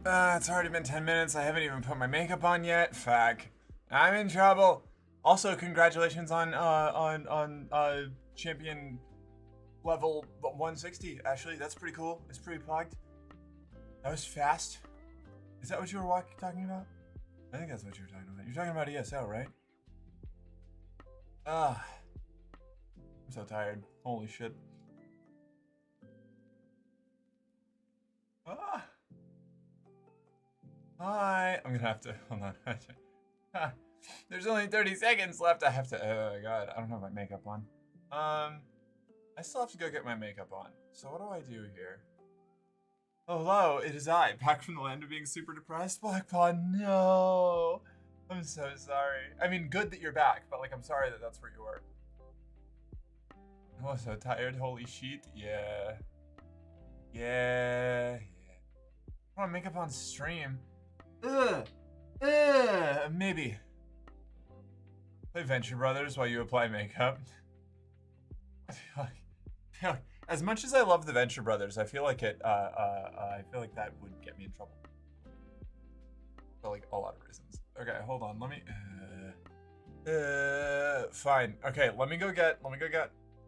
It's already been 10 minutes. I haven't even put my makeup on yet. Fuck. I'm in trouble. Also, congratulations on champion level 160. Actually, that's pretty cool. It's pretty plugged. That was fast. Is that what you were talking about? I think that's what you were talking about. You're talking about ESO, right? Ah, I'm so tired. Holy shit. Ah, hi. I'm gonna have to hold on. There's only 30 seconds left. I have to. Oh my god, I don't have my makeup on. I still have to go get my makeup on. So what do I do here? Oh, hello, it is I, back from the land of being super depressed. Blackpaw, no. I'm so sorry. I mean, good that you're back, but like, I'm sorry that that's where you were. I'm so tired. Holy shit. Yeah. Yeah. I want makeup on stream. Ugh. Maybe. Play Venture Brothers while you apply makeup. As much as I love the Venture Brothers, I feel like I feel like that would get me in trouble for like a lot of reasons. Okay, hold on. Let me. Fine. Okay, let me go get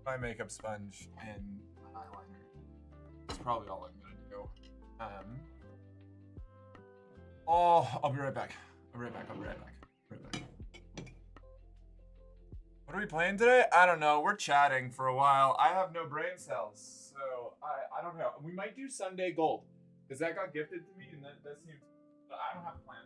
my makeup sponge and an eyeliner. That's probably all I'm gonna do. Oh, I'll be right back. I'll be right back. I'll be right back. Right back. What are we playing today? I don't know. We're chatting for a while. I have no brain cells, so I don't know. We might do Sunday Gold because that got gifted to me, and that seems. But I don't have plans.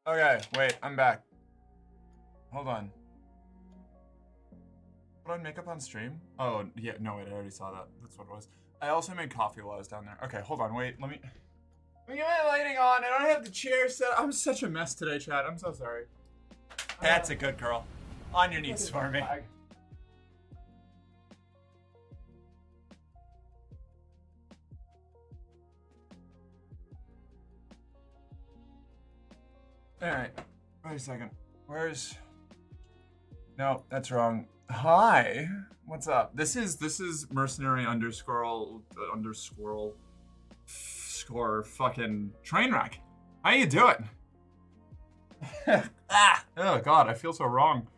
Okay, wait, I'm back. Hold on. Put on makeup on stream? Oh, yeah, no, wait, I already saw that. That's what it was. I also made coffee while I was down there. Okay, hold on, wait, let me get my lighting on. I don't have the chair set. I'm such a mess today, Chad. I'm so sorry. That's a good girl. On your knees for me. Alright, wait a second. No, that's wrong. Hi, what's up? This is mercenary underscore fucking train wreck. How you doing? Oh god, I feel so wrong.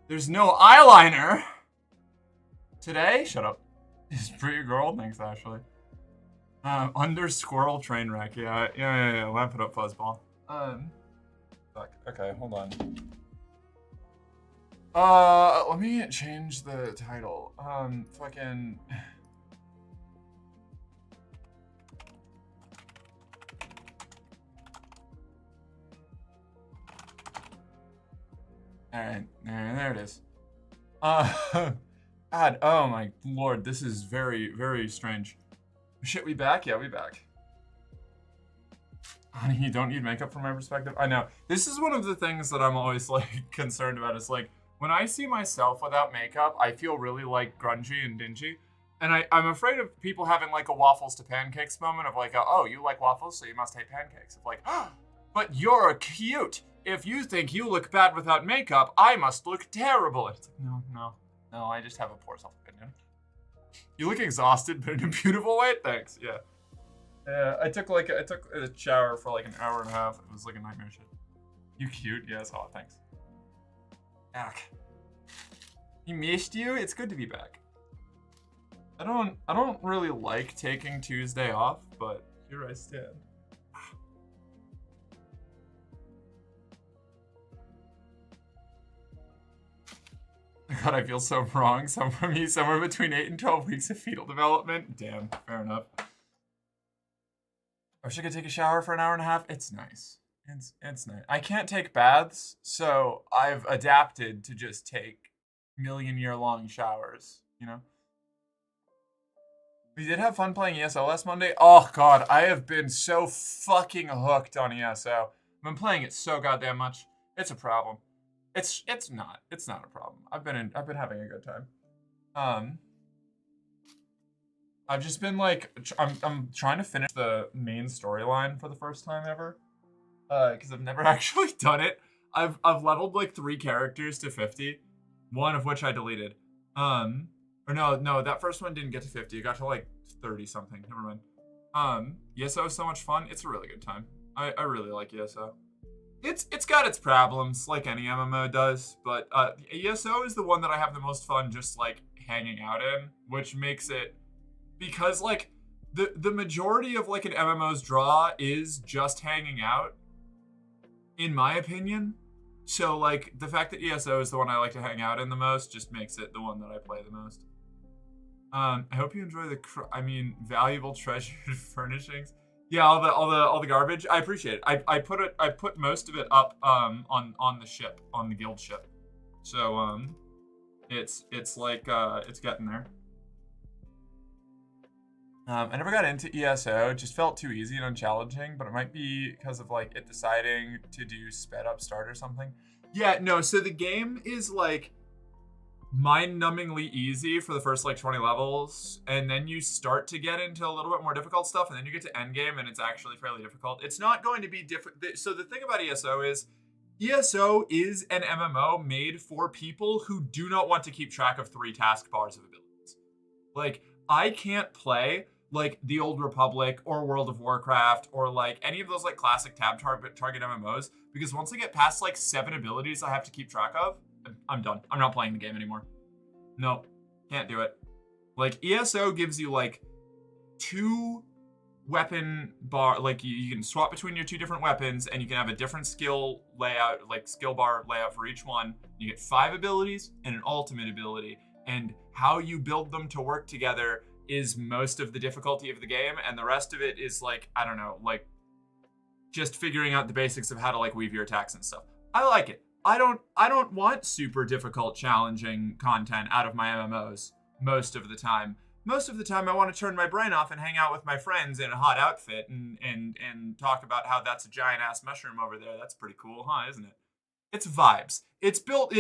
There's no eyeliner today. Shut up. It's pretty girl. Thanks, Ashley. Undersquirrel train wreck. Yeah. Lamp it up, fuzzball. Fuck. Okay, hold on. Let me change the title. Fucking. Alright, there it is. God, oh my lord, this is very, very strange. Shit, we back? Yeah, we back. Honey, you don't need makeup from my perspective? I know. This is one of the things that I'm always, like, concerned about. Is, like, when I see myself without makeup, I feel really, like, grungy and dingy. And I'm afraid of people having, like, a waffles to pancakes moment of, like, oh, you like waffles, so you must hate pancakes. Of, like, oh, but you're cute. If you think you look bad without makeup, I must look terrible. And it's like, no, I just have a poor self-opinion. You look exhausted, but in a beautiful way. Thanks. Yeah. I took a shower for like an hour and a half. It was like a nightmare shit. You cute? Yes. Oh, thanks. Back. He missed you. It's good to be back. I don't really like taking Tuesday off, but here I stand. God, I feel so wrong. For me, somewhere between 8 and 12 weeks of fetal development. Damn, fair enough. I wish I could take a shower for an hour and a half. It's nice. It's nice. I can't take baths, so I've adapted to just take million-year-long showers, you know? We did have fun playing ESO last Monday. Oh, God, I have been so fucking hooked on ESO. I've been playing it so goddamn much. It's a problem. It's not a problem. I've been having a good time. I've just been like I'm trying to finish the main storyline for the first time ever. Because I've never actually done it. I've leveled like 3 characters to 50, one of which I deleted. Or no, that first one didn't get to 50. It got to like 30 something. Never mind. ESO is so much fun. It's a really good time. I really like ESO. It's got its problems, like any MMO does, but ESO is the one that I have the most fun just, like, hanging out in, which makes it, because, like, the majority of, like, an MMO's draw is just hanging out, in my opinion, so, like, the fact that ESO is the one I like to hang out in the most just makes it the one that I play the most. I hope you enjoy the, valuable treasured furnishings. Yeah, all the garbage. I appreciate it. I put most of it up on the ship, on the guild ship. So it's like it's getting there. I never got into ESO. It just felt too easy and unchallenging, but it might be because of like it deciding to do sped up start or something. Yeah, no, so the game is like mind-numbingly easy for the first like 20 levels, and then you start to get into a little bit more difficult stuff, and then you get to endgame and it's actually fairly difficult. It's not going to be different. So the thing about ESO is an MMO made for people who do not want to keep track of 3 taskbars of abilities. Like, I can't play like the Old Republic or World of Warcraft or like any of those like classic tab target MMOs, because once I get past like 7 abilities I have to keep track of, I'm done. I'm not playing the game anymore. No, can't do it. Like, ESO gives you, like, 2 weapon bar, like, you can swap between your 2 different weapons, and you can have a different skill layout, like, skill bar layout for each one. You get 5 abilities and an ultimate ability, and how you build them to work together is most of the difficulty of the game, and the rest of it is, like, I don't know, like, just figuring out the basics of how to like weave your attacks and stuff. I like it. I don't want super difficult, challenging content out of my MMOs most of the time. Most of the time I want to turn my brain off and hang out with my friends in a hot outfit and talk about how that's a giant ass mushroom over there. That's pretty cool, huh, isn't it? It's vibes. It's built,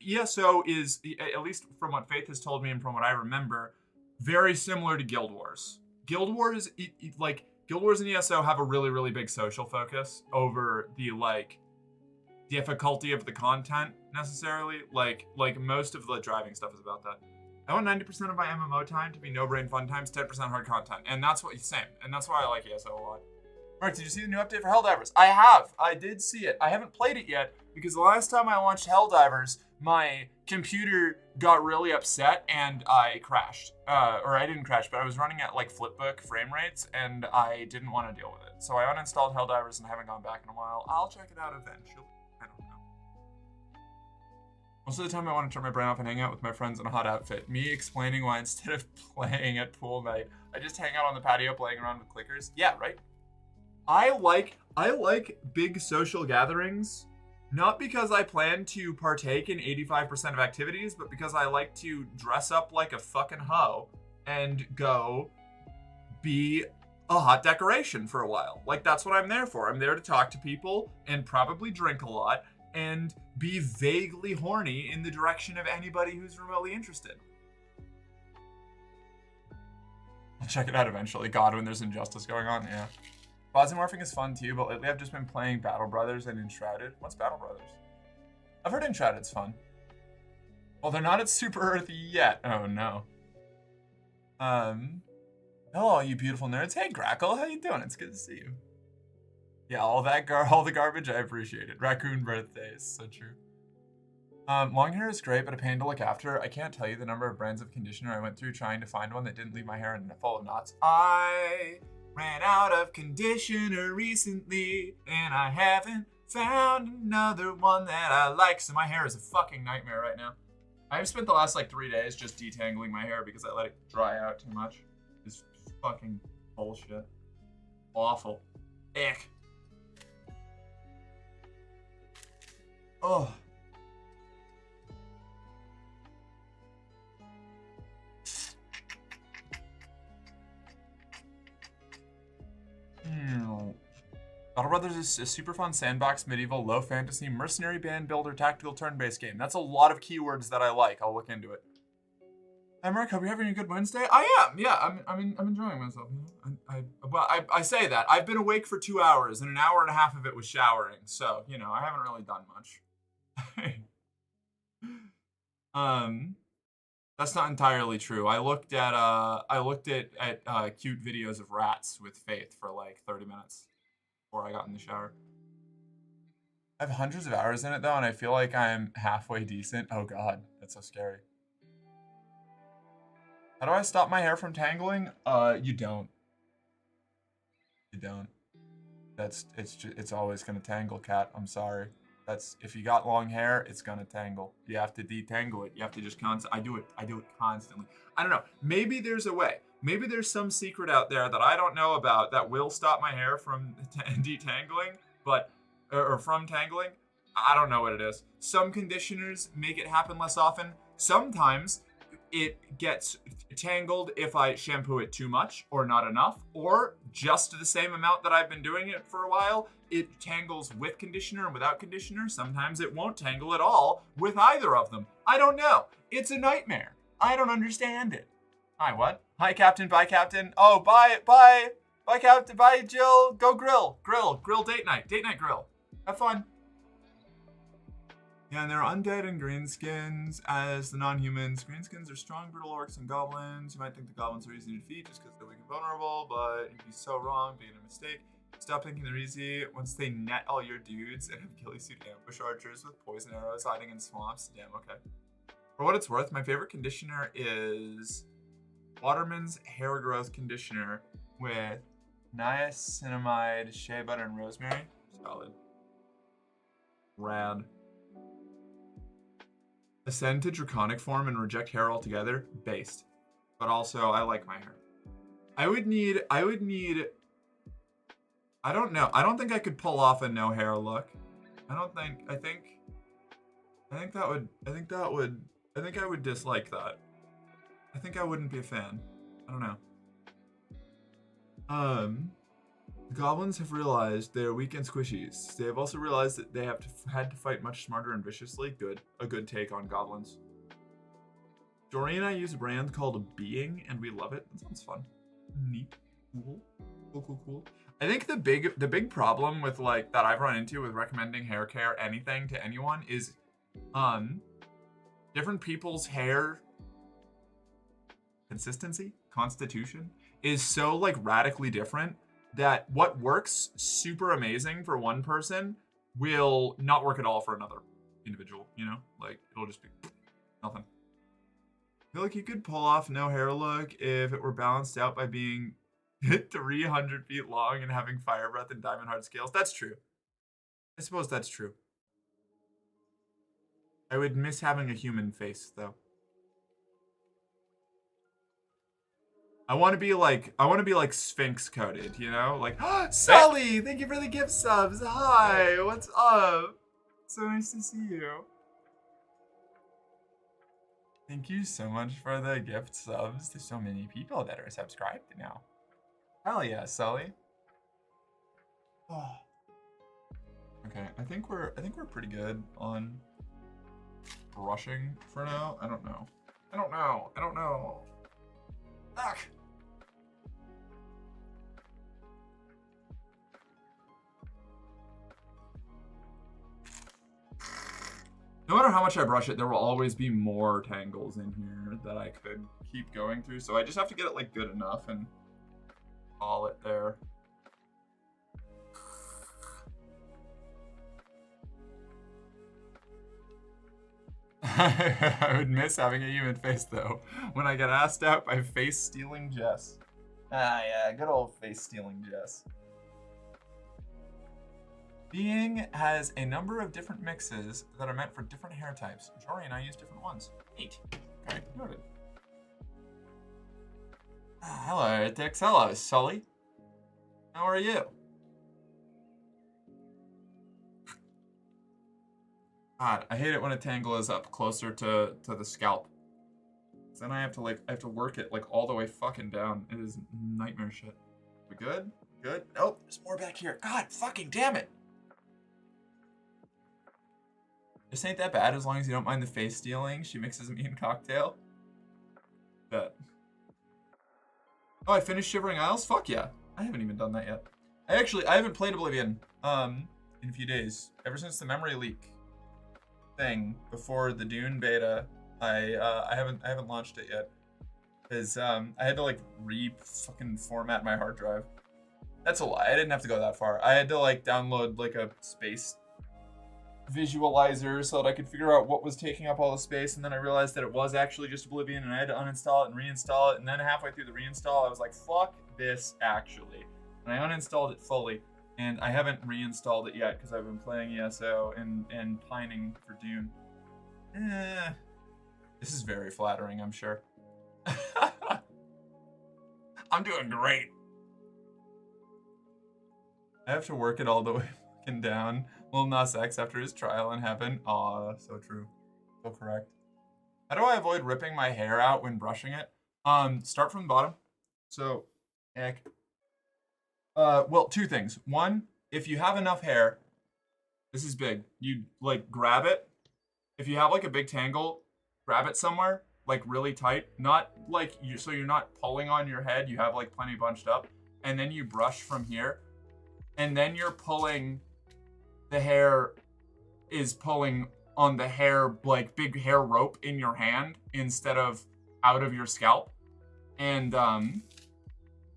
ESO is, at least from what Faith has told me and from what I remember, very similar to Guild Wars. Guild Wars, Guild Wars and ESO have a really, really big social focus over the, like, difficulty of the content, necessarily. Like most of the driving stuff is about that. I want 90% of my MMO time to be no-brain fun times, 10% hard content. And that's what, same. And that's why I like ESO a lot. Mark, did you see the new update for Helldivers? I have. I did see it. I haven't played it yet because the last time I launched Helldivers, my computer got really upset and I crashed. Or I didn't crash, but I was running at like flipbook frame rates and I didn't want to deal with it. So I uninstalled Helldivers and haven't gone back in a while. I'll check it out eventually. I don't know. Most of the time I want to turn my brain off and hang out with my friends in a hot outfit. Me explaining why instead of playing at pool night, I just hang out on the patio playing around with clickers. Yeah, right? I like big social gatherings, not because I plan to partake in 85% of activities, but because I like to dress up like a fucking hoe and go be a hot decoration for a while. Like, that's what I'm there for. I'm there to talk to people and probably drink a lot and be vaguely horny in the direction of anybody who's remotely interested. I'll check it out eventually. God, when there's injustice going on, yeah. Quasimorphing is fun too, but lately I've just been playing Battle Brothers and Enshrouded. What's Battle Brothers? I've heard Enshrouded's fun. Well, they're not at Super Earthy yet. Oh no. Hello, you beautiful nerds. Hey, Grackle, how you doing? It's good to see you. Yeah, all the garbage, I appreciate it. Raccoon birthdays, so true. Long hair is great, but a pain to look after. I can't tell you the number of brands of conditioner I went through trying to find one that didn't leave my hair full of knots. I ran out of conditioner recently, and I haven't found another one that I like, so my hair is a fucking nightmare right now. I've spent the last, 3 days just detangling my hair because I let it dry out too much. It's fucking bullshit. Awful. Ick. Oh. Battle Brothers is a super fun sandbox, medieval, low fantasy, mercenary band builder, tactical turn-based game. That's a lot of keywords that I like. I'll look into it. Hi, Mark. Hope you're having a good Wednesday. I am. Yeah, I'm enjoying myself. I say that. I've been awake for 2 hours, and an hour and a half of it was showering. So, I haven't really done much. That's not entirely true. I looked at cute videos of rats with Faith for 30 minutes before I got in the shower. I have hundreds of hours in it though, and I feel like I'm halfway decent. Oh god, that's so scary. How do I stop my hair from tangling? You don't. You don't. It's always gonna tangle, cat. I'm sorry. If you got long hair, it's gonna tangle. You have to detangle it. You have to just I do it constantly. I don't know. Maybe there's a way. Maybe there's some secret out there that I don't know about that will stop my hair from detangling, or from tangling. I don't know what it is. Some conditioners make it happen less often. Sometimes it gets tangled if I shampoo it too much or not enough, or just the same amount that I've been doing it for a while. It tangles with conditioner and without conditioner. Sometimes it won't tangle at all with either of them. I don't know. It's a nightmare. I don't understand it. Hi, what? Hi, Captain. Bye, Captain. Oh, bye, Captain. Bye, Jill. Go grill date night grill. Have fun. Yeah, and there are undead and greenskins as the non-humans. Greenskins are strong, brutal orcs and goblins. You might think the goblins are easy to defeat just because they're weak and vulnerable, but you'd be so wrong, being a mistake. Stop thinking they're easy once they net all your dudes and have ghillie suit ambush archers with poison arrows hiding in swamps. Damn, okay. For what it's worth, my favorite conditioner is Waterman's Hair Growth Conditioner with niacinamide, shea butter, and rosemary. Solid. Rad. Ascend to draconic form and reject hair altogether. Based. But also, I like my hair. I would need I don't know. I don't think I could pull off a no hair look. I think I would dislike that. I think I wouldn't be a fan. I don't know. Goblins have realized they are weak and squishies. They have also realized that they had to fight much smarter and viciously. Good. A good take on goblins. Dory and I use a brand called Being, and we love it. That sounds fun. Neat. Cool. I think the big problem with like that I've run into with recommending hair care anything to anyone is different people's hair constitution is so like radically different that what works super amazing for one person will not work at all for another individual, you know? Like it'll just be nothing. I feel like you could pull off no hair look if it were balanced out by being 300 feet long and having fire breath and diamond hard scales. That's true. I suppose that's true. I would miss having a human face though. I want to be like Sphinx coated, you know? Like, Sully, thank you for the gift subs. Hi, what's up? So nice to see you. Thank you so much for the gift subs. There's so many people that are subscribed now. Hell yeah, Sully. Oh. Okay, I think we're pretty good on brushing for now. I don't know. Ugh. No matter how much I brush it, there will always be more tangles in here that I could keep going through. So I just have to get it like good enough and call it there. I would miss having a human face though when I get asked out by face stealing Jess. Ah yeah, good old face stealing Jess. Being has a number of different mixes that are meant for different hair types. Jory and I use different ones. Neat. Okay, noted. Hello, Heretics. Hello, Sully. How are you? God, I hate it when a tangle is up closer to the scalp. Then I have to work it like all the way fucking down. It is nightmare shit. We good? Good? Nope, there's more back here. God fucking damn it. This ain't that bad as long as you don't mind the face stealing. She mixes me in cocktail. Bet. Oh, I finished Shivering Isles? Fuck yeah. I haven't even done that yet. I haven't played Oblivion in a few days. Ever since the memory leak thing before the Dune beta, I haven't launched it yet. Because I had to like fucking format my hard drive. That's a lie. I didn't have to go that far. I had to like download like a space visualizer so that I could figure out what was taking up all the space, and then I realized that it was actually just Oblivion, and I had to uninstall it and reinstall it, and then halfway through the reinstall I was like, fuck this actually, and I uninstalled it fully, and I haven't reinstalled it yet because I've been playing ESO and pining for Dune. This is very flattering, I'm sure. I'm doing great. I have to work it all the way fucking down. Lil Nas X after his trial in heaven. Aw, so true. So correct. How do I avoid ripping my hair out when brushing it? Start from the bottom. So, heck. Well, two things. One, if you have enough hair, this is big. You, like, grab it. If you have, like, a big tangle, grab it somewhere, like, really tight. Not, like, so you're not pulling on your head. You have, like, plenty bunched up. And then you brush from here. And then you're pulling... The hair is pulling on the hair, like big hair rope in your hand instead of out of your scalp. And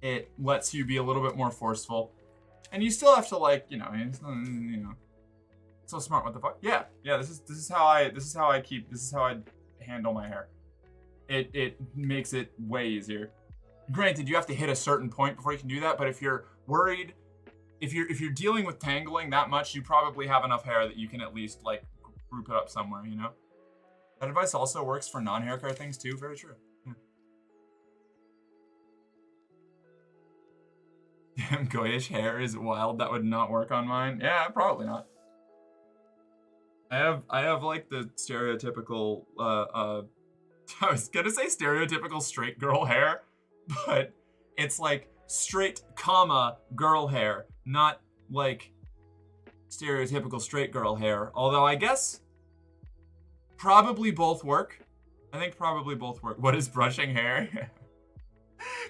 it lets you be a little bit more forceful. And you still have to like, you know, so smart, what the fuck? Yeah, this is how I handle my hair. It makes it way easier. Granted, you have to hit a certain point before you can do that, but if you're worried, if you're dealing with tangling that much, you probably have enough hair that you can at least like group it up somewhere, you know? That advice also works for non-hair care things too, very true. Damn, goyish hair is wild. That would not work on mine. Yeah, probably not. I have like the stereotypical I was gonna say stereotypical straight girl hair, but it's like straight comma girl hair, not like stereotypical straight girl hair. Although I guess probably both work. I think probably both work. What is brushing hair?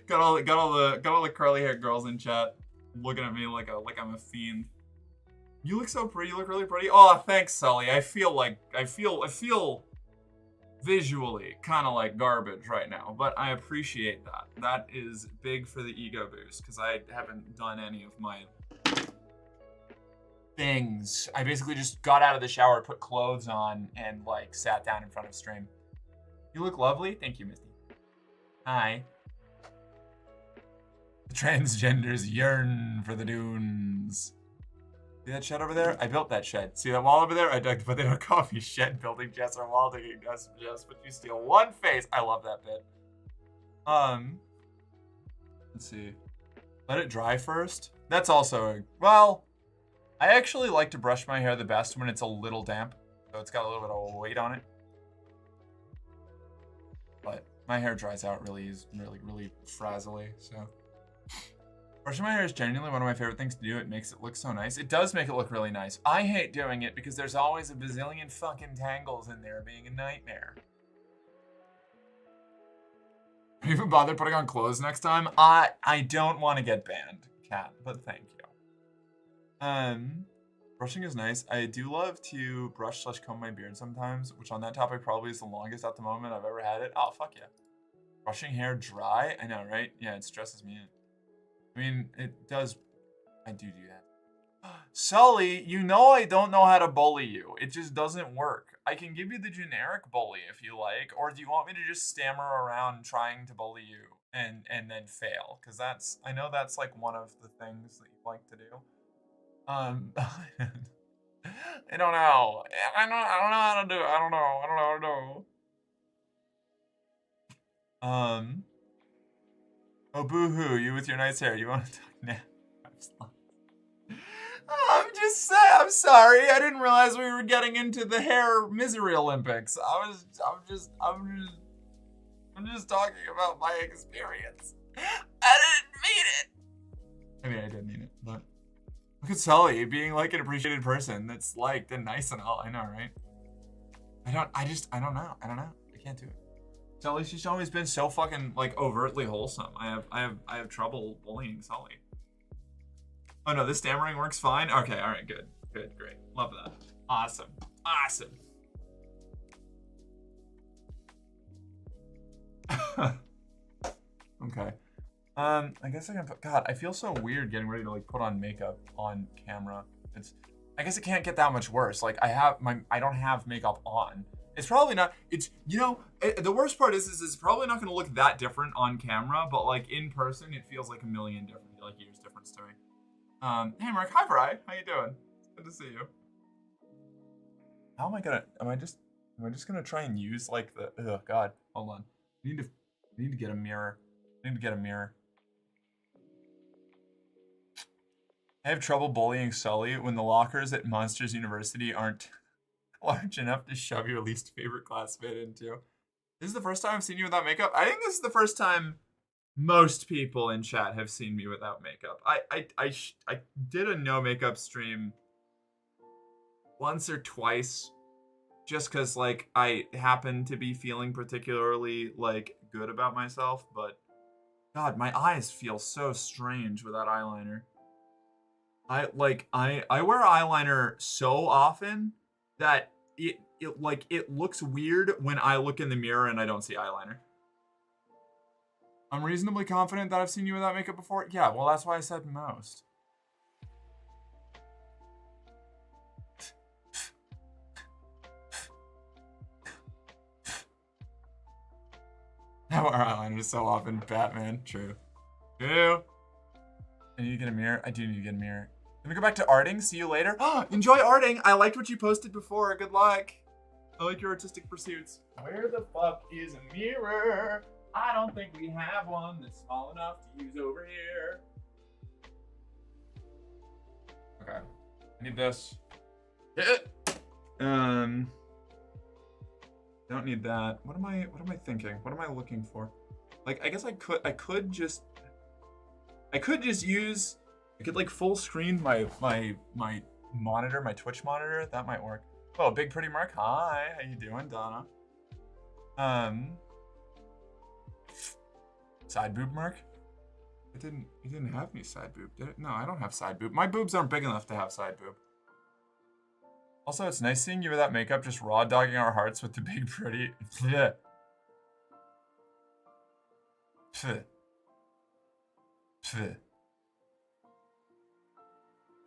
got all the curly haired girls in chat looking at me like I'm a fiend. You look so pretty. You look really pretty. Oh, thanks, Sully. I feel visually kind of like garbage right now, but I appreciate that. That is big for the ego boost because I haven't done any of my things. I basically just got out of the shower, put clothes on, and like sat down in front of stream. You look lovely. Thank you, Misty. Hi. The transgenders yearn for the dunes. See that shed over there? I built that shed. See that wall over there? I dug, but they don't call me shed building Jess or wall digging Jess, but you steal one face. I love that bit. Let's see. Let it dry first. That's also, well, I actually like to brush my hair the best when it's a little damp. So it's got a little bit of weight on it. But my hair dries out really frazzily, so. Brushing my hair is genuinely one of my favorite things to do. It makes it look so nice. It does make it look really nice. I hate doing it because there's always a bazillion fucking tangles in there being a nightmare. Are you even bother putting on clothes next time? I don't want to get banned, Cat, but thank you. Brushing is nice. I do love to brush / comb my beard sometimes, which on that topic probably is the longest at the moment I've ever had it. Oh, fuck yeah. Brushing hair dry? I know, right? Yeah, it stresses me out. I mean, it does. I do that. Sully, you know I don't know how to bully you. It just doesn't work. I can give you the generic bully if you like, or do you want me to just stammer around trying to bully you and then fail? Because I know that's like one of the things that you like to do. I don't know. I don't know how to do it. I don't know how to do. Oh, boo-hoo, you with your nice hair. You want to talk now? I'm sorry. I didn't realize we were getting into the hair misery Olympics. I'm just talking about my experience. I didn't mean it. I mean, I did mean it, but look at Sully being like an appreciated person that's liked and nice and all. I know, right? I don't know. I can't do it. Sully, she's always been so fucking like overtly wholesome. I have trouble bullying Sully. Oh no, this stammering works fine. Okay, all right, good, great, love that. Awesome. Okay. I guess I can put. God, I feel so weird getting ready to like put on makeup on camera. I guess it can't get that much worse. Like I don't have makeup on. It's probably not, the worst part is it's probably not going to look that different on camera, but like in person, it feels like a million different, like years difference to me. Hey Mark, hi Bri, how you doing? It's good to see you. How am I just gonna try and use like oh God, hold on. I need to get a mirror. I have trouble bullying Sully when the lockers at Monsters University aren't large enough to shove your least favorite classmate into. This is the first time I've seen you without makeup. I think this is the first time most people in chat have seen me without makeup. I did a no makeup stream once or twice just because like I happened to be feeling particularly like good about myself, but God, my eyes feel so strange without eyeliner. I wear eyeliner so often that it looks weird when I look in the mirror and I don't see eyeliner. I'm reasonably confident that I've seen you without makeup before. Yeah, well, that's why I said most. I wear eyeliner so often. Batman. True. I need to get a mirror. I do need to get a mirror. Let me go back to arting. See you later. Enjoy arting. I liked what you posted before. Good luck. I like your artistic pursuits. Where the fuck is a mirror? I don't think we have one that's small enough to use over here. I need this. Don't need that. What am I thinking? What am I looking for? Like, I guess I could just use, I could like full screen my monitor, my Twitch monitor. That might work. Oh, Big Pretty Mark. Hi, how you doing, Donna? Side boob Mark? You didn't have any side boob, did it? No, I don't have side boob. My boobs aren't big enough to have side boob. Also, it's nice seeing you without makeup, just raw dogging our hearts with the Big Pretty. Yeah.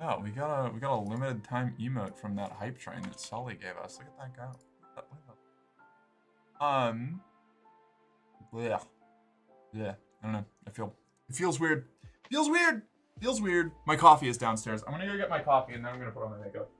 Oh, we got a limited time emote from that hype train that Sully gave us. Look at that go. Yeah. Yeah. I don't know. It feels weird. Feels weird. My coffee is downstairs. I'm gonna go get my coffee and then I'm gonna put on my makeup.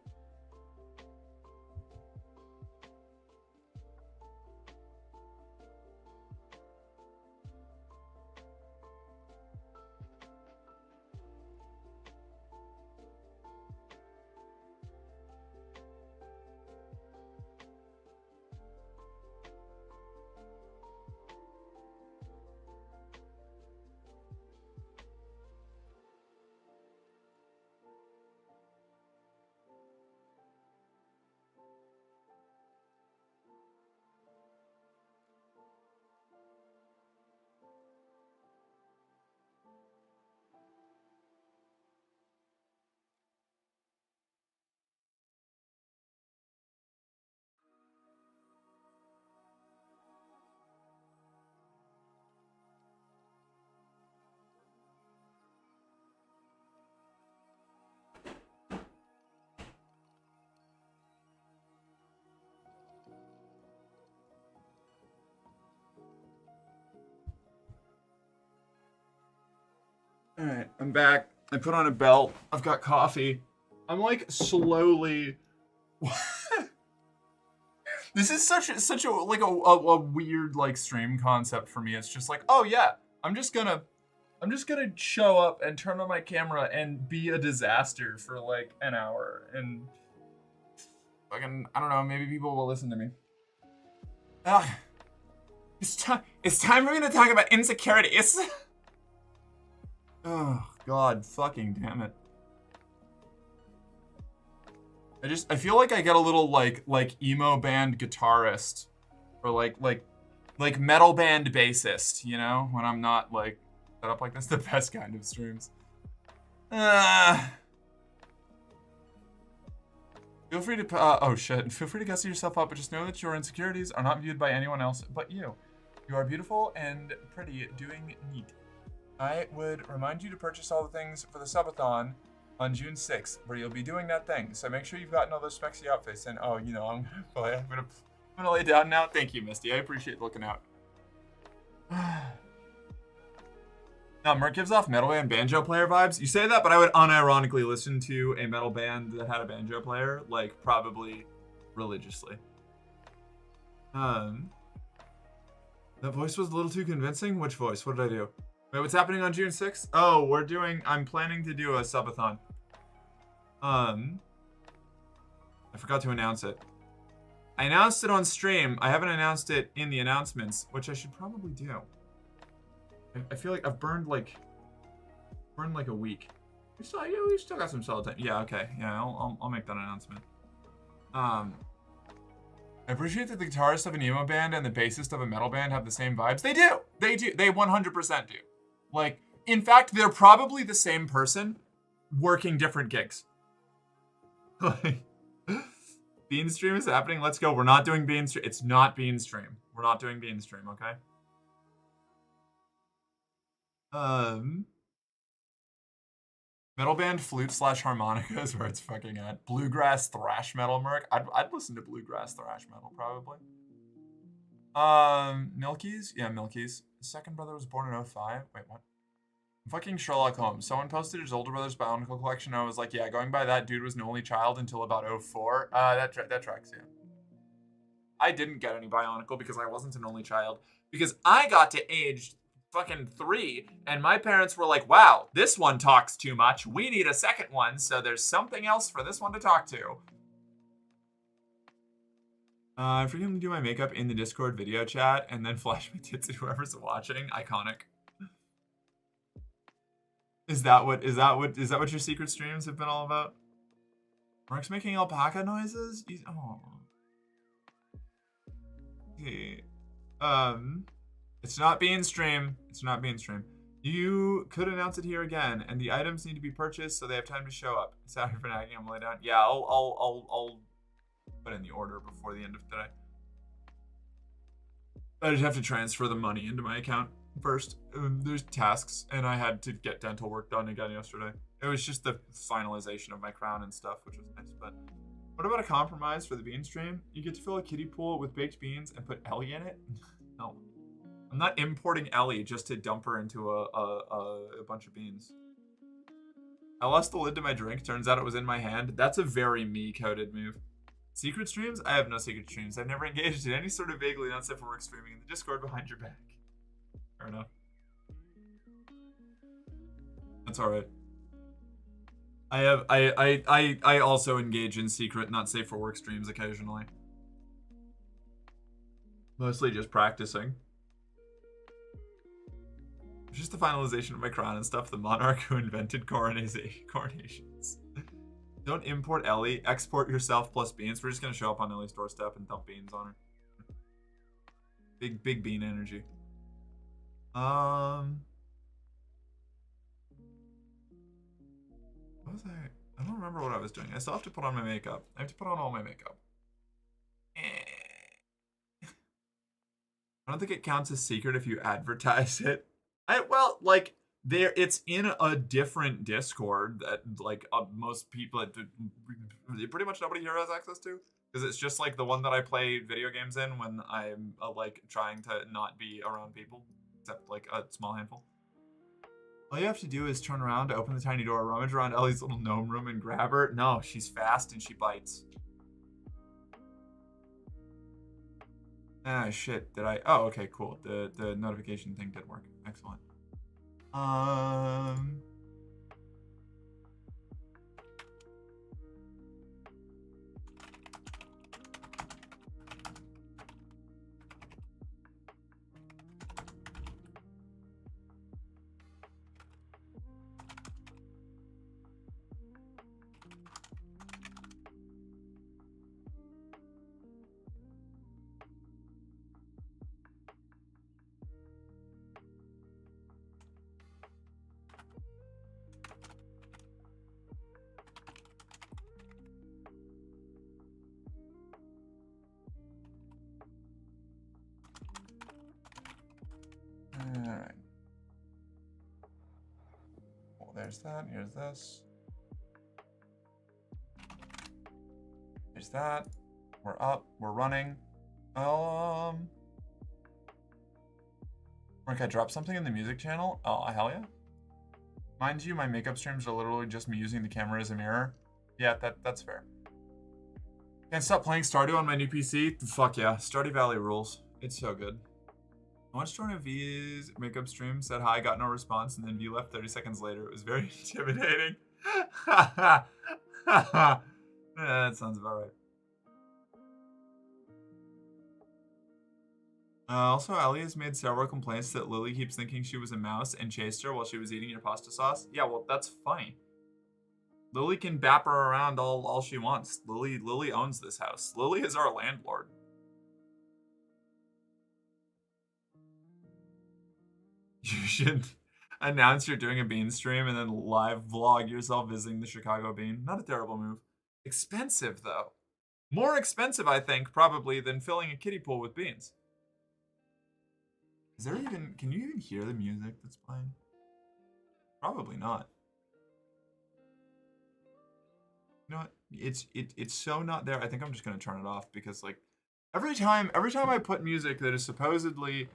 Alright, I'm back. I put on a belt. I've got coffee. I'm like slowly. This is such a like a weird like stream concept for me. It's just like, oh yeah, I'm just gonna show up and turn on my camera and be a disaster for like an hour and fucking, I don't know, maybe people will listen to me. It's time for me to talk about insecurities. Oh, God, fucking damn it. I feel like I get a little like emo band guitarist or like metal band bassist, you know, when I'm not like set up like this. The best kind of streams. Feel free to oh shit. Feel free to gussy yourself up, but just know that your insecurities are not viewed by anyone else but you. You are beautiful and pretty, doing neat. I would remind you to purchase all the things for the subathon on June 6th, where you'll be doing that thing. So make sure you've gotten all those spexy outfits. And oh, you know, I'm gonna lay down now. Thank you, Misty. I appreciate looking out. Now, Merc gives off metal band banjo player vibes. You say that, but I would unironically listen to a metal band that had a banjo player, like probably religiously. That voice was a little too convincing. Which voice? What did I do? Wait, what's happening on June 6th? Oh, I'm planning to do a subathon. I forgot to announce it. I announced it on stream. I haven't announced it in the announcements, which I should probably do. I feel like I've burned like a week. We still got some solid time. Yeah, okay. Yeah, I'll make that announcement. I appreciate that the guitarist of an emo band and the bassist of a metal band have the same vibes. They do. They 100% do. Like, in fact, they're probably the same person working different gigs. Like, Bean Stream is happening. Let's go. We're not doing Bean Stream. It's not Bean Stream. We're not doing Bean Stream, okay? Metal band flute / harmonica is where it's fucking at. Bluegrass thrash metal, Merc. I'd listen to bluegrass thrash metal, probably. Milky's? Yeah, Milky's. His second brother was born in 05. Wait, what? Fucking Sherlock Holmes. Someone posted his older brother's Bionicle collection, and I was like, yeah, going by that, dude was an only child until about 04. That tracks, yeah. I didn't get any Bionicle because I wasn't an only child. Because I got to age fucking 3, and my parents were like, wow, this one talks too much. We need a second one, so there's something else for this one to talk to. I forget to do my makeup in the Discord video chat and then flash my tits at whoever's watching. Iconic. Is that what your secret streams have been all about? Mark's making alpaca noises? Oh. Okay. It's not being stream. It's not being stream. You could announce it here again, and the items need to be purchased so they have time to show up. Sorry for nagging. I'm lay down. Yeah, I'll put in the order before the end of today. I just have to transfer the money into my account first. There's tasks, and I had to get dental work done again yesterday. It was just the finalization of my crown and stuff, which was nice. But what about a compromise for the bean stream? You get to fill a kiddie pool with baked beans and put Ellie in it? No. I'm not importing Ellie just to dump her into a bunch of beans. I lost the lid to my drink. Turns out it was in my hand. That's a very me-coded move. Secret streams? I have no secret streams. I've never engaged in any sort of vaguely not safe for work streaming in the Discord behind your back. Fair enough. That's alright. I also engage in secret not safe for work streams occasionally. Mostly just practicing. It's just the finalization of my crown and stuff. The monarch who invented coronations. Don't import Ellie. Export yourself plus beans. We're just gonna show up on Ellie's doorstep and dump beans on her. Big bean energy. What was I don't remember what I was doing. I still have to put on my makeup. I have to put on all my makeup. I don't think it counts as secret if you advertise it. Well, like, it's in a different Discord that, like, most people, pretty much nobody here has access to. Because it's just, like, the one that I play video games in when I'm, like, trying to not be around people. Except, like, a small handful. All you have to do is turn around to open the tiny door, rummage around Ellie's little gnome room and grab her. No, she's fast and she bites. Ah, shit. Did I? Oh, okay, cool. The notification thing did work. Excellent. Alright. Well, there's that. Here's this. There's that. We're up. We're running. Mark, I dropped something in the music channel. Oh, hell yeah. Mind you, my makeup streams are literally just me using the camera as a mirror. Yeah, that's fair. Can't stop playing Stardew on my new PC. Fuck yeah. Stardew Valley rules. It's so good. I watched one of V's makeup stream, said hi, got no response, and then V left 30 seconds later. It was very intimidating. Yeah, that sounds about right. Also, Ellie has made several complaints that Lily keeps thinking she was a mouse and chased her while she was eating your pasta sauce. Yeah, well, that's funny. Lily can bap her around all she wants. Lily owns this house. Lily is our landlord. You should announce you're doing a bean stream and then live vlog yourself visiting the Chicago Bean. Not a terrible move. Expensive, though. More expensive, I think, probably, than filling a kiddie pool with beans. Is there even... Can you even hear the music that's playing? Probably not. You know what? It's so not there. I think I'm just gonna turn it off because, like, every time I put music that is supposedly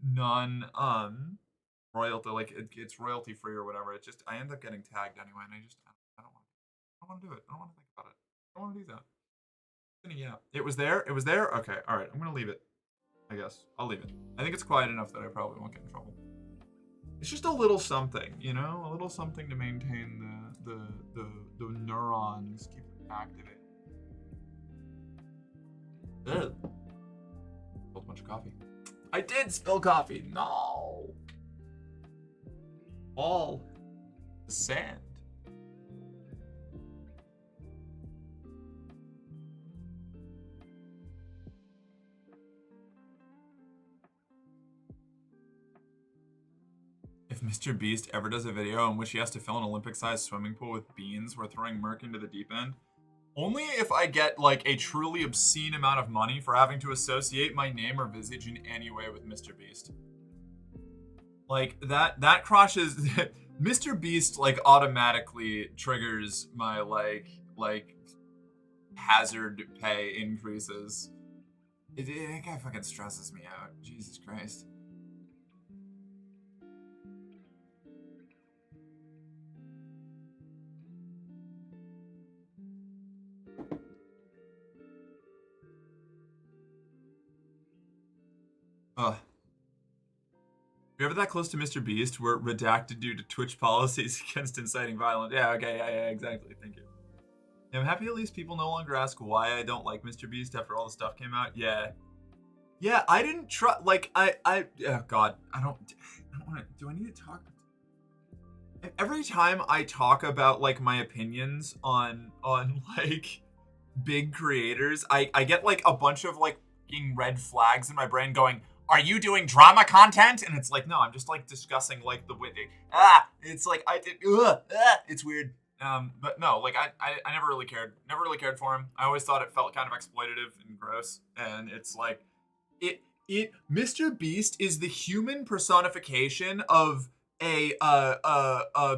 non royalty, like it's royalty free or whatever, it just I end up getting tagged anyway, and I don't want to do it. I don't want to think about it. I don't want to do that. Yeah, it was there. Okay, all right. I'm gonna leave it. I guess. I'll leave it. I think it's quiet enough that I probably won't get in trouble. It's just a little something, you know? A little something to maintain the neurons, keep them activated. Ugh. Spilled a bunch of coffee. I did spill coffee. No. All the sand. If Mr. Beast ever does a video in which he has to fill an Olympic-sized swimming pool with beans, we're throwing Merc into the deep end. Only if I get, like, a truly obscene amount of money for having to associate my name or visage in any way with Mr. Beast. Like, that crosses... Mr. Beast, like, automatically triggers my, like, hazard pay increases. That guy fucking stresses me out. Jesus Christ. Ugh. You're ever that close to Mr. Beast, we're redacted due to Twitch policies against inciting violence? Yeah, okay, yeah, exactly. Thank you. Yeah, I'm happy at least people no longer ask why I don't like Mr. Beast after all the stuff came out. Yeah. Yeah, I didn't try, like, oh God, I don't want to, do I need to talk? Every time I talk about, like, my opinions on like, big creators, I get, like, a bunch of, like, fucking red flags in my brain going, are you doing drama content? And it's like, no, I'm just like discussing like the it's like it's weird. But no, like I never really cared for him. I always thought it felt kind of exploitative and gross. And it's like Mr. Beast is the human personification of a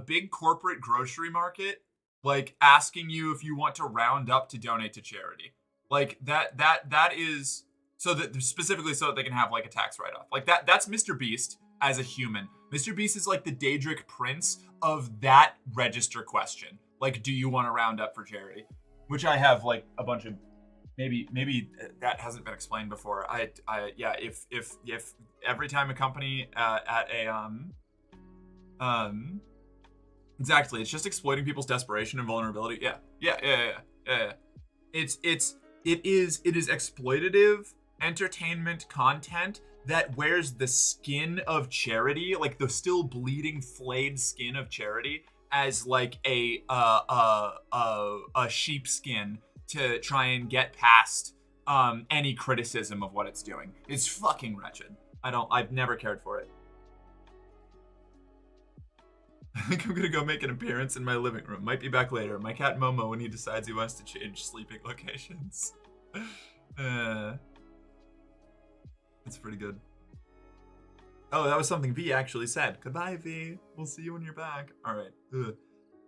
big corporate grocery market, like asking you if you want to round up to donate to charity. Like that is so that specifically so that they can have like a tax write-off. Like that's Mr. Beast as a human. Mr. Beast is like the Daedric prince of that register question. Like, do you want to round up for charity? Which I have like a bunch of maybe that hasn't been explained before. Yeah, if every time a company at a exactly, it's just exploiting people's desperation and vulnerability. Yeah. It is exploitative entertainment content that wears the skin of charity, like the still bleeding, flayed skin of charity, as like a sheepskin to try and get past any criticism of what it's doing. It's fucking wretched. I've never cared for it. I think I'm gonna go make an appearance in my living room. Might be back later. My cat Momo when he decides he wants to change sleeping locations. It's pretty good. Oh, that was something V actually said. Goodbye, V. We'll see you when you're back. All right. Ugh.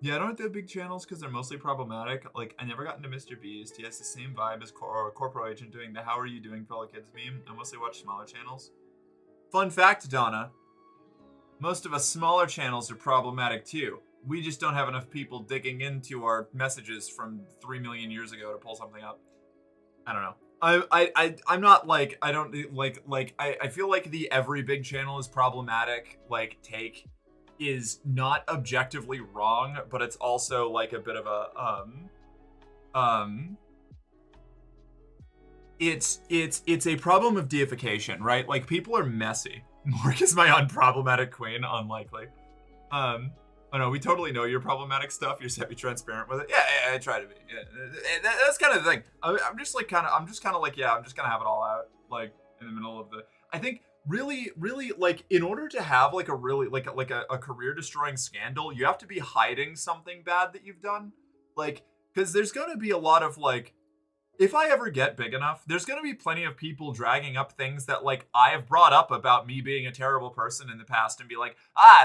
Yeah, I don't do big channels because they're mostly problematic. Like, I never got into Mr. Beast. He has the same vibe as Corporal Agent doing the "How are you doing, fellow kids" meme. I mostly watch smaller channels. Fun fact, Donna. Most of us smaller channels are problematic too. We just don't have enough people digging into our messages from 3 million years ago to pull something up. I don't know. I'm not like, I don't like I feel like the every big channel is problematic like take is not objectively wrong, but it's also like a bit of a it's a problem of deification, right? Like people are messy. Mork is my unproblematic queen, unlikely. Oh no, we totally know your problematic stuff. You're semi-transparent with it. Yeah, I try to be. Yeah, that's kind of the thing. I'm just kind of like, yeah, I'm just gonna have it all out, like in the middle of the. I think really, like in order to have like a really like a career-destroying scandal, you have to be hiding something bad that you've done, like because there's gonna be a lot of like. If I ever get big enough, there's going to be plenty of people dragging up things that, like, I have brought up about me being a terrible person in the past and be like,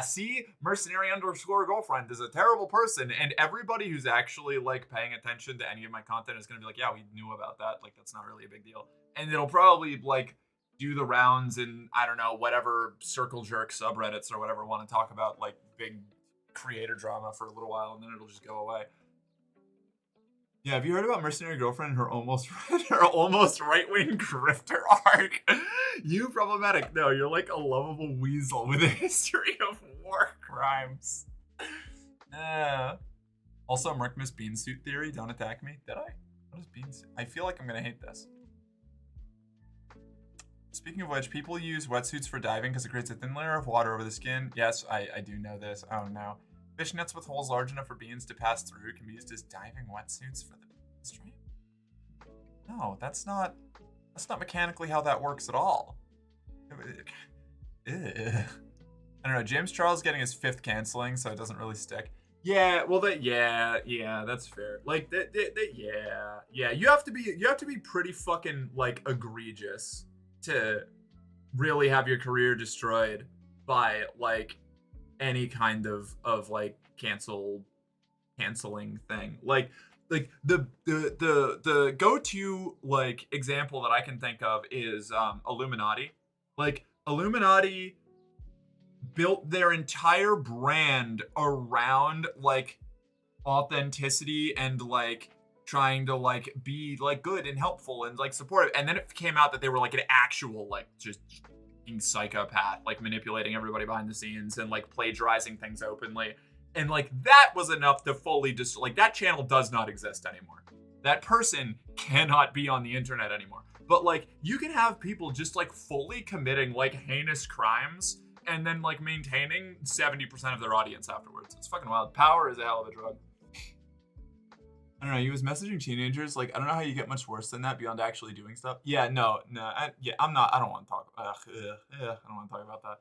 see, mercenary_girlfriend is a terrible person. And everybody who's actually, like, paying attention to any of my content is going to be like, yeah, we knew about that. Like, that's not really a big deal. And it'll probably, like, do the rounds in, I don't know, whatever circle jerk subreddits or whatever want to talk about, like, big creator drama for a little while, and then it'll just go away. Yeah, have you heard about Mercenary Girlfriend and her almost her almost right-wing grifter arc? You problematic. No, you're like a lovable weasel with a history of war crimes. Also, Merkmas beansuit theory. Don't attack me. Did I? What is beansuit? I feel like I'm gonna hate this. Speaking of which, people use wetsuits for diving because it creates a thin layer of water over the skin. Yes, I do know this. Oh no. Fish nets with holes large enough for beans to pass through can be used as diving wetsuits for the stream. No, that's not mechanically how that works at all. I don't know. James Charles getting his 5th canceling, so it doesn't really stick. Yeah, well, yeah, that's fair. Like yeah. You have to be pretty fucking like egregious to really have your career destroyed by like any kind of like canceling thing. Like the go-to like example that I can think of is Illuminati. Like Illuminati built their entire brand around like authenticity and like trying to like be like good and helpful and like supportive, and then it came out that they were like an actual like just psychopath, like manipulating everybody behind the scenes and like plagiarizing things openly, and like that was enough to fully just like that channel does not exist anymore. That person cannot be on the internet anymore. But like you can have people just like fully committing like heinous crimes and then like maintaining 70% of their audience afterwards. It's fucking wild. Power is a hell of a drug. I don't know. You was messaging teenagers. Like, I don't know how you get much worse than that beyond actually doing stuff. Yeah, no. I'm not. I don't want to talk. I don't want to talk about that.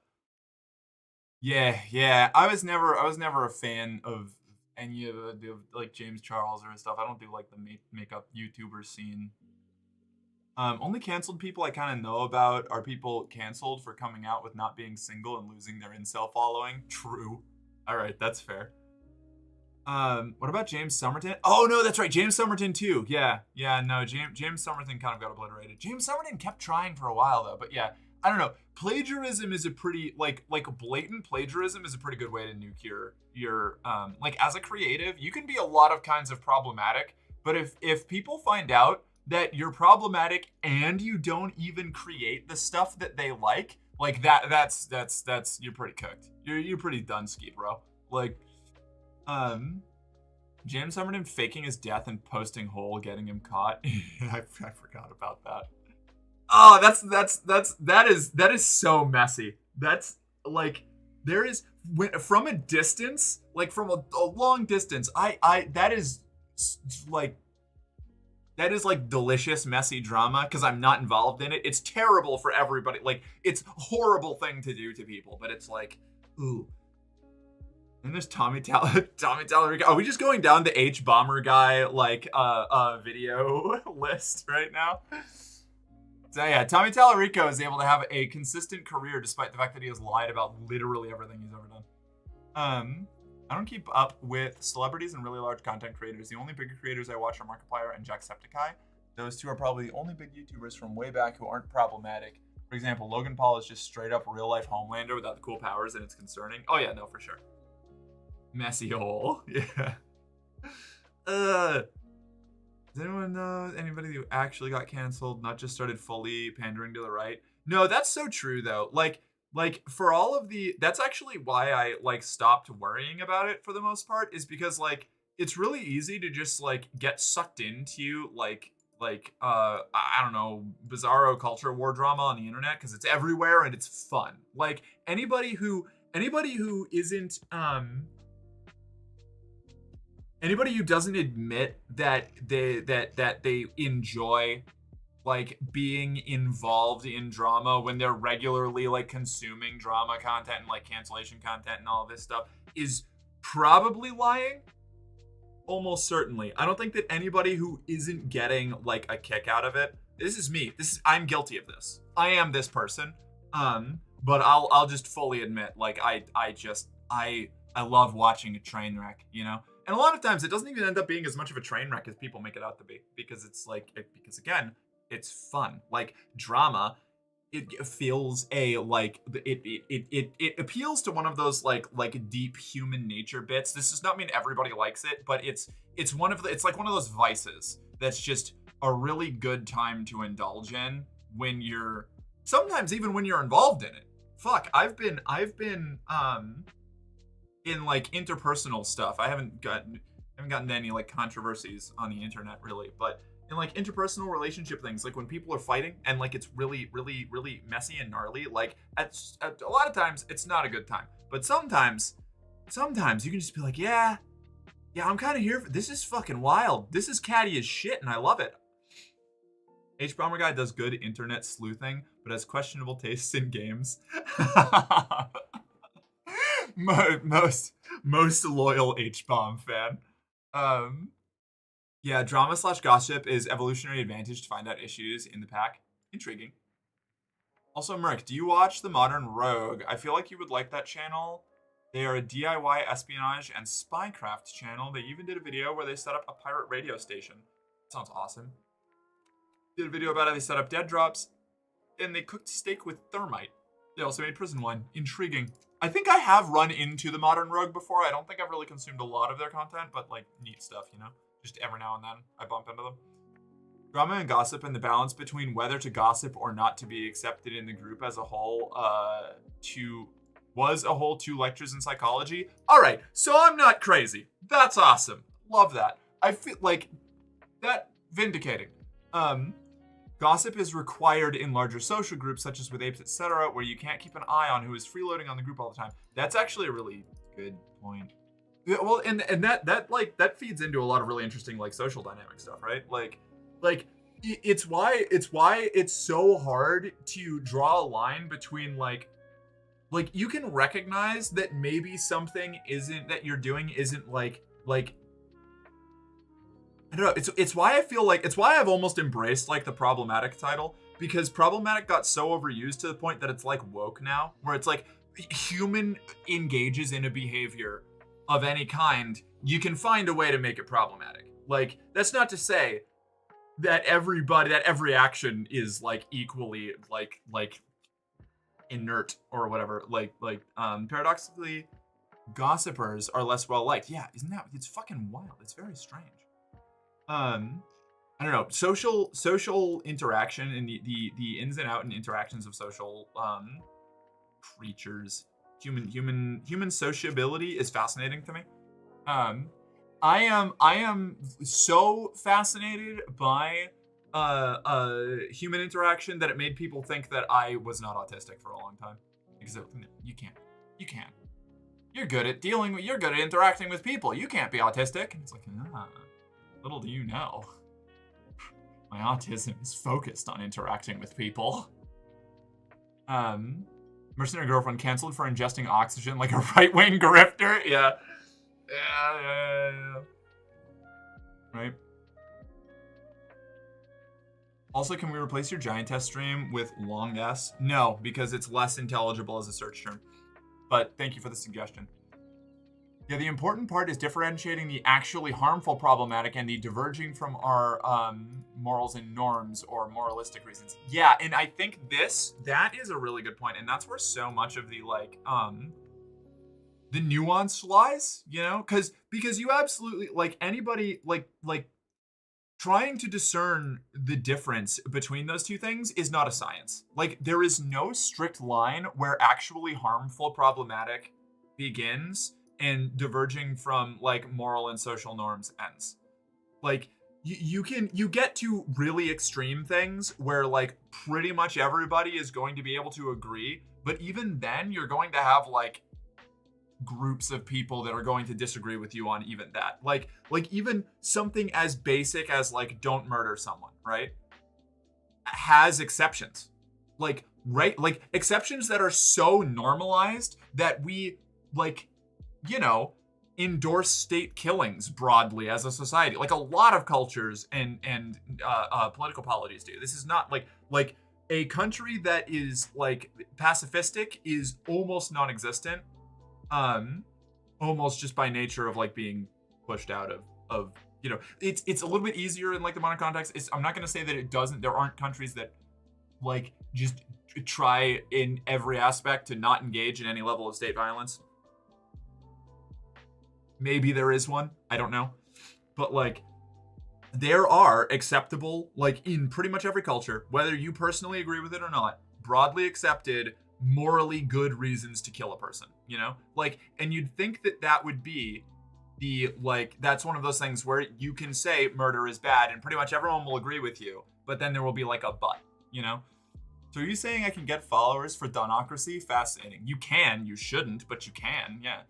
Yeah. I was never a fan of any of the like James Charles or stuff. I don't do like the makeup YouTuber scene. Only canceled people I kind of know about are people canceled for coming out with not being single and losing their incel following. True. All right, that's fair. What about James Somerton? Oh no, that's right, James Somerton too. Yeah, no, James Somerton kind of got obliterated. James Somerton kept trying for a while though, but yeah, I don't know. Plagiarism is a pretty like blatant plagiarism is a pretty good way to nuke your like as a creative, you can be a lot of kinds of problematic, but if people find out that you're problematic and you don't even create the stuff that they like that's you're pretty cooked. You're pretty done ski, bro. Like James Somerton faking his death and posting hole getting him caught. I forgot about that. Oh, that is so messy. That's like there is from a distance, like from a long distance. That is like delicious messy drama because I'm not involved in it. It's terrible for everybody. Like it's a horrible thing to do to people, but it's like ooh. And there's Tommy Tallarico. Are we just going down the H bomber guy like video list right now? So yeah, Tommy Tallarico is able to have a consistent career despite the fact that he has lied about literally everything he's ever done. I don't keep up with celebrities and really large content creators. The only bigger creators I watch are Markiplier and Jacksepticeye. Those two are probably the only big YouTubers from way back who aren't problematic. For example, Logan Paul is just straight up real life Homelander without the cool powers, and it's concerning. Oh yeah, no, for sure. Messy hole. Yeah. Does anyone know anybody who actually got canceled, not just started fully pandering to the right? No, that's so true though. Like for all of the, that's actually why I like stopped worrying about it for the most part, is because like it's really easy to just like get sucked into like I don't know, bizarro culture war drama on the internet because it's everywhere and it's fun. Like anybody who isn't anybody who doesn't admit that they enjoy like being involved in drama when they're regularly like consuming drama content and like cancellation content and all this stuff is probably lying. Almost certainly. I don't think that anybody who isn't getting like a kick out of it. This is me. I'm guilty of this. I am this person. But I'll just fully admit, like I love watching a train wreck, you know? And a lot of times it doesn't even end up being as much of a train wreck as people make it out to be, because it's like because again, it's fun. Like drama it feels it appeals to one of those like deep human nature bits. This does not mean everybody likes it, but it's it's like one of those vices that's just a really good time to indulge in when you're sometimes even when you're involved in it. Fuck, I've been in like interpersonal stuff. I haven't gotten to any like controversies on the internet really, but in like interpersonal relationship things, like when people are fighting and like it's really messy and gnarly, like at a lot of times it's not a good time, but sometimes you can just be like, yeah, I'm kind of here for this. Is fucking wild. This is catty as shit and I love it. H Bomber Guy does good internet sleuthing but has questionable tastes in games. most loyal H-Bomb fan. Yeah, drama / gossip is evolutionary advantage to find out issues in the pack. Intriguing. Also, Merc, do you watch The Modern Rogue? I feel like you would like that channel. They are a DIY espionage and spycraft channel. They even did a video where they set up a pirate radio station. Sounds awesome. Did a video about how they set up dead drops, and they cooked steak with thermite. They also made prison wine. Intriguing. I think I have run into The Modern Rogue before. I don't think I've really consumed a lot of their content, but like neat stuff, you know? Just every now and then I bump into them. Drama and gossip and the balance between whether to gossip or not to be accepted in the group as a whole was a whole 2 lectures in psychology. All right, so I'm not crazy. That's awesome. Love that. I feel like that vindicating. Gossip is required in larger social groups, such as with apes, etc., where you can't keep an eye on who is freeloading on the group all the time. That's actually a really good point. Yeah, well, and that feeds into a lot of really interesting like social dynamic stuff, right? Like it's why it's so hard to draw a line between like you can recognize that maybe something that you're doing isn't like I don't know. It's why I feel like it's why I've almost embraced like the problematic title, because problematic got so overused to the point that it's like woke now, where it's like human engages in a behavior of any kind, you can find a way to make it problematic. Like that's not to say that every action is like equally like inert or whatever. Paradoxically, gossipers are less well liked. Yeah, isn't that? It's fucking wild. It's very strange. I don't know. Social interaction and the ins and outs and interactions of social creatures. Human sociability is fascinating to me. I am so fascinated by human interaction that it made people think that I was not autistic for a long time. Because you can't. You're good at interacting with people. You can't be autistic. And it's like, little do you know. My autism is focused on interacting with people. Mercenary girlfriend canceled for ingesting oxygen like a right-wing grifter. Yeah. Right. Also, can we replace your giant test stream with long S? No, because it's less intelligible as a search term. But thank you for the suggestion. Yeah, the important part is differentiating the actually harmful problematic and the diverging from our morals and norms or moralistic reasons. Yeah, and I think that is a really good point, and that's where so much of the the nuance lies, you know? Because you absolutely anybody trying to discern the difference between those two things is not a science. Like there is no strict line where actually harmful problematic begins and diverging from moral and social norms ends. You get to really extreme things where pretty much everybody is going to be able to agree, but even then you're going to have groups of people that are going to disagree with you on even that. Even something as basic as don't murder someone, right? Has exceptions. Exceptions that are so normalized that we endorse state killings broadly as a society. A lot of cultures and political polities do. This is not a country that is pacifistic is almost non-existent. Almost just by nature of being pushed out of it's a little bit easier in the modern context. I'm not going to say that it doesn't. There aren't countries that like just try in every aspect to not engage in any level of state violence? Maybe there is one. I don't know. But like, there are acceptable, like in pretty much every culture, whether you personally agree with it or not, broadly accepted, morally good reasons to kill a person, you know? Like, and you'd think that that would be the, like, that's one of those things where you can say murder is bad and pretty much everyone will agree with you, but then there will be like a but, you know? So are you saying I can get followers for Donocracy? Fascinating. You can, you shouldn't, but you can, yeah.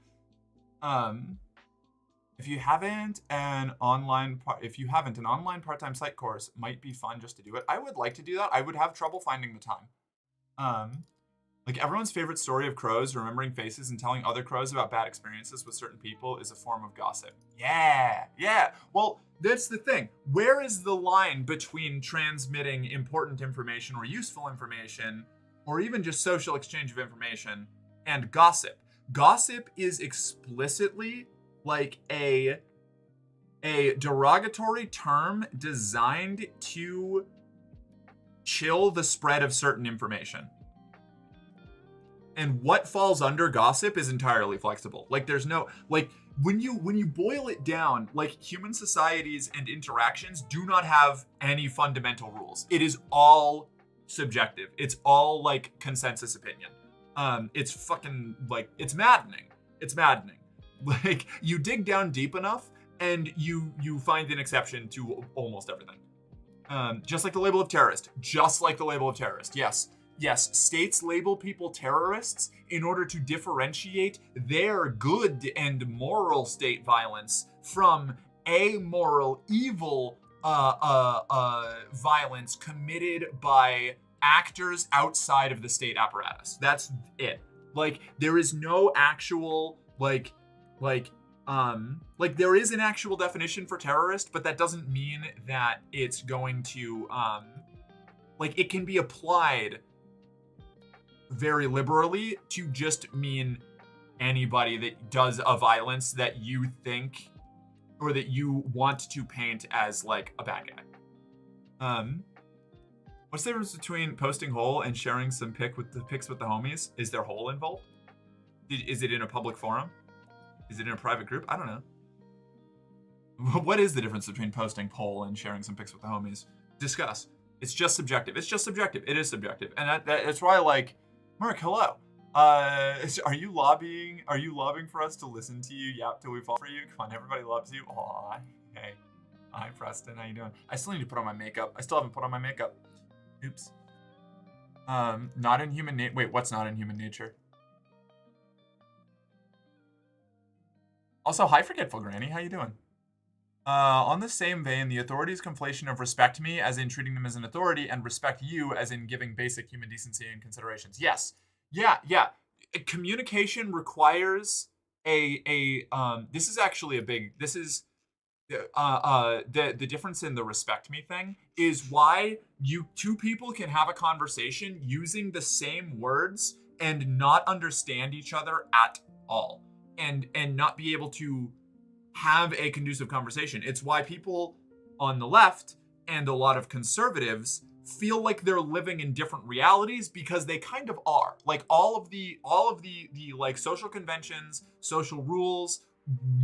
If you haven't an online part-time psych course, might be fun just to do it. I would like to do that. I would have trouble finding the time. Like everyone's favorite story of crows remembering faces and telling other crows about bad experiences with certain people is a form of gossip. Yeah. Well, that's the thing. Where is the line between transmitting important information or useful information, or even just social exchange of information, and gossip? Gossip is explicitly like a derogatory term designed to chill the spread of certain information. And what falls under gossip is entirely flexible. Like there's no, like when you boil it down, like human societies and interactions do not have any fundamental rules. It is all subjective. It's all like consensus opinion. It's fucking like, it's maddening. Like you dig down deep enough and you find an exception to almost everything. Just like the label of terrorist. Yes, states label people terrorists in order to differentiate their good and moral state violence from amoral, evil violence committed by actors outside of the state apparatus. That's it. Like there is no actual like there is an actual definition for terrorist, but that doesn't mean that it's going to like it can be applied very liberally to just mean anybody that does a violence that you think or that you want to paint as like a bad guy. What's the difference between posting hole and sharing some pics with the homies? Is there hole involved? Is it in a public forum? Is it in a private group? I don't know. What is the difference between posting poll and sharing some pics with the homies? Discuss. It's just subjective. It is subjective. And that's why, like, Mark, hello. Are you lobbying for us to listen to you yap till we fall for you? Come on, everybody loves you. Aw, hey. Hi, Preston. How you doing? I still need to put on my makeup. I still haven't put on my makeup. Oops. Not in human nature. Wait, what's not in human nature? Also, hi, Forgetful Granny. How you doing? On the same vein, the authorities' conflation of respect me, as in treating them as an authority, and respect you, as in giving basic human decency and considerations. Yes. Yeah. Communication requires this is actually the difference in the respect me thing is why two people can have a conversation using the same words and not understand each other at all. And not be able to have a conducive conversation. It's why people on the left and a lot of conservatives feel like they're living in different realities, because they kind of are. Like all of the like social conventions, social rules,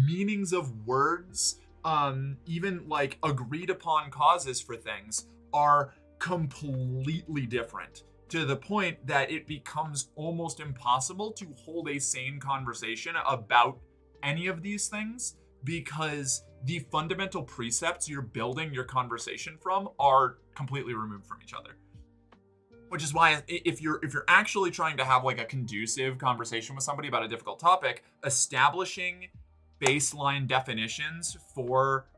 meanings of words, even like agreed upon causes for things are completely different, to the point that it becomes almost impossible to hold a sane conversation about any of these things, because the fundamental precepts you're building your conversation from are completely removed from each other. Which is why if you're actually trying to have like a conducive conversation with somebody about a difficult topic, establishing baseline definitions for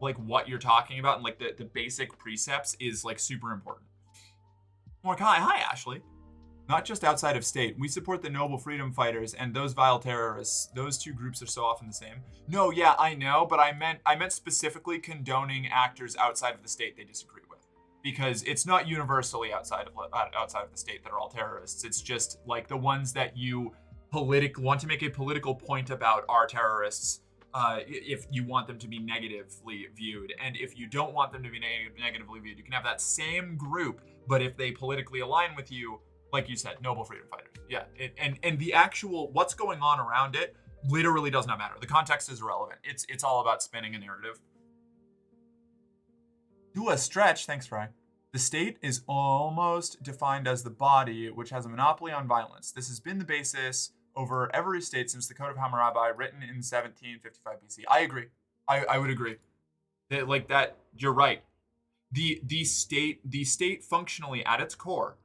like what you're talking about and like the basic precepts is like super important. Like, hi, Ashley. Not just outside of state. We support the noble freedom fighters and those vile terrorists. Those two groups are so often the same. No, yeah, I know, but I meant specifically condoning actors outside of the state they disagree with, because it's not universally outside of the state that are all terrorists. It's just like the ones that you want to make a political point about are terrorists, if you want them to be negatively viewed. And if you don't want them to be negatively viewed, you can have that same group, but if they politically align with you, like you said, noble freedom fighters. Yeah, and the actual what's going on around it literally does not matter. The context is irrelevant. It's all about spinning a narrative. Do a stretch, thanks, Fry. The state is almost defined as the body, which has a monopoly on violence. This has been the basis over every state since the Code of Hammurabi, written in 1755 BC. I agree. I would agree. Like that, you're right. The state functionally at its core,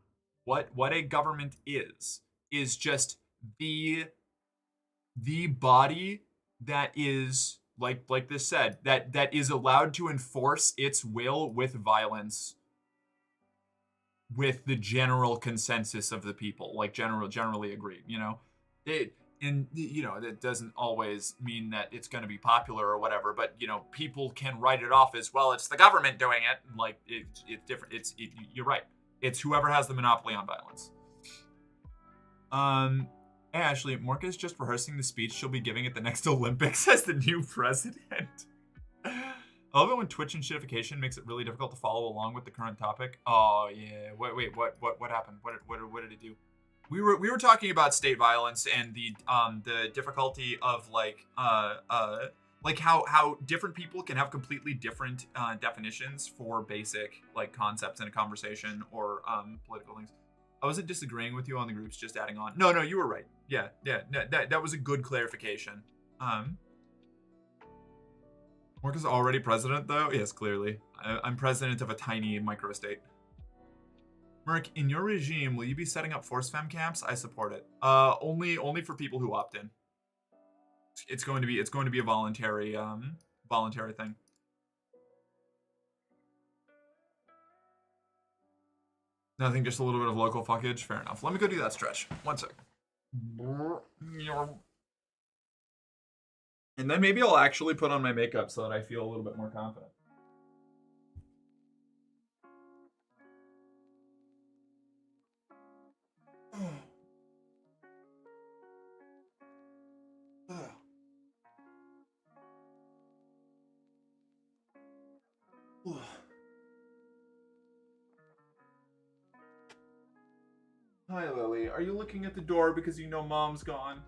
what a government is just the body that is like this said, that is allowed to enforce its will with violence with the general consensus of the people, like generally agreed, you know. That doesn't always mean that it's going to be popular or whatever, but you know, people can write it off as, well, it's the government doing it. Like it's different. You're right. It's whoever has the monopoly on violence. Hey Ashley, Morka's just rehearsing the speech she'll be giving at the next Olympics as the new president. I love it when Twitch and shitification makes it really difficult to follow along with the current topic. Oh yeah. Wait, what happened? What did it do? We were talking about state violence and the difficulty of like how different people can have completely different definitions for basic like concepts in a conversation or political things. I wasn't disagreeing with you on the groups, just adding on. No, you were right. Yeah. That was a good clarification. Morka's already president though? Yes, clearly. I'm president of a tiny microstate. Merc, in your regime, will you be setting up force fem camps? I support it. Only for people who opt in. It's going to be a voluntary thing. Nothing, just a little bit of local fuckage. Fair enough. Let me go do that stretch. 1 sec. And then maybe I'll actually put on my makeup so that I feel a little bit more confident. Hi, Lily. Are you looking at the door because you know Mom's gone?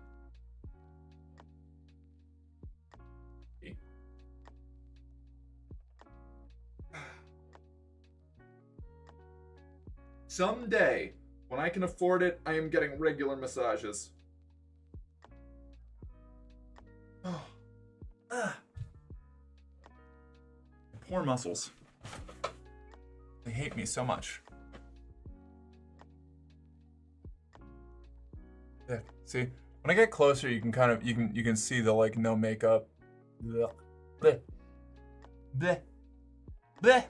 Someday, when I can afford it, I am getting regular massages. Poor muscles. They hate me so much. Yeah, see? When I get closer, you can kind of you can see the like no makeup. Blech. Blech. Blech. Blech.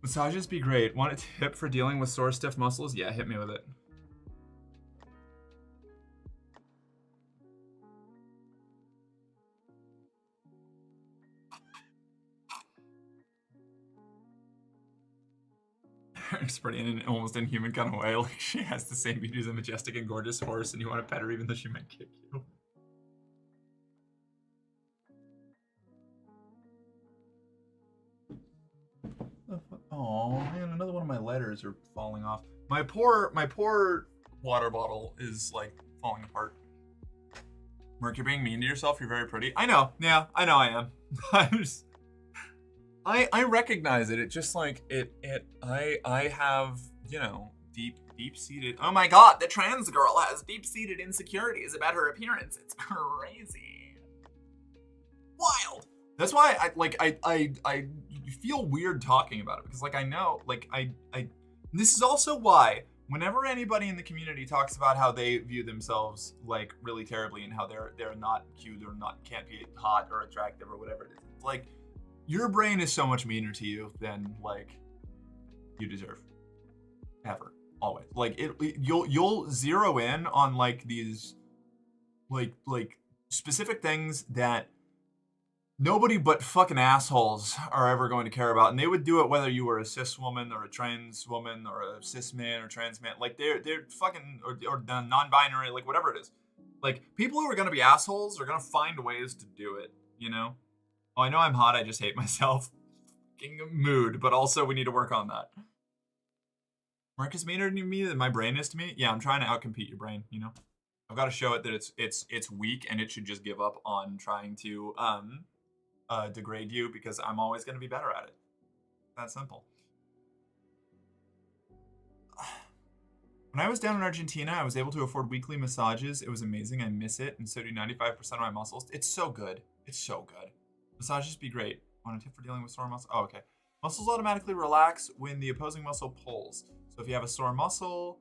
Massages be great. Want a tip for dealing with sore, stiff muscles? Yeah, hit me with it. It's pretty in an almost inhuman kind of way. Like she has the same beauty as a majestic and gorgeous horse, and you want to pet her even though she might kick you. Oh man, another one of my letters are falling off. My poor water bottle is like falling apart. Merc, you're being mean to yourself. You're very pretty. I know. Yeah, I know I am. I recognize it. It just like I have, you know, deep-seated. Oh my god, the trans girl has deep-seated insecurities about her appearance. It's crazy. Wild. That's why I feel weird talking about it because like I know like I this is also why whenever anybody in the community talks about how they view themselves like really terribly and how they're not cute or can't be hot or attractive or whatever it is, it's like your brain is so much meaner to you than like you deserve. Ever. Always. Like you'll zero in on like these like specific things that nobody but fucking assholes are ever going to care about, and they would do it whether you were a cis woman or a trans woman or a cis man or trans man. Like they're fucking or non-binary, like whatever it is. Like, people who are gonna be assholes are gonna find ways to do it, you know? Oh, I know I'm hot, I just hate myself. Fucking mood, but also we need to work on that. Mark is meaner to me than my brain is to me? Yeah, I'm trying to outcompete your brain, you know? I've got to show it that it's weak and it should just give up on trying to degrade you because I'm always gonna be better at it. That simple. When I was down in Argentina, I was able to afford weekly massages. It was amazing. I miss it, and so do 95% of my muscles. It's so good. It's so good. Massages be great. Want a tip for dealing with sore muscles? Oh, okay. Muscles automatically relax when the opposing muscle pulls. So if you have a sore muscle,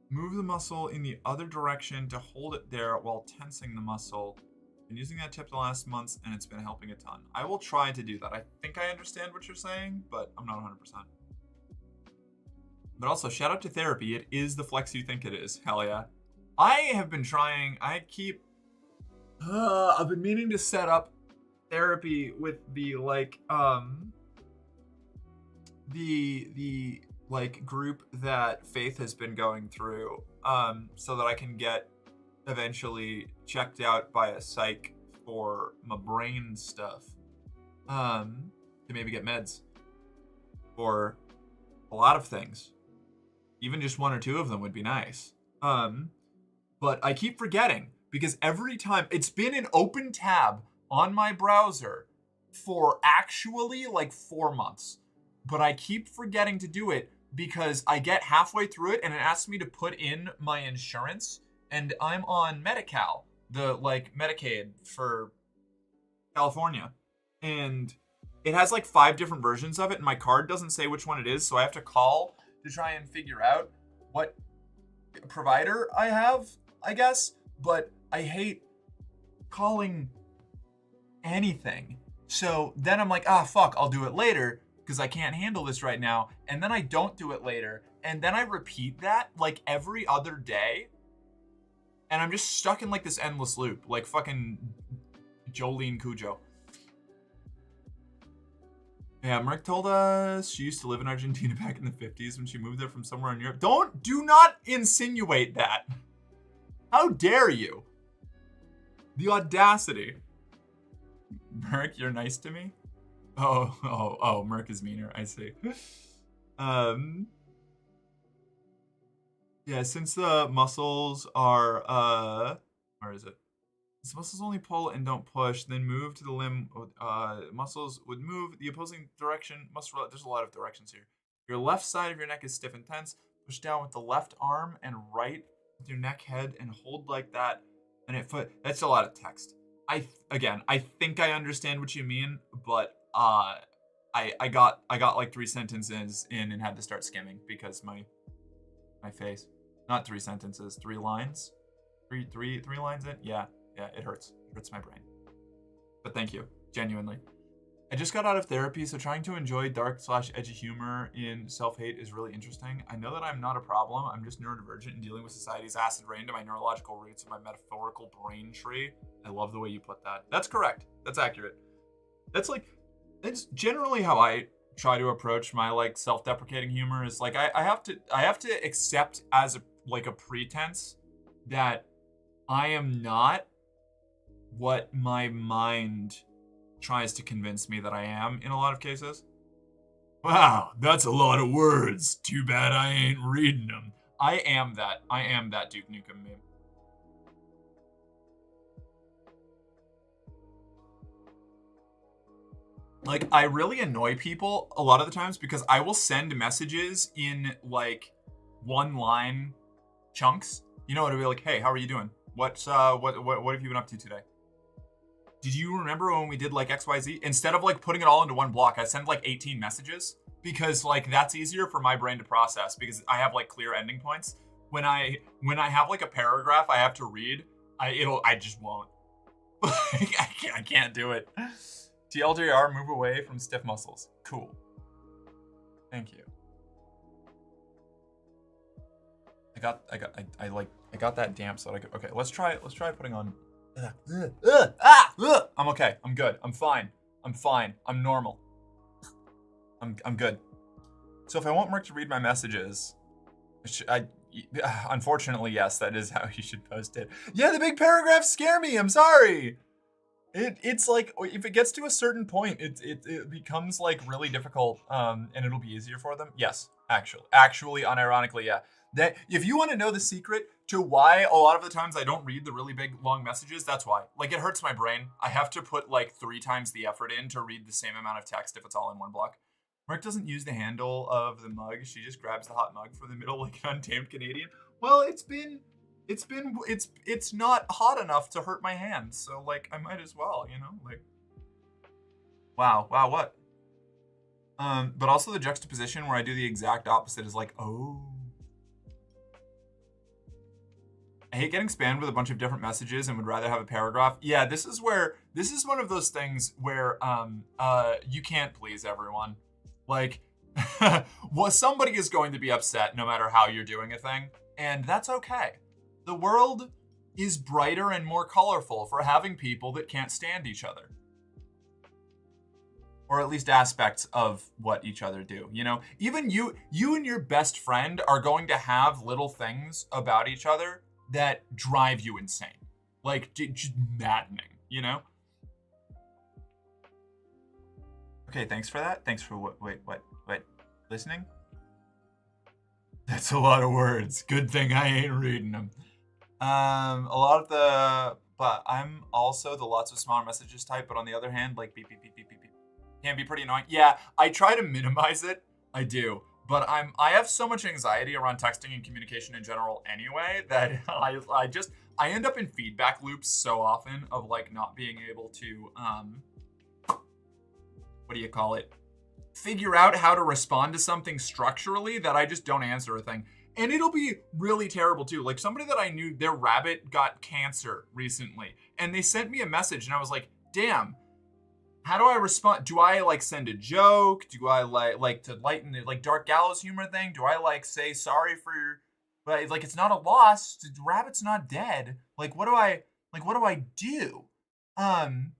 move the muscle in the other direction to hold it there while tensing the muscle. Been using that tip the last months, and it's been helping a ton. I will try to do that. I think I understand what you're saying, but I'm not 100%. But also, shout out to therapy. It is the flex you think it is. Hell yeah. I have been trying. I've been meaning to set up therapy with the group that Faith has been going through, so that I can get eventually checked out by a psych for my brain stuff, to maybe get meds for a lot of things. Even just one or two of them would be nice. But I keep forgetting because every time it's been an open tab on my browser for actually like 4 months, but I keep forgetting to do it because I get halfway through it and it asks me to put in my insurance, and I'm on Medi-Cal, the Medicaid for California, and it has like 5 different versions of it, and my card doesn't say which one it is, so I have to call to try and figure out what provider I have, I guess. But I hate calling anything. So then I'm like, fuck, I'll do it later because I can't handle this right now. And then I don't do it later. And then I repeat that like every other day. And I'm just stuck in like this endless loop, like fucking Jolene Cujo. Yeah, Merck told us she used to live in Argentina back in the 50s when she moved there from somewhere in Europe. Do not insinuate that. How dare you? The audacity. Merck, you're nice to me? Oh, Merck is meaner, I see. Yeah, since the muscles are, where is it? So muscles only pull and don't push, then move to the limb. Muscles would move the opposing direction. There's a lot of directions here. Your left side of your neck is stiff and tense. Push down with the left arm and right with your neck, head, and hold like that. And that's a lot of text. I think I understand what you mean, but I got like 3 sentences in and had to start skimming because my face. Not 3 sentences, 3 lines. Three lines in? Yeah, it hurts. It hurts my brain. But thank you, genuinely. I just got out of therapy, so trying to enjoy dark/edgy humor in self-hate is really interesting. I know that I'm not a problem. I'm just neurodivergent and dealing with society's acid rain to my neurological roots of my metaphorical brain tree. I love the way you put that. That's correct. That's accurate. That's generally how I try to approach my like self-deprecating humor. Is like I have to accept as a pretense that I am not what my mind tries to convince me that I am in a lot of cases. Wow, that's a lot of words. Too bad I ain't reading them. I am that Duke Nukem meme. Like, I really annoy people a lot of the times because I will send messages in like 1-line chunks. You know, it'll be like, hey, how are you doing? What have you been up to today? Did you remember when we did like XYZ? Instead of like putting it all into one block, I send like 18 messages because like that's easier for my brain to process because I have like clear ending points. When I have like a paragraph I have to read, I just won't. I can't do it. TLDR, move away from stiff muscles. Cool. Thank you. I got that damp so that I could. Okay, let's try putting on. I'm okay. I'm good. I'm fine. I'm normal. I'm good. So if I want Merc to read my messages, Unfortunately, yes, that is how you should post it. Yeah, the big paragraphs scare me. I'm sorry. It's like if it gets to a certain point, it becomes like really difficult, and it'll be easier for them. Yes, actually, unironically, yeah. That if you want to know the secret to why a lot of the times I don't read the really big long messages, that's why. Like it hurts my brain. I have to put like 3 times the effort in to read the same amount of text if it's all in one block. Mark doesn't use the handle of the mug. She just grabs the hot mug from the middle like an untamed Canadian. Well, it's not hot enough to hurt my hands, so like I might as well, you know, like wow, what? But also the juxtaposition where I do the exact opposite is like, oh. I hate getting spammed with a bunch of different messages and would rather have a paragraph. Yeah, this is one of those things where you can't please everyone. Like well, somebody is going to be upset no matter how you're doing a thing, and that's okay. The world is brighter and more colorful for having people that can't stand each other. Or at least aspects of what each other do, you know? Even you and your best friend are going to have little things about each other that drive you insane. Like, just maddening, you know? Okay, thanks for that. Thanks for what? Listening? That's a lot of words. Good thing I ain't reading them. A lot of but I'm also the lots of smaller messages type, but on the other hand, like beep, beep, beep, beep, beep, beep, can be pretty annoying. Yeah, I try to minimize it. I do. But I have so much anxiety around texting and communication in general anyway that I end up in feedback loops so often of like not being able to, what do you call it? Figure out how to respond to something structurally that I just don't answer a thing. And it'll be really terrible too. Like somebody that I knew, their rabbit got cancer recently. And they sent me a message and I was like, damn, how do I respond? Do I like send a joke? Do I like to lighten the like dark gallows humor thing? Do I like say sorry for your, but like it's not a loss. The rabbit's not dead. Like what do I do? And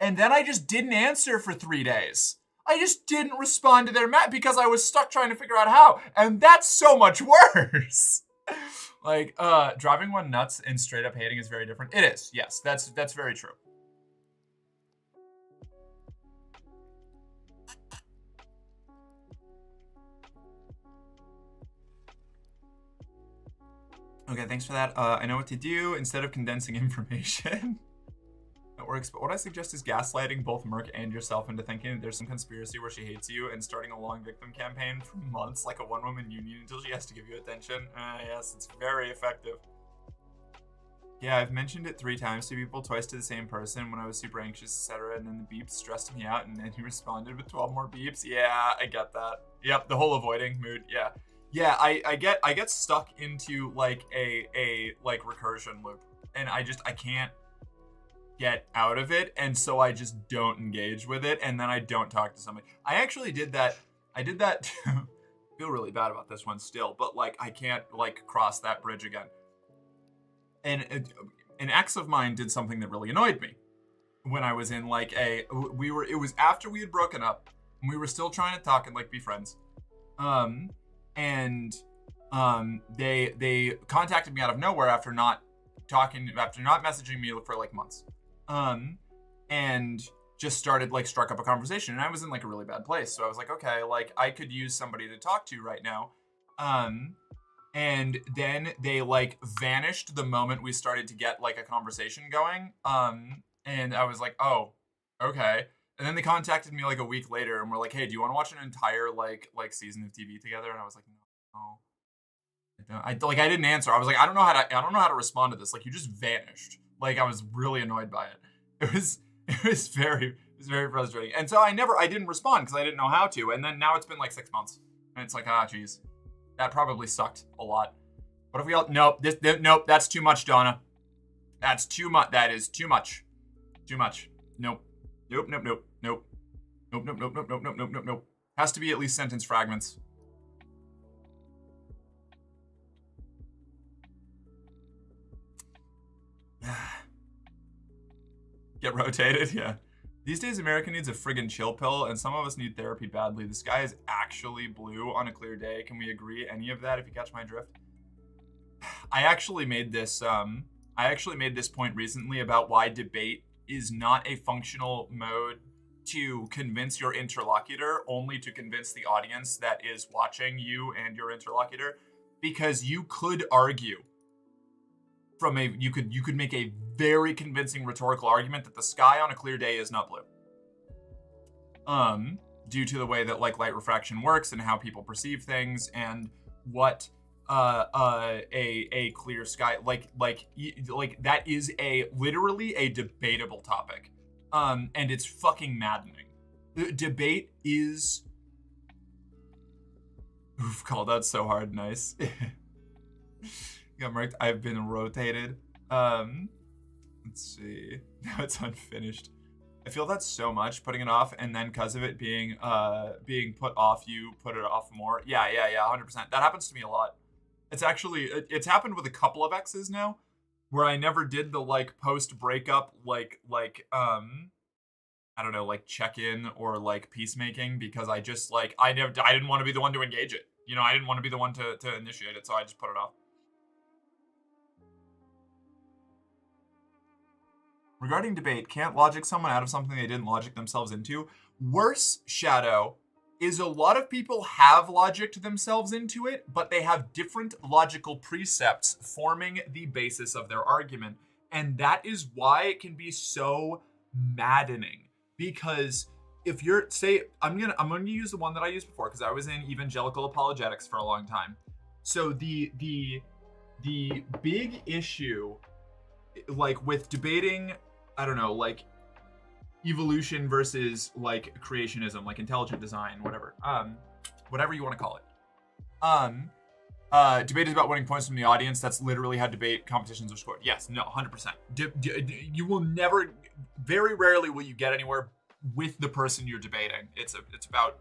then I just didn't answer for 3 days. I just didn't respond to their because I was stuck trying to figure out how. And that's so much worse. Like, driving one nuts and straight up hating is very different. It is, yes, that's very true. Okay, thanks for that. I know what to do instead of condensing information. It works, but what I suggest is gaslighting both Merc and yourself into thinking that there's some conspiracy where she hates you and starting a long victim campaign for months like a one-woman union until she has to give you attention. Yes, it's very effective. Yeah, I've mentioned it 3 times to people, twice to the same person when I was super anxious, etc. And then the beeps stressed me out and then he responded with 12 more beeps. Yeah, I get that. Yep, the whole avoiding mood, yeah. Yeah, I get stuck into like a like recursion loop and I can't get out of it, and so I just don't engage with it, and then I don't talk to somebody. I actually did that. I feel really bad about this one still, but like I can't like cross that bridge again. And an ex of mine did something that really annoyed me when I was in like it was after we had broken up and we were still trying to talk and like be friends. They contacted me out of nowhere after not messaging me for like months. And just started like struck up a conversation and I was in like a really bad place. So I was like, okay, like I could use somebody to talk to right now. And then they like vanished the moment we started to get like a conversation going. And I was like, oh, okay. And then they contacted me like a week later and were like, hey, do you want to watch an entire like season of TV together? And I was like, no. I didn't answer. I was like, I don't know how to respond to this. Like you just vanished. Like I was really annoyed by it. It was very frustrating. And so I didn't respond because I didn't know how to. And then now it's been like 6 months. And it's like, geez. That probably sucked a lot. What if we all nope, nope, that's too much, Donna. That's too much. That is too much. Too much. Nope. Nope. Has to be at least sentence fragments. Get rotated, yeah. These days, America needs a friggin' chill pill, and some of us need therapy badly. The sky is actually blue on a clear day. Can we agree any of that if you catch my drift? I actually made this point recently about why debate is not a functional mode to convince your interlocutor, only to convince the audience that is watching you and your interlocutor, because you could argue you could make a very convincing rhetorical argument that the sky on a clear day is not blue. Due to the way that like light refraction works and how people perceive things and what a clear sky like that is literally a debatable topic. And it's fucking maddening. Debate is oof, called out so hard. Nice. Got marked. I've been rotated. Let's see. Now it's unfinished. I feel that so much, putting it off, and then because of it being put off, you put it off more. Yeah, 100%. That happens to me a lot. It's happened with a couple of exes now, where I never did the like post breakup I don't know, like check-in or like peacemaking, because I just like I didn't want to be the one to engage it. You know, I didn't want to be the one to initiate it, so I just put it off. Regarding debate, can't logic someone out of something they didn't logic themselves into? Worse, Shadow, is a lot of people have logicked themselves into it, but they have different logical precepts forming the basis of their argument. And that is why it can be so maddening. Because if you're, say, I'm gonna use the one that I used before, because I was in evangelical apologetics for a long time. So the big issue, like with debating, I don't know, like evolution versus like creationism, like intelligent design, whatever you want to call it. Debate is about winning points from the audience. That's literally how debate competitions are scored. Yes, no, 100%. You will never, very rarely will you get anywhere with the person you're debating. It's about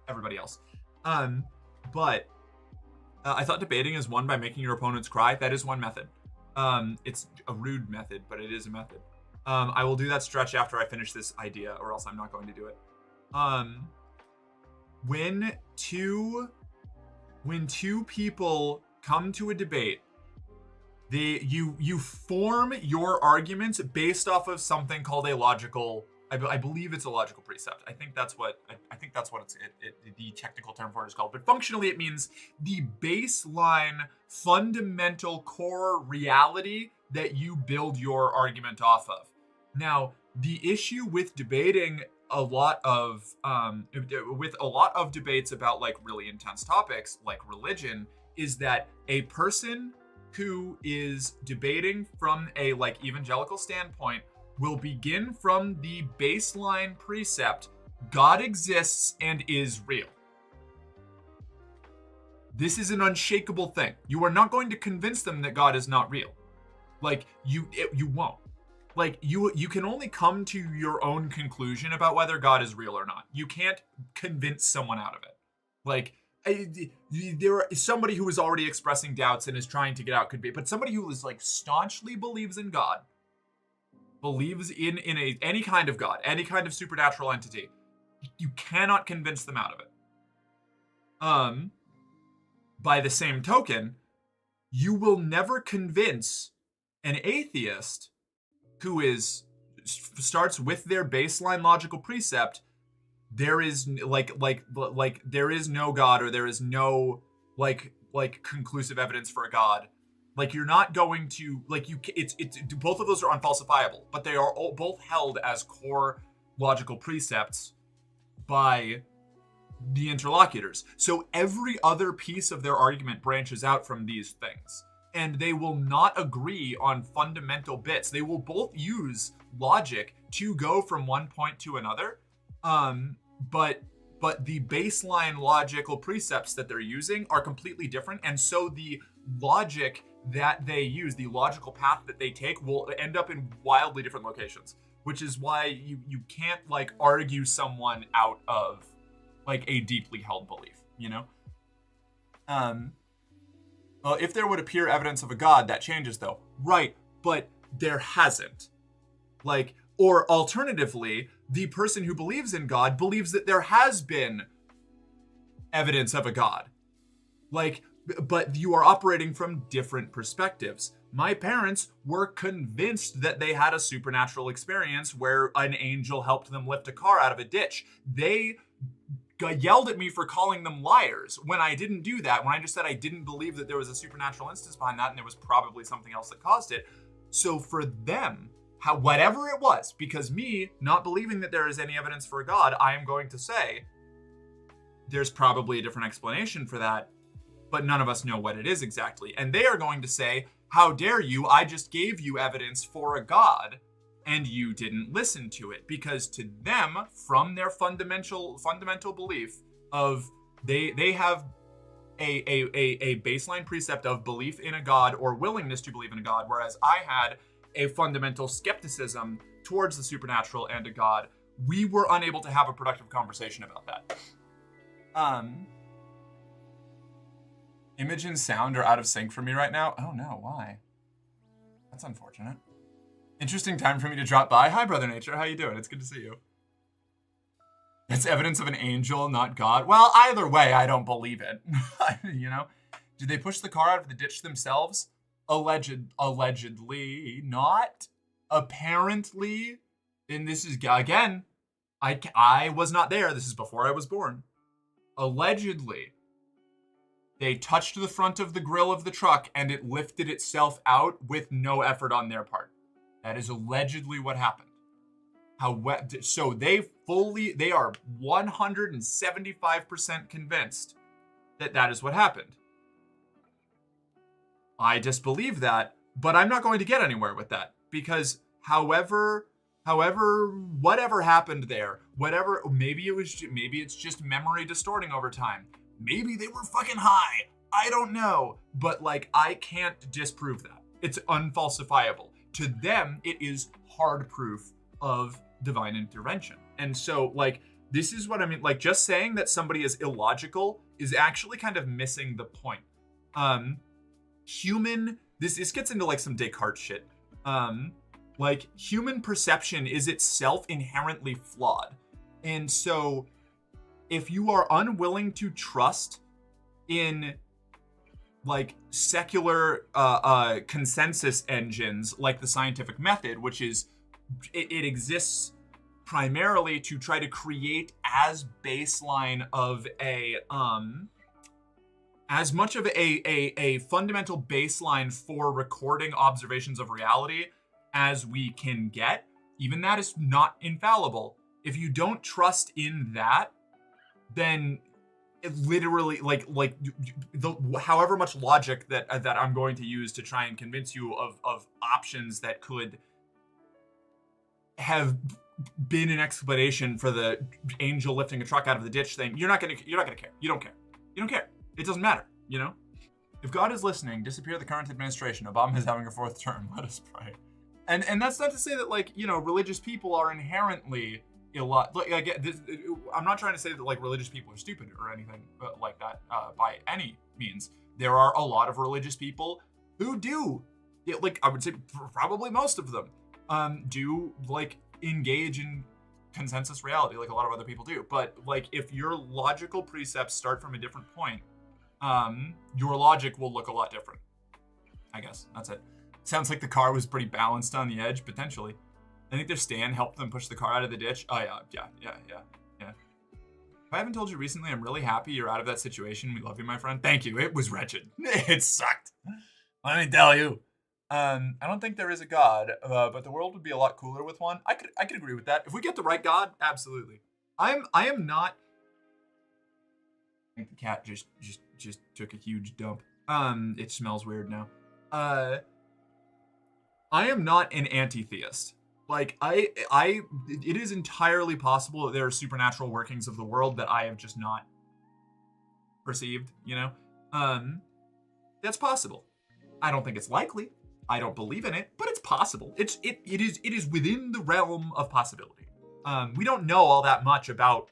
everybody else. But I thought debating is won by making your opponents cry. That is one method. It's a rude method, but it is a method. I will do that stretch after I finish this idea, or else I'm not going to do it. When two people come to a debate, you form your arguments based off of something called a logical. I believe it's a logical precept. I think that's what the technical term for it is called. But functionally, it means the baseline, fundamental core reality that you build your argument off of. Now, the issue with debating a lot of debates about like really intense topics like religion is that a person who is debating from a like evangelical standpoint will begin from the baseline precept, God exists and is real. This is an unshakable thing. You are not going to convince them that God is not real. Like you won't. Like you can only come to your own conclusion about whether God is real or not. You can't convince someone out of it. Like there is somebody who is already expressing doubts and is trying to get out could be, but somebody who is like staunchly believes in God, believes in any kind of God, any kind of supernatural entity, you cannot convince them out of it. By the same token, you will never convince an atheist who starts with their baseline logical precept, there is there is no God, or there is no like conclusive evidence for a God. Like you're not going to it's both of those are unfalsifiable, but they are both held as core logical precepts by the interlocutors. So every other piece of their argument branches out from these things. And they will not agree on fundamental bits. They will both use logic to go from one point to another. But the baseline logical precepts that they're using are completely different. And so the logic that they use, the logical path that they take, will end up in wildly different locations. Which is why you can't like argue someone out of like a deeply held belief, you know? Well, if there would appear evidence of a God, that changes though. Right, but there hasn't. Like, or alternatively, the person who believes in God believes that there has been evidence of a God. Like, but you are operating from different perspectives. My parents were convinced that they had a supernatural experience where an angel helped them lift a car out of a ditch. They yelled at me for calling them liars when I didn't do that, when I just said I didn't believe that there was a supernatural instance behind that and there was probably something else that caused it. So for them, whatever it was, because me not believing that there is any evidence for a God, I am going to say there's probably a different explanation for that, but none of us know what it is exactly. And they are going to say, how dare you? I just gave you evidence for a God and you didn't listen to it. Because to them, from their fundamental belief of they have a baseline precept of belief in a God or willingness to believe in a God, whereas I had a fundamental skepticism towards the supernatural and a God. We were unable to have a productive conversation about that. Image and sound are out of sync for me right now. Oh no, why? That's unfortunate. Interesting time for me to drop by. Hi, Brother Nature. How you doing? It's good to see you. It's evidence of an angel, not God. Well, either way, I don't believe it. You know? Did they push the car out of the ditch themselves? Allegedly, not. Apparently. And this is, again, I was not there. This is before I was born. Allegedly, they touched the front of the grill of the truck and it lifted itself out with no effort on their part. That is allegedly what happened. So they are 175% convinced that that is what happened. I disbelieve that, but I'm not going to get anywhere with that because whatever happened there, maybe it's just memory distorting over time. Maybe they were fucking high. I don't know, but like I can't disprove that. It's unfalsifiable. To them, it is hard proof of divine intervention. And so like this is what I mean, like just saying that somebody is illogical is actually kind of missing the point. This gets into like some Descartes shit. Like human perception is itself inherently flawed. And so if you are unwilling to trust in like secular consensus engines like the scientific method, which is it exists primarily to try to create as baseline of as much of a fundamental baseline for recording observations of reality as we can get. Even that is not infallible. If you don't trust in that, then it literally however much logic that I'm going to use to try and convince you of options that could have been an explanation for the angel lifting a truck out of the ditch thing, you're not gonna care. You don't care. It doesn't matter, you know? If God is listening, disappear the current administration. Obama is having a fourth term. Let us pray. And that's not to say that like, you know, religious people are inherently I'm not trying to say that like religious people are stupid or anything like that by any means. There are a lot of religious people who do, like I would say probably most of them do like engage in consensus reality like a lot of other people do. But like if your logical precepts start from a different point, your logic will look a lot different. I guess that's it. Sounds like the car was pretty balanced on the edge, potentially. I think their stand helped them push the car out of the ditch. Oh, yeah. If I haven't told you recently, I'm really happy you're out of that situation. We love you, my friend. Thank you. It was wretched. It sucked. Let me tell you. I don't think there is a God, but the world would be a lot cooler with one. I could agree with that. If we get the right God, absolutely. I am not. I think the cat just took a huge dump. It smells weird now. I am not an anti-theist. Like, it is entirely possible that there are supernatural workings of the world that I have just not perceived, you know? That's possible. I don't think it's likely. I don't believe in it, but it's possible. It is within the realm of possibility. We don't know all that much about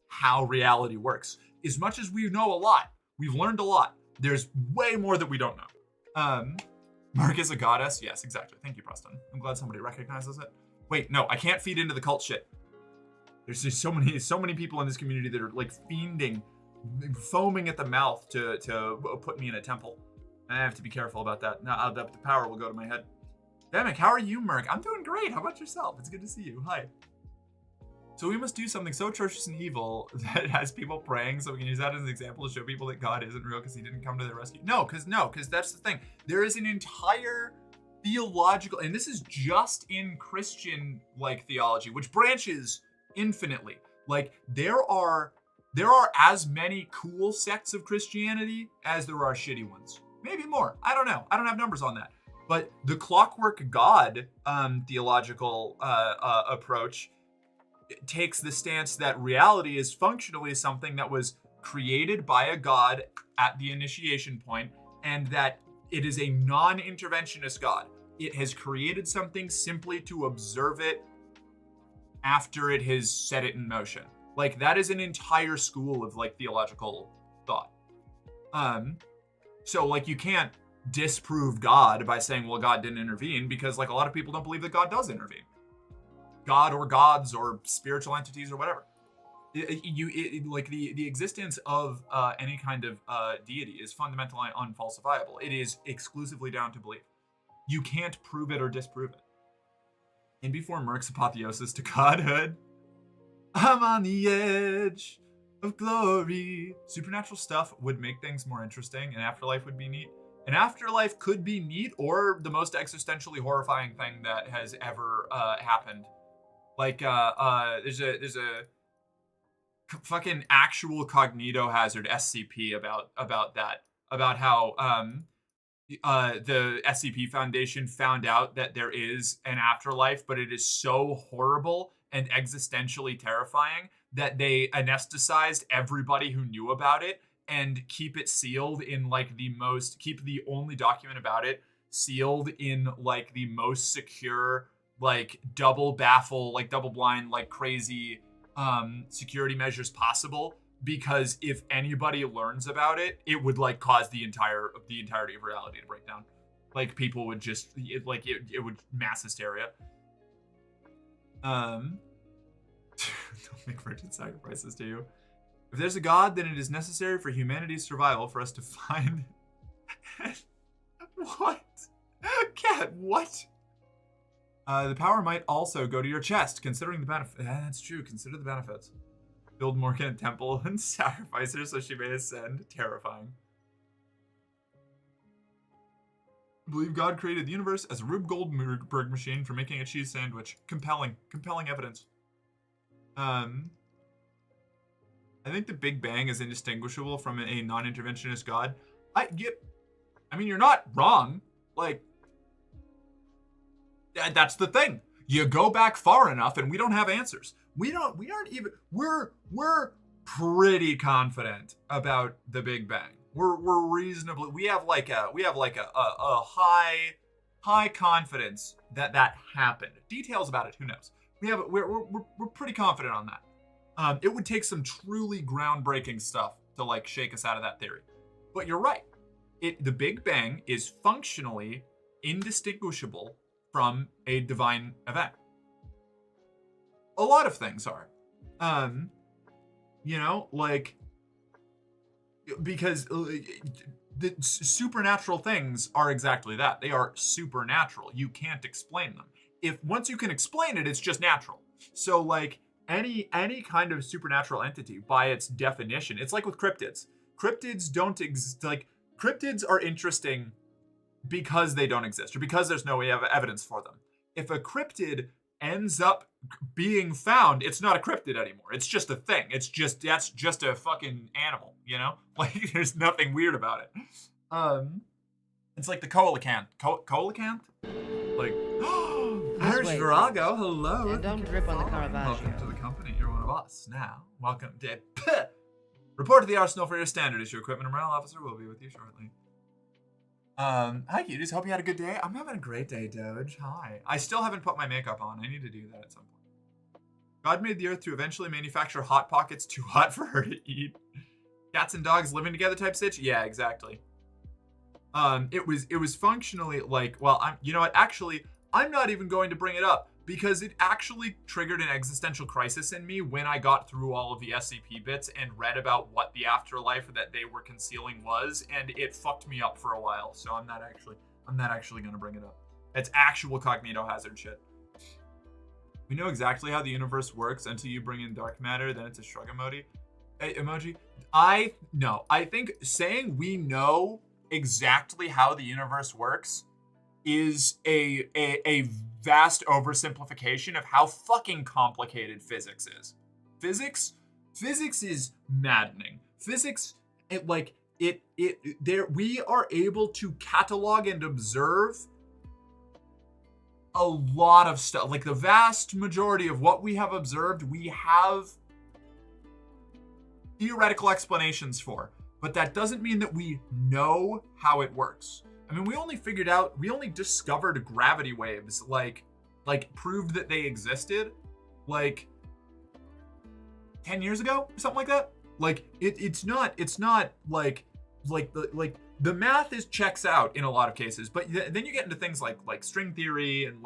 how reality works. As much as we know a lot, we've learned a lot. There's way more that we don't know. Mark is a goddess? Yes, exactly. Thank you, Preston. I'm glad somebody recognizes it. Wait, no, I can't feed into the cult shit. There's just so many people in this community that are like fiending foaming at the mouth to put me in a temple. I have to be careful about that. Now the power will go to my head. Demic, how are you, Merc? I'm doing great. How about yourself? It's good to see you. Hi. So we must do something so atrocious and evil that it has people praying, so we can use that as an example to show people that God isn't real because he didn't come to their rescue. No, because that's the thing. There is an entire theological, and this is just in Christian like theology, which branches infinitely. Like there are as many cool sects of Christianity as there are shitty ones. Maybe more. I don't know. I don't have numbers on that. But the clockwork God theological approach takes the stance that reality is functionally something that was created by a God at the initiation point, and that it is a non-interventionist God. It has created something simply to observe it after it has set it in motion. Like that is an entire school of like theological thought. So like you can't disprove God by saying, well, God didn't intervene, because like a lot of people don't believe that God does intervene. God or gods or spiritual entities or whatever. Like the existence of any kind of deity is fundamentally unfalsifiable. It is exclusively down to belief. You can't prove it or disprove it. And before Merc's apotheosis to godhood, I'm on the edge of glory. Supernatural stuff would make things more interesting, and afterlife would be neat. An afterlife could be neat, or the most existentially horrifying thing that has ever happened. Like there's a fucking actual cognito hazard SCP about that, about how the SCP Foundation found out that there is an afterlife, but it is so horrible and existentially terrifying that they anesthetized everybody who knew about it and keep it sealed in like keep the only document about it sealed in like the most secure, like double blind, like crazy security measures possible, because if anybody learns about it, it would like cause the entirety of reality to break down. Like people would just it would mass hysteria. Don't make virgin sacrifices to you. If there's a God, then it is necessary for humanity's survival for us to find what? Cat, what? The power might also go to your chest, considering the benefit. Yeah, that's true. Consider the benefits. Build Morgan a temple and sacrifice her so she may ascend. Terrifying. Believe God created the universe as a Rube Goldberg machine for making a cheese sandwich. Compelling evidence. I think the Big Bang is indistinguishable from a non-interventionist God. I mean, you're not wrong. Like, that's the thing. You go back far enough and we don't have answers. We're pretty confident about the Big Bang. We're reasonably, we have like a high confidence that happened. Details about it, who knows? We're pretty confident on that. It would take some truly groundbreaking stuff to like shake us out of that theory. But you're right. The Big Bang is functionally indistinguishable from a divine event. A lot of things are. Because the supernatural things are exactly that. They are supernatural. You can't explain them. If once you can explain it, it's just natural. So like any kind of supernatural entity, by its definition, it's like with cryptids. Cryptids don't exist. Like cryptids are interesting because they don't exist, or because there's no evidence for them. If a cryptid ends up being found, it's not a cryptid anymore. It's just a thing. That's just a fucking animal, you know? Like there's nothing weird about it. It's like the coelacanth. Coelacanth? Like, there's Virago. Hello. And don't drip on the Caravaggio. Welcome to the company. You're one of us now. Welcome to report to the arsenal for your standard issue equipment. A morale officer will be with you shortly. Hi cuties, hope you had a good day. I'm having a great day, Doge. Hi. I still haven't put my makeup on. I need to do that at some point. God made the earth to eventually manufacture hot pockets too hot for her to eat. Cats and dogs living together type stitch? Yeah, exactly. It was functionally like, well, you know what? Actually, I'm not even going to bring it up because it actually triggered an existential crisis in me when I got through all of the SCP bits and read about what the afterlife that they were concealing was, and it fucked me up for a while. So I'm not actually going to bring it up. It's actual cognitohazard shit. We know exactly how the universe works until you bring in dark matter, then it's a shrug emoji. I think saying we know exactly how the universe works is a vast oversimplification of how fucking complicated physics is. Physics is maddening. Physics, we are able to catalog and observe a lot of stuff. Like the vast majority of what we have observed, we have theoretical explanations for, but that doesn't mean that we know how it works. I mean, we only discovered gravity waves, like proved that they existed, like 10 years ago or something like that. Like it's not like the math checks out in a lot of cases, but then you get into things like string theory and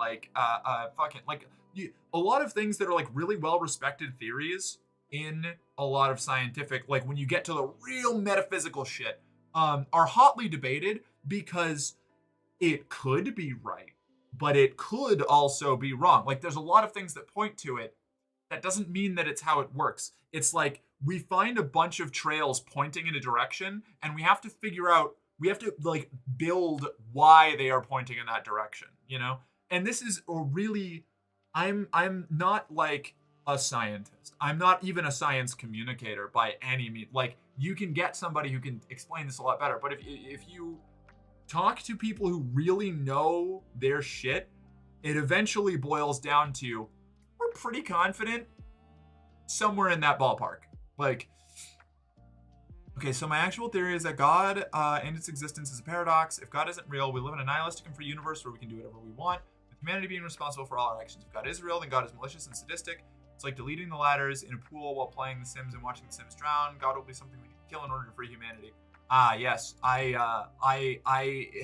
a lot of things that are like really well respected theories in a lot of scientific, like when you get to the real metaphysical shit, are hotly debated because it could be right, but it could also be wrong. Like there's a lot of things that point to it. That doesn't mean that it's how it works. It's like we find a bunch of trails pointing in a direction, and we have to build why they are pointing in that direction, you know? And this is a really, I'm not like a scientist. I'm not even a science communicator by any means. Like you can get somebody who can explain this a lot better, but if you talk to people who really know their shit, it eventually boils down to, we're pretty confident somewhere in that ballpark. Like, okay, so my actual theory is that God and its existence is a paradox. If God isn't real, we live in a nihilistic and free universe where we can do whatever we want, with humanity being responsible for all our actions. If God is real, then God is malicious and sadistic. It's like deleting the ladders in a pool while playing The Sims and watching The Sims drown. God will be something we can kill in order to free humanity. Yes, I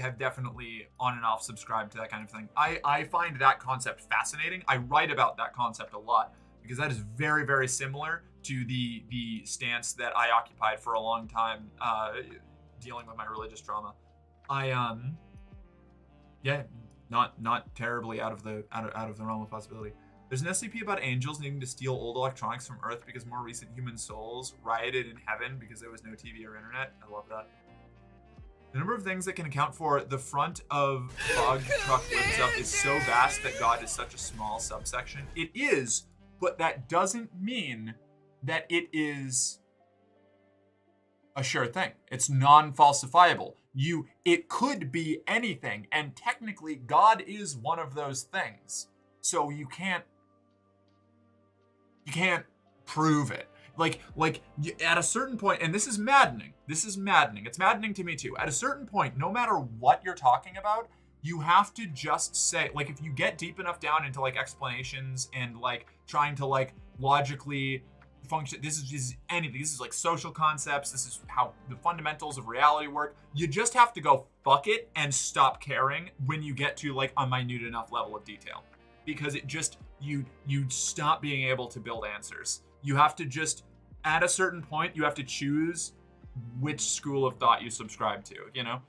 have definitely on and off subscribed to that kind of thing. I find that concept fascinating. I write about that concept a lot because that is very, very similar to the stance that I occupied for a long time, dealing with my religious trauma. Not terribly out of the realm of possibility. There's an SCP about angels needing to steal old electronics from Earth because more recent human souls rioted in heaven because there was no TV or internet. I love that. The number of things that can account for the front of fog truck lifts up is so vast that God is such a small subsection. It is, but that doesn't mean that it is a sure thing. It's non-falsifiable. It could be anything, and technically God is one of those things. So you can't prove it. Like at a certain point, and this is maddening. It's maddening to me too. At a certain point, no matter what you're talking about, you have to just say, like, if you get deep enough down into like explanations and like trying to like logically function, this is anything. This is like social concepts. This is how the fundamentals of reality work. You just have to go fuck it and stop caring when you get to like a minute enough level of detail. Because it just, you stop being able to build answers. You have to just, at a certain point, you have to choose which school of thought you subscribe to, you know?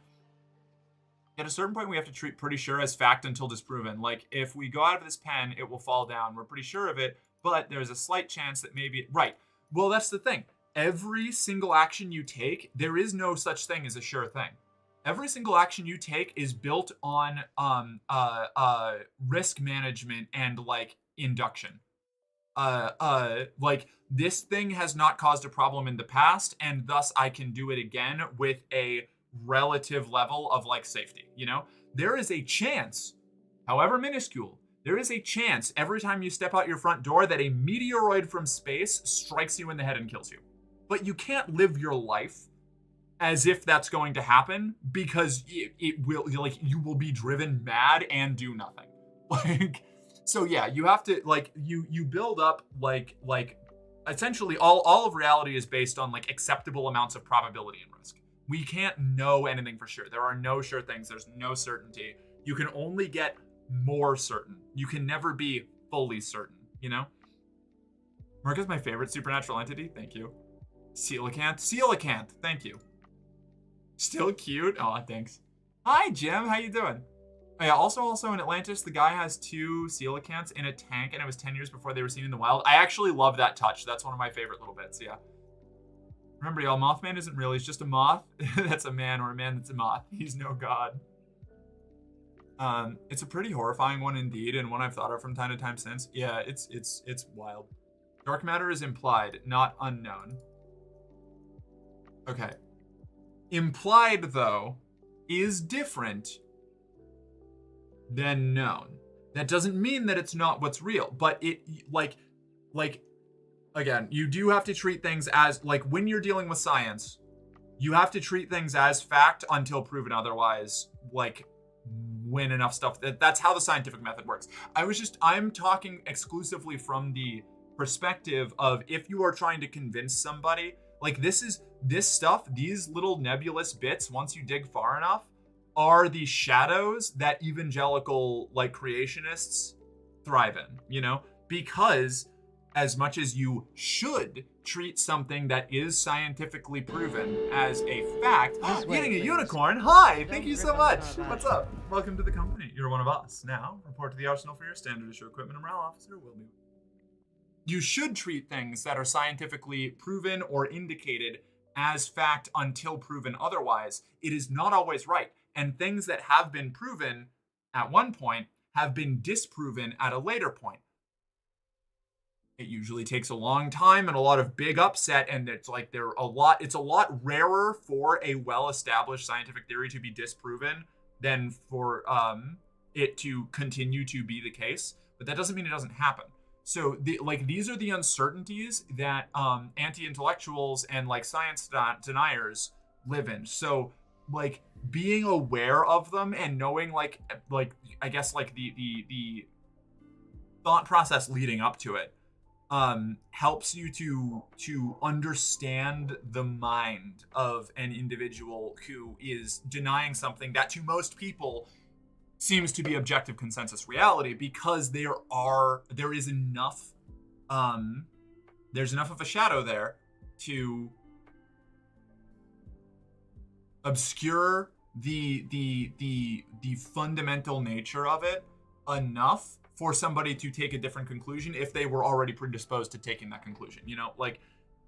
At a certain point, we have to treat pretty sure as fact until disproven. Like, if we go out of this pen, it will fall down. We're pretty sure of it, but there's a slight chance that maybe, right. Well, that's the thing. Every single action you take, there is no such thing as a sure thing. Every single action you take is built on risk management and like induction. Like this thing has not caused a problem in the past, and thus I can do it again with a relative level of like safety. You know, there is a chance, however minuscule, there is a chance every time you step out your front door that a meteoroid from space strikes you in the head and kills you. But you can't live your life as if that's going to happen, because it will, like, you will be driven mad and do nothing. Like, so yeah, you have to, like, you build up, like, essentially all of reality is based on, like, acceptable amounts of probability and risk. We can't know anything for sure. There are no sure things. There's no certainty. You can only get more certain. You can never be fully certain, you know? Merca's my favorite supernatural entity. Thank you. Coelacanth. Thank you. Still cute. Oh, thanks. Hi, Jim. How you doing? Oh, yeah, also in Atlantis, the guy has 2 coelacanths in a tank, and it was 10 years before they were seen in the wild. I actually love that touch. That's one of my favorite little bits, yeah. Remember, y'all, Mothman isn't real. He's just a moth that's a man, or a man that's a moth. He's no god. It's a pretty horrifying one indeed, and one I've thought of from time to time since. Yeah, it's wild. Dark matter is implied, not unknown. Okay. Implied, though, is different than known. That doesn't mean that it's not what's real, but it, like, again, you do have to treat things as, like, when you're dealing with science, you have to treat things as fact until proven otherwise, like, when enough stuff, that's how the scientific method works. I'm talking exclusively from the perspective of if you are trying to convince somebody, like, this stuff, these little nebulous bits, once you dig far enough, are the shadows that evangelical, like, creationists thrive in, you know? Because as much as you should treat something that is scientifically proven as a fact, getting a unicorn, hi, thank you so much. What's up? Welcome to the company. You're one of us. Now, report to the arsenal for your standard issue equipment and morale officer will be. You should treat things that are scientifically proven or indicated as fact until proven otherwise. It is not always right. And things that have been proven at one point have been disproven at a later point. It usually takes a long time and a lot of big upset, and it's like it's a lot rarer for a well-established scientific theory to be disproven than for it to continue to be the case. But that doesn't mean it doesn't happen. So these are the uncertainties that anti-intellectuals and like science deniers live in. So like being aware of them and knowing like I guess like the thought process leading up to it helps you to understand the mind of an individual who is denying something that to most people seems to be objective consensus reality, because there is enough there's enough of a shadow there to obscure the fundamental nature of it enough for somebody to take a different conclusion if they were already predisposed to taking that conclusion. You know, like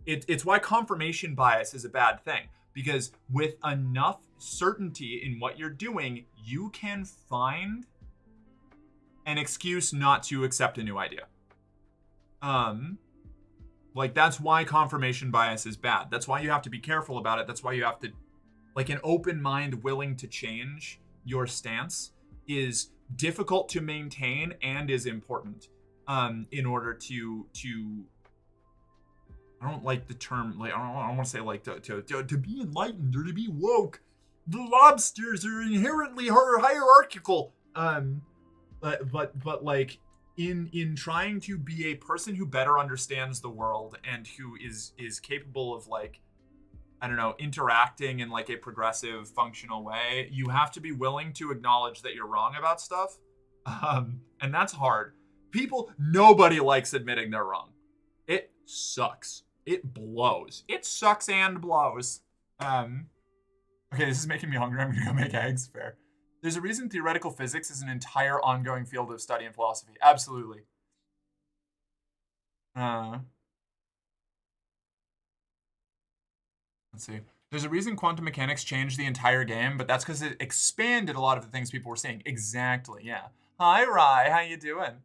it's why confirmation bias is a bad thing, because with enough certainty in what you're doing, you can find an excuse not to accept a new idea. Like that's why confirmation bias is bad. That's why you have to be careful about it. That's why you have to, like, an open mind willing to change your stance is difficult to maintain and is important in order to I don't like the term, like I don't want to say like to be enlightened or to be woke. The lobsters are inherently hierarchical. But like in trying to be a person who better understands the world and who is capable of, like, I don't know, interacting in like a progressive, functional way, you have to be willing to acknowledge that you're wrong about stuff. And that's hard. Nobody likes admitting they're wrong. It sucks. It blows. It sucks and blows. Okay, this is making me hungry. I'm gonna go make eggs. Fair. There's a reason theoretical physics is an entire ongoing field of study in philosophy. Absolutely. Let's see. There's a reason quantum mechanics changed the entire game, but that's because it expanded a lot of the things people were saying. Exactly, yeah. Hi, Rye. How you doing?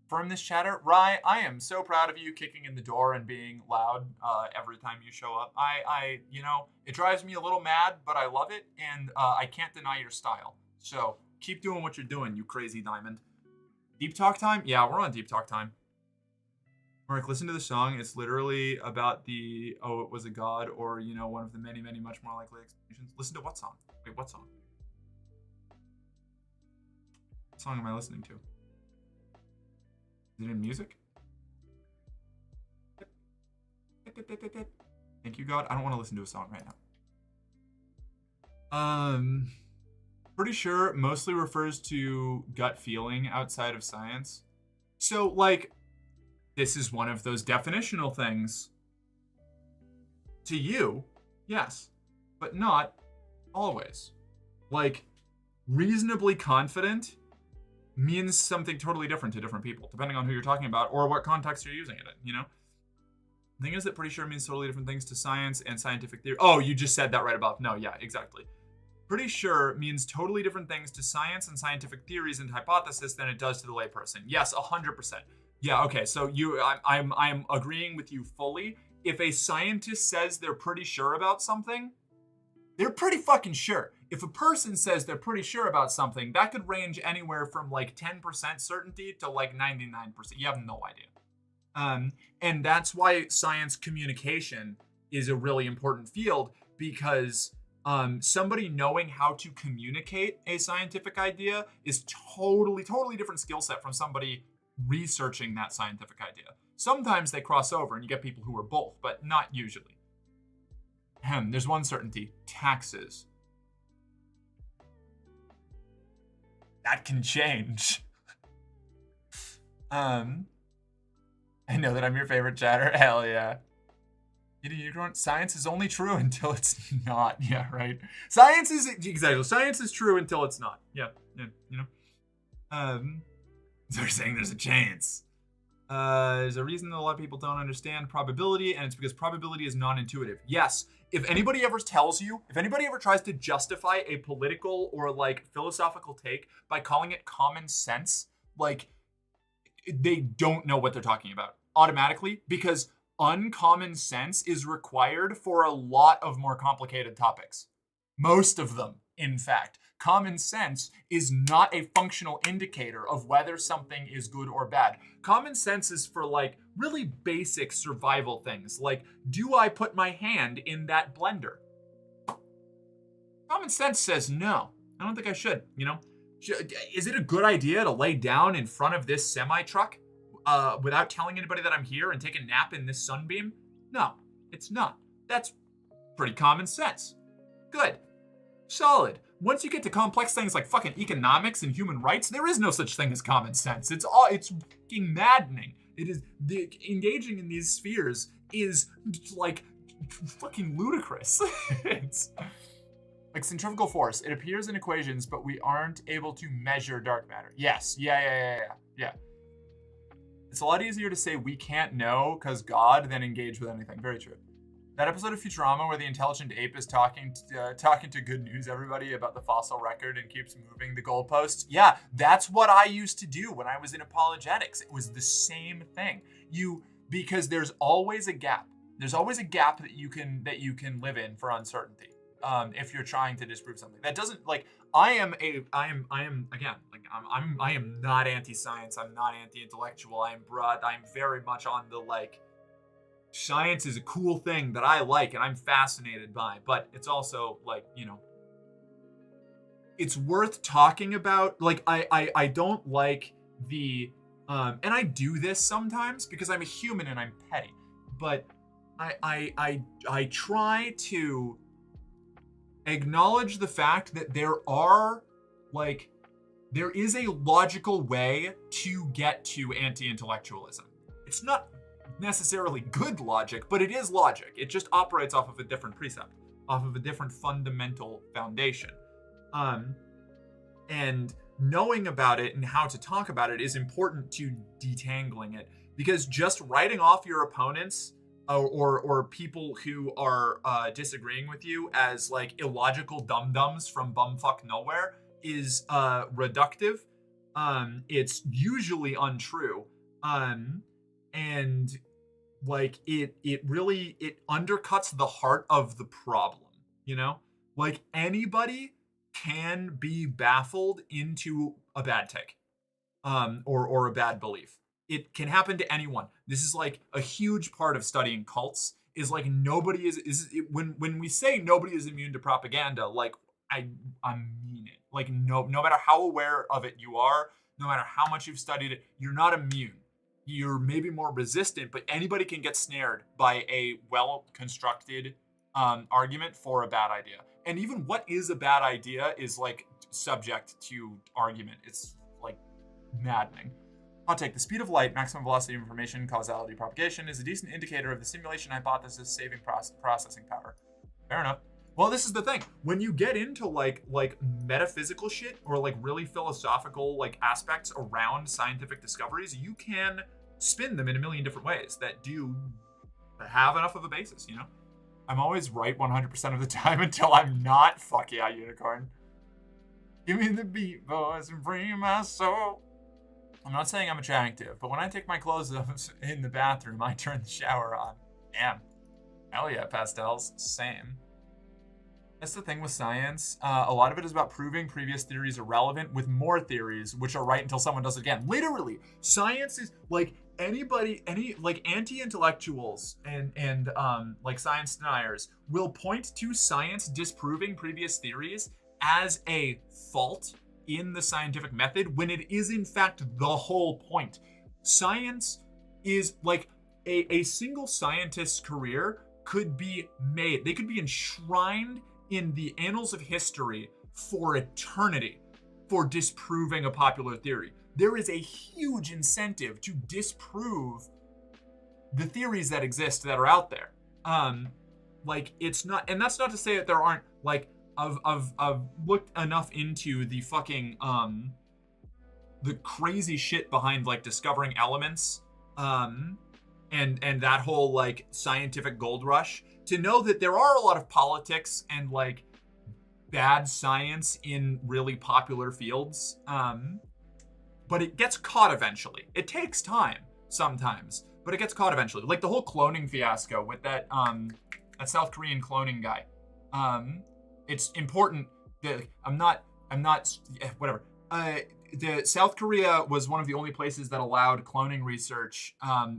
From this chatter, Rye, I am so proud of you kicking in the door and being loud every time you show up. I you know, it drives me a little mad, but I love it, and I can't deny your style. So keep doing what you're doing, you crazy diamond. Deep talk time? Yeah, we're on deep talk time. Mark, listen to the song. It's literally about the, oh, it was a god, or, you know, one of the many, many much more likely explanations. Listen to what song? Wait, what song? What song am I listening to? Is it in music? Thank you, God. I don't want to listen to a song right now. Pretty sure mostly refers to gut feeling outside of science. So, like, this is one of those definitional things. To you, yes, but not always. Like, reasonably confident means something totally different to different people, depending on who you're talking about or what context you're using it in, you know? The thing is that pretty sure means totally different things to science and scientific theory. Oh, you just said that right above. No, yeah, exactly. Pretty sure means totally different things to science and scientific theories and hypothesis than it does to the layperson. Yes, 100%. Yeah, okay, so I'm agreeing with you fully. If a scientist says they're pretty sure about something, they're pretty fucking sure. If a person says they're pretty sure about something, that could range anywhere from like 10% certainty to like 99%. You have no idea. And that's why science communication is a really important field, because somebody knowing how to communicate a scientific idea is totally different skill set from somebody researching that scientific idea. Sometimes they cross over and you get people who are both, but not usually. There's one certainty: taxes. That can change. I know that I'm your favorite chatter. Hell yeah. Science is only true until it's not. Yeah, right. Science is true until it's not. Yeah, you know. So they're saying there's a chance. There's a reason that a lot of people don't understand probability, and it's because probability is non-intuitive. Yes, if anybody ever tries to justify a political or like philosophical take by calling it common sense, like, they don't know what they're talking about automatically, because uncommon sense is required for a lot of more complicated topics. Most of them, in fact. Common sense is not a functional indicator of whether something is good or bad. Common sense is for like really basic survival things, like, do I put my hand in that blender? Common sense says no. I don't think I should, you know? Is it a good idea to lay down in front of this semi-truck without telling anybody that I'm here and take a nap in this sunbeam? No, it's not. That's pretty common sense. Good. Solid. Once you get to complex things like fucking economics and human rights, there is no such thing as common sense. It's fucking maddening. It is, engaging in these spheres is like fucking ludicrous. It's like centrifugal force. It appears in equations, but we aren't able to measure dark matter. Yes. Yeah. It's a lot easier to say we can't know because God than engage with anything. Very true. That episode of Futurama where the intelligent ape is talking to Good News Everybody about the fossil record and keeps moving the goalposts. Yeah, that's what I used to do when I was in apologetics. It was the same thing. Because there's always a gap. There's always a gap that you can live in for uncertainty. If you're trying to disprove something. That doesn't, like, I am not anti-science. I'm not anti-intellectual. I'm broad. I'm very much on the, like, science is a cool thing that I like and I'm fascinated by, but it's also like, you know, it's worth talking about. Like, I don't like the, and I do this sometimes because I'm a human and I'm petty, but I try to acknowledge the fact that there is a logical way to get to anti-intellectualism. It's not necessarily good logic, but it is logic. It just operates off of a different precept, off of a different fundamental foundation. And knowing about it and how to talk about it is important to detangling it, because just writing off your opponents or people who are disagreeing with you as like illogical dum-dums from bumfuck nowhere is reductive. It's usually untrue. And like it really undercuts the heart of the problem, you know? Like, anybody can be baffled into a bad take, or a bad belief. It can happen to anyone. This is like a huge part of studying cults, is like nobody when we say nobody is immune to propaganda, like I mean it. Like no matter how aware of it you are, no matter how much you've studied it, you're not immune. You're maybe more resistant, but anybody can get snared by a well-constructed argument for a bad idea. And even what is a bad idea is like subject to argument. It's like maddening. Hot take: the speed of light, maximum velocity of information, causality propagation, is a decent indicator of the simulation hypothesis saving processing power. Fair enough. Well, this is the thing. When you get into like metaphysical shit or like really philosophical like aspects around scientific discoveries, you can spin them in a million different ways that do have enough of a basis, you know? I'm always right 100% of the time until I'm not. Fuck yeah, unicorn. Give me the beat, boys, and free my soul. I'm not saying I'm attractive, but when I take my clothes off in the bathroom, I turn the shower on. Damn. Hell yeah, pastels. Same. That's the thing with science. A lot of it is about proving previous theories are relevant with more theories, which are right until someone does it again. Literally, science is like any like anti-intellectuals and like science deniers will point to science disproving previous theories as a fault in the scientific method when it is in fact the whole point. Science is like a single scientist's career could be made. They could be enshrined in the annals of history for eternity for disproving a popular theory. There is a huge incentive to disprove the theories that exist that are out there. Like it's not, and that's not to say that there aren't like I've looked enough into the fucking the crazy shit behind like discovering elements and that whole like scientific gold rush to know that there are a lot of politics and like bad science in really popular fields. But it gets caught eventually. It takes time sometimes, but it gets caught eventually. Like the whole cloning fiasco with that South Korean cloning guy. It's important that whatever. The South Korea was one of the only places that allowed cloning research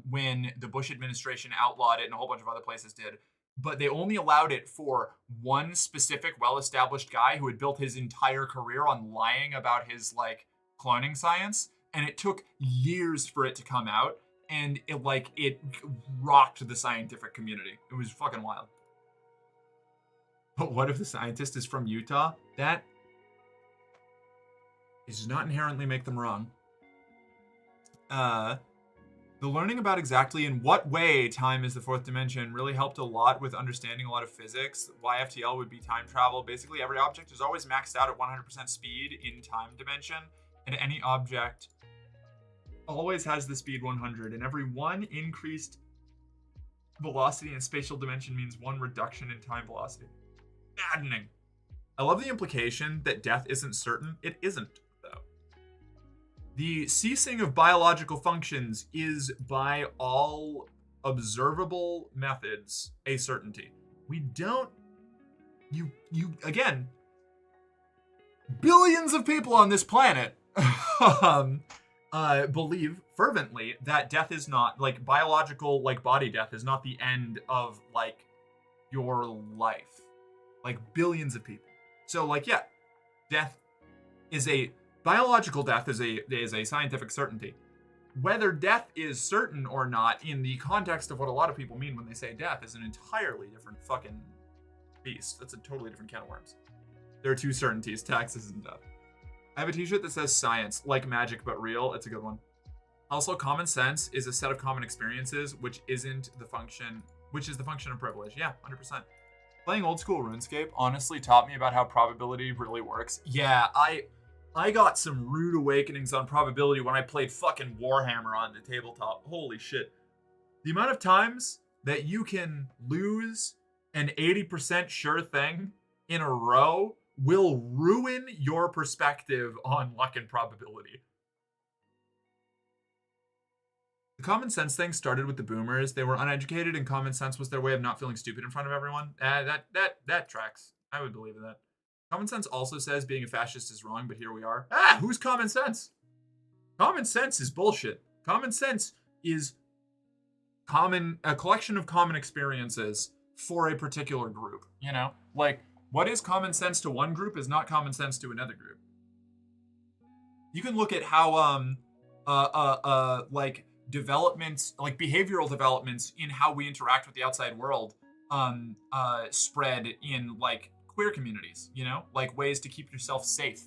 when the Bush administration outlawed it, and a whole bunch of other places did. But they only allowed it for one specific well-established guy who had built his entire career on lying about his like cloning science, and it took years for it to come out, and it rocked the scientific community. It was fucking wild. But what if the scientist is from Utah? That does not inherently make them wrong. The learning about exactly in what way time is the fourth dimension really helped a lot with understanding a lot of physics. Why FTL would be time travel. Basically, every object is always maxed out at 100% speed in time dimension, and any object always has the speed 100, and every one increased velocity in spatial dimension means one reduction in time velocity. Maddening. I love the implication that death isn't certain. It isn't, though. The ceasing of biological functions is, by all observable methods, a certainty. We don't... You again, billions of people on this planet believe fervently that death is not, like, biological, like, body death is not the end of, like, your life. Like, billions of people. So, like, yeah, death is biological death is a scientific certainty. Whether death is certain or not in the context of what a lot of people mean when they say death is an entirely different fucking beast. That's a totally different can of worms. There are two certainties, taxes and death. I have a t-shirt that says science, like magic but real. It's a good one. Also, common sense is a set of common experiences, which is the function of privilege. Yeah, 100%. Playing old school RuneScape honestly taught me about how probability really works. Yeah, I got some rude awakenings on probability when I played fucking Warhammer on the tabletop. Holy shit. The amount of times that you can lose an 80% sure thing in a row will ruin your perspective on luck and probability. The common sense thing started with the boomers. They were uneducated and common sense was their way of not feeling stupid in front of everyone. That tracks. I would believe in that. Common sense also says being a fascist is wrong, but here we are. Who's common sense? Common sense is bullshit. Common sense is a collection of common experiences for a particular group, you know? Like, what is common sense to one group is not common sense to another group. You can look at how like developments, like behavioral developments in how we interact with the outside world spread in like queer communities, you know, like ways to keep yourself safe.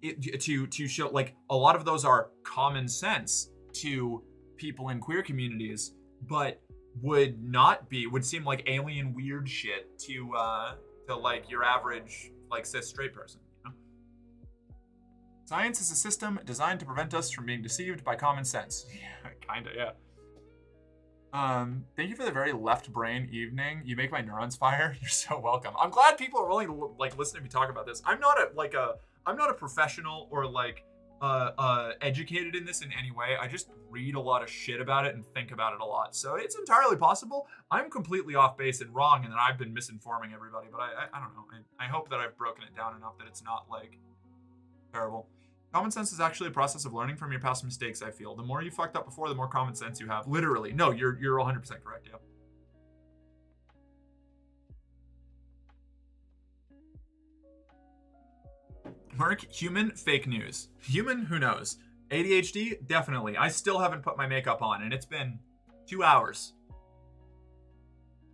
to show, like, a lot of those are common sense to people in queer communities, but would seem like alien weird shit to like your average like cis straight person. Science is a system designed to prevent us from being deceived by common sense. Yeah, kinda, yeah. Thank you for the very left brain evening. You make my neurons fire. You're so welcome. I'm glad people are willing to like listen to me talk about this. I'm not a professional or like educated in this in any way. I just read a lot of shit about it and think about it a lot. So it's entirely possible I'm completely off base and wrong, and that I've been misinforming everybody. But I don't know. I hope that I've broken it down enough that it's not like terrible. Common sense is actually a process of learning from your past mistakes, I feel. The more you fucked up before, the more common sense you have. Literally. No, you're 100% correct, yeah. Mark, human, fake news. Human, who knows? ADHD, definitely. I still haven't put my makeup on, and it's been 2 hours.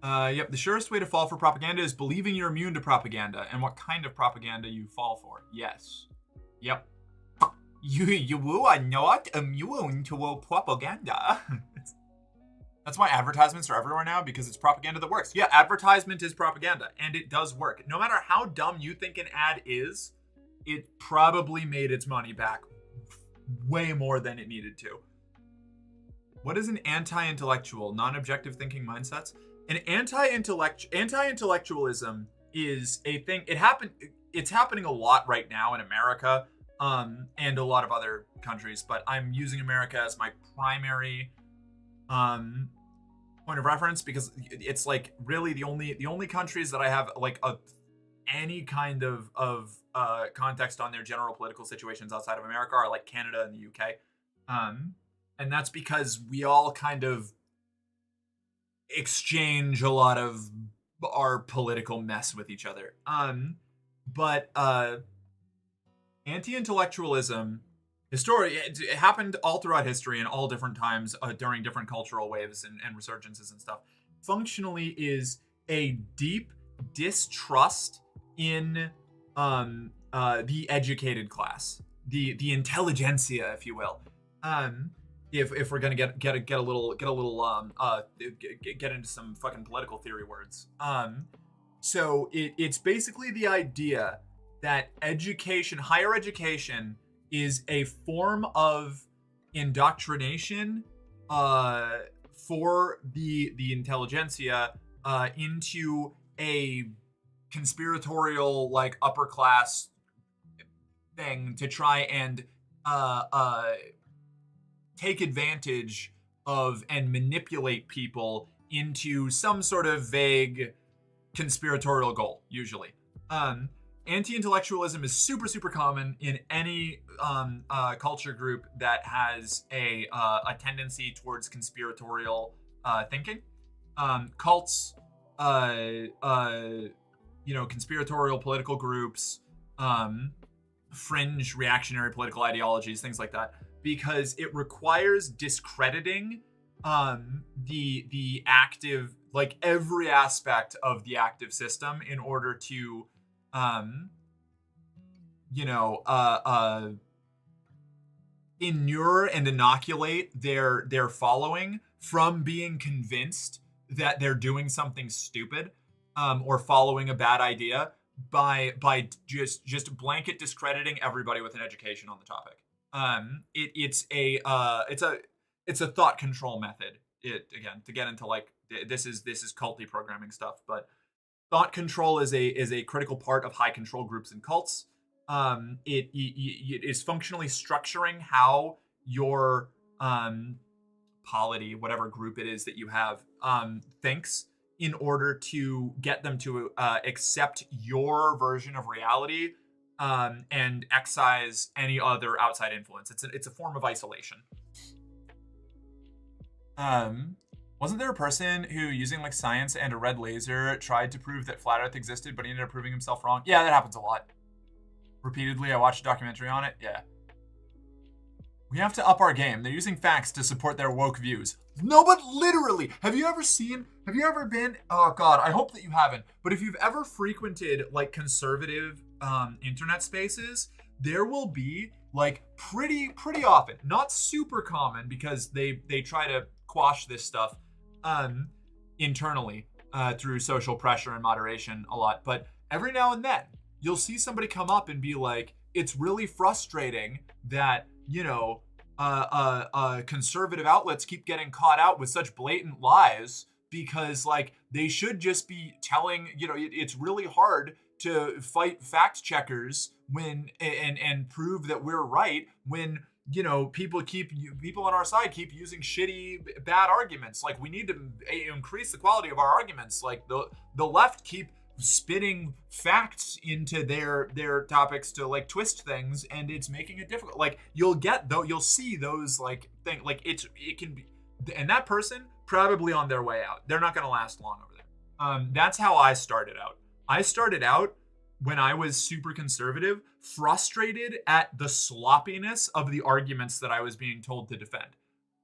Yep, the surest way to fall for propaganda is believing you're immune to propaganda, and what kind of propaganda you fall for. Yes. Yep. You are not immune to propaganda. That's why advertisements are everywhere now, because it's propaganda that works. Yeah, advertisement is propaganda, and it does work. No matter how dumb you think an ad is, it probably made its money back way more than it needed to. What is an anti-intellectual, non-objective thinking mindsets? An anti-intellectualism is a thing. It's happening a lot right now in America. And a lot of other countries, but I'm using America as my primary point of reference because it's like really the only countries that I have like any kind of context on their general political situations outside of America are like Canada and the UK, and that's because we all kind of exchange a lot of our political mess with each other. But anti-intellectualism, it happened all throughout history in all different times during different cultural waves and resurgences and stuff. Functionally is a deep distrust in the educated class, the intelligentsia, if you will. If we're gonna get into some fucking political theory words. So it's basically the idea that higher education is a form of indoctrination for the intelligentsia into a conspiratorial like upper class thing to try and take advantage of and manipulate people into some sort of vague conspiratorial goal, usually. Anti-intellectualism is super, super common in any culture group that has a tendency towards conspiratorial thinking. Cults, conspiratorial political groups, fringe reactionary political ideologies, things like that, because it requires discrediting the active, like every aspect of the active system in order to inure and inoculate their following from being convinced that they're doing something stupid or following a bad idea by just blanket discrediting everybody with an education on the topic. It's a thought control method. Again, to get into like this is culty programming stuff, but thought control is a critical part of high control groups and cults. It is functionally structuring how your polity, whatever group it is that you have, thinks in order to get them to accept your version of reality and excise any other outside influence. It's a form of isolation. Wasn't there a person who, using like science and a red laser, tried to prove that flat Earth existed, but he ended up proving himself wrong? Yeah, that happens a lot. Repeatedly, I watched a documentary on it. Yeah. We have to up our game. They're using facts to support their woke views. No, but literally, have you ever been, oh God, I hope that you haven't, but if you've ever frequented like conservative internet spaces, there will be like pretty often, not super common because they try to quash this stuff internally through social pressure and moderation a lot, but every now and then you'll see somebody come up and be like, it's really frustrating that, you know, conservative outlets keep getting caught out with such blatant lies, because like they should just be telling, you know, it's really hard to fight fact checkers when and prove that we're right when, you know, people on our side keep using shitty bad arguments. Like, we need to increase the quality of our arguments. Like the left keep spitting facts into their topics to like twist things, and it's making it difficult. Like, you'll see those like thing, like it can be, and that person probably on their way out. They're not going to last long over there. That's how I started out. I started out when I was super conservative, frustrated at the sloppiness of the arguments that I was being told to defend.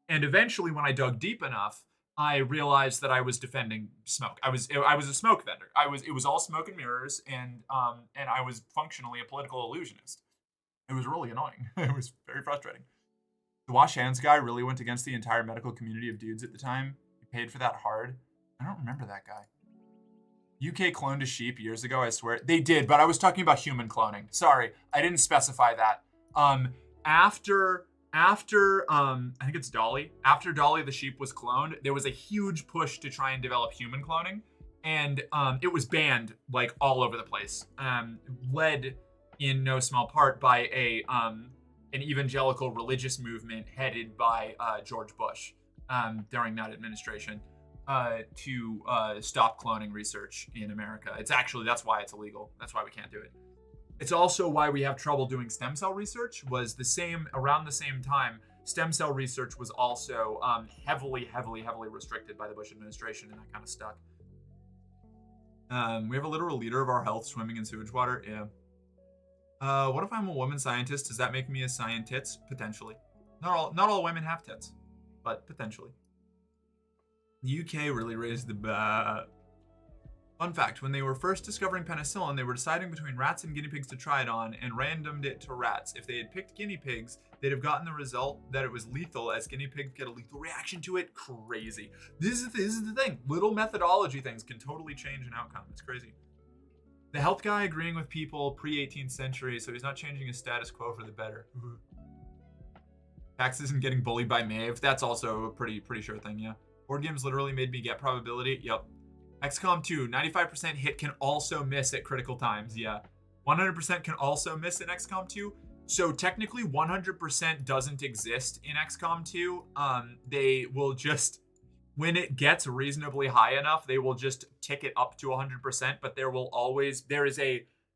And eventually, when I dug deep enough, I realized that I was defending smoke. I was a smoke vendor. It was all smoke and mirrors, and I was functionally a political illusionist. It was really annoying. It was very frustrating. The wash hands guy really went against the entire medical community of dudes at the time. He paid for that hard. I don't remember that guy. UK cloned a sheep years ago, I swear. They did, but I was talking about human cloning. Sorry, I didn't specify that. After I think it's Dolly. After Dolly the sheep was cloned, there was a huge push to try and develop human cloning, and it was banned like all over the place. Led in no small part by an evangelical religious movement headed by George Bush during that administration. To stop cloning research in America. That's why it's illegal. That's why we can't do it. It's also why we have trouble doing stem cell research. Around the same time, stem cell research was also heavily restricted by the Bush administration, and that kind of stuck. We have a literal leader of our health swimming in sewage water. Yeah. What if I'm a woman scientist? Does that make me a scientist? Potentially. Not all women have tits, but potentially. The UK really raised the bar. Fun fact, when they were first discovering penicillin, they were deciding between rats and guinea pigs to try it on and randomed it to rats. If they had picked guinea pigs, they'd have gotten the result that it was lethal, as guinea pigs get a lethal reaction to it. Crazy. This is the thing. Little methodology things can totally change an outcome. It's crazy. The health guy agreeing with people pre-18th century, so he's not changing his status quo for the better. Tax isn't getting bullied by Maeve. That's also a pretty sure thing, yeah. Board games literally made me get probability. Yep. XCOM 2, 95% hit can also miss at critical times. Yeah. 100% can also miss in XCOM 2. So technically 100% doesn't exist in XCOM 2. They will just, when it gets reasonably high enough, they will just tick it up to 100%. But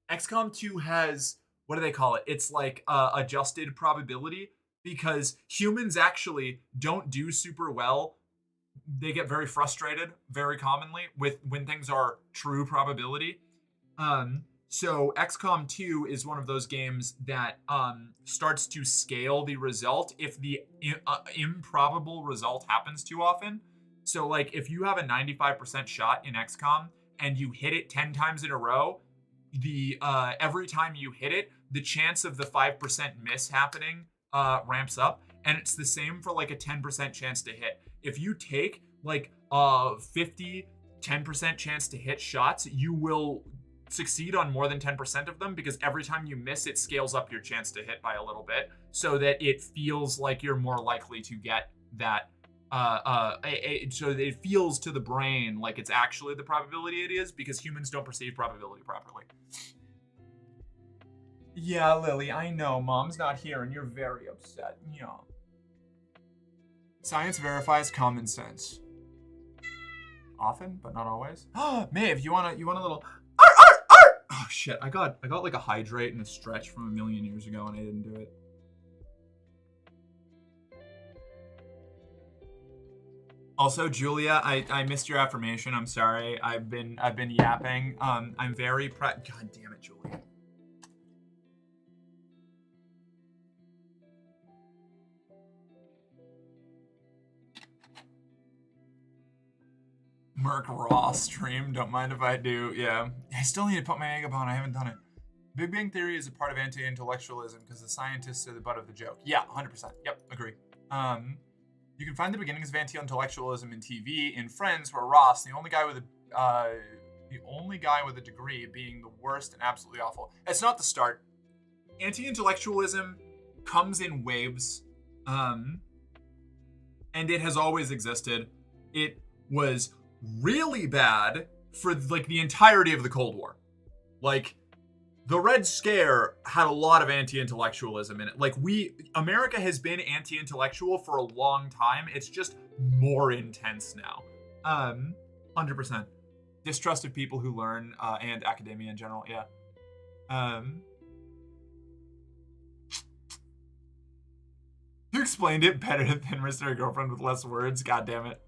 XCOM 2 has, what do they call it? It's like adjusted probability, because humans actually don't do super well. They get very frustrated very commonly when things are true probability. So XCOM 2 is one of those games that starts to scale the result if the improbable result happens too often. So like if you have a 95% shot in XCOM and you hit it 10 times in a row, every time you hit it, the chance of the 5% miss happening ramps up. And it's the same for like a 10% chance to hit. If you take like 10% chance to hit shots, you will succeed on more than 10% of them, because every time you miss, it scales up your chance to hit by a little bit, so that it feels like you're more likely to get that. So it feels to the brain like it's actually the probability it is, because humans don't perceive probability properly. Yeah, Lily, I know. Mom's not here and you're very upset. Yeah. Science verifies common sense. Often, but not always. Maeve, you want a little Arr! Oh shit, I got like a hydrate and a stretch from a million years ago and I didn't do it. Also, Julia, I missed your affirmation. I'm sorry. I've been yapping. I'm very God damn it, Julia. Merc Raw stream. Don't mind if I do. Yeah. I still need to put my makeup on. I haven't done it. Big Bang Theory is a part of anti-intellectualism because the scientists are the butt of the joke. Yeah, 100%. Yep, agree. You can find the beginnings of anti-intellectualism in TV in Friends, where Ross, the only guy with a degree, being the worst and absolutely awful. It's not the start. Anti-intellectualism comes in waves, and it has always existed. It was really bad for like the entirety of the Cold War. Like, the Red Scare had a lot of anti-intellectualism in it. Like, America has been anti-intellectual for a long time. It's just more intense now. 100%. Distrust of people who learn, and academia in general, yeah. You explained it better than Mystery Girlfriend with less words, god damn it.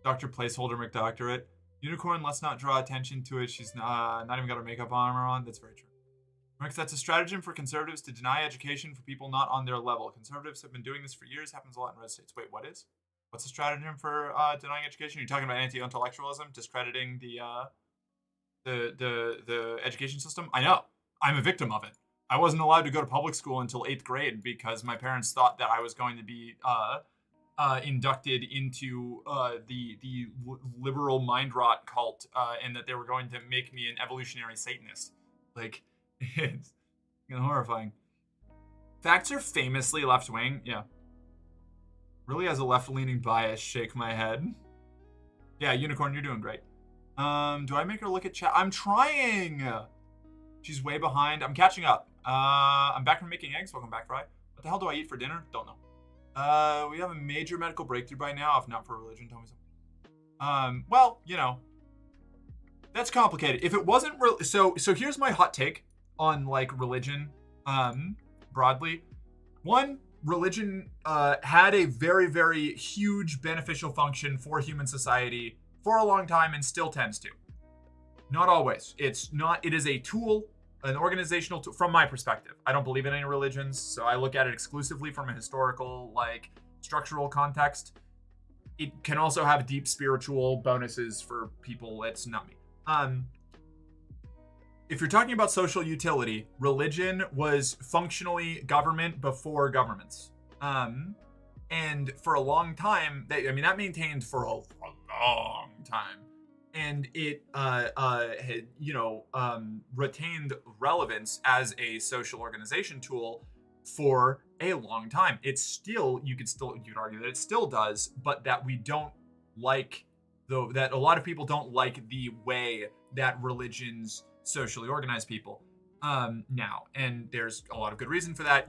Dr. Placeholder McDoctorate. Unicorn, let's not draw attention to it. She's not even got her makeup armor on. That's very true. Rex, that's a stratagem for conservatives to deny education for people not on their level. Conservatives have been doing this for years. Happens a lot in red states. Wait, what is? What's the stratagem for denying education? You're talking about anti-intellectualism, discrediting the education system? I know. I'm a victim of it. I wasn't allowed to go to public school until 8th grade because my parents thought that I was going to be inducted into the liberal mind rot cult, and that they were going to make me an evolutionary Satanist. Like, it's horrifying. Facts are famously left-wing. Yeah. Really has a left-leaning bias. Shake my head. Yeah, Unicorn, you're doing great. Do I make her look at chat? I'm trying! She's way behind. I'm catching up. I'm back from making eggs. Welcome back, Fry. What the hell do I eat for dinner? Don't know. We have a major medical breakthrough by now, if not for religion. Tell me something. Well, you know, that's complicated. If it wasn't so here's my hot take on like religion, broadly. One, religion had a very, very huge beneficial function for human society for a long time and still tends to. Not always. It is a tool, an organizational tool, from my perspective. I don't believe in any religions, so I look at it exclusively from a historical, like, structural context. It can also have deep spiritual bonuses for people. It's not me. If you're talking about social utility, religion was functionally government before governments. And for a long time, that maintained for a long time. And it had, retained relevance as a social organization tool for a long time. It's still, you could argue that it still does, but that we don't like, though, that a lot of people don't like the way that religions socially organize people now. And there's a lot of good reason for that.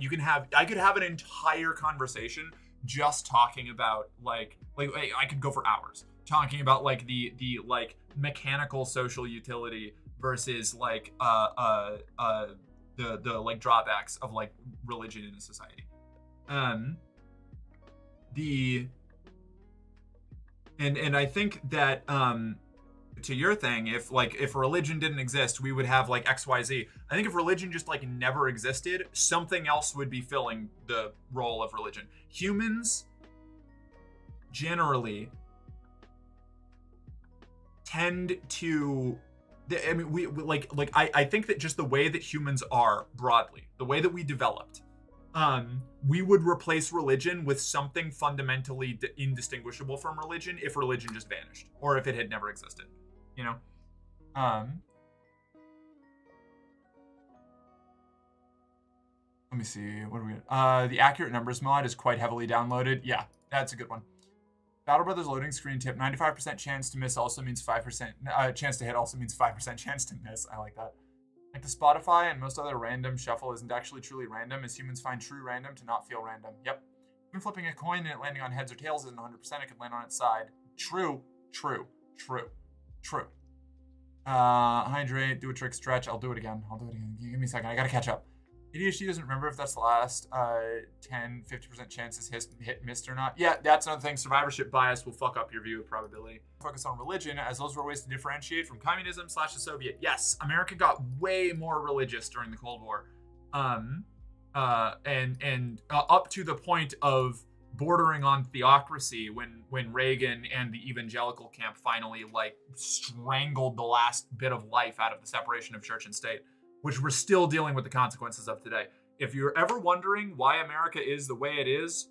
I could have an entire conversation just talking about like I could go for hours talking about like the like mechanical social utility versus like the like drawbacks of like religion in a society. And I think that to your thing, if religion didn't exist, we would have like XYZ. I think if religion just like never existed, something else would be filling the role of religion. Humans generally tend to, I think that just the way that humans are broadly, the way that we developed, we would replace religion with something fundamentally indistinguishable from religion if religion just vanished or if it had never existed, you know? Let me see, what do we got? The accurate numbers mod is quite heavily downloaded. Yeah, that's a good one. Battle Brothers loading screen tip, 95% chance to miss also means 5%, chance to hit also means 5% chance to miss. I like that. Like the Spotify and most other random shuffle isn't actually truly random, as humans find true random to not feel random. Yep. Even flipping a coin and it landing on heads or tails isn't 100%, it could land on its side. True. Hydrate, do a trick stretch. I'll do it again. Give me a second. I gotta catch up. ADHD doesn't remember if that's the last 10-50% chances hit missed or not. Yeah, that's another thing. Survivorship bias will fuck up your view of probability. Focus on religion, as those were ways to differentiate from communism / the Soviet. Yes, America got way more religious during the Cold War, and up to the point of bordering on theocracy when Reagan and the evangelical camp finally like strangled the last bit of life out of the separation of church and state. which we're still dealing with the consequences of today. If you're ever wondering why America is the way it is,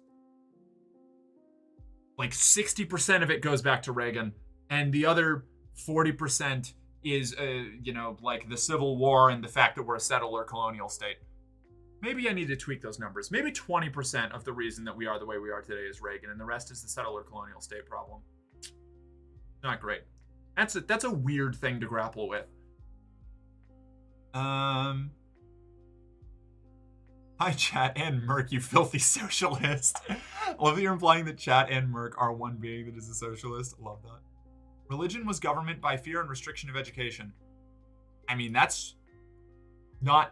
like 60% of it goes back to Reagan, and the other 40% is, like the Civil War and the fact that we're a settler colonial state. Maybe I need to tweak those numbers. Maybe 20% of the reason that we are the way we are today is Reagan, and the rest is the settler colonial state problem. Not great. That's a weird thing to grapple with. Hi, chat and Merc, you filthy socialist. Love that you're implying that chat and Merc are one being that is a socialist. Love that. Religion was government by fear and restriction of education. I mean, that's not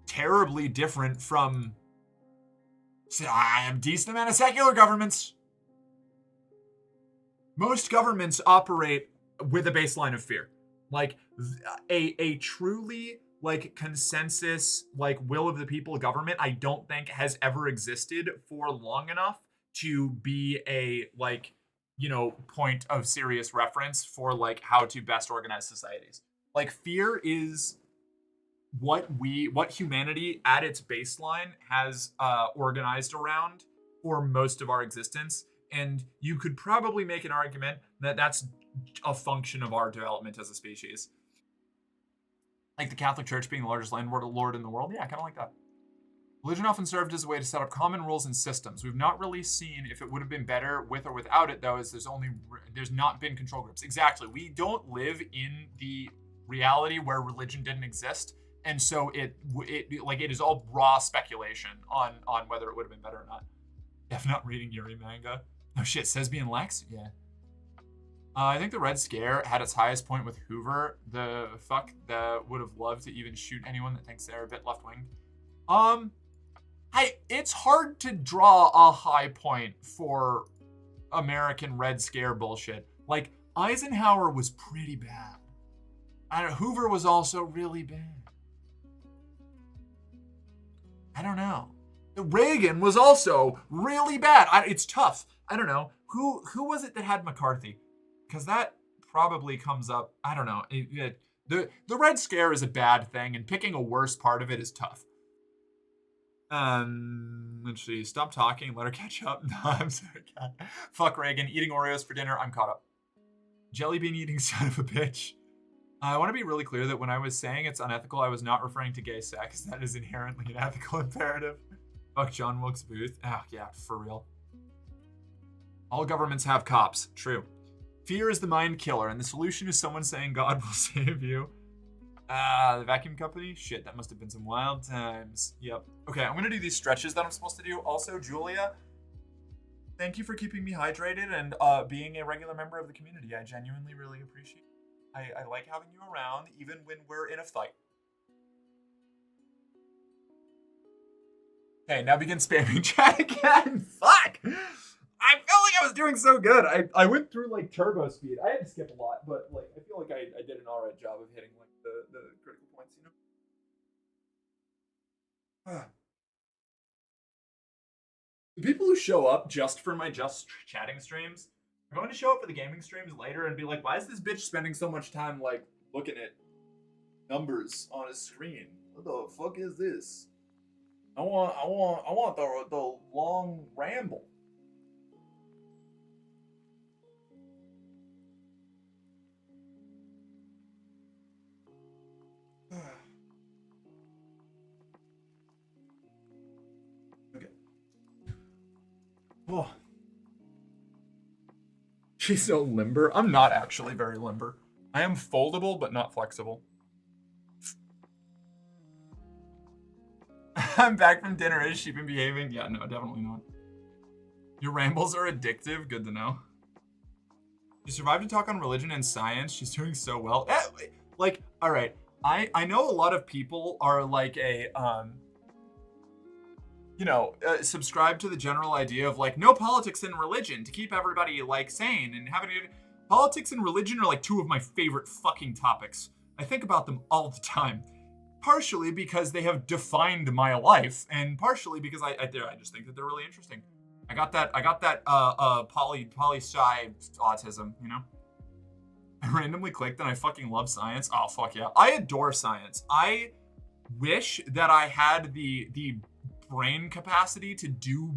terribly different from a decent amount of secular governments. Most governments operate with a baseline of fear. Like a truly like consensus, like will of the people government, I don't think has ever existed for long enough to be a point of serious reference for like how to best organize societies. Like fear is what humanity at its baseline has organized around for most of our existence. And you could probably make an argument that that's a function of our development as a species. Like the Catholic Church being the largest landlord in the world. Yeah, kind of like that. Religion often served as a way to set up common rules and systems. We've not really seen if it would have been better with or without it, though, as there's not been control groups. Exactly. We don't live in the reality where religion didn't exist. And so it is all raw speculation on whether it would have been better or not. If not reading Yuri manga. Oh shit, Sesbi and Lex? Yeah. I think the Red Scare had its highest point with Hoover. The fuck that would have loved to even shoot anyone that thinks they're a bit left-wing. It's hard to draw a high point for American Red Scare bullshit. Like, Eisenhower was pretty bad. Hoover was also really bad. I don't know. Reagan was also really bad. It's tough. I don't know. Who was it that had McCarthy? Because that probably comes up. I don't know. The Red Scare is a bad thing, and picking a worse part of it is tough. Let's see. Stop talking and let her catch up. No, I'm sorry, Kat. Fuck Reagan. Eating Oreos for dinner. I'm caught up. Jelly bean eating son of a bitch. I want to be really clear that when I was saying it's unethical, I was not referring to gay sex. That is inherently an ethical imperative. Fuck John Wilkes Booth. Ah, yeah, for real. All governments have cops. True. Fear is the mind killer, and the solution is someone saying God will save you. The vacuum company? Shit, that must have been some wild times. Yep. Okay, I'm going to do these stretches that I'm supposed to do. Also, Julia, thank you for keeping me hydrated and being a regular member of the community. I genuinely really appreciate it. I like having you around, even when we're in a fight. Okay, now begin spamming chat again. Fuck! I felt like I was doing so good. I went through like turbo speed. I had to skip a lot, but like I feel like I did an alright job of hitting like the critical points, you know? The people who show up just for my just chatting streams are going to show up for the gaming streams later and be like, why is this bitch spending so much time like looking at numbers on a screen? What the fuck is this? I want the long ramble. Okay. Oh. She's so limber. I'm not actually very limber. I am foldable, but not flexible. I'm back from dinner. Has she been behaving? Yeah, no, definitely not. Your rambles are addictive. Good to know. You survived to talk on religion and science. She's doing so well. Like, all right. I know a lot of people are like subscribe to the general idea of like no politics and religion to keep everybody like sane and having it. Politics and religion are like two of my favorite fucking topics. I think about them all the time. Partially because they have defined my life, and partially because I just think that they're really interesting. I got that poly-sci autism, you know? I randomly clicked and I fucking love science. Oh, fuck yeah. I adore science. I wish that I had the brain capacity to do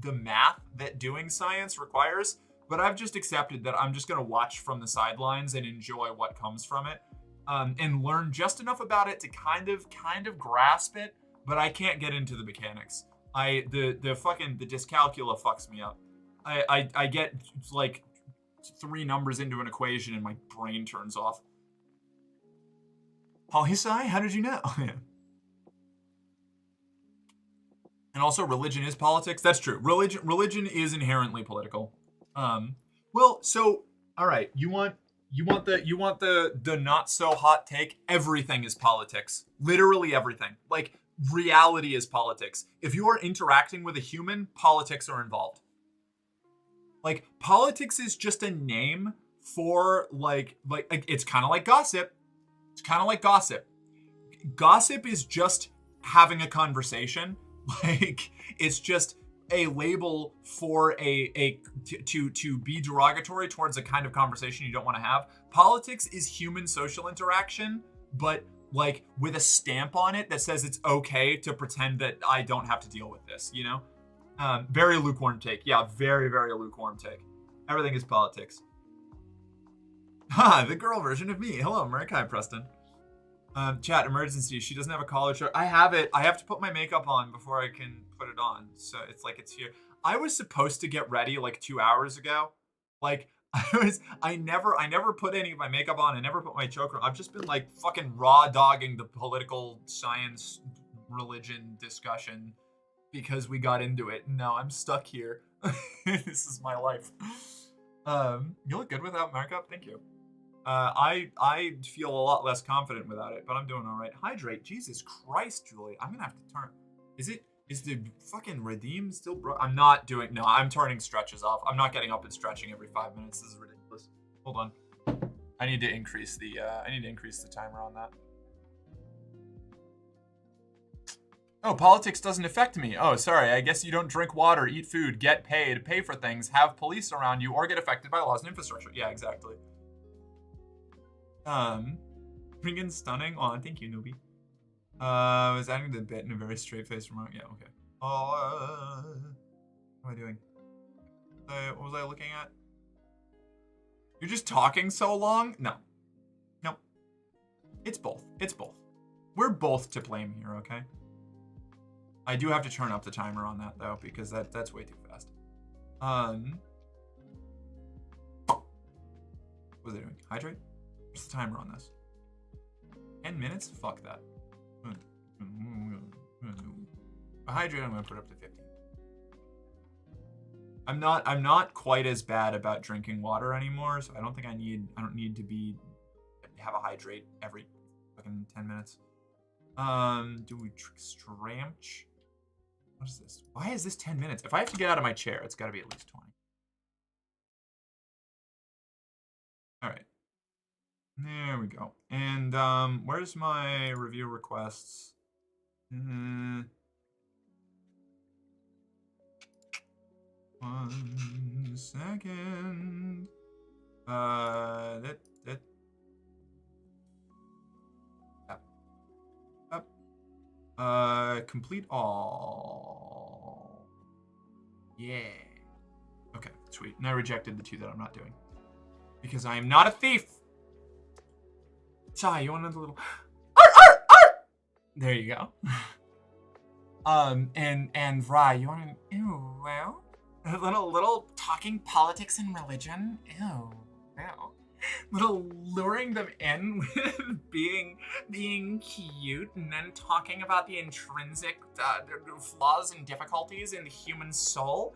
the math that doing science requires, but I've just accepted that I'm just going to watch from the sidelines and enjoy what comes from it, and learn just enough about it to kind of grasp it, but I can't get into the mechanics. The dyscalculia fucks me up. I get like 3 numbers into an equation and my brain turns off. Poli sci? How did you know? And also, religion is politics. That's true. Religion is inherently political. Well, so all right, you want the not so hot take? Everything is politics. Literally everything. Like, reality is politics. If you are interacting with a human, politics are involved. Like, politics is just a name for like it's kind of like gossip. It's kind of like gossip. Gossip is just having a conversation. Like, it's just a label for to be derogatory towards a kind of conversation you don't want to have. Politics is human social interaction, but like with a stamp on it that says it's okay to pretend that I don't have to deal with this, you know? Very lukewarm take. Yeah, very, very lukewarm take. Everything is politics. Ha, the girl version of me. Hello, Marikai Preston. Chat, emergency. She doesn't have a collar shirt. I have it. I have to put my makeup on before I can put it on. So it's like it's here. I was supposed to get ready like 2 hours ago. Like, I never put any of my makeup on. I never put my choker on. I've just been like fucking raw dogging the political science religion discussion because we got into it. No, I'm stuck here. This is my life. You look good without makeup. Thank you. I feel a lot less confident without it, but I'm doing all right. Hydrate. Jesus Christ, Julie. I'm gonna have to turn. Is the fucking redeem still I'm not doing. No, I'm turning stretches off. I'm not getting up and stretching every 5 minutes. This is ridiculous. Hold on. I need to increase the timer on that. Oh, politics doesn't affect me. Oh, sorry. I guess you don't drink water, eat food, get paid, pay for things, have police around you, or get affected by laws and infrastructure. Yeah, exactly. Freaking stunning. Oh, thank you, newbie. I was adding the bit in a very straight face remark. Yeah, okay. Oh, what am I doing? What was I looking at? You're just talking so long? No. Nope. It's both. It's both. We're both to blame here, okay? I do have to turn up the timer on that, though, because that's way too fast. What was I doing? Hydrate? What's the timer on this? 10 minutes? Fuck that. Hydrate, I'm gonna put up to 50. I'm not quite as bad about drinking water anymore, so I don't think I don't need to have a hydrate every fucking 10 minutes. Do we stramch? What is this? Why is this 10 minutes? If I have to get out of my chair, it's gotta be at least 20. All right. There we go. And where's my review requests? 1 second. Complete all. Yeah. Okay, sweet. And I rejected the 2 that I'm not doing because I am not a thief. Chai, you want another little There you go. And Rye, you want an ew, well? A little talking politics and religion? Ew, well. Little luring them in with being cute and then talking about the intrinsic flaws and difficulties in the human soul?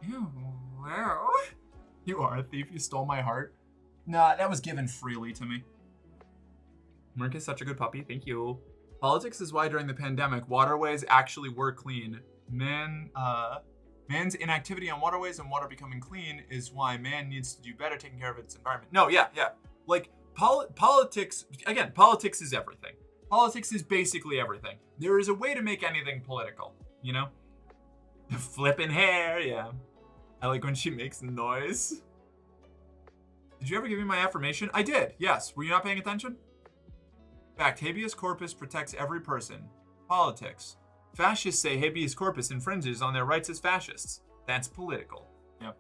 Ew, well. You are a thief, you stole my heart. Nah, that was given freely to me. Merc is such a good puppy, thank you. Politics is why during the pandemic, waterways actually were clean. Man's inactivity on waterways and water becoming clean is why man needs to do better taking care of its environment. No, yeah. Like, politics, again, politics is everything. Politics is basically everything. There is a way to make anything political, you know? The flipping hair, yeah. I like when she makes noise. Did you ever give me my affirmation? I did, yes. Were you not paying attention? Fact, habeas corpus protects every person. Politics. Fascists say habeas corpus infringes on their rights as fascists. That's political. Yeah.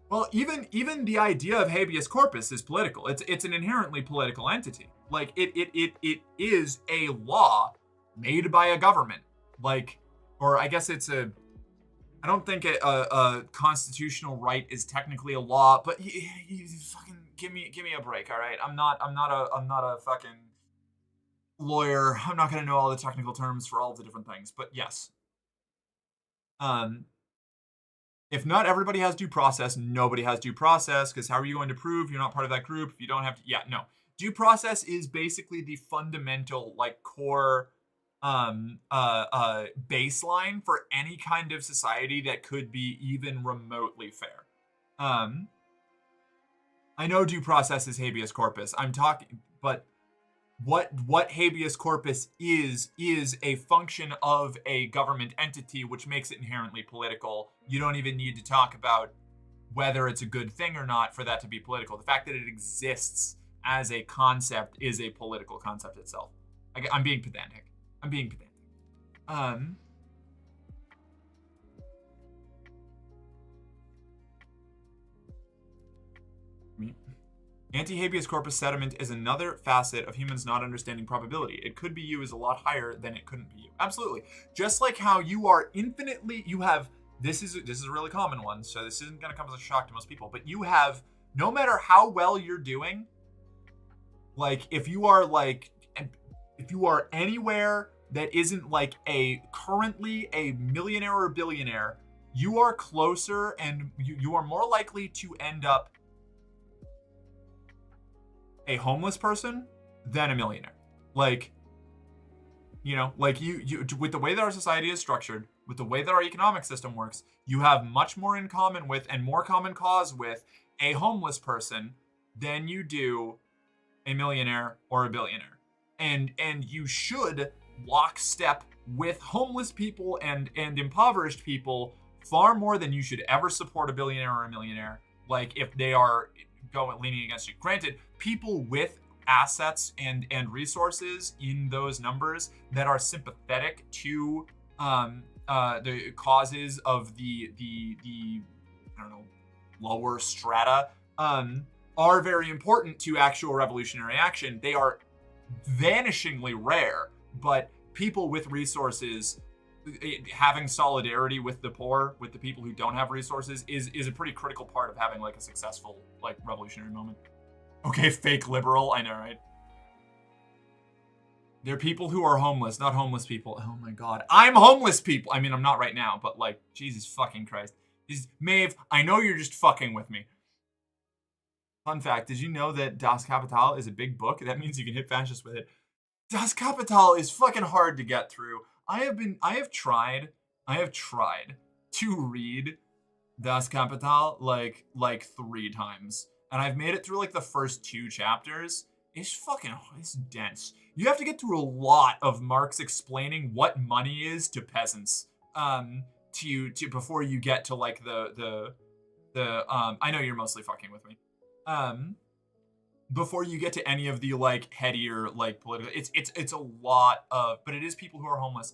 Well, even the idea of habeas corpus is political. It's an inherently political entity. Like it is a law made by a government. Like, or I guess it's a. I don't think a constitutional right is technically a law, but you fucking give me a break, all right? I'm not a fucking lawyer. I'm not gonna know all the technical terms for all of the different things, but yes. If not everybody has due process, nobody has due process, because how are you going to prove you're not part of that group if you don't have to? Yeah, no. Due process is basically the fundamental, like, core baseline for any kind of society that could be even remotely fair. I know due process is habeas corpus. I'm talking, but what habeas corpus is a function of a government entity, which makes it inherently political. You don't even need to talk about whether it's a good thing or not for that to be political. The fact that it exists as a concept is a political concept itself. I'm being pedantic. Anti-habeas corpus sentiment is another facet of humans not understanding probability. It could be you is a lot higher than it couldn't be you. Absolutely. Just like how you are infinitely, you have, this is a really common one, so this isn't going to come as a shock to most people, but you have, no matter how well you're doing, like if you are anywhere that isn't like currently a millionaire or a billionaire, you are closer and you are more likely to end up a homeless person than a millionaire. Like, you know, like you with the way that our society is structured, with the way that our economic system works, you have much more in common with and more common cause with a homeless person than you do a millionaire or a billionaire. And you should lockstep with homeless people and impoverished people far more than you should ever support a billionaire or a millionaire. Like if they are leaning against you. Granted, people with assets and resources in those numbers that are sympathetic to the causes of the I don't know, lower strata are very important to actual revolutionary action. They are vanishingly rare, but people with resources having solidarity with the poor, with the people who don't have resources, is a pretty critical part of having like a successful like revolutionary moment. Okay, fake liberal, I know, right? They're people who are homeless, not homeless people. Oh my god, I'm homeless people. I mean, I'm not right now, but like, Jesus fucking Christ. Maeve, I know you're just fucking with me. Fun fact, did you know that Das Kapital is a big book? That means you can hit fascists with it. Das Kapital is fucking hard to get through. I have tried to read Das Kapital like 3 times. And I've made it through like the first 2 chapters. It's dense. You have to get through a lot of Marx explaining what money is to peasants. To before you get to like the I know you're mostly fucking with me. Before you get to any of the like headier like political, it's a lot of, but it is people who are homeless.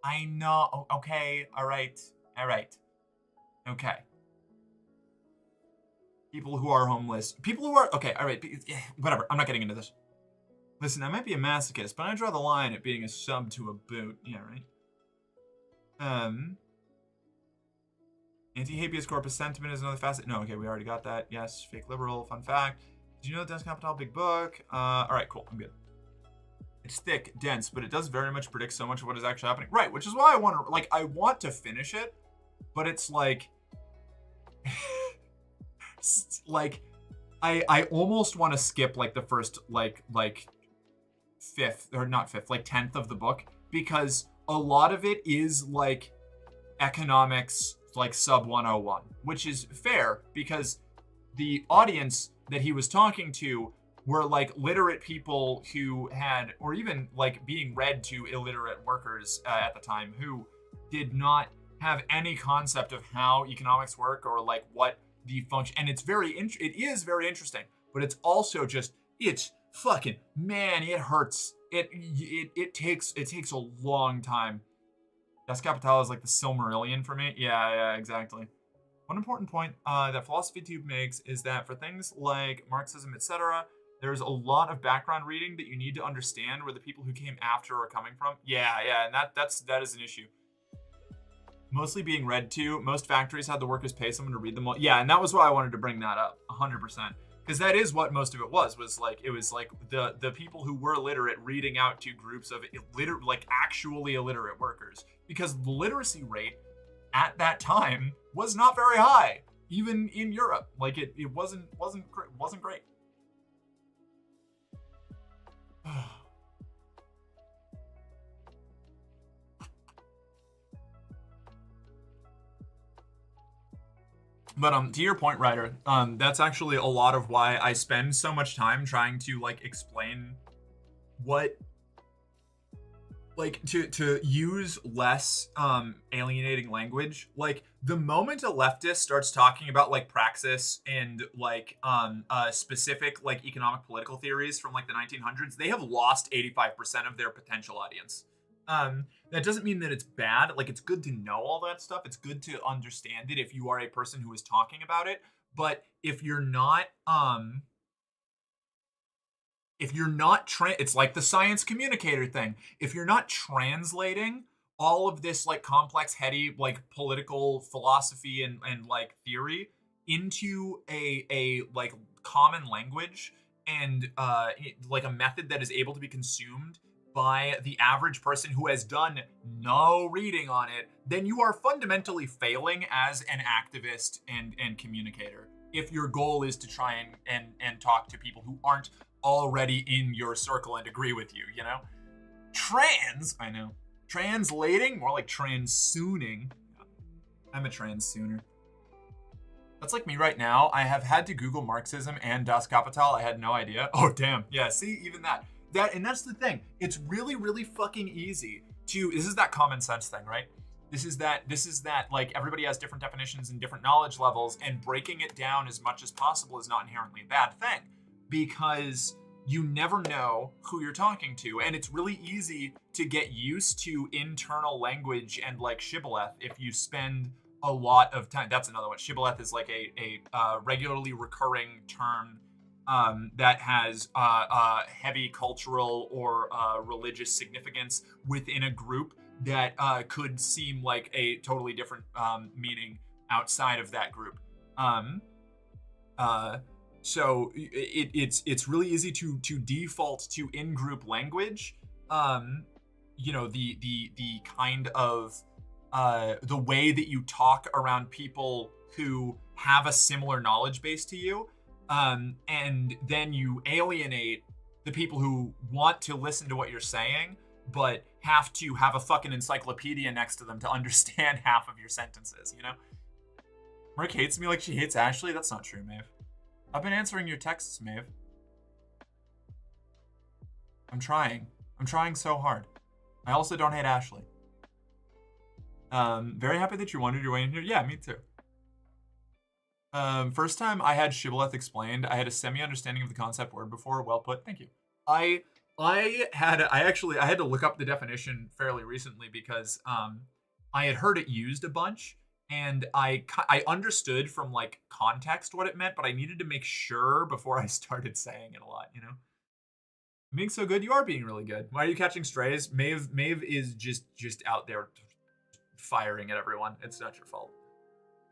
I know. Okay, all right. Okay. People who are homeless, people who are okay. All right, whatever. I'm not getting into this. Listen, I might be a masochist, but I draw the line at being a sub to a boot. Yeah, right. Anti-habeas corpus sentiment is another facet. No, okay, we already got that. Yes, fake liberal. Fun fact. Did you know Das Kapital, big book? All right, cool. I'm good. It's thick, dense, but it does very much predict so much of what is actually happening. Right, which is why I want to finish it, but it's like, like, I almost want to skip like the first like 5th or not 5th, like 10th of the book, because a lot of it is like economics, like sub 101, which is fair because the audience that he was talking to were like literate people who had, or even like being read to illiterate workers at the time who did not have any concept of how economics work or like what the function, and it is very interesting, but it's also just, it's fucking, man, it hurts. It takes a long time. Das Kapital is like the Silmarillion for me. Yeah, exactly. One important point that Philosophy Tube makes is that for things like Marxism, etc., there's a lot of background reading that you need to understand where the people who came after are coming from. Yeah, and that is an issue. Mostly being read to. Most factories had the workers pay someone to read them all. Yeah, and that was why I wanted to bring that up, 100%. Because that is what most of it was like the people who were illiterate reading out to groups of actually illiterate workers. Because the literacy rate at that time was not very high, even in Europe. Like it wasn't great. But to your point, Ryder, that's actually a lot of why I spend so much time trying to like explain what, like, to use less alienating language. Like the moment a leftist starts talking about like praxis and like specific like economic political theories from like the 1900s, they have lost 85% of their potential audience. That doesn't mean that it's bad. Like, it's good to know all that stuff. It's good to understand it if you are a person who is talking about it. But if you're not, it's like the science communicator thing. If you're not translating all of this like complex, heady, like political philosophy and like theory into a like common language and like a method that is able to be consumed by the average person who has done no reading on it, then you are fundamentally failing as an activist and communicator. If your goal is to try and talk to people who aren't already in your circle and agree with you, you know? Translating, more like transooning. I'm a transooner. That's like me right now. I have had to Google Marxism and Das Kapital. I had no idea. Oh, damn. Yeah, see, even that. And that's the thing. It's really, really fucking easy to, this is that common sense thing, right? This is that like everybody has different definitions and different knowledge levels, and breaking it down as much as possible is not inherently a bad thing, because you never know who you're talking to. And it's really easy to get used to internal language and like shibboleth if you spend a lot of time. That's another one. Shibboleth is like a regularly recurring term that has heavy cultural or religious significance within a group that could seem like a totally different meaning outside of that group. So it's really easy to default to in-group language. You know, the kind of the way that you talk around people who have a similar knowledge base to you. And then you alienate the people who want to listen to what you're saying, but have to have a fucking encyclopedia next to them to understand half of your sentences, you know? Merc hates me like she hates Ashley? That's not true, Maeve. I've been answering your texts, Maeve. I'm trying so hard. I also don't hate Ashley. Very happy that you wandered your way in here. Yeah, me too. First time I had shibboleth explained, I had a semi-understanding of the concept word before. Well put. Thank you. I had to look up the definition fairly recently because I had heard it used a bunch, and I understood from like context what it meant, but I needed to make sure before I started saying it a lot, you know? Being so good, you are being really good. Why are you catching strays? Maeve is just out there firing at everyone. It's not your fault.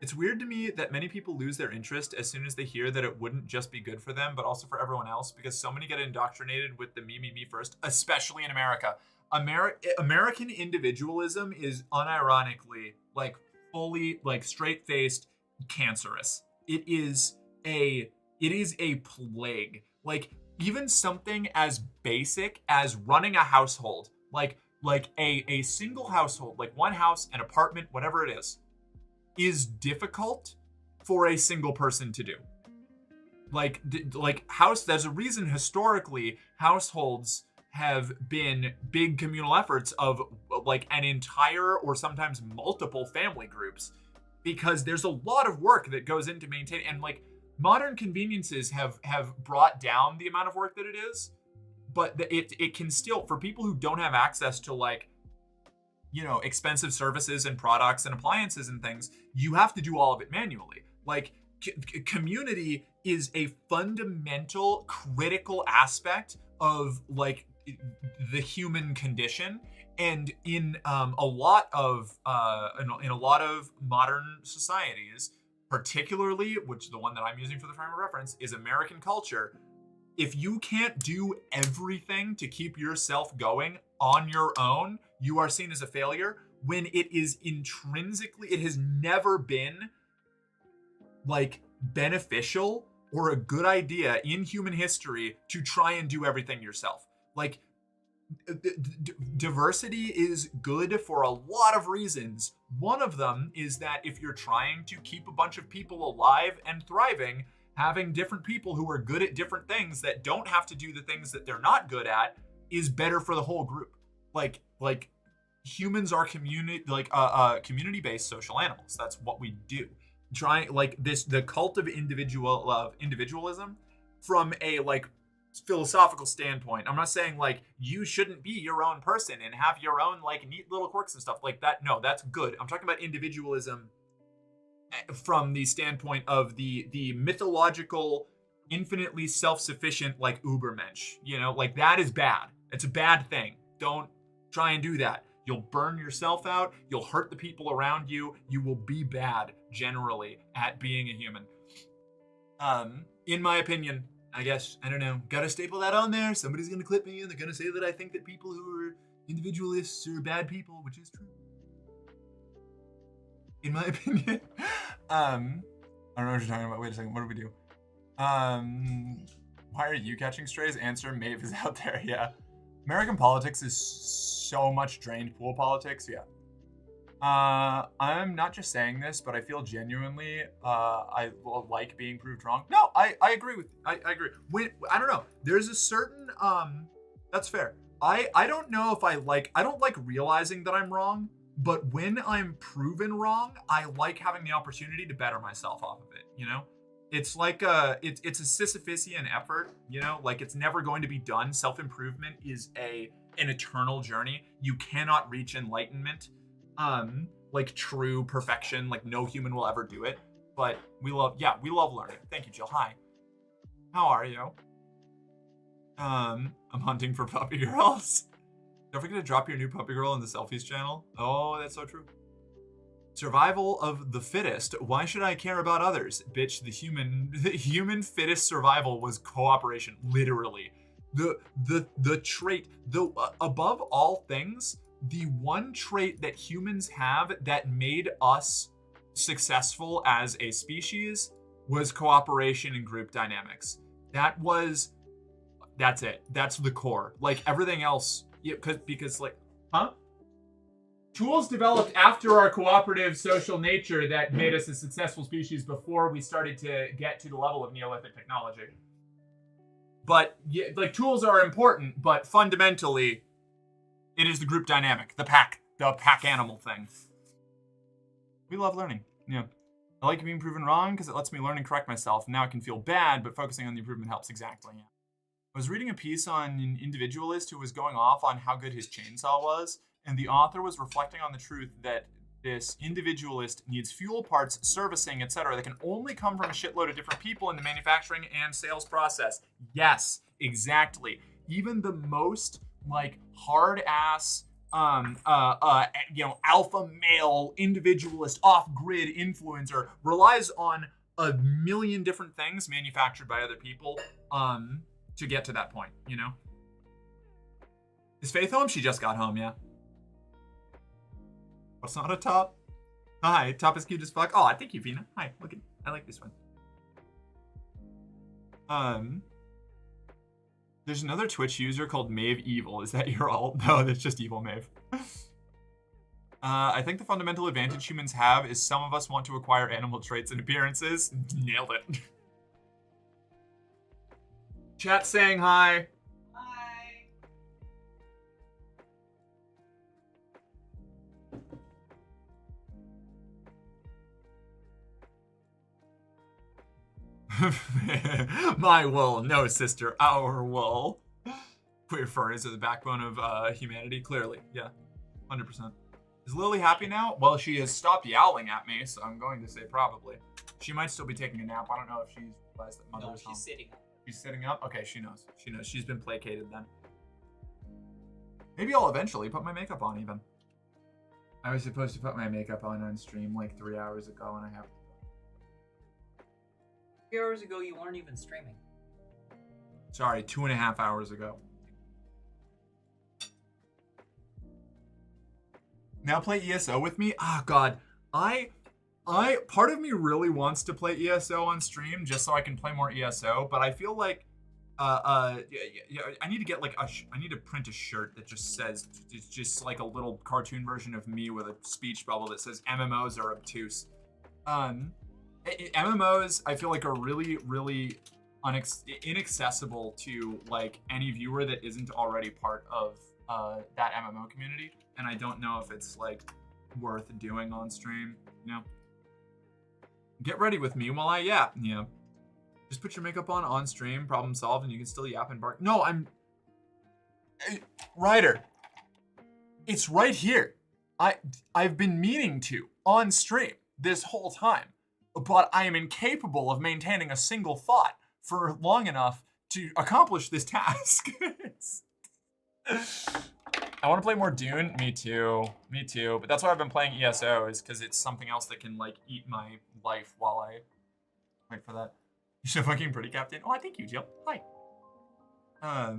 It's weird to me that many people lose their interest as soon as they hear that it wouldn't just be good for them, but also for everyone else, because so many get indoctrinated with the me first, especially in America. American individualism is unironically, like, fully, like, straight-faced cancerous. It is a plague. Like, even something as basic as running a household, like a single household, like one house, an apartment, whatever it is difficult for a single person to do. Like there's a reason historically households have been big communal efforts of like an entire or sometimes multiple family groups. because there's a lot of work that goes into maintaining, and like modern conveniences have brought down the amount of work that it is, but it can still, for people who don't have access to like, you know, expensive services and products and appliances and things, you have to do all of it manually. Like community is a fundamental critical aspect of like the human condition, and in a lot of modern societies, particularly, which the one that I'm using for the frame of reference is American culture, if you can't do everything to keep yourself going on your own, you are seen as a failure, when it is intrinsically, it has never been like beneficial or a good idea in human history to try and do everything yourself. Like diversity is good for a lot of reasons. One of them is that if you're trying to keep a bunch of people alive and thriving, having different people who are good at different things that don't have to do the things that they're not good at is better for the whole group. Like humans are community-based social animals. That's what we do. Trying like this, the cult of individualism from a like philosophical standpoint. I'm not saying like you shouldn't be your own person and have your own like neat little quirks and stuff like that. No, that's good. I'm talking about individualism from the standpoint of the mythological, infinitely self-sufficient like Ubermensch. You know, like that is bad. It's a bad thing. Don't try and do that. You'll burn yourself out. You'll hurt the people around you. You will be bad generally at being a human. In my opinion, I guess, I don't know, gotta staple that on there. Somebody's gonna clip me and they're gonna say that I think that people who are individualists are bad people, which is true. In my opinion. I don't know what you're talking about. Wait a second, what do we do? Why are you catching strays? Answer, Maeve is out there, yeah. American politics is so much drained pool politics, yeah. I'm not just saying this, but I feel genuinely I like being proved wrong. No, I agree with I agree. I don't know. There's a certain that's fair. I don't know if I don't like realizing that I'm wrong, but when I'm proven wrong, I like having the opportunity to better myself off of it, you know? It's like it's a Sisyphusian effort, you know? Like it's never going to be done. Self-improvement is an eternal journey. You cannot reach enlightenment. Like true perfection, like no human will ever do it, but we love learning. Thank you, Jill. Hi, how are you? I'm hunting for puppy girls. Don't forget to drop your new puppy girl in the selfies channel. Oh, that's so true. Survival of the fittest. Why should I care about others? Bitch, the human fittest survival was cooperation, literally. The trait, above all things, the one trait that humans have that made us successful as a species was cooperation and group dynamics. That's it. That's the core. Like everything else, because like, huh? Tools developed after our cooperative social nature that made us a successful species before we started to get to the level of Neolithic technology. But yeah, like tools are important, but fundamentally, it is the group dynamic, the pack animal thing. We love learning. Yeah. I like being proven wrong because it lets me learn and correct myself. Now I can feel bad, but focusing on the improvement helps. Exactly. Yeah. I was reading a piece on an individualist who was going off on how good his chainsaw was, and the author was reflecting on the truth that this individualist needs fuel parts, servicing, etc. that can only come from a shitload of different people in the manufacturing and sales process. Yes, exactly. Even the most like hard ass alpha male individualist off-grid influencer relies on a million different things manufactured by other people to get to that point, you know? Is Faith home? She just got home, yeah. What's not a top? Hi, top is cute as fuck. Oh, thank you, Vina. Hi, look at, I like this one. There's another Twitch user called Maeve Evil. Is that your alt? No, that's just Evil Maeve. I think the fundamental advantage humans have is some of us want to acquire animal traits and appearances. Nailed it. Chat saying hi. Hi. My wool, no sister, our wool. Queer furries are the backbone of humanity, clearly. Yeah, 100%. Is Lily happy now? Well, she has stopped yowling at me, so I'm going to say probably. She might still be taking a nap. I don't know if she's realized that mother is home. She's sitting up. She's sitting up? Okay, she knows. She knows. She's been placated then. Maybe I'll eventually put my makeup on even. I was supposed to put my makeup on stream like 3 hours ago, and I have. 3 hours ago, you weren't even streaming. Sorry, 2.5 hours ago. Now play ESO with me? Oh God, I part of me really wants to play ESO on stream just so I can play more ESO, but I feel like I need to get like I need to print a shirt that just says, it's just like a little cartoon version of me with a speech bubble that says MMOs are obtuse. MMOs I feel like are really inaccessible to like any viewer that isn't already part of that MMO community, and I don't know if it's like worth doing on stream, you know. Get ready with me while I yap, you know. Just put your makeup on stream, problem solved, and you can still yap and bark. No, Ryder, it's right here. I've been meaning to on stream this whole time, but I am incapable of maintaining a single thought for long enough to accomplish this task. I want to play more Dune. Me too. But that's why I've been playing ESO, is because it's something else that can like eat my life while I wait for that. You're so fucking pretty, Captain. Oh, thank you, Jill. Hi. I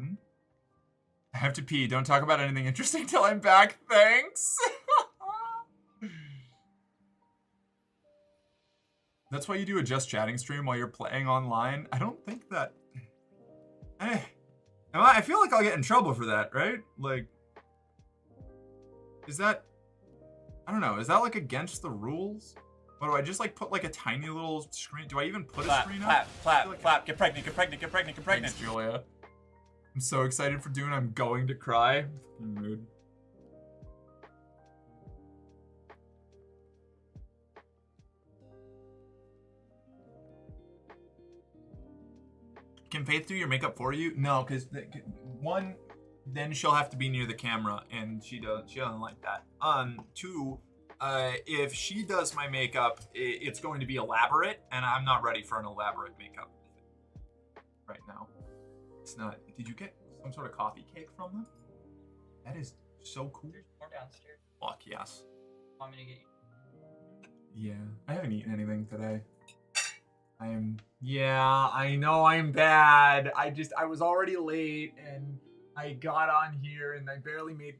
have to pee. Don't talk about anything interesting till I'm back. Thanks. That's why you do a just chatting stream while you're playing online. I don't think that. I feel like I'll get in trouble for that, right? Like, is that? I don't know. Is that like against the rules? What do I just like put like a tiny little screen? Do I even put a screen up? Clap. Get pregnant. Thanks, Julia. I'm so excited for Dune. I'm going to cry. Fucking mood. Can Faith do your makeup for you? No, because one, then she'll have to be near the camera, and she doesn't like that. Two, if she does my makeup, it's going to be elaborate, and I'm not ready for an elaborate makeup right now. It's not. Did you get some sort of coffee cake from them? That is so cool. There's more downstairs. Fuck yes. Want me to get you? Yeah, I haven't eaten anything today. Yeah, I know I'm bad. I was already late, and I got on here, and I barely made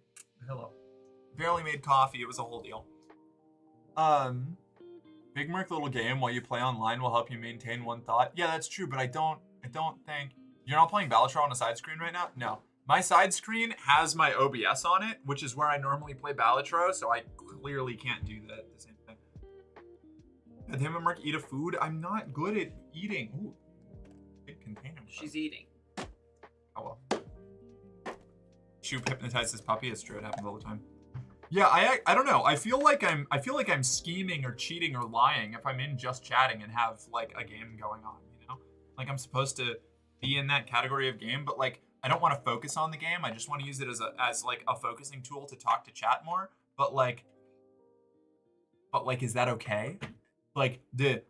coffee. It was a whole deal. Big Merc little game while you play online will help you maintain one thought. Yeah, that's true, but I don't think you're not playing Balatro on a side screen right now. No, my side screen has my OBS on it, which is where I normally play Balatro, so I clearly can't do that at the same time. Did him and Merc eat a food? I'm not good at eating. Ooh, big container. She's eating. Oh well. Shoop hypnotized this puppy. It's true. It happens all the time. Yeah, I don't know. I feel like I'm scheming or cheating or lying if I'm in just chatting and have like a game going on. You know, like I'm supposed to be in that category of game, but like I don't want to focus on the game. I just want to use it as like a focusing tool to talk to chat more. But like, is that okay? Like the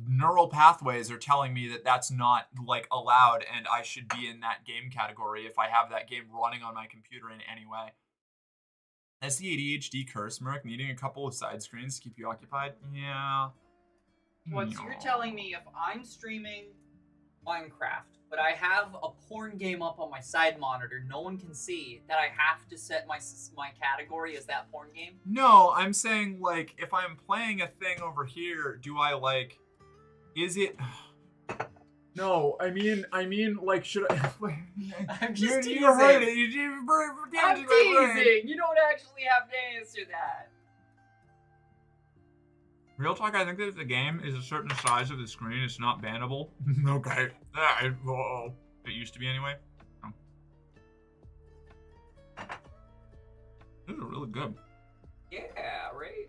neural pathways are telling me that that's not like allowed, and I should be in that game category if I have that game running on my computer in any way. That's the ADHD curse, Merc, needing a couple of side screens to keep you occupied. Yeah. What, so you're telling me if I'm streaming Minecraft, but I have a porn game up on my side monitor, no one can see, that I have to set my category as that porn game? No, I'm saying, like, if I'm playing a thing over here, do I, like, is it... No, I mean, like, should I... I'm just teasing. You heard it. I'm teasing. You don't actually have to answer that. Real talk, I think that if the game is a certain size of the screen, it's not bannable. Okay. It used to be anyway. Oh. This is really good. Yeah, right?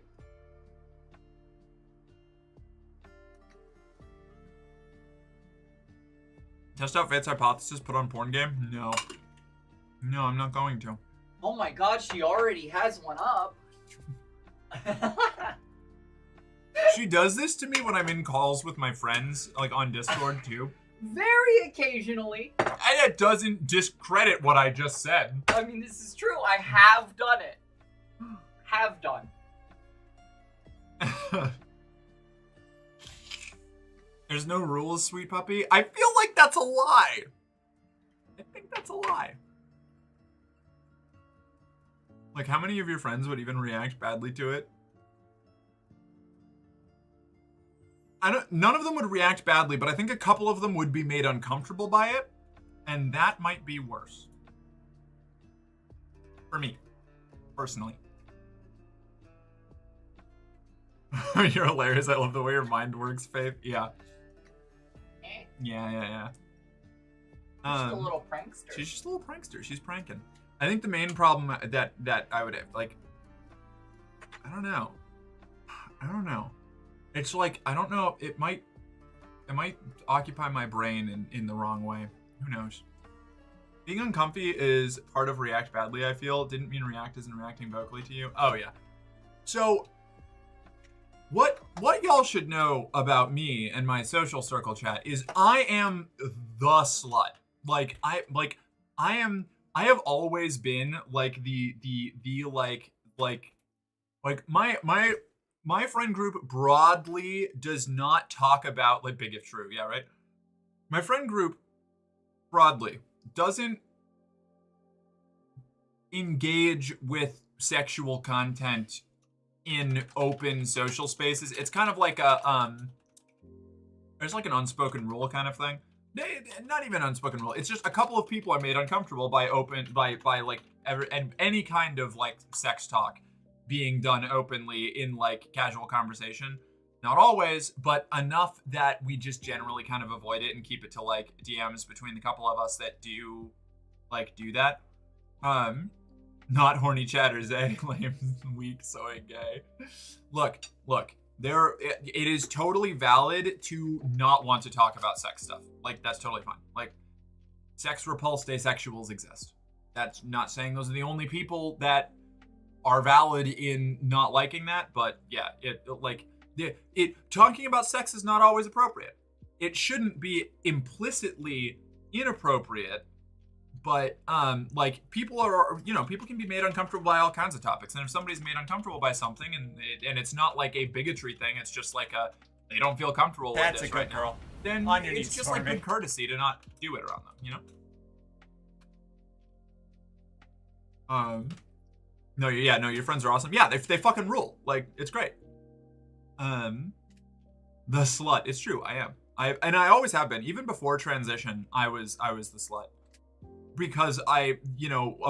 Test out Fate's hypothesis, put on porn game? No. No, I'm not going to. Oh my god, she already has one up. She does this to me when I'm in calls with my friends, like on Discord too. Very occasionally. And it doesn't discredit what I just said. I mean, this is true. I have done it. Have done. There's no rules, sweet puppy. I feel like that's a lie. I think that's a lie. Like, how many of your friends would even react badly to it? None of them would react badly, but I think a couple of them would be made uncomfortable by it, and that might be worse. For me, personally. You're hilarious. I love the way your mind works, Faith. Yeah. Yeah. Just a little prankster. She's just a little prankster. She's pranking. I think the main problem that I would have, like, I don't know. It's like, I don't know. It might occupy my brain in the wrong way. Who knows? Being uncomfy is part of react badly, I feel. Didn't mean react isn't reacting vocally to you. Oh, yeah. So, what y'all should know about me and my social circle chat is I am the slut. I have always been like the my friend group broadly does not talk about, like, big if true, yeah, right? My friend group broadly doesn't engage with sexual content in open social spaces. It's kind of like there's like an unspoken rule kind of thing. Not even unspoken rule. It's just a couple of people are made uncomfortable by any kind of like sex talk being done openly in like casual conversation. Not always, but enough that we just generally kind of avoid it and keep it to like DMs between the couple of us that do that. Not horny chatters, eh? Lame, weak, soy, gay. Look. It is totally valid to not want to talk about sex stuff. Like, that's totally fine. Like, sex repulsed asexuals exist. That's not saying those are the only people that are valid in not liking that, but yeah, talking about sex is not always appropriate. It shouldn't be implicitly inappropriate, but people can be made uncomfortable by all kinds of topics, and if somebody's made uncomfortable by something and it's not like a bigotry thing, it's just like they don't feel comfortable with That's this a good right girl. now, then On your it's knees just for like me. good courtesy to not do it around them, you know? No, your friends are awesome. Yeah, they fucking rule. Like, it's great. The slut. It's true. I am. I always have been. Even before transition, I was the slut. Because a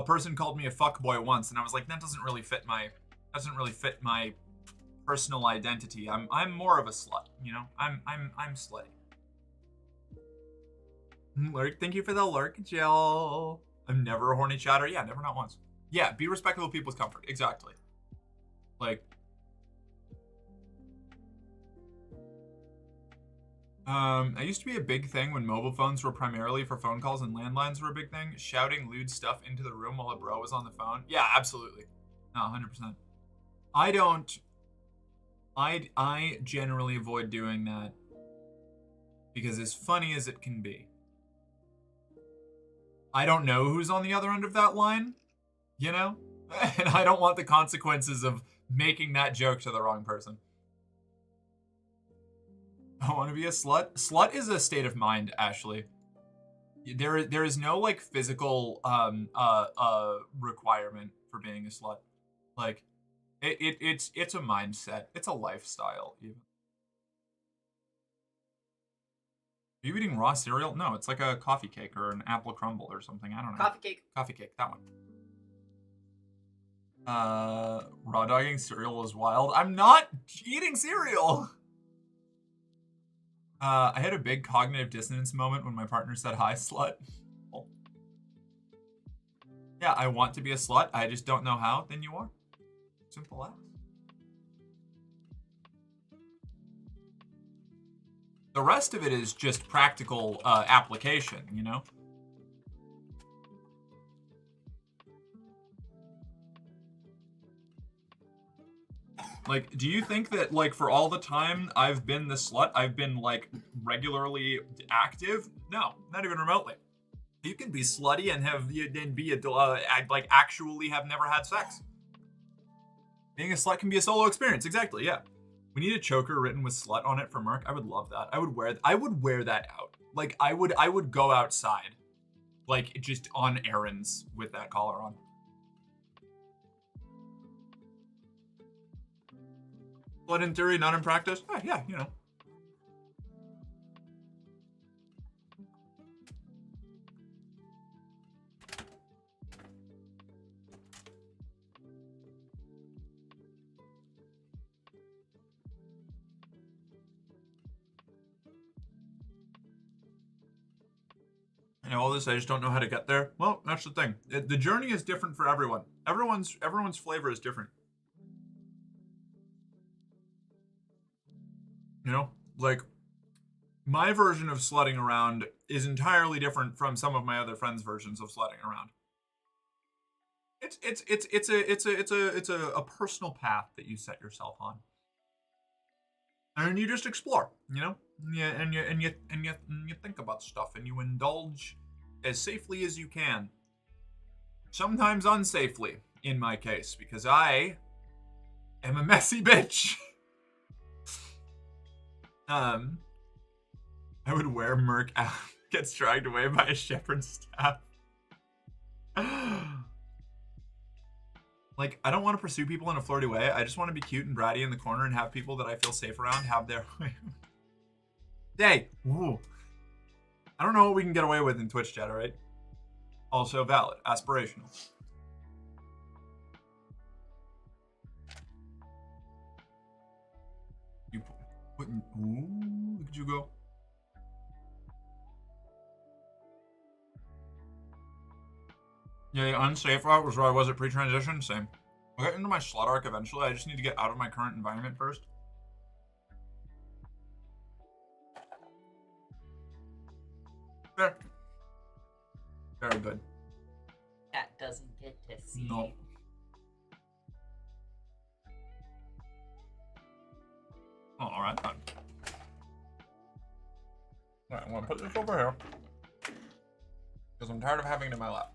person called me a fuckboy once, and I was like, that doesn't really fit my personal identity. I'm more of a slut, you know? I'm slutty. Lurk, thank you for the lurk, Jill. I'm never a horny chatter. Yeah, never, not once. Yeah, be respectful of people's comfort. Exactly. Like, I used to be a big thing when mobile phones were primarily for phone calls and landlines were a big thing. Shouting lewd stuff into the room while a bro was on the phone. Yeah, absolutely. No, 100%. I generally avoid doing that because as funny as it can be, I don't know who's on the other end of that line, you know? And I don't want the consequences of making that joke to the wrong person. I want to be a slut. Slut is a state of mind, Ashley. There is no like physical requirement for being a slut. Like it's a mindset. It's a lifestyle even. Are you eating raw cereal? No, it's like a coffee cake or an apple crumble or something. I don't know. Coffee cake. Coffee cake, that one. Raw dogging cereal is wild. I'm not eating cereal. I had a big cognitive dissonance moment when my partner said, "Hi, slut." Yeah, I want to be a slut. I just don't know how. Then you are. Simple as. The rest of it is just practical application, you know? Like, do you think that, like, for all the time I've been the slut, I've been, like, regularly active? No, not even remotely. You can be slutty and like, actually have never had sex. Being a slut can be a solo experience, exactly, yeah. We need a choker written with slut on it for Merc. I would love that. I would wear that out. Like, I would go outside, like, just on errands with that collar on. Slut in theory, not in practice? Yeah, you know. I know all this, I just don't know how to get there. Well, that's the thing. The journey is different for everyone. Everyone's flavor is different. You know, like, my version of slutting around is entirely different from some of my other friends' versions of slutting around. It's a personal path that you set yourself on, and you just explore. You know, yeah, and you think about stuff, and you indulge as safely as you can. Sometimes unsafely, in my case, because I am a messy bitch. I would wear Merc out, gets dragged away by a shepherd's staff. Like, I don't want to pursue people in a flirty way. I just want to be cute and bratty in the corner and have people that I feel safe around have their way. Hey, ooh. I don't know what we can get away with in Twitch chat, alright? Also valid, aspirational. You putting, ooh, look at you go. Yeah, the unsafe route was where I was at pre-transition. Same. I'll get into my slut arc eventually. I just need to get out of my current environment first. There. Very good. Cat doesn't get to see. No. Oh, alright then. Alright, I'm gonna put this over here. Because I'm tired of having it in my lap.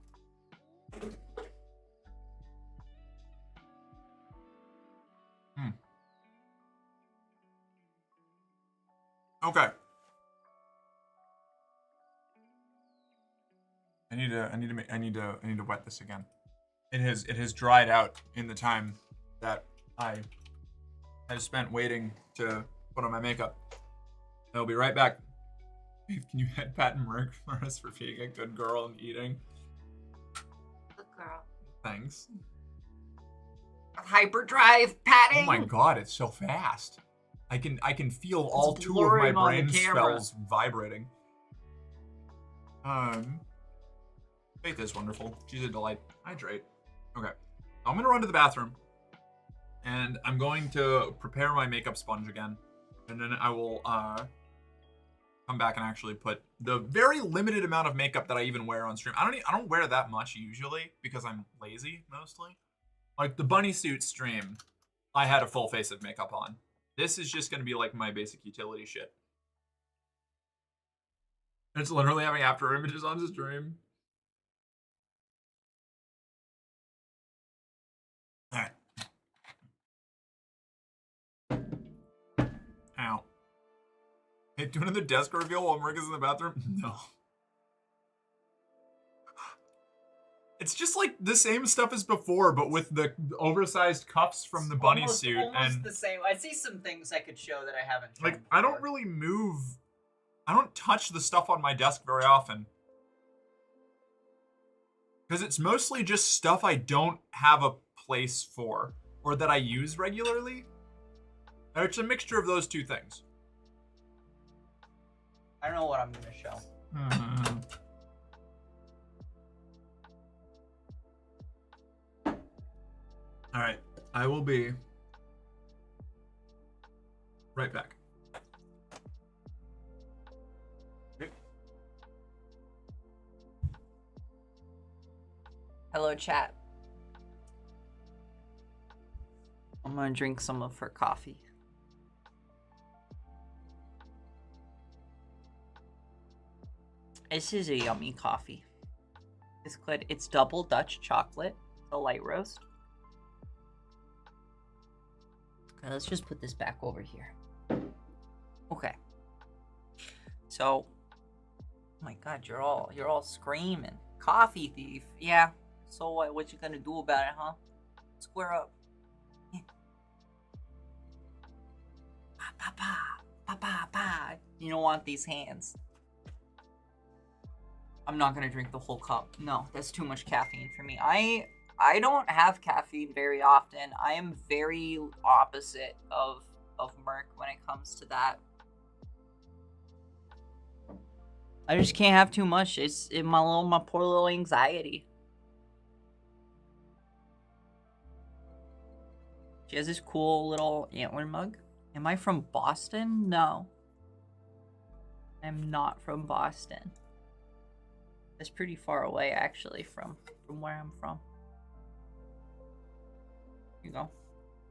Okay. I need to wet this again. It has dried out in the time that I have spent waiting to put on my makeup. I'll be right back. Can you head pat Merc for us for being a good girl and eating? Good girl. Thanks. Hyperdrive patting. Oh my god, it's so fast. I can feel all two of my blurring on the brain camera. cells vibrating. Faith is wonderful. She's a delight. Hydrate. Okay. I'm gonna run to the bathroom. And I'm going to prepare my makeup sponge again. And then I will come back and actually put the very limited amount of makeup that I even wear on stream. I don't wear that much usually because I'm lazy mostly. Like the bunny suit stream, I had a full face of makeup on. This is just gonna be like my basic utility shit. It's literally having after images on the stream. Alright. Ow. Hey, do another desk reveal while Merc is in the bathroom? No. It's just like the same stuff as before, but with the oversized cuffs from the bunny suit. Almost and the same. I see some things I could show that I haven't shown like, I don't before. really move. I don't touch the stuff on my desk very often. Because it's mostly just stuff I don't have a place for, or that I use regularly. It's a mixture of those two things. I don't know what I'm going to show. All right, I will be right back. Hello, chat. I'm gonna drink some of her coffee. This is a yummy coffee. It's good. It's double Dutch chocolate. A light roast. Okay, let's just put this back over here. Okay. So, oh my God, you're all screaming. Coffee thief. Yeah. So what you gonna do about it, huh? Square up. Yeah. Pa pa pa pa pa pa. You don't want these hands. I'm not gonna drink the whole cup. No, that's too much caffeine for me. I don't have caffeine very often. I am very opposite of Merc when it comes to that. I just can't have too much. It's in my poor little anxiety. She has this cool little antler mug. Am I from Boston? No. I'm not from Boston. It's pretty far away, actually, from where I'm from. Here you go.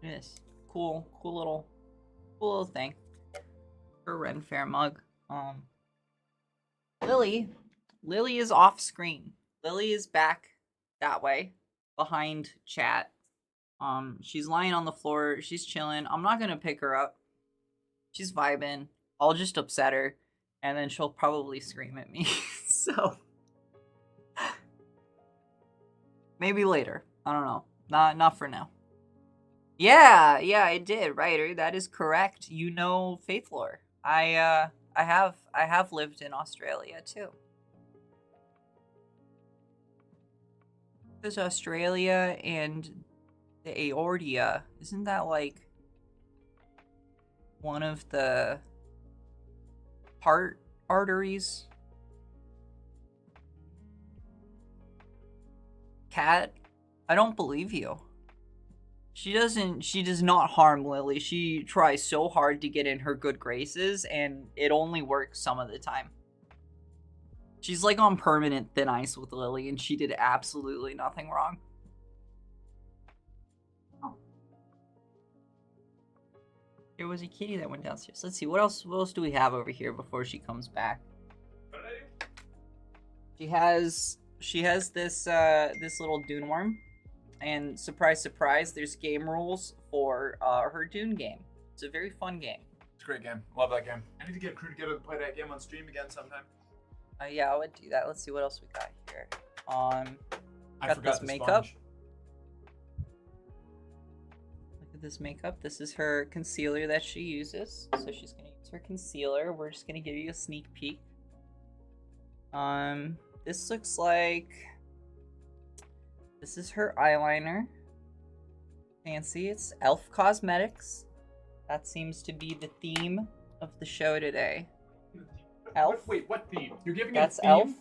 Look at this. Cool little thing. Her Ren Fair mug. Lily is off screen. Lily is back that way, behind chat. She's lying on the floor. She's chilling. I'm not gonna pick her up. She's vibing. I'll just upset her, and then she'll probably scream at me. So maybe later. I don't know. Not for now. Yeah, I did, Ryder. That is correct. You know Faith Lore. I have lived in Australia too. There's Australia and the Aortia. Isn't that like one of the heart arteries? Cat, I don't believe you. She does not harm Lily. She tries so hard to get in her good graces, and it only works some of the time. She's like on permanent thin ice with Lily, and she did absolutely nothing wrong. Oh. There was a kitty that went downstairs. Let's see, what else do we have over here before she comes back? What did I do? She has this little Dune worm. And surprise, surprise, there's game rules for her Dune game. It's a very fun game. It's a great game. Love that game. I need to get a crew together to play that game on stream again sometime. Yeah, I would do that. Let's see what else we got here. I got forgot this the makeup. sponge. Look at this makeup. This is her concealer that she uses. So she's gonna use her concealer. We're just gonna give you a sneak peek. This looks like. This is her eyeliner. Fancy. It's Elf Cosmetics. That seems to be the theme of the show today. Elf. Wait, what theme? You're giving That's it a theme? Elf.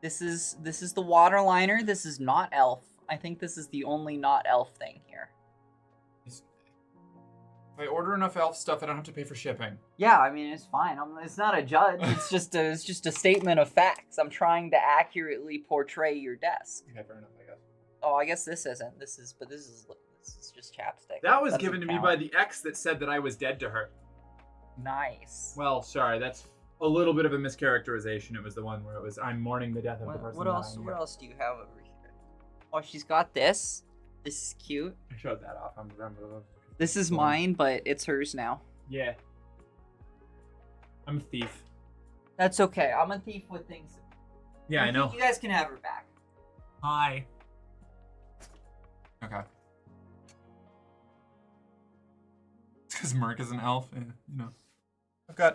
This is the water liner. This is not Elf. I think this is the only not Elf thing here. If I order enough Elf stuff, I don't have to pay for shipping. Yeah, I mean it's fine. It's not a judge. It's just a statement of facts. I'm trying to accurately portray your desk. Okay, fair enough, I guess. Oh, I guess this isn't. This is just chapstick. That was Doesn't given to me count. by the ex that said that I was dead to her. Nice. Well, sorry, that's a little bit of a mischaracterization. It was the one where it was I'm mourning the death of the person. What else? dying. What else do you have over here? Oh, she's got this. This is cute. I showed that off. This is mine, but it's hers now. Yeah. I'm a thief. That's okay. I'm a thief with things. Yeah, I know. You guys can have her back. Hi. Okay. It's because Merc is an elf, and you know.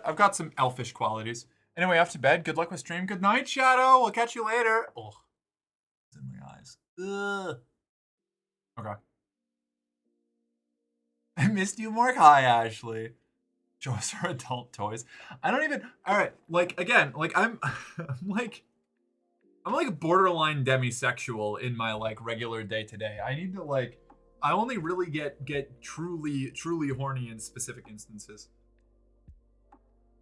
I've got some elfish qualities. Anyway, off to bed. Good luck with stream. Good night, Shadow. We'll catch you later. Oh, it's in my eyes. Ugh. Okay. I missed you, Mark. Hi, Ashley. Show us our adult toys. I don't even. All right. Like again, like I'm like borderline demisexual in my like regular day to day. I need to like I only really get truly horny in specific instances. I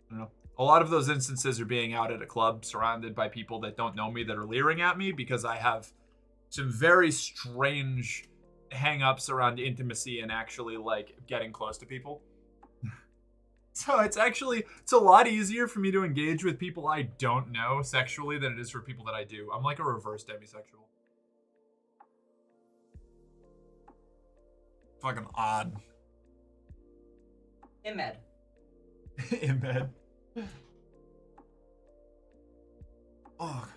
don't know. A lot of those instances are being out at a club surrounded by people that don't know me that are leering at me because I have some very strange hang-ups around intimacy and actually like getting close to people. So it's a lot easier for me to engage with people I don't know sexually than it is for people that I do. I'm like a reverse demisexual. Fucking odd. Imed. Imed. Oh.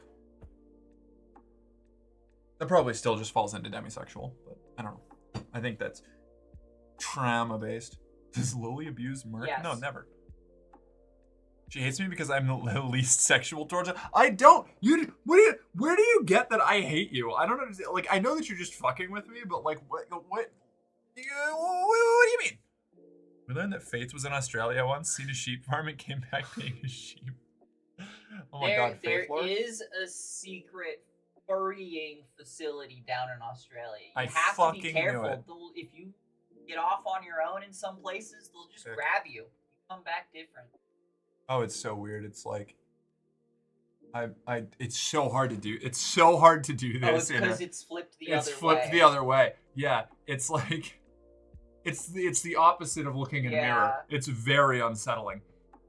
That probably still just falls into demisexual, but I don't know. I think that's trauma-based. Does Lily abuse Merc? Yes. No, never. She hates me because I'm the least sexual towards her. I don't. Where do you get that I hate you? I don't understand. Like, I know that you're just fucking with me, but like, what do you mean? We learned that Faith was in Australia once, seen a sheep farm, and came back being a sheep. Oh my god, Faith There is a secret furrying facility down in Australia. You have to be careful. If you get off on your own in some places, they'll just grab you. You come back different. Oh, it's so weird. It's like it's so hard to do. It's so hard to do this. Oh, it's because it's flipped the other way. It's flipped the other way. Yeah, it's like it's the opposite of looking in a mirror. It's very unsettling.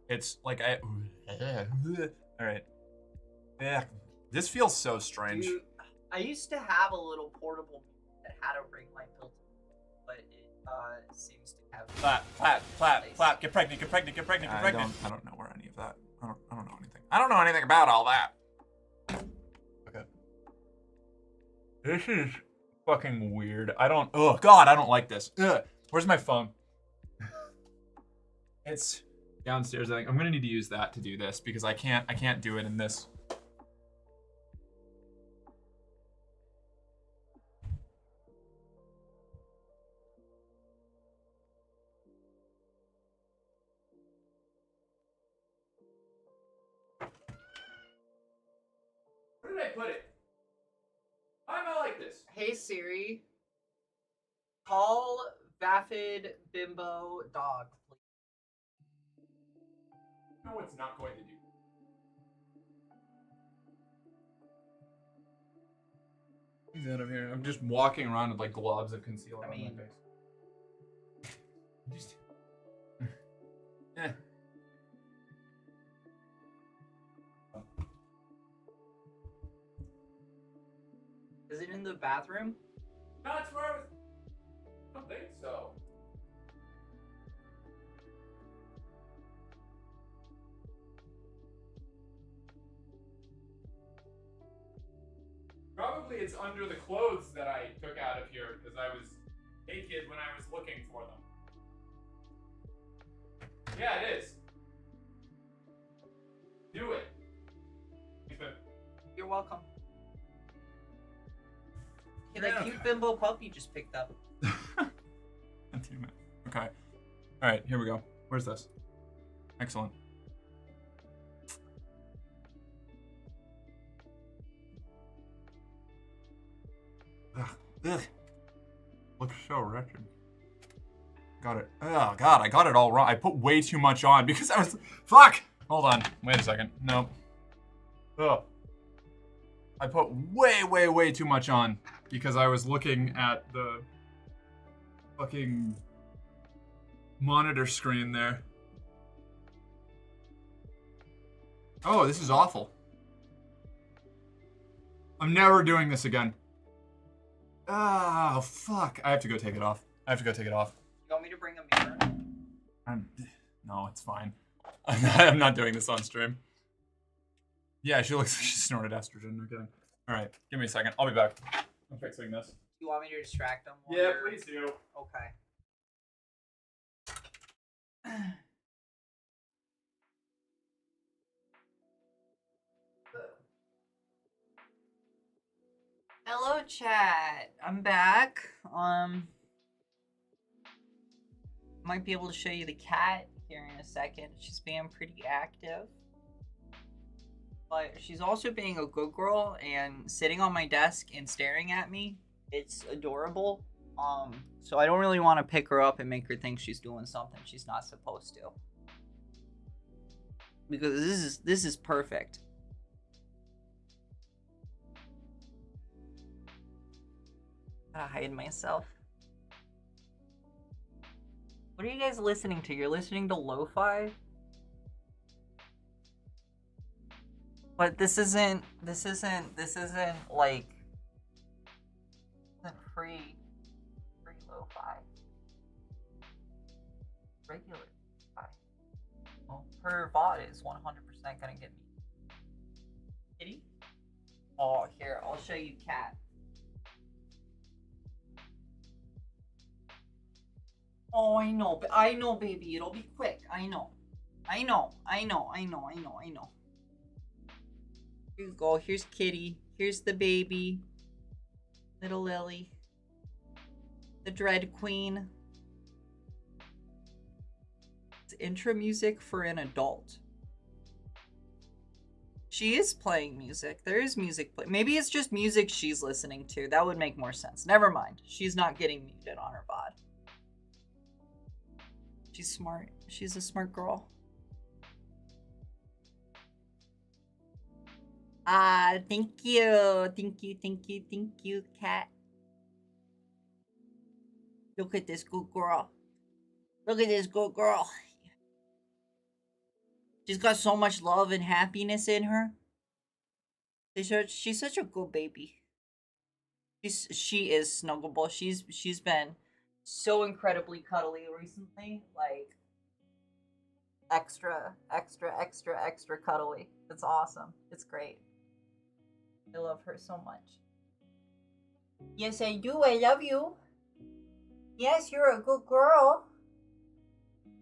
It's like all right. Yeah, this feels so strange. Dude, I used to have a little portable that had a ring light built in, but it seems to have Flap. Get pregnant. I don't know where any of that. I don't know anything. I don't know anything about all that. Okay. This is fucking weird. Oh god, I don't like this. Ugh. Where's my phone? It's downstairs. I think I'm gonna need to use that to do this because I can't do it in this. Where did I put it? Why am I like this? Hey Siri, call Vapid Bimbo Dog, please. No, it's not going to do. He's out of here. I'm just walking around with like globs of concealer on my face. Just. Is it in the bathroom? That's where I was. I don't think so. Probably it's under the clothes that I took out of here because I was naked when I was looking for them. Yeah, it is. Do it. You're welcome. Hey, that cute bimbo pup you just picked up. Okay. All right, here we go. Where's this? Excellent. Ugh. Looks so wretched. Got it. Oh god, I got it all wrong. I put way too much on because I was. Fuck! Hold on. Wait a second. Nope. Ugh. I put way too much on because I was looking at the fucking monitor screen there. Oh, this is awful. I'm never doing this again. Oh, fuck. I have to go take it off. You want me to bring a mirror? No, it's fine. I'm not doing this on stream. Yeah, she looks like she snorted estrogen. No kidding. All right, give me a second. I'll be back. I'm fixing this. You want me to distract them? Yeah, please do. Okay. Hello, chat. I'm back. Might be able to show you the cat here in a second. She's being pretty active. But she's also being a good girl and sitting on my desk and staring at me. It's adorable. So I don't really want to pick her up and make her think she's doing something she's not supposed to. Because this is perfect. Gotta hide myself. What are you guys listening to? You're listening to lo-fi? But this isn't like, isn't free lo-fi. Regular lo-fi. Well, her bot is 100% gonna get me. Kitty? Oh, here, I'll show you cat. Oh, I know, baby. It'll be quick. I know. Here you go. Here's Kitty. Here's the baby. Little Lily. The Dread Queen. It's intro music for an adult. She is playing music. There is music play. Maybe it's just music she's listening to. That would make more sense. Never mind. She's not getting muted on her VOD. She's smart. She's a smart girl. Thank you. Thank you, cat. Look at this good girl. Look at this good girl. She's got so much love and happiness in her. She's such a good baby. She is snuggable. She's been so incredibly cuddly recently, like extra cuddly. It's awesome. It's great. I love her so much. Yes, I do. I love you. Yes, you're a good girl.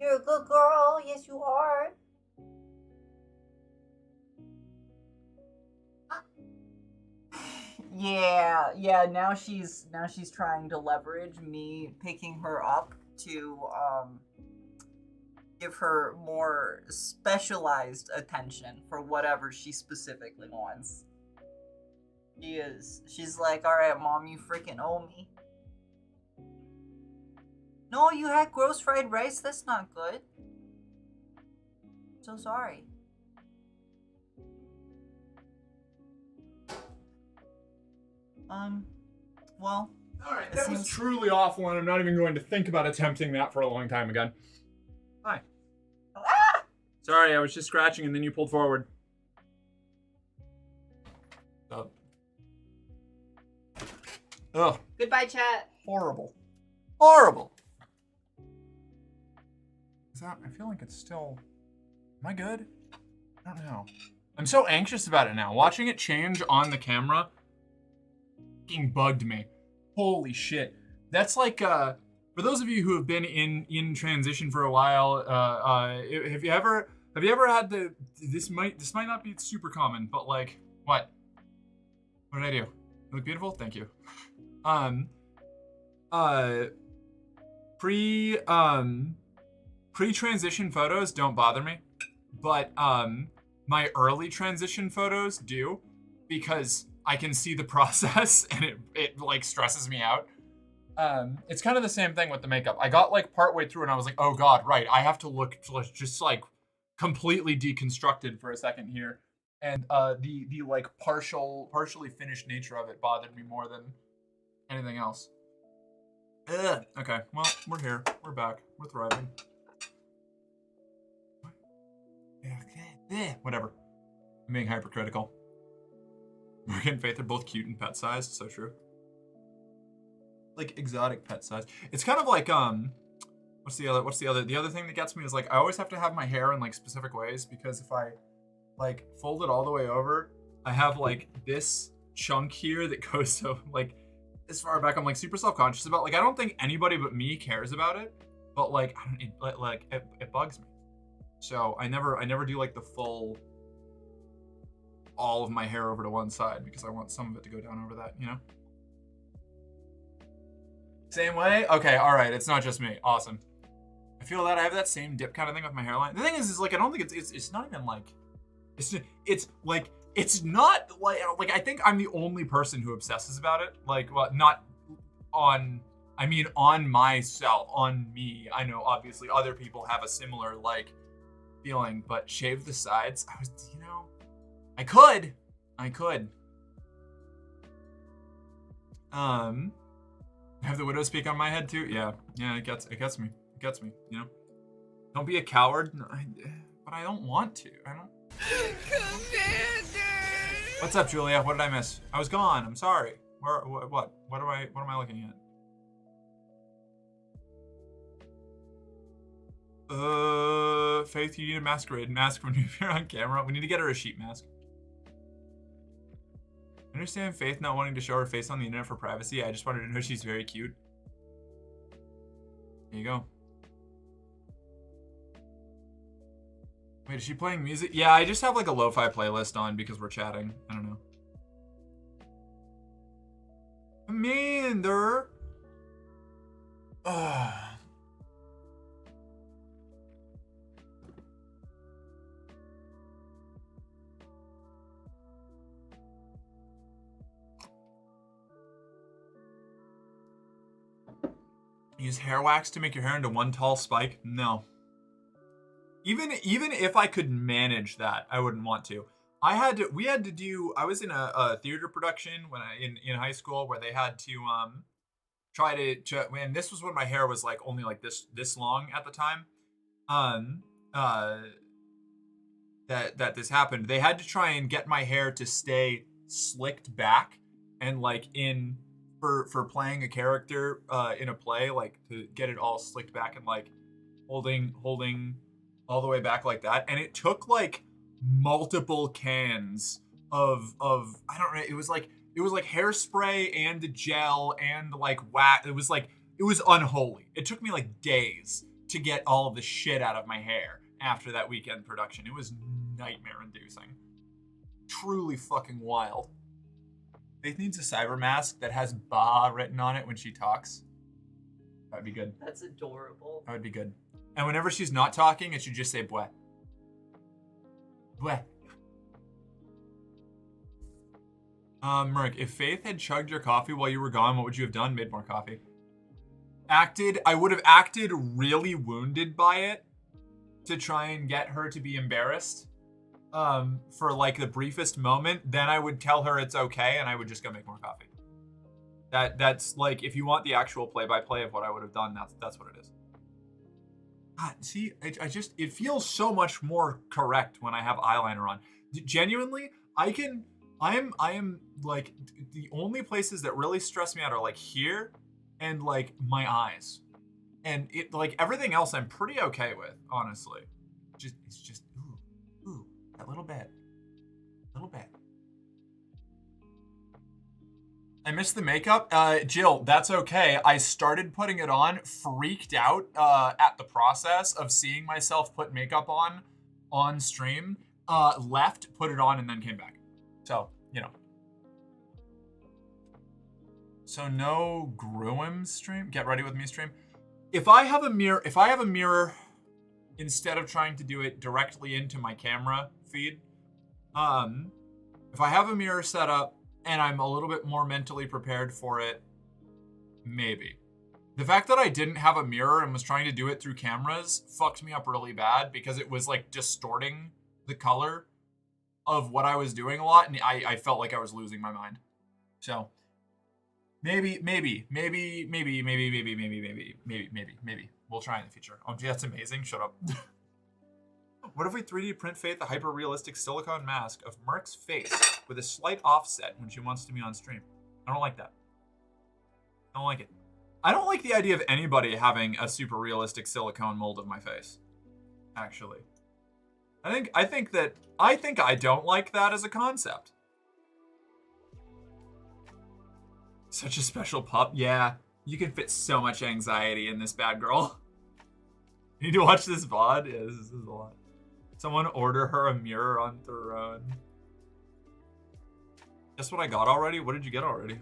You're a good girl. Yes, you are. Yeah, now she's trying to leverage me picking her up to give her more specialized attention for whatever she specifically wants. She's like, all right, Mom, you freaking owe me. No, you had gross fried rice? That's not good. So sorry. Well. Alright, that was truly awful, and I'm not even going to think about attempting that for a long time again. Hi. Ah! Sorry, I was just scratching and then you pulled forward. Oh. Ugh. Goodbye, chat. Horrible. Is that, I feel like it's still, am I good? I don't know. I'm so anxious about it now. Watching it change on the camera fucking bugged me. Holy shit. That's like, for those of you who have been in transition for a while, have you ever had this might not be super common, but like, what did I do? I look beautiful? Thank you. Pre-transition photos don't bother me, but my early transition photos do, because I can see the process and it like stresses me out. It's kind of the same thing with the makeup. I got like partway through and I was like, oh God, right. I have to look just like completely deconstructed for a second here. And the like partially finished nature of it bothered me more than anything else. Ugh. Okay, well, we're here. We're back. We're thriving. Whatever. I'm being hypercritical. Morgan and Faith are both cute and pet sized. So true. Like exotic pet size. It's kind of like what's the other thing that gets me is like I always have to have my hair in like specific ways, because if I like fold it all the way over, I have like this chunk here that goes so like as far back. I'm like super self-conscious about, like, I don't think anybody but me cares about it, but like it bugs me. So I never do like the full all of my hair over to one side, because I want some of it to go down over that, you know? Same way? Okay, all right, it's not just me. Awesome. I feel that I have that same dip kind of thing with my hairline. The thing is like I don't think it's not even like it's not like I think I'm the only person who obsesses about it. Like, well, not on, I mean on myself, on me. I know obviously other people have a similar like feeling, but shave the sides, I was, you know, I could. Have the widow speak on my head too? Yeah, it gets me. It gets me, you know? Don't be a coward. No, but I don't want to. I don't. What's up, Julia? What did I miss? I was gone. I'm sorry. What am I looking at? Faith, you need a masquerade mask when you appear on camera. We need to get her a sheep mask. I understand Faith not wanting to show her face on the internet for privacy. I just wanted to know she's very cute. There you go. Wait, is she playing music? Yeah, I just have like a lo-fi playlist on because we're chatting. I don't know. Amanda. Use hair wax to make your hair into one tall spike? No. Even if I could manage that, I wouldn't want to. I was in a theater production when in high school where they had to try to and this was when my hair was like only like this long at the time. That this happened. They had to try and get my hair to stay slicked back and like for playing a character in a play, like to get it all slicked back and like holding all the way back like that. And it took like multiple cans of I don't know, it was like hairspray and gel and like wax. It was unholy. It took me like days to get all of the shit out of my hair after that weekend production. It was nightmare inducing. Truly fucking wild. Faith needs a cyber mask that has "ba" written on it when she talks. That would be good. That's adorable. That would be good. And whenever she's not talking, it should just say "bweh." Bweh. Merc, if Faith had chugged your coffee while you were gone, what would you have done? Made more coffee. I would have acted really wounded by it to try and get her to be embarrassed. For like the briefest moment, then I would tell her it's okay and I would just go make more coffee. That's like, if you want the actual play-by-play of what I would have done, that's what it is. God, see, it feels so much more correct when I have eyeliner on. Genuinely, I am like, the only places that really stress me out are like here and like my eyes. And it like everything else I'm pretty okay with, honestly. It's just ooh, a little bit. I missed the makeup. Jill, that's okay. I started putting it on, freaked out at the process of seeing myself put makeup on stream, left, put it on, and then came back. So, you know. So no Gruim stream? Get ready with me stream? If I have a mirror, instead of trying to do it directly into my camera feed, if I have a mirror set up, and I'm a little bit more mentally prepared for it, maybe. The fact that I didn't have a mirror and was trying to do it through cameras fucked me up really bad because it was like distorting the color of what I was doing a lot, and I felt like I was losing my mind. So maybe. We'll try in the future. Oh, gee, that's amazing. Shut up. What if we 3D print Faith a hyper-realistic silicone mask of Merc's face with a slight offset when she wants to be on stream? I don't like that. I don't like it. I don't like the idea of anybody having a super realistic silicone mold of my face. Actually. I think I don't like that as a concept. Such a special pup. Yeah, you can fit so much anxiety in this bad girl. You need to watch this VOD? Yeah, this is a lot. Someone order her a mirror on Throne. Guess what I got already? What did you get already?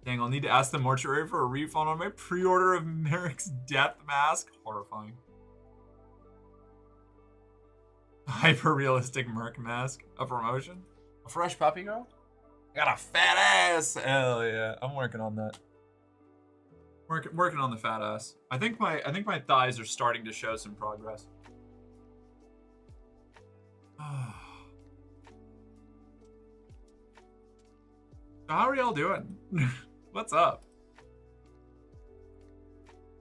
Dang, I'll need to ask the mortuary for a refund on my pre-order of Merrick's death mask. Horrifying. Hyper-realistic Merc mask. A promotion? A fresh puppy girl? I got a fat ass. Hell yeah. I'm working on that. Working on the fat ass. I think my thighs are starting to show some progress. How are y'all doing? What's up?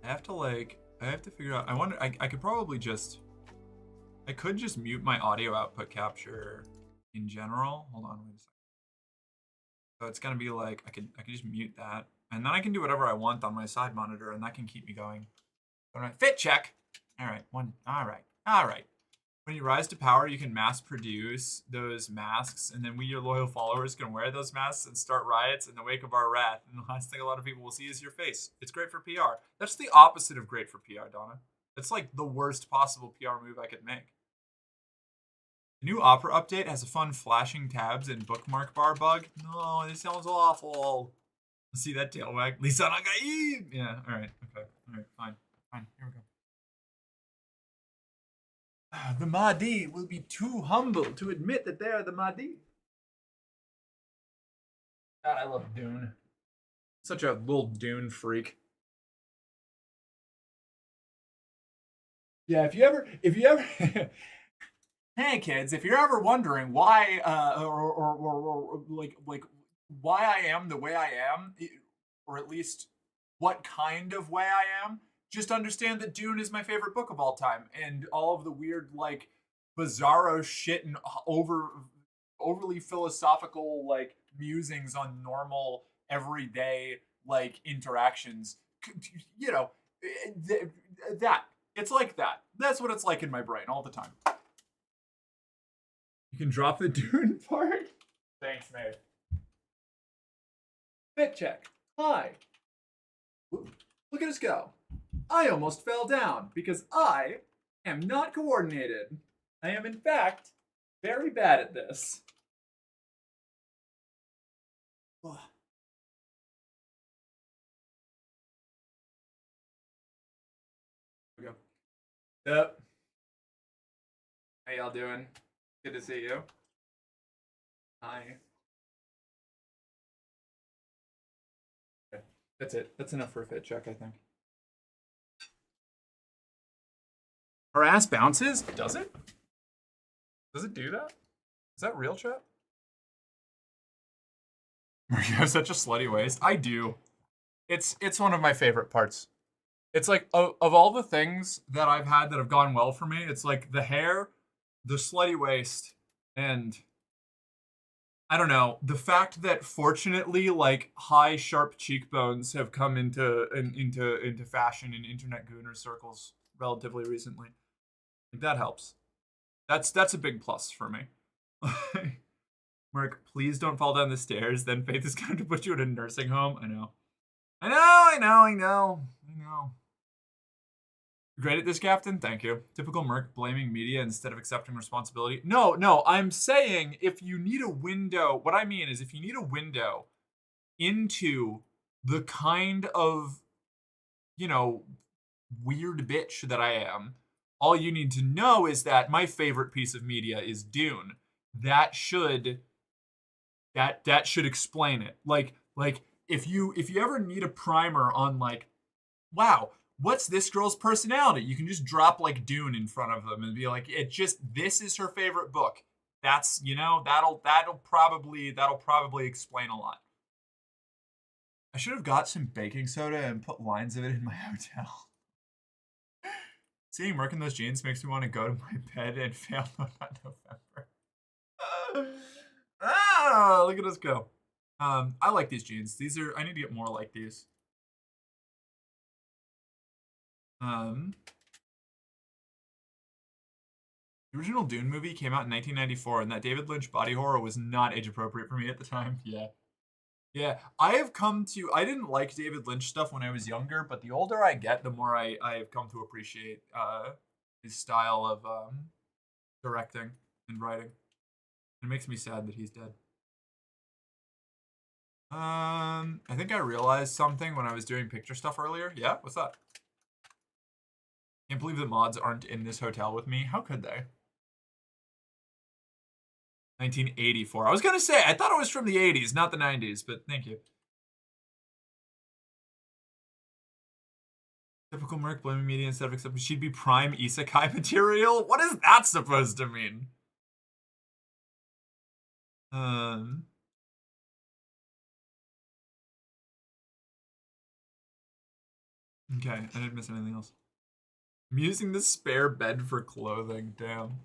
I have to figure out. I wonder. I could probably just. I could just mute my audio output capture in general. Hold on, wait a second. So it's gonna be like I could just mute that, and then I can do whatever I want on my side monitor, and that can keep me going. All right, fit check. All right, one. All right. When you rise to power, you can mass produce those masks, and then we, your loyal followers, can wear those masks and start riots in the wake of our wrath. And the last thing a lot of people will see is your face. It's great for PR. That's the opposite of great for PR, Donna. It's like the worst possible PR move I could make. The new Opera update has a fun flashing tabs and bookmark bar bug. No, this sounds awful. See that tail wag? Lisa Nagai! Yeah, alright, okay. Alright, fine. Here we go. The Mahdi will be too humble to admit that they are the Mahdi. God, I love Dune. Such a little Dune freak. Yeah, if you ever hey kids, if you're ever wondering why or like why I am the way I am, or at least what kind of way I am, just understand that Dune is my favorite book of all time, and all of the weird, like, bizarro shit and overly philosophical, like, musings on normal, everyday, like, interactions. You know, that. It's like that. That's what it's like in my brain all the time. You can drop the Dune part? Thanks, mate. Fit check. Hi. Look at us go. I almost fell down because I am not coordinated. I am, in fact, very bad at this. Ugh. Here we go. Yep. How y'all doing? Good to see you. Hi. Okay. That's it. That's enough for a fit check, I think. Her ass bounces? Does it? Does it do that? Is that real, chat? You have such a slutty waist. I do. It's one of my favorite parts. It's like, of all the things that I've had that have gone well for me, it's like the hair, the slutty waist, and I don't know, the fact that fortunately, like, high, sharp cheekbones have come into fashion in internet gooner circles relatively recently. That helps. That's a big plus for me. Mark, please don't fall down the stairs. Then Faith is going to put you in a nursing home. I know. Great at this, Captain. Thank you. Typical Merc blaming media instead of accepting responsibility. No. I'm saying if you need a window, what I mean is if you need a window into the kind of, weird bitch that I am, all you need to know is that my favorite piece of media is Dune. That should explain it. Like if you ever need a primer on, like, wow, what's this girl's personality? You can just drop, like, Dune in front of them and be like, this is her favorite book. That's, that'll probably explain a lot. I should have got some baking soda and put lines of it in my hotel. Seeing Merc in those jeans makes me want to go to my bed and fail on November. Look at us go. I like these jeans. I need to get more like these. The original Dune movie came out in 1994, and that David Lynch body horror was not age appropriate for me at the time. Yeah. I didn't like David Lynch stuff when I was younger, but the older I get, the more I have come to appreciate his style of directing and writing. It makes me sad that he's dead. I think I realized something when I was doing picture stuff earlier. Yeah, what's that? Can't believe the mods aren't in this hotel with me. How could they? 1984. I was gonna say, I thought it was from the 80s, not the 90s, but thank you. Typical Merc blaming media instead of accepting she'd be prime isekai material? What is that supposed to mean? Um. Okay, I didn't miss anything else. I'm using the spare bed for clothing. Damn.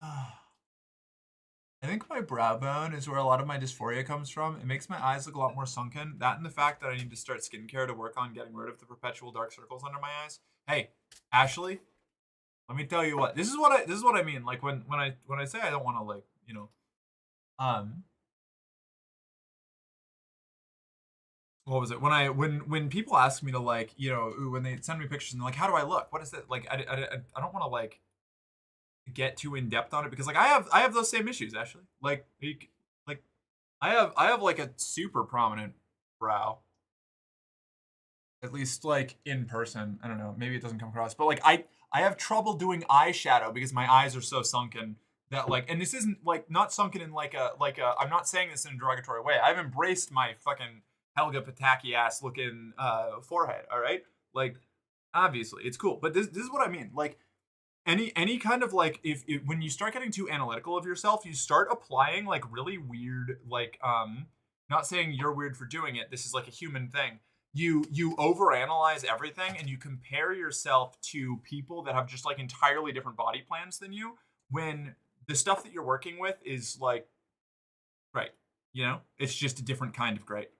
I think my brow bone is where a lot of my dysphoria comes from. It makes my eyes look a lot more sunken. That and the fact that I need to start skincare to work on getting rid of the perpetual dark circles under my eyes. Hey, Ashley, let me tell you what. This is what I mean. Like when I say I don't want to like, um what was it? When people ask me to like, when they send me pictures and they're like, how do I look? What is it? Like I don't want to like get too in depth on it because like I have those same issues, Ashley. Like I have like a super prominent brow. At least like in person. I don't know. Maybe it doesn't come across, but like I have trouble doing eyeshadow because my eyes are so sunken that like, and this isn't like not sunken in like a I'm not saying this in a derogatory way. I've embraced my fucking Helga Pataki ass looking forehead. All right, like obviously it's cool, but this is what I mean. Like any kind of like if when you start getting too analytical of yourself, you start applying like really weird like not saying you're weird for doing it. This is like a human thing. You overanalyze everything and you compare yourself to people that have just like entirely different body plans than you when the stuff that you're working with is like right, it's just a different kind of great.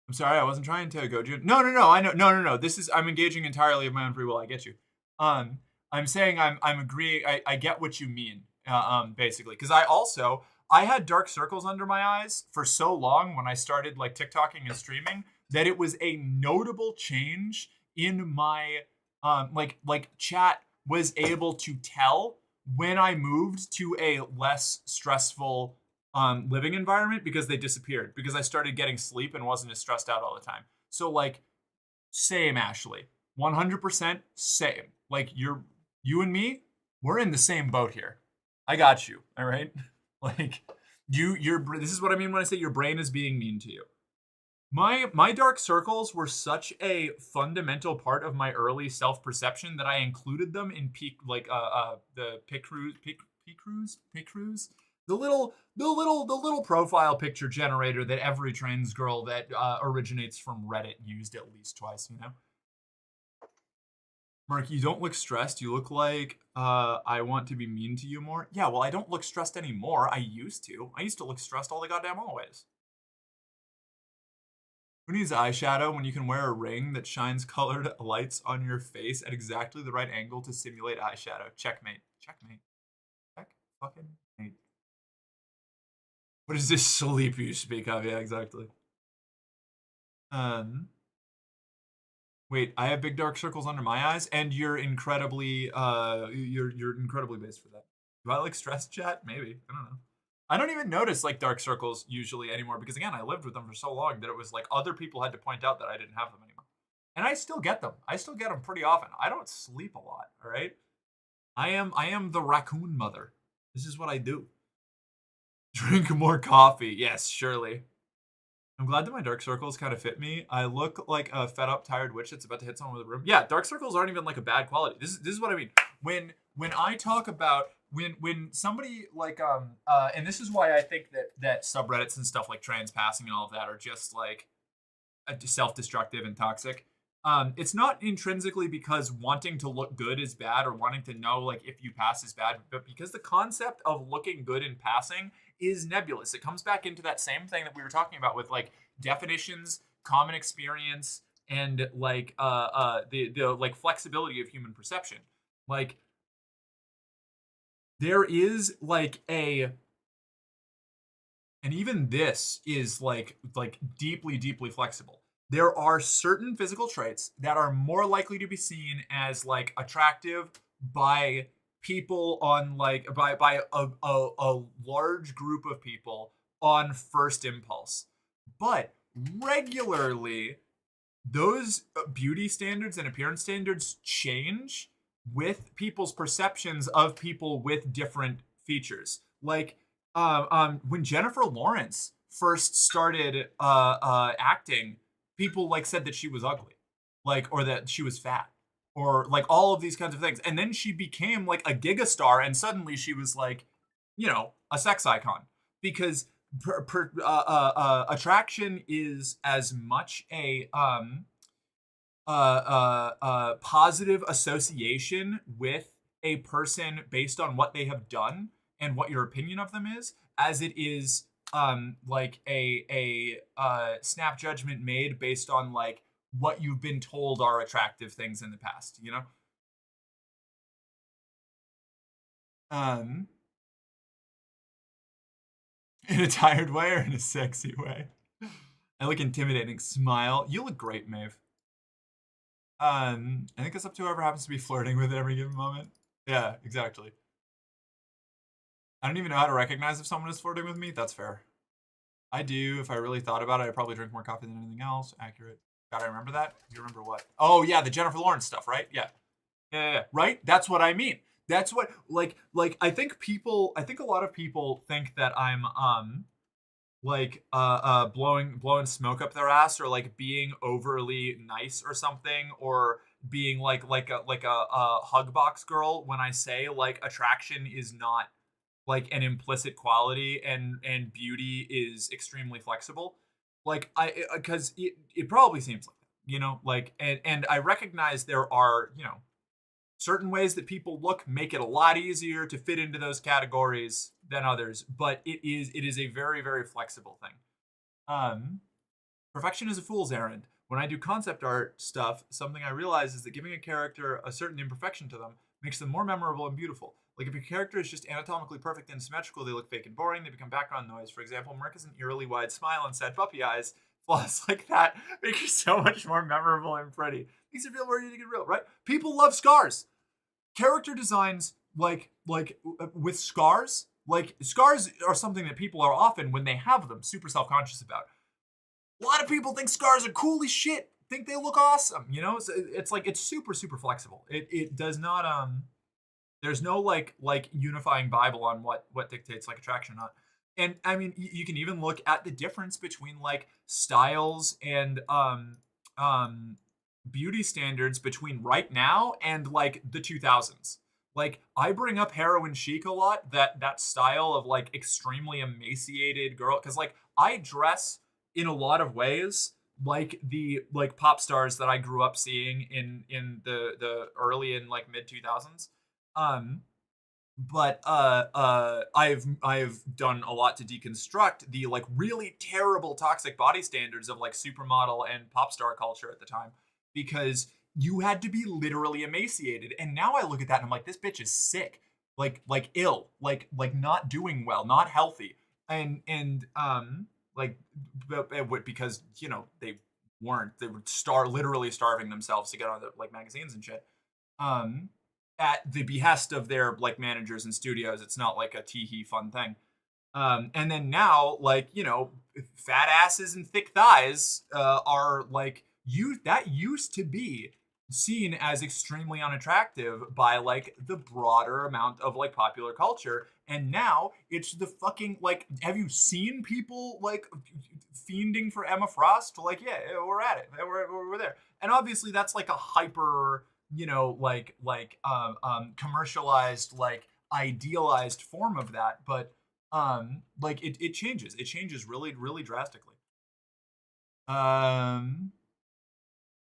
I'm sorry, I wasn't trying to goad you. No, I know. No. This is I'm engaging entirely of my own free will. I get you. Um, I'm saying I'm agreeing. I get what you mean. Basically, because I had dark circles under my eyes for so long when I started like TikToking and streaming that it was a notable change in my like chat was able to tell when I moved to a less stressful living environment because they disappeared because I started getting sleep and wasn't as stressed out all the time. So like same Ashley, 100% same. Like you and me, we're in the same boat here. I got you. All right. Like this is what I mean when I say your brain is being mean to you. My dark circles were such a fundamental part of my early self-perception that I included them in the pic cruise, the little profile picture generator that every trans girl that originates from Reddit used at least twice. Mark, you don't look stressed. You look like I want to be mean to you more. Yeah, well, I don't look stressed anymore. I used to. I used to look stressed all the goddamn always. Who needs eyeshadow when you can wear a ring that shines colored lights on your face at exactly the right angle to simulate eyeshadow? Checkmate. Checkmate. Check fucking mate. What is this sleep you speak of? Yeah, exactly. Wait, I have big dark circles under my eyes, and you're incredibly you're incredibly based for that. Do I like stress chat? Maybe. I don't know. I don't even notice like dark circles usually anymore because again, I lived with them for so long that it was like other people had to point out that I didn't have them anymore. And I still get them. I still get them pretty often. I don't sleep a lot, all right? I am the raccoon mother. This is what I do. Drink more coffee. Yes, surely. I'm glad that my dark circles kind of fit me. I look like a fed up, tired witch that's about to hit someone with a broom. Yeah, dark circles aren't even like a bad quality. This is what I mean. When I talk about when somebody like and this is why I think that subreddits and stuff like trans passing and all of that are just like self-destructive and toxic. It's not intrinsically because wanting to look good is bad or wanting to know like if you pass is bad, but because the concept of looking good in passing is nebulous. It comes back into that same thing that we were talking about with like definitions, common experience, and like the like flexibility of human perception. Like there is like and even this is like deeply flexible. There are certain physical traits that are more likely to be seen as like attractive by people on like by a large group of people on first impulse. But regularly those beauty standards and appearance standards change with people's perceptions of people with different features. Like when Jennifer Lawrence first started acting, people like said that she was ugly, like or that she was fat. or like all of these kinds of things. And then she became like a gigastar, and suddenly she was like, you know, a sex icon because attraction is as much a positive association with a person based on what they have done and what your opinion of them is, as it is like a snap judgment made based on like what you've been told are attractive things in the past, you know? Um in a tired way or in a sexy way? I look intimidating. Smile. You look great, Maeve. I think it's up to whoever happens to be flirting with at every given moment. Yeah, exactly. I don't even know how to recognize if someone is flirting with me. That's fair. I do. If I really thought about it, I'd probably drink more coffee than anything else. Accurate. Gotta remember that. You remember what? Oh yeah, the Jennifer Lawrence stuff, right? Yeah. Yeah. Right? That's what I mean. That's what like I think a lot of people think that I'm blowing smoke up their ass, or like being overly nice or something, or being like a hug box girl when I say like attraction is not like an implicit quality, and beauty is extremely flexible. Like because it probably seems like that, you know, like and I recognize there are, you know, certain ways that people look make it a lot easier to fit into those categories than others, but it is a very, very flexible thing. um Perfection is a fool's errand. When I do concept art stuff, something I realize is that giving a character a certain imperfection to them makes them more memorable and beautiful. Like if a character is just anatomically perfect and symmetrical, they look fake and boring. They become background noise. For example, Merc has an eerily wide smile and sad puppy eyes. Flaws like that make you so much more memorable and pretty. Makes it feel more unique and real, right? People love scars. Character designs with scars. Like scars are something that people are often, when they have them, super self-conscious about. A lot of people think scars are cool as shit. Think they look awesome. You know, it's like it's super super flexible. It does not there's no like unifying Bible on what dictates like attraction or not. And I mean, you can even look at the difference between like styles and beauty standards between right now and like the 2000s. Like I bring up heroin chic a lot, that style of like extremely emaciated girl, because like I dress in a lot of ways like the like pop stars that I grew up seeing in the early and like mid 2000s. Um but I've done a lot to deconstruct the like really terrible toxic body standards of like supermodel and pop star culture at the time, because you had to be literally emaciated. And now I look at that and I'm like, this bitch is sick, like ill, like not doing well, not healthy. And like because you know they were literally starving themselves to get on the like magazines and shit. um at the behest of their like managers and studios. It's not like a tee-hee fun thing. And then now, like, you know, fat asses and thick thighs are like that used to be seen as extremely unattractive by like the broader amount of like popular culture. And now it's the fucking like, have you seen people like fiending for Emma Frost? Like, yeah, we're at it. We're there. And obviously that's like a hyper, you know, commercialized, like idealized form of that. But like it changes really really drastically.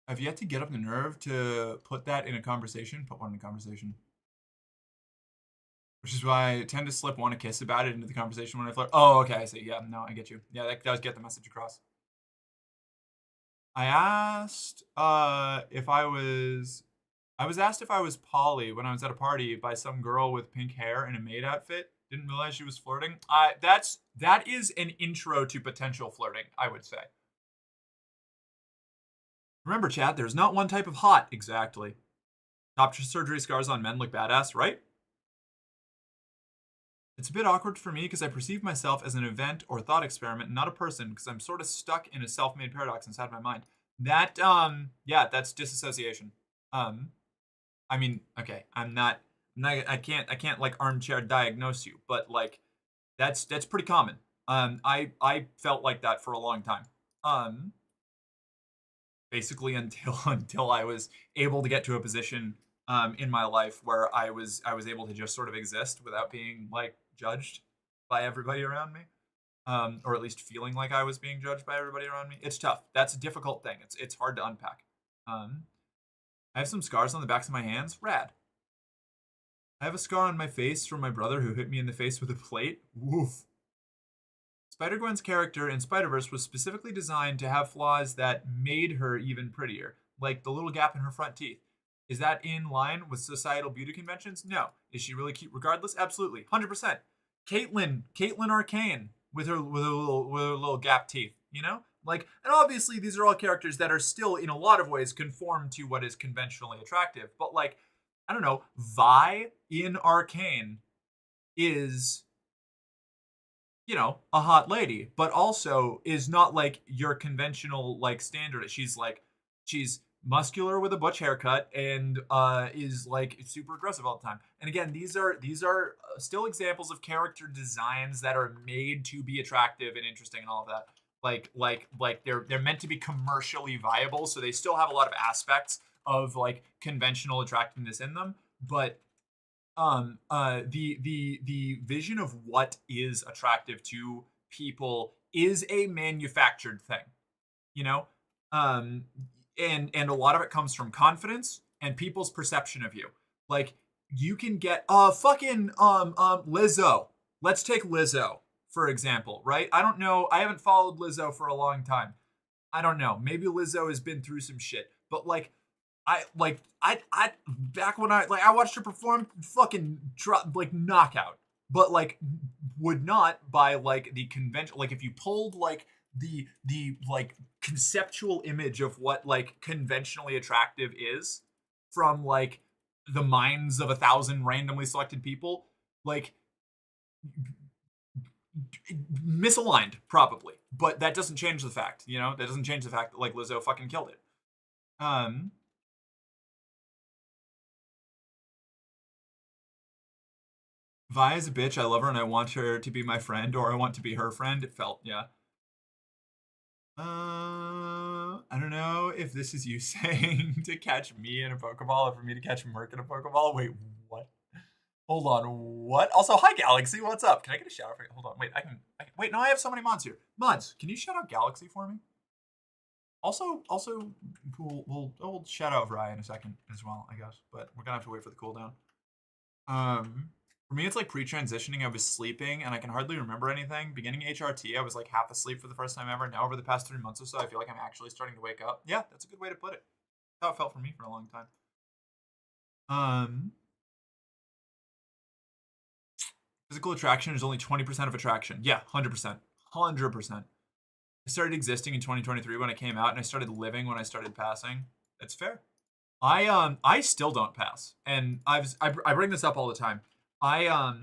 I've yet to get up the nerve to put that in a conversation, put one in a conversation, which is why I tend to slip one a kiss about it into the conversation when I flirt. Oh, okay, I see. Yeah, no, I get you. Yeah, that does get the message across. I asked if I was asked if I was poly when I was at a party by some girl with pink hair and a maid outfit. Didn't realize she was flirting. That is an intro to potential flirting, I would say. Remember, chat, there's not one type of hot, exactly. Top surgery scars on men look badass, right? It's a bit awkward for me because I perceive myself as an event or thought experiment, not a person, because I'm sort of stuck in a self-made paradox inside my mind. That, yeah, that's disassociation. I mean, okay, I can't like armchair diagnose you, but like, that's pretty common. I felt like that for a long time. basically until I was able to get to a position in my life where I was able to just sort of exist without being like judged by everybody around me, or at least feeling like I was being judged by everybody around me. It's tough. That's a difficult thing. It's hard to unpack. I have some scars on the backs of my hands. Rad. I have a scar on my face from my brother who hit me in the face with a plate. Woof. Spider-Gwen's character in Spider-Verse was specifically designed to have flaws that made her even prettier, like the little gap in her front teeth. Is that in line with societal beauty conventions? No. Is she really cute regardless? Absolutely. 100%. Caitlyn Arcane with her little gap teeth, you know? Like, and obviously these are all characters that are still in a lot of ways conform to what is conventionally attractive, but like, I don't know, Vi in Arcane is, you know, a hot lady, but also is not like your conventional like standard. She's muscular with a butch haircut and is like super aggressive all the time. And again, these are still examples of character designs that are made to be attractive and interesting and all of that. Like they're meant to be commercially viable, so they still have a lot of aspects of like conventional attractiveness in them, but the vision of what is attractive to people is a manufactured thing, you know, and a lot of it comes from confidence and people's perception of you. Like you can get fucking Lizzo. Let's take Lizzo for example, right? I don't know. I haven't followed Lizzo for a long time. I don't know. Maybe Lizzo has been through some shit, but like I back when I watched her perform, fucking like knockout, but like would not by like the convention. Like if you pulled like the like conceptual image of what like conventionally attractive is from like the minds of 1,000 randomly selected people, like misaligned probably, but that doesn't change the fact, you know, that doesn't change the fact that like Lizzo fucking killed it. Vi is a bitch. I love her and I want her to be my friend, or I want to be her friend. It felt, yeah. I don't know if this is you saying to catch me in a Pokeball or for me to catch Merc in a Pokeball. Wait, what? Hold on, what? Also, hi Galaxy, what's up? Can I get a shout out for you? Hold on, wait, I can wait, no, I have so many mods here. Mods, can you shout out Galaxy for me? Also, we'll shout out Ryan in a second as well, I guess. But we're gonna have to wait for the cooldown. For me, it's like pre-transitioning. I was sleeping and I can hardly remember anything. Beginning HRT, I was like half asleep for the first time ever. Now, over the past 3 months or so, I feel like I'm actually starting to wake up. Yeah, that's a good way to put it. That's how it felt for me for a long time. Physical attraction is only 20% of attraction. Yeah, 100%. 100%. I started existing in 2023 when I came out, and I started living when I started passing. That's fair. I still don't pass, and I bring this up all the time. I've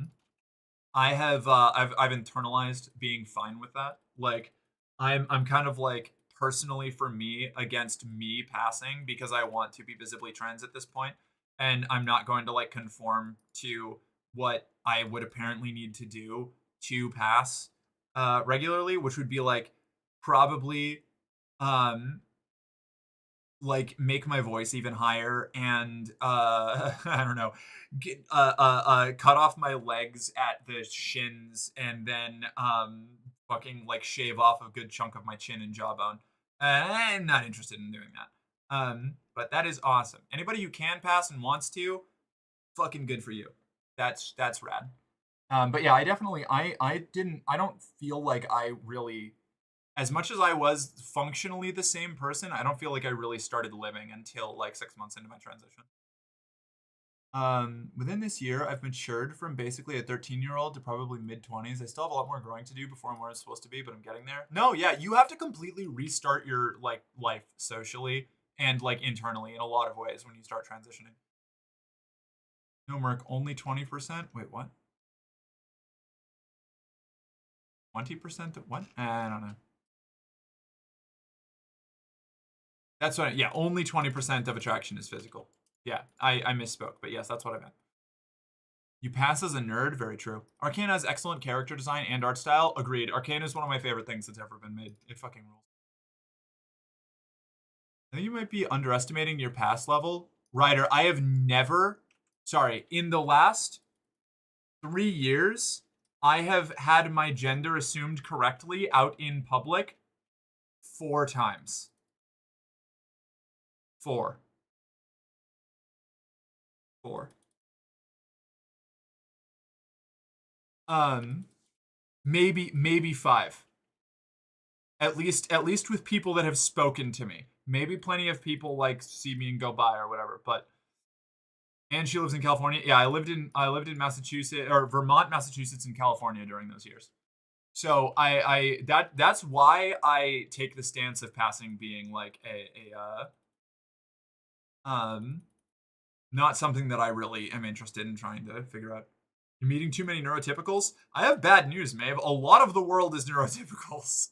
internalized being fine with that. Like I'm kind of like personally for me against me passing because I want to be visibly trans at this point, and I'm not going to like conform to what I would apparently need to do to pass regularly, which would be like probably like make my voice even higher and I don't know, get, cut off my legs at the shins and then fucking like shave off a good chunk of my chin and jawbone. I'm not interested in doing that. But that is awesome. Anybody who can pass and wants to, fucking good for you. That's rad. But yeah, I definitely I don't feel like I really, as much as I was functionally the same person, I don't feel like I really started living until like 6 months into my transition. Within this year, I've matured from basically a 13-year-old to probably mid-20s. I still have a lot more growing to do before I'm where I'm supposed to be, but I'm getting there. No, yeah, you have to completely restart your like life socially and like internally in a lot of ways when you start transitioning. No, Merc, only 20%? Wait, what? 20% of what? I don't know. That's what, yeah, only 20% of attraction is physical. Yeah, I misspoke, but yes, that's what I meant. You pass as a nerd, very true. Arcane has excellent character design and art style, agreed. Arcane is one of my favorite things that's ever been made. It fucking rules. I think you might be underestimating your pass level. Ryder, I have never, in the last 3 years, I have had my gender assumed correctly out in public 4 times. 4. 4. Maybe 5. At least with people that have spoken to me. Maybe plenty of people like see me and go by or whatever, but and she lives in California. Yeah, I lived in Massachusetts or Vermont, Massachusetts, and California during those years. So that's why I take the stance of passing being like not something that I really am interested in trying to figure out. You're meeting too many neurotypicals? I have bad news, Maeve. A lot of the world is neurotypicals.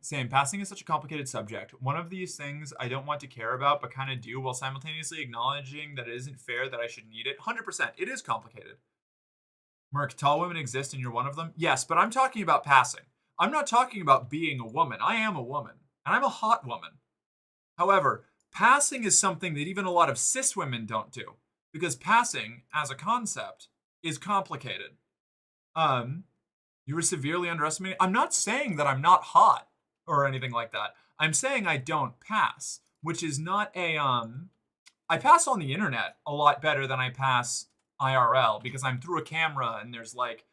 Same. Passing is such a complicated subject. One of these things I don't want to care about, but kind of do, while simultaneously acknowledging that it isn't fair that I should need it. 100%. It is complicated. Merc, tall women exist and you're one of them? Yes, but I'm talking about passing. I'm not talking about being a woman. I am a woman, and I'm a hot woman. However, passing is something that even a lot of cis women don't do, because passing, as a concept, is complicated. You were severely underestimating. I'm not saying that I'm not hot or anything like that. I'm saying I don't pass, which is not a I pass on the internet a lot better than I pass IRL because I'm through a camera and there's like,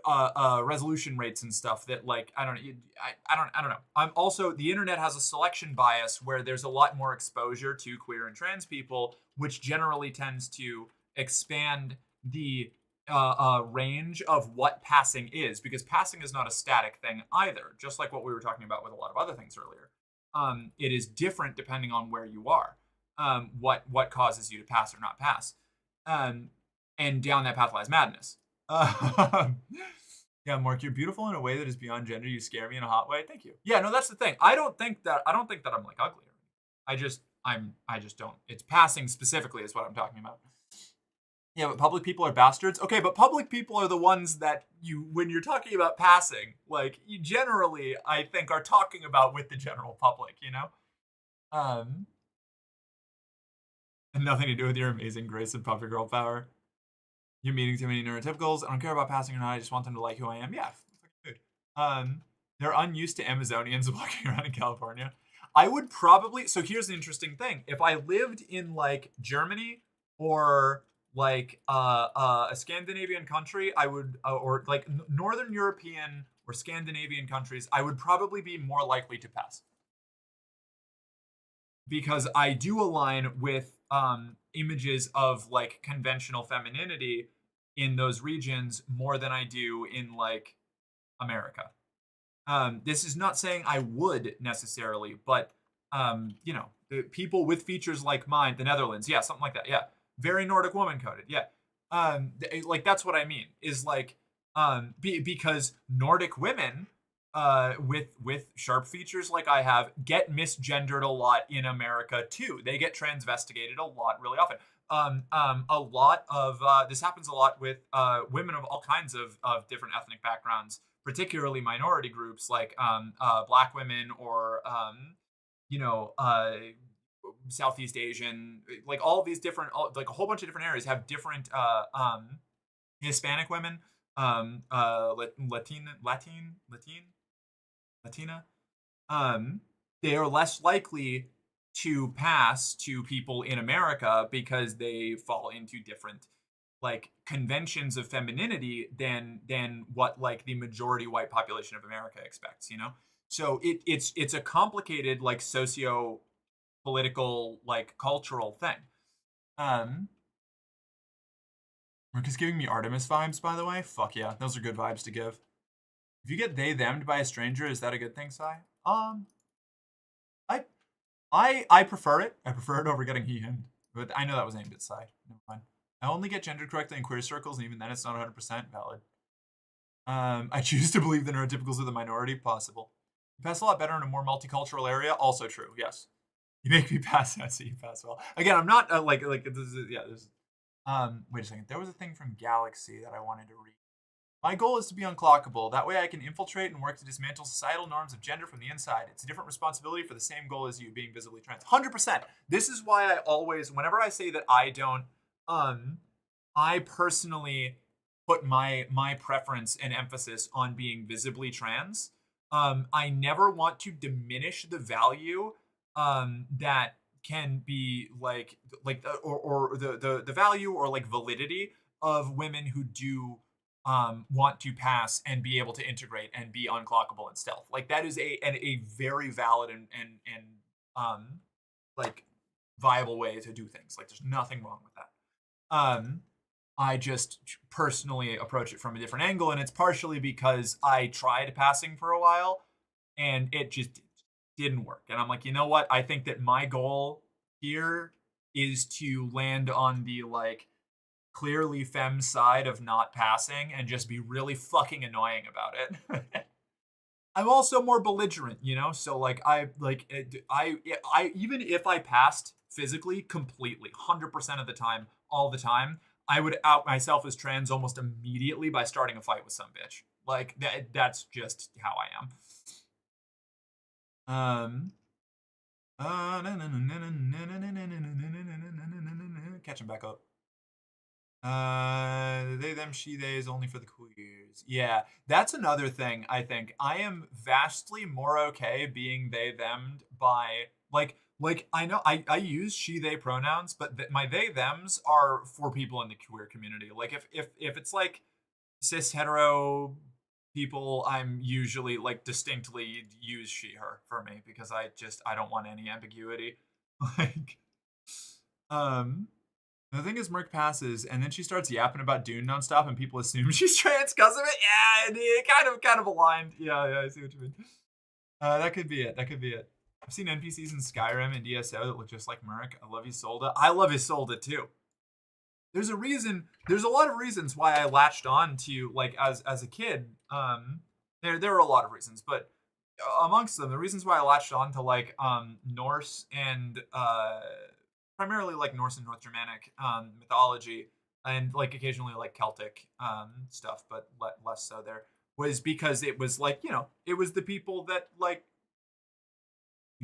resolution rates and stuff that like I don't know. I'm also, the internet has a selection bias where there's a lot more exposure to queer and trans people, which generally tends to expand the range of what passing is, because passing is not a static thing either, just like what we were talking about with a lot of other things earlier. It is different depending on where you are, what causes you to pass or not pass, and down that path lies madness. Yeah, Mark, you're beautiful in a way that is beyond gender. You scare me in a hot way. Thank you. Yeah, no, that's the thing. I don't think that I'm like ugly. I just don't. It's passing specifically is what I'm talking about. Yeah, but public people are bastards. Okay, but public people are the ones that when you're talking about passing, like you generally, I think, are talking about with the general public, and nothing to do with your amazing grace and puppy girl power. You're meeting too many neurotypicals. I don't care about passing or not. I just want them to like who I am. Yeah, good. They're unused to Amazonians walking around in California. I would probably. So here's the interesting thing: if I lived in like Germany or like a Scandinavian country, I would, or like Northern European or Scandinavian countries, I would probably be more likely to pass. Because I do align with images of like conventional femininity in those regions more than I do in like America. This is not saying I would necessarily, but the people with features like mine, the Netherlands, yeah, something like that, yeah. Very Nordic woman coded, yeah. Like that's what I mean is like because Nordic women with sharp features like I have get misgendered a lot in America too. They get transvestigated a lot really often. A lot of this happens a lot with women of all kinds of different ethnic backgrounds, particularly minority groups like Black women or Southeast Asian, like all of these different, like a whole bunch of different areas have different Hispanic women, Latina, they are less likely to pass to people in America because they fall into different like conventions of femininity than what like the majority white population of America expects, So it's a complicated like socio political like cultural thing. Mark is giving me Artemis vibes, by the way. Fuck yeah, those are good vibes to give. If you get they them'd by a stranger, is that a good thing, Sai? I prefer it. I prefer it over getting he him. But I know that was aimed at Sai. Never mind. I only get gendered correctly in queer circles, and even then it's not 100% valid. I choose to believe the neurotypicals are the minority. Possible. You pass a lot better in a more multicultural area. Also true. Yes. You make me pass out, so you pass well. Again, I'm not like this is, yeah. There's wait a second. There was a thing from Galaxy that I wanted to read. My goal is to be unclockable. That way I can infiltrate and work to dismantle societal norms of gender from the inside. It's a different responsibility for the same goal as you, being visibly trans. 100%. This is why I always, whenever I say that I don't, I personally put my preference and emphasis on being visibly trans. I never want to diminish the value that can be or the value or like validity of women who do want to pass and be able to integrate and be unclockable and stealth. Like that is a very valid and like viable way to do things. Like there's nothing wrong with that. I just personally approach it from a different angle, and it's partially because I tried passing for a while and it just didn't work. And I'm like, you know what? I think that my goal here is to land on the like clearly femme side of not passing and just be really fucking annoying about it. I'm also more belligerent, you know? So like I even if I passed physically completely 100% of the time, all the time, I would out myself as trans almost immediately by starting a fight with some bitch. Like that's just how I am. Catching back up. They, them, she, they is only for the queers. Yeah, that's another thing. I think I am vastly more okay being they, them by like I know I use she, they pronouns, but my they, thems are for people in the queer community. Like if it's like cis hetero people, I'm usually like distinctly use she, her for me because I don't want any ambiguity. Like, the thing is, Merc passes, and then she starts yapping about Dune nonstop, and people assume she's trans because of it. Yeah, it kind of aligned. Yeah, I see what you mean. That could be it. That could be it. I've seen NPCs in Skyrim and DSO that look just like Merc. I love Isolde. I love Isolde too. There's a reason. There's a lot of reasons why I latched on to like as a kid. There are a lot of reasons, but amongst them, the reasons why I latched on to like Norse and primarily like Norse and North Germanic mythology, and like occasionally like Celtic stuff, but less so there, was because it was like, you know, it was the people that like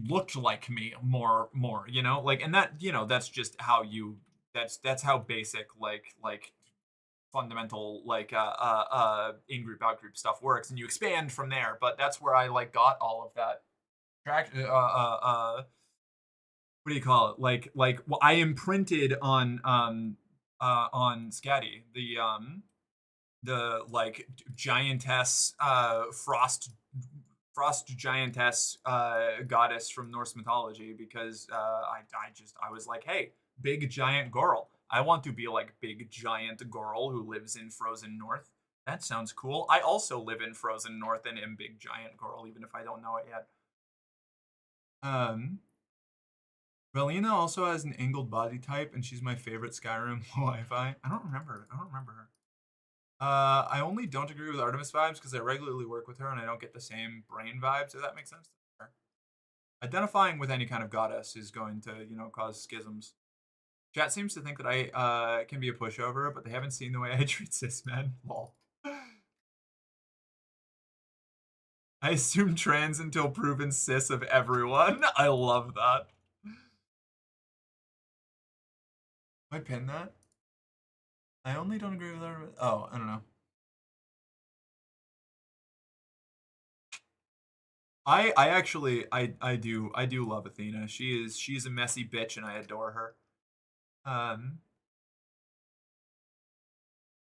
looked like me more, you know, like, and that, you know, that's just how you, that's how basic like fundamental like in group out group stuff works, and you expand from there. But that's where I like got all of that what do you call it? Like well, I imprinted on Scatty, the like giantess frost giantess goddess from Norse mythology, because I was like, hey, big giant girl. I want to be like big giant girl who lives in frozen north. That sounds cool. I also live in frozen north and am big giant girl, even if I don't know it yet. Relina also has an angled body type, and she's my favorite Skyrim Wi-Fi. I don't remember her. I only don't agree with Artemis vibes because I regularly work with her and I don't get the same brain vibes, if that makes sense. Identifying with any kind of goddess is going to, you know, cause schisms. Chat seems to think that I can be a pushover, but they haven't seen the way I treat cis men. Lol. I assume trans until proven cis of everyone. I love that. I pin that? I only don't agree with her. Oh, I don't know. I actually I do love Athena. She's a messy bitch and I adore her.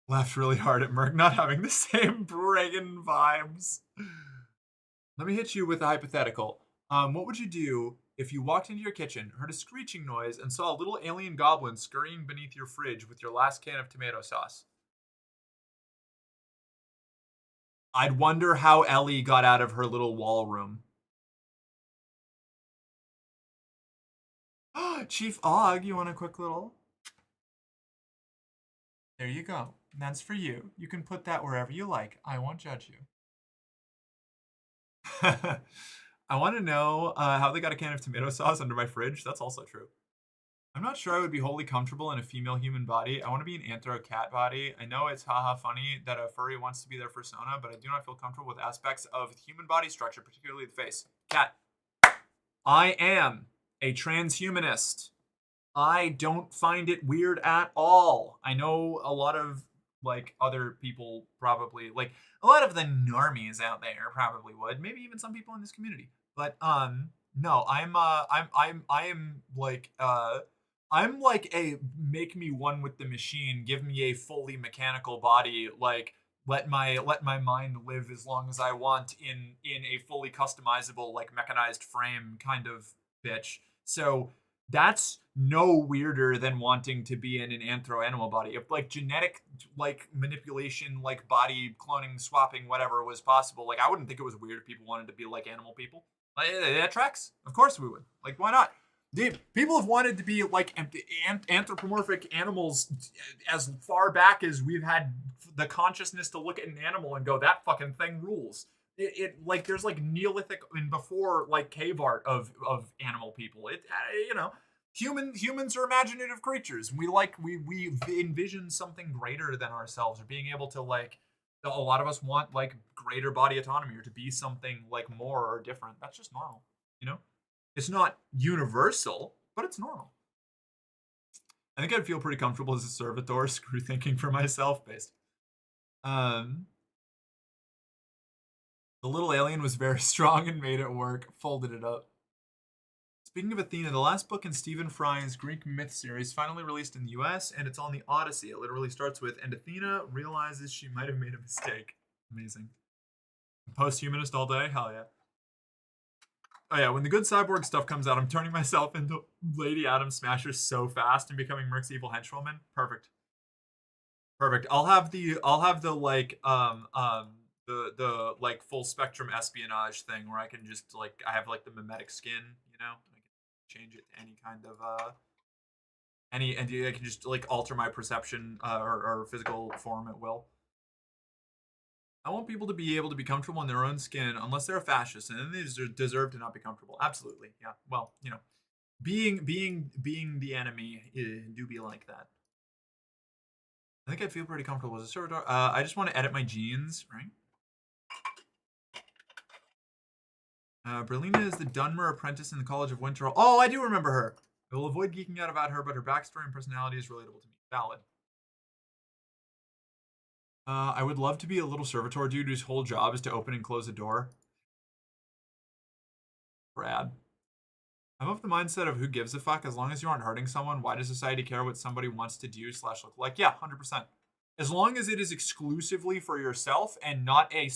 Laughed really hard at Merc not having the same Reagan vibes. Let me hit you with a hypothetical. What would you do if you walked into your kitchen, heard a screeching noise, and saw a little alien goblin scurrying beneath your fridge with your last can of tomato sauce? I'd wonder how Ellie got out of her little wall room. Chief Og, you want a quick little? There you go. That's for you. You can put that wherever you like. I won't judge you. I want to know how they got a can of tomato sauce under my fridge. That's also true. I'm not sure I would be wholly comfortable in a female human body. I want to be an anthro cat body. I know it's haha funny that a furry wants to be their persona, but I do not feel comfortable with aspects of human body structure, particularly the face. Cat. I am a transhumanist. I don't find it weird at all. I know a lot of like other people probably like a lot of the normies out there probably would. Maybe even some people in this community. But no, I'm like a make me one with the machine, give me a fully mechanical body, like let my mind live as long as I want in a fully customizable like mechanized frame kind of bitch. So that's no weirder than wanting to be in an anthro animal body. If like genetic like manipulation, like body cloning, swapping, whatever was possible, like I wouldn't think it was weird if people wanted to be like animal people. Like, that tracks. Of course we would. Like why not? People have wanted to be like anthropomorphic animals as far back as we've had the consciousness to look at an animal and go, that fucking thing rules. It like there's like Neolithic and before like cave art of animal people. It you know, humans are imaginative creatures. We envision something greater than ourselves, or being able to like a lot of us want like greater body autonomy or to be something like more or different. That's just normal, you know? It's not universal, but it's normal. I think I'd feel pretty comfortable as a servitor, screw thinking for myself based. The little alien was very strong and made it work, folded it up. Speaking of Athena, the last book in Stephen Fry's Greek myth series finally released in the US, and it's on the Odyssey. It literally starts with, and Athena realizes she might have made a mistake. Amazing. Post-humanist all day? Hell yeah. Oh yeah, when the good cyborg stuff comes out, I'm turning myself into Lady Atom Smasher so fast and becoming Merc's evil henchwoman. Perfect. Perfect. I'll have the like the like full spectrum espionage thing where I can just like I have like the mimetic skin, you know? I can change it to any kind of and I can just like alter my perception or physical form at will. I want people to be able to be comfortable in their own skin unless they're a fascist, and then they deserve to not be comfortable. Absolutely, yeah. Well, you know, being the enemy do be like that. I think I feel pretty comfortable as a servitor. I just want to edit my genes, right? Berlina is the Dunmer apprentice in the College of Winterhall. Oh, I do remember her. I will avoid geeking out about her, but her backstory and personality is relatable to me. Valid. I would love to be a little servitor dude whose whole job is to open and close a door. Brad. I'm of the mindset of who gives a fuck as long as you aren't hurting someone. Why does society care what somebody wants to do / look like? Yeah, 100%. As long as it is exclusively for yourself and not a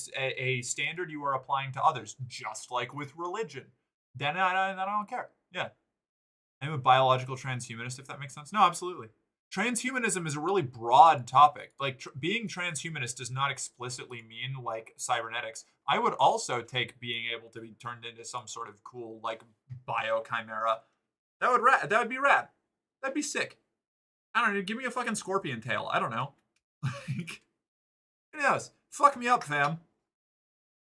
standard you are applying to others, just like with religion, then I don't care. Yeah. I'm a biological transhumanist, if that makes sense. No, absolutely. Transhumanism is a really broad topic. Like being transhumanist does not explicitly mean like cybernetics. I would also take being able to be turned into some sort of cool like biochimera. That would be rad. That'd be sick. I don't know. Give me a fucking scorpion tail. I don't know. Like, who knows? Fuck me up, fam.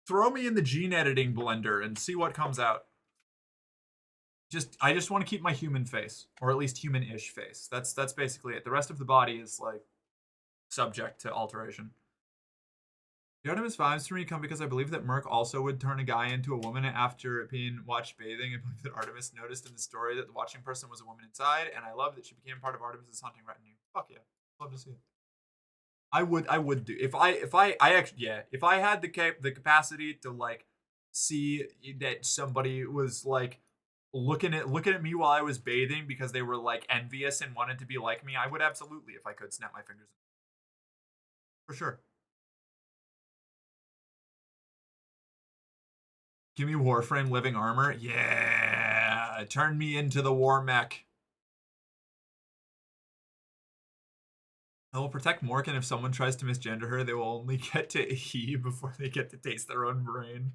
Throw me in the gene editing blender and see what comes out. I just want to keep my human face, or at least human-ish face. That's basically it. The rest of the body is like subject to alteration. The Artemis vibes for me come because I believe that Merc also would turn a guy into a woman after being watched bathing. I believe that Artemis noticed in the story that the watching person was a woman inside, and I love that she became part of Artemis's hunting retinue. Fuck yeah, love to see it. I would do if I actually yeah if I had the capacity to like see that somebody was like looking at me while I was bathing because they were like envious and wanted to be like me, I would absolutely, if I could, snap my fingers. For sure. Give me Warframe living armor. Yeah, turn me into the war mech. I will protect Morgan if someone tries to misgender her. They will only get to he before they get to taste their own brain.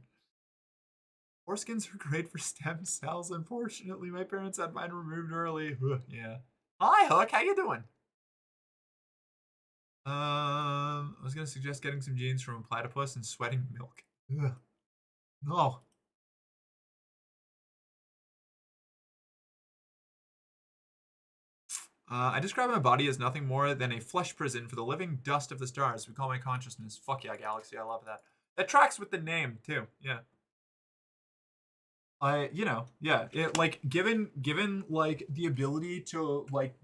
Foreskins are great for stem cells. Unfortunately, my parents had mine removed early. Yeah. Hi, Hook. How you doing? I was gonna suggest getting some genes from a platypus and sweating milk. Ugh. No. I describe my body as nothing more than a flesh prison for the living dust of the stars. We call my consciousness. Fuck yeah, Galaxy. I love that. That tracks with the name too. Yeah. Yeah. It like given like the ability to like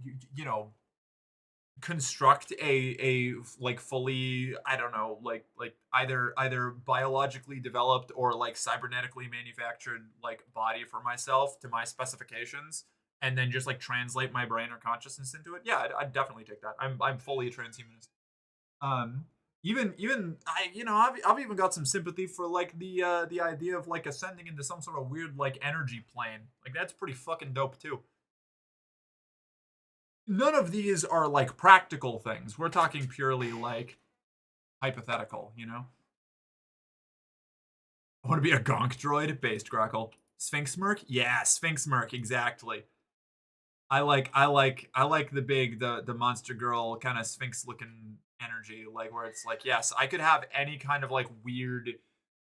construct a like fully, I don't know, like either biologically developed or like cybernetically manufactured like body for myself to my specifications, and then just like translate my brain or consciousness into it. Yeah, I'd definitely take that. I'm fully a transhumanist. um even I've even got some sympathy for like the idea of like ascending into some sort of weird like energy plane. Like that's pretty fucking dope too. None of these are like practical things. We're talking purely like hypothetical, you know? I want to be a gonk droid based Grackle. Sphinx Merc? Yeah, Sphinx Merc, exactly. I like the monster girl kind of sphinx looking energy, like where it's like, yes, I could have any kind of like weird,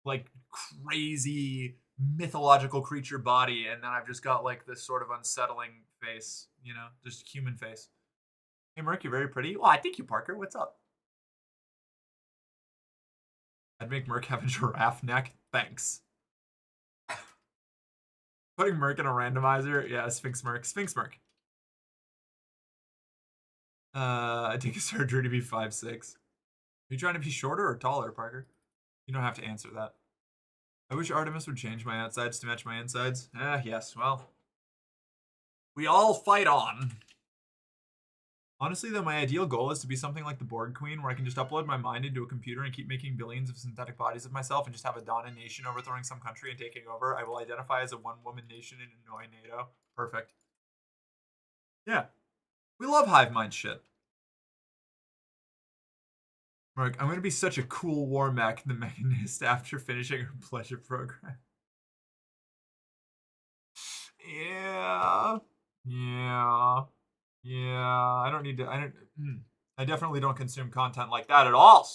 like crazy mythological creature body, and then I've just got like this sort of unsettling face, just human face. Hey Merc, you're very pretty. Well, I think you, Parker. What's up? I'd make Merc have a giraffe neck. Thanks. Putting Merc in a randomizer. Yeah, Sphinx Merc. Sphinx Merc. I take a surgery to be 5'6". Are you trying to be shorter or taller, Parker? You don't have to answer that. I wish Artemis would change my outsides to match my insides. Yes, well. We all fight on. Honestly, though, my ideal goal is to be something like the Borg Queen, where I can just upload my mind into a computer and keep making billions of synthetic bodies of myself and just have a Donna nation overthrowing some country and taking over. I will identify as a one-woman nation and annoy NATO. Perfect. Yeah. We love hive mind shit. Mark, I'm going to be such a cool war mech, the Mechanist, after finishing her pleasure program. Yeah. I don't need to. I definitely don't consume content like that at all,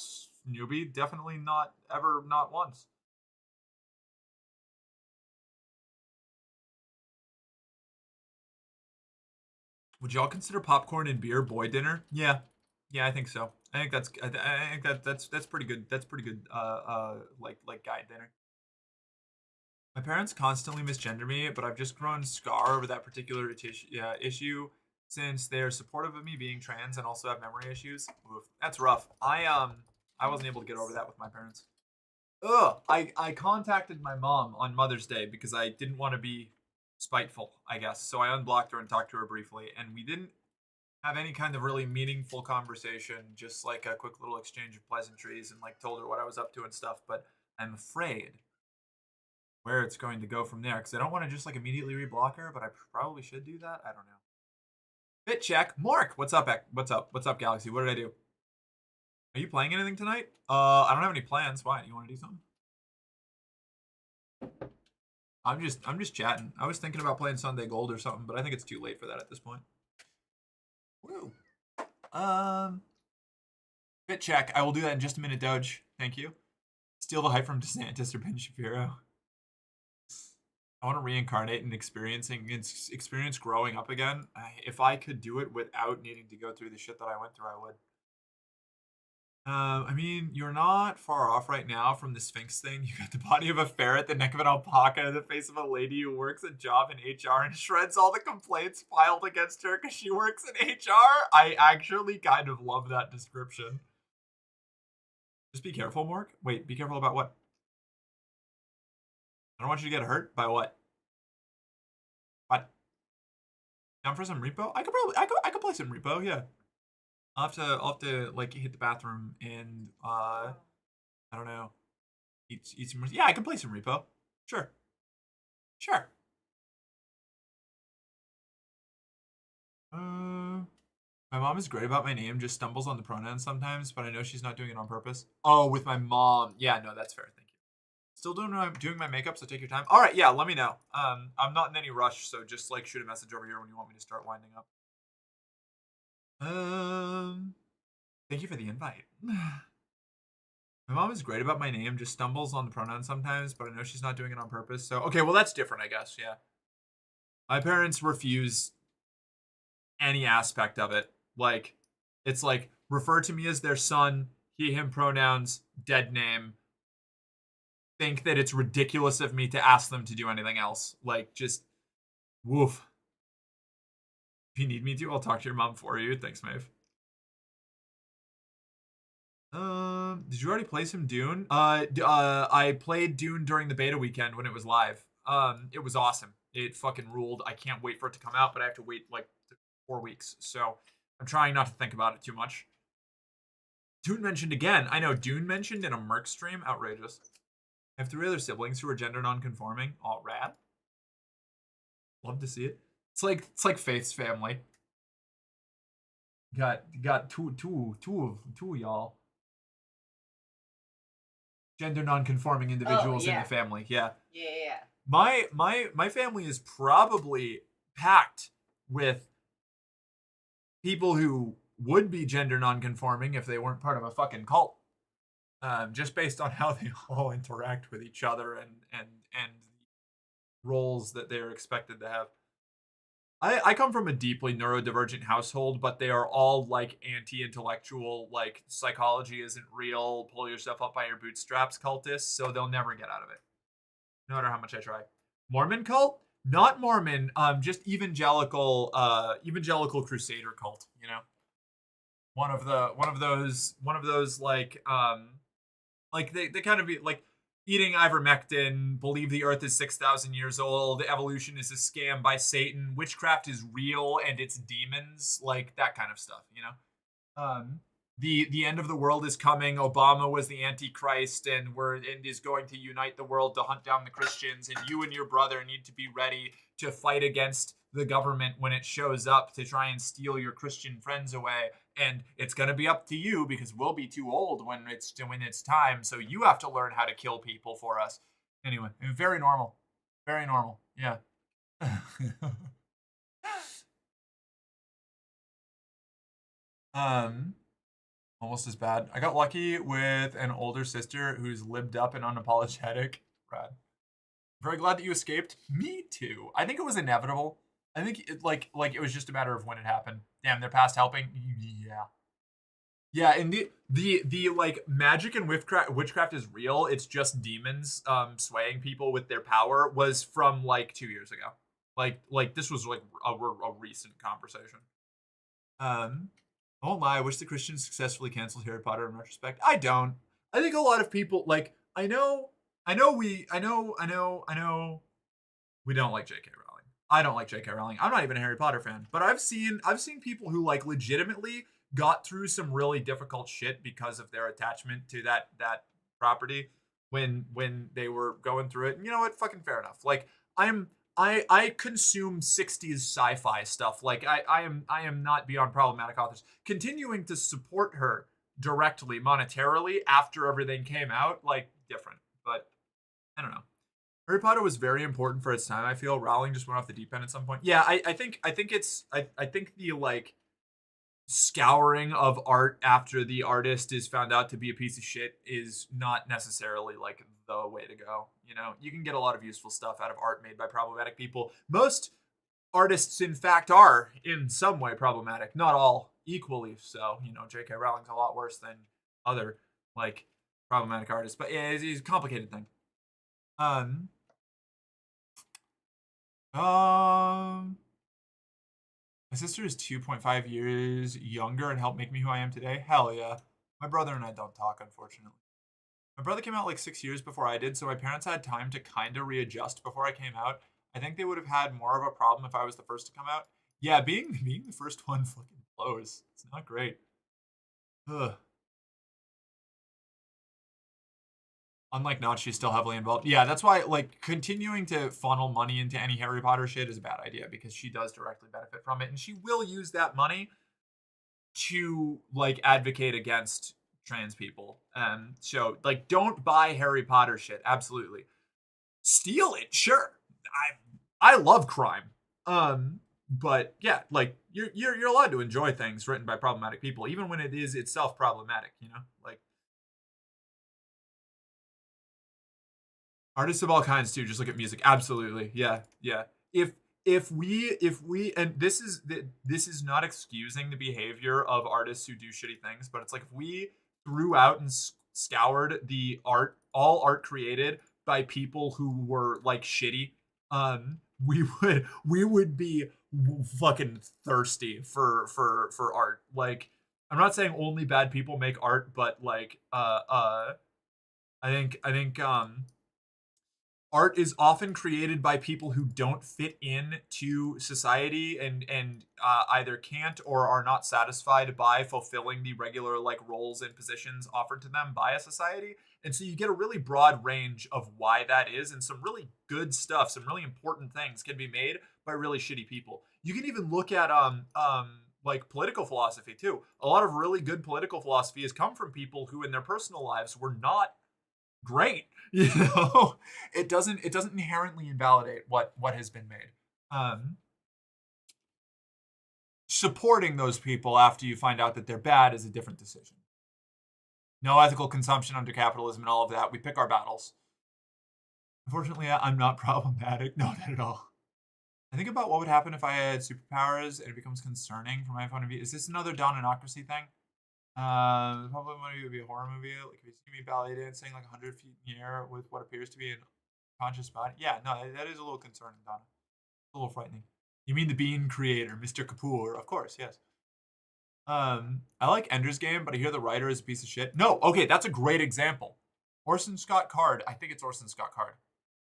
newbie. Definitely not ever, not once. Would y'all consider popcorn and beer boy dinner? Yeah, I think so. I think that's pretty good. That's pretty good. Like guy dinner. My parents constantly misgender me, but I've just grown scar over that particular issue since they're supportive of me being trans and also have memory issues. Oof, that's rough. I wasn't able to get over that with my parents. Ugh. I contacted my mom on Mother's Day because I didn't want to be spiteful, I guess. So I unblocked her and talked to her briefly, and we didn't have any kind of really meaningful conversation, just like a quick little exchange of pleasantries, and like told her what I was up to and stuff. But I'm afraid where it's going to go from there, because I don't want to just like immediately reblock her, but I probably should do that. I don't know. Fit check. Mark, what's up? What's up, Galaxy? What did I do? Are you playing anything tonight? I don't have any plans. Why? You want to do something? I'm just chatting. I was thinking about playing Sunday Gold or something, but I think it's too late for that at this point. Woo. Fit check. I will do that in just a minute, Doge. Thank you. Steal the hype from DeSantis or Ben Shapiro. I want to reincarnate and experience growing up again. If I could do it without needing to go through the shit that I went through, I would. I mean, you're not far off right now from the Sphinx thing. You got the body of a ferret, the neck of an alpaca, the face of a lady who works a job in HR and shreds all the complaints filed against her because she works in HR. I actually kind of love that description. Just be careful, Mork. Wait, be careful about what? I don't want you to get hurt. By what? What? Down for some repo? I could play some repo, yeah. I'll have to like hit the bathroom and I don't know, eat some. Yeah, I can play some repo. Sure. My mom is great about my name. Just stumbles on the pronouns sometimes, but I know she's not doing it on purpose. Oh, with my mom. Yeah, no, that's fair. Thank you. Still doing my makeup, so take your time. All right, yeah, let me know. I'm not in any rush, so just like shoot a message over here when you want me to start winding up. Thank you for the invite. My mom is great about my name, just stumbles on the pronouns sometimes, but I know she's not doing it on purpose. So, okay, well, that's different, I guess, yeah. My parents refuse any aspect of it. Like, it's like, refer to me as their son, he, him pronouns, dead name. Think that it's ridiculous of me to ask them to do anything else. Like, just, woof. If you need me to, I'll talk to your mom for you. Thanks, Maeve. Did you already play some Dune? I played Dune during the beta weekend when it was live. It was awesome. It fucking ruled. I can't wait for it to come out, but I have to wait like 4 weeks. So I'm trying not to think about it too much. Dune mentioned again. I know Dune mentioned in a Merc stream. Outrageous. I have 3 other siblings who are gender non-conforming. All rad. Love to see it. It's like Faith's family. Got two of y'all. Gender non-conforming individuals in the family. Yeah. Yeah. My family is probably packed with people who would be gender non-conforming if they weren't part of a fucking cult. Just based on how they all interact with each other and roles that they're expected to have. I come from a deeply neurodivergent household, but they are all like anti-intellectual, like psychology isn't real, pull yourself up by your bootstraps cultists, so they'll never get out of it. No matter how much I try. Mormon cult? Not Mormon, just evangelical crusader cult, you know? One of those like they kind of be like eating ivermectin, believe the earth is 6,000 years old, evolution is a scam by Satan, witchcraft is real and it's demons, like that kind of stuff, you know? The end of the world is coming, Obama was the Antichrist, and is going to unite the world to hunt down the Christians, and you and your brother need to be ready to fight against the government when it shows up to try and steal your Christian friends away. And it's going to be up to you because we'll be too old when it's time. So you have to learn how to kill people for us. Anyway, very normal. Very normal. Yeah. Almost as bad. I got lucky with an older sister who's lived up and unapologetic. Rad. Very glad that you escaped. Me too. I think it was inevitable. I think it like it was just a matter of when it happened. Damn, they're past helping. Yeah. Yeah, and the like magic and witchcraft is real. It's just demons swaying people with their power was from like 2 years ago. Like this was like a recent conversation. Oh my, I wish the Christians successfully canceled Harry Potter in retrospect. I don't. I think a lot of people like I know we don't like J.K. Rowling. I don't like J.K. Rowling. I'm not even a Harry Potter fan, but I've seen people who like legitimately got through some really difficult shit because of their attachment to that property when they were going through it. And you know what? Fucking fair enough. Like I consume 60s sci-fi stuff. Like I am not beyond problematic authors. Continuing to support her directly monetarily after everything came out, like different. But I don't know. Harry Potter was very important for its time. I feel Rowling just went off the deep end at some point. Yeah, I think the like scouring of art after the artist is found out to be a piece of shit is not necessarily like the way to go. You know, you can get a lot of useful stuff out of art made by problematic people. Most artists, in fact, are in some way problematic. Not all equally so. You know, J.K. Rowling's a lot worse than other like problematic artists, but yeah, it's a complicated thing. My sister is 2.5 years younger and helped make me who I am today. Hell yeah. My brother and I don't talk, unfortunately. My brother came out like 6 years before I did, so my parents had time to kind of readjust before I came out. I think they would have had more of a problem if I was the first to come out. Yeah, being the first one fucking blows. It's not great. Ugh. Unlike Notch, she's still heavily involved. Yeah, that's why, like, continuing to funnel money into any Harry Potter shit is a bad idea because she does directly benefit from it, and she will use that money to, like, advocate against trans people. So, like, don't buy Harry Potter shit. Absolutely. Steal it, sure. I love crime. But yeah, like, you're allowed to enjoy things written by problematic people, even when it is itself problematic, you know? Like, artists of all kinds too. Just look at music. Absolutely. Yeah. If if we and this is not excusing the behavior of artists who do shitty things, but it's like if we threw out and scoured the art, all art created by people who were like shitty, we would be fucking thirsty for art. Like, I'm not saying only bad people make art, but like I think art is often created by people who don't fit in to society and either can't or are not satisfied by fulfilling the regular like roles and positions offered to them by a society. And so you get a really broad range of why that is, and some really good stuff, some really important things can be made by really shitty people. You can even look at like political philosophy too. A lot of really good political philosophy has come from people who in their personal lives were not great. It doesn't inherently invalidate what has been made. Supporting those people after you find out that they're bad is a different decision. No ethical consumption under capitalism and all of that. We pick our battles. Unfortunately, I'm not problematic. No, not at all. I think about what would happen if I had superpowers and it becomes concerning from my point of view. Is this another Donocracy thing? The probably movie would be a horror movie. Like if you see me ballet dancing like 100 feet in the air with what appears to be an unconscious body. Yeah, no, that is a little concerning, Donna. A little frightening. You mean the Bean creator, Mr. Kapoor? Of course, yes. I like Ender's Game, but I hear the writer is a piece of shit. No, okay, that's a great example. Orson Scott Card, I think it's Orson Scott Card,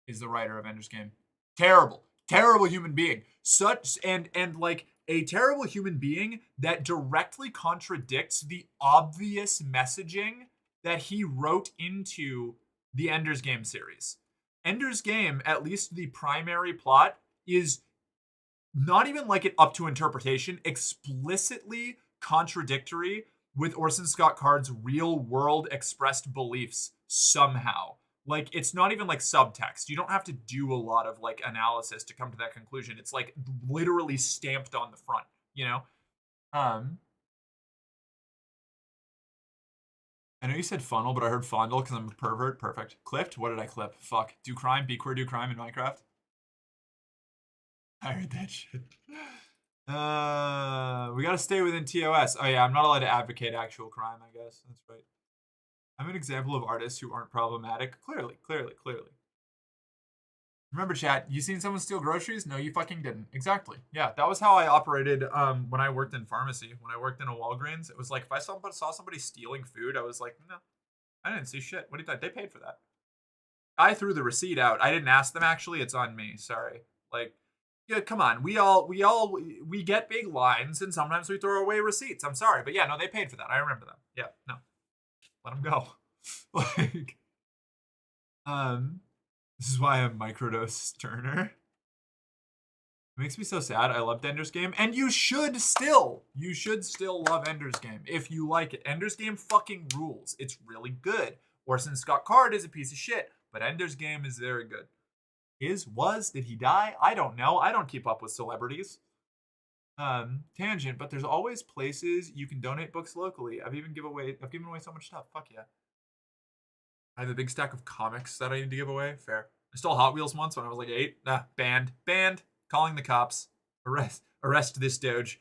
is the writer of Ender's Game. Terrible human being. Such and like a terrible human being that directly contradicts the obvious messaging that he wrote into the Ender's Game series. Ender's Game, at least the primary plot, is not even like it up to interpretation, explicitly contradictory with Orson Scott Card's real world expressed beliefs somehow. Like, it's not even like subtext. You don't have to do a lot of like analysis to come to that conclusion. It's like literally stamped on the front, you know? I know you said funnel, but I heard fondle because I'm a pervert. Perfect. Clipped? What did I clip? Fuck. Do crime, be queer, do crime in Minecraft? I heard that shit. We gotta stay within TOS. Oh yeah, I'm not allowed to advocate actual crime, I guess. That's right. I'm an example of artists who aren't problematic. Clearly. Remember, chat, you seen someone steal groceries? No, you fucking didn't. Exactly. Yeah, that was how I operated when I worked in pharmacy. When I worked in a Walgreens, it was like if I saw somebody stealing food, I was like, no, I didn't see shit. What do you think? They paid for that. I threw the receipt out. I didn't ask them, actually. It's on me. Sorry. Like, yeah, come on. We get big lines, and sometimes we throw away receipts. I'm sorry. But yeah, no, they paid for that. I remember that. Yeah, no. Let them go. Like, this is why I'm microdose Turner. It makes me so sad. I loved Ender's Game, and you should still love Ender's Game if you like it. Ender's Game fucking rules. It's really good. Orson Scott Card is a piece of shit, but Ender's Game is very good. Did he die? I don't know. I don't keep up with celebrities. Tangent, but there's always places you can donate books locally. I've given away so much stuff. Fuck yeah. I have a big stack of comics that I need to give away. Fair. I stole Hot Wheels once when I was like 8. Banned. Calling the cops. Arrest this doge.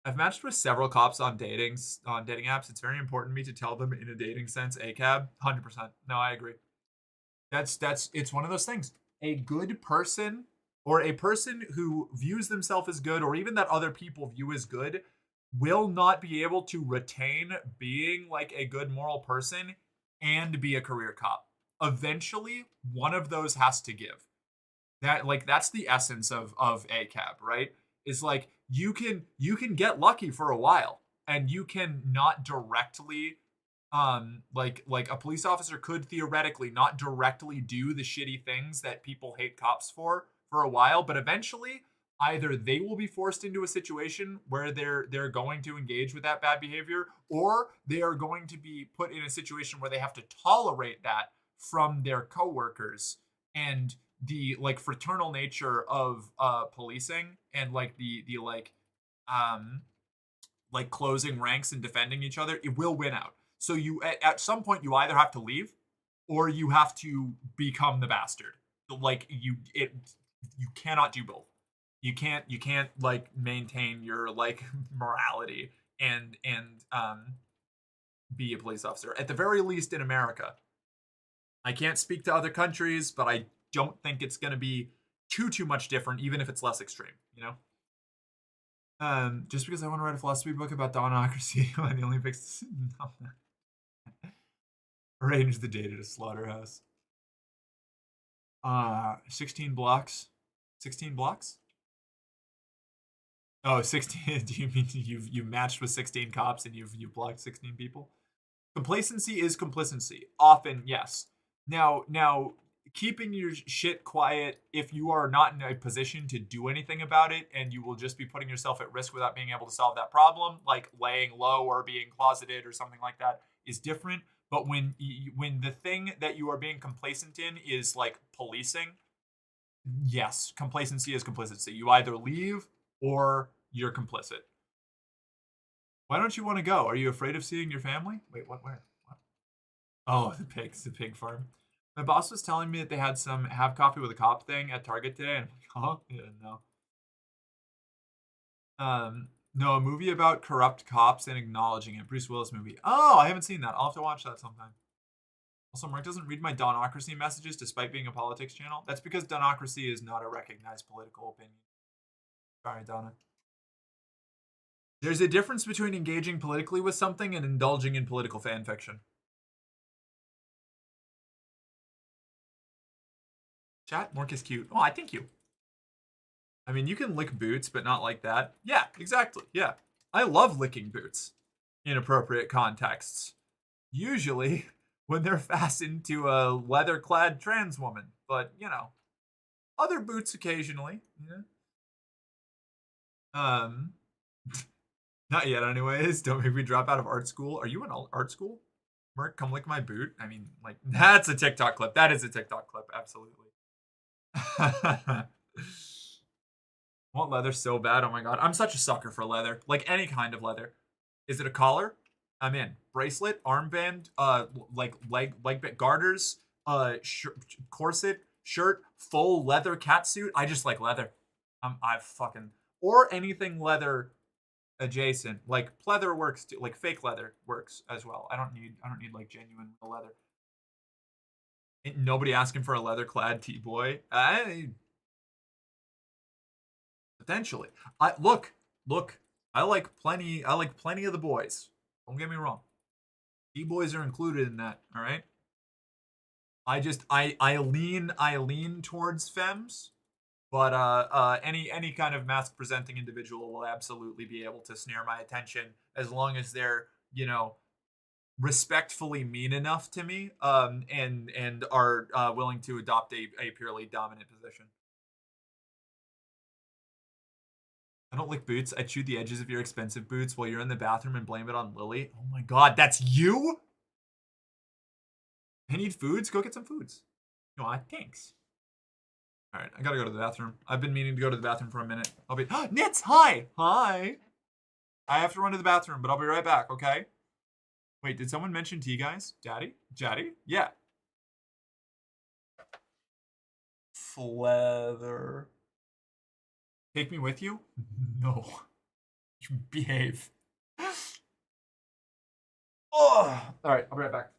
I've matched with several cops on dating apps. It's very important to me to tell them in a dating sense. ACAB. 100%. No, I agree. It's one of those things. A good person, or a person who views themselves as good, or even that other people view as good, will not be able to retain being like a good moral person and be a career cop. Eventually, one of those has to give. That's the essence of ACAB, right? Is like you can get lucky for a while, and you can not directly like a police officer could theoretically not directly do the shitty things that people hate cops for a while, but eventually either they will be forced into a situation where they're going to engage with that bad behavior, or they are going to be put in a situation where they have to tolerate that from their coworkers. And the like fraternal nature of policing and like the closing ranks and defending each other, it will win out. So you at some point you either have to leave or you have to become the bastard. Like you cannot do both. You can't like maintain your like morality and be a police officer. At the very least in America. I can't speak to other countries, but I don't think it's going to be too much different, even if it's less extreme. You know. Just because I want to write a philosophy book about donocracy, when the Olympics arrange the data to slaughterhouse. 16 blocks. 16 blocks? Oh, 16. Do you mean you matched with 16 cops and you've blocked 16 people? Complacency is complacency. Often, yes. Now, keeping your shit quiet if you are not in a position to do anything about it and you will just be putting yourself at risk without being able to solve that problem, like laying low or being closeted or something like that, is different. But when the thing that you are being complacent in is like policing, yes, complacency is complicity. You either leave or you're complicit. Why don't you want to go? Are you afraid of seeing your family? Wait, what? Where? What? Oh, the pigs, the pig farm. My boss was telling me that they had some have coffee with a cop thing at Target today, and I'm like, huh? Yeah, no. No, a movie about corrupt cops and acknowledging it. Bruce Willis movie. Oh, I haven't seen that. I'll have to watch that sometime. Also, Mark doesn't read my Donocracy messages despite being a politics channel. That's because Donocracy is not a recognized political opinion. Sorry, Donna. There's a difference between engaging politically with something and indulging in political fan fiction. Chat, Mark is cute. Oh, I thank you. I mean, you can lick boots, but not like that. Yeah, exactly. Yeah. I love licking boots in appropriate contexts. Usually when they're fastened to a leather-clad trans woman. But, you know, other boots occasionally. Yeah. Not yet anyways. Don't make me drop out of art school. Are you in art school? Mark, come lick my boot. I mean, like, that's a TikTok clip. That is a TikTok clip. Absolutely. Want leather so bad. Oh my god. I'm such a sucker for leather. Like any kind of leather. Is it a collar? I'm in. Bracelet, armband, like leg garters, corset, shirt, full leather catsuit. I just like leather. I fucking or anything leather adjacent. Like pleather works too. Like fake leather works as well. I don't need like genuine leather. Ain't nobody asking for a leather clad T-boy. Potentially. Look. I like plenty of the boys. Don't get me wrong. T-boys are included in that, all right? I lean towards femmes, but any kind of mask presenting individual will absolutely be able to snare my attention as long as they're, you know, respectfully mean enough to me, and are willing to adopt a purely dominant position. I don't lick boots. I chew the edges of your expensive boots while you're in the bathroom and blame it on Lily. Oh my god, that's you? I need foods? Go get some foods. No, thanks. Alright, I gotta go to the bathroom. I've been meaning to go to the bathroom for a minute. I'll be Nits, hi! Hi! I have to run to the bathroom, but I'll be right back, okay? Wait, did someone mention tea, guys? Daddy? Jaddy? Yeah. Fleather. Take me with you? No. You behave. Oh! Alright, I'll be right back.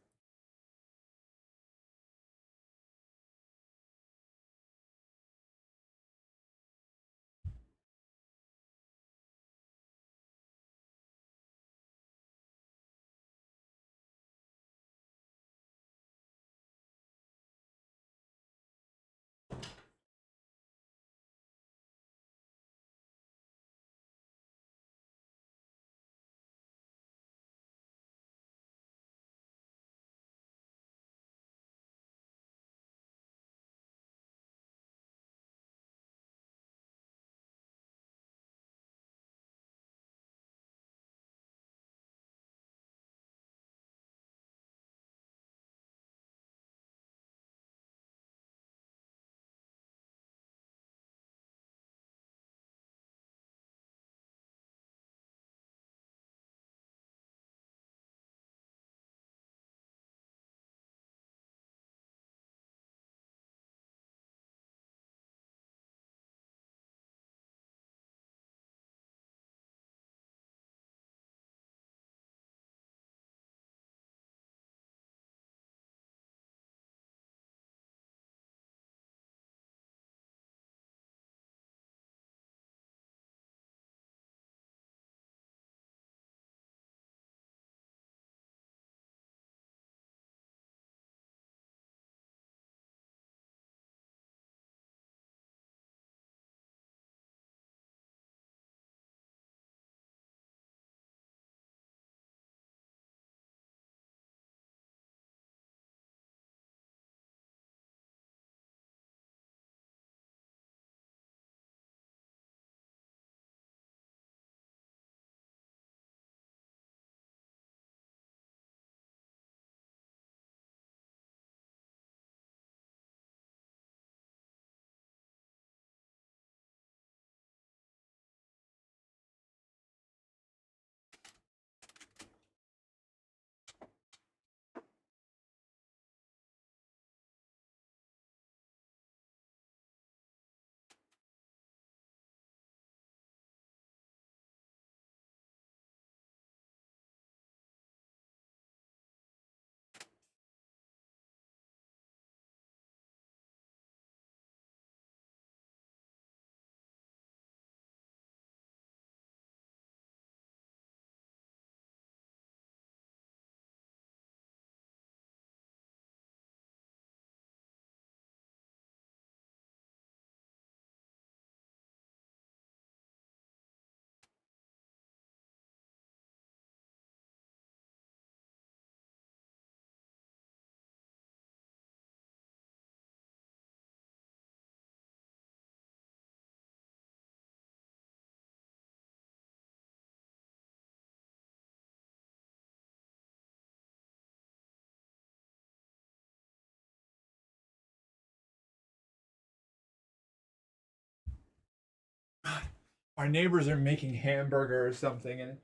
our neighbors are making hamburger or something, and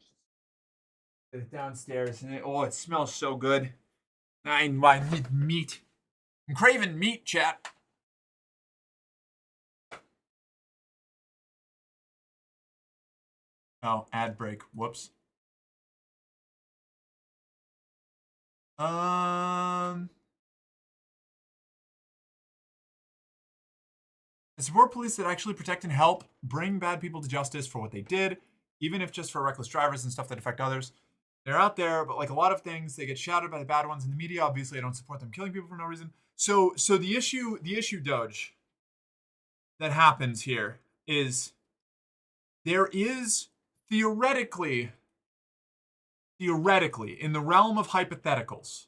it's downstairs, and it smells so good. I need meat. I'm craving meat, chat. Oh, ad break. Whoops. And support police that actually protect and help bring bad people to justice for what they did, even if just for reckless drivers and stuff that affect others. They're out there, but like a lot of things, they get shouted by the bad ones in the media. Obviously, I don't support them killing people for no reason. So the issue, Doge, that happens here is there is theoretically, in the realm of hypotheticals,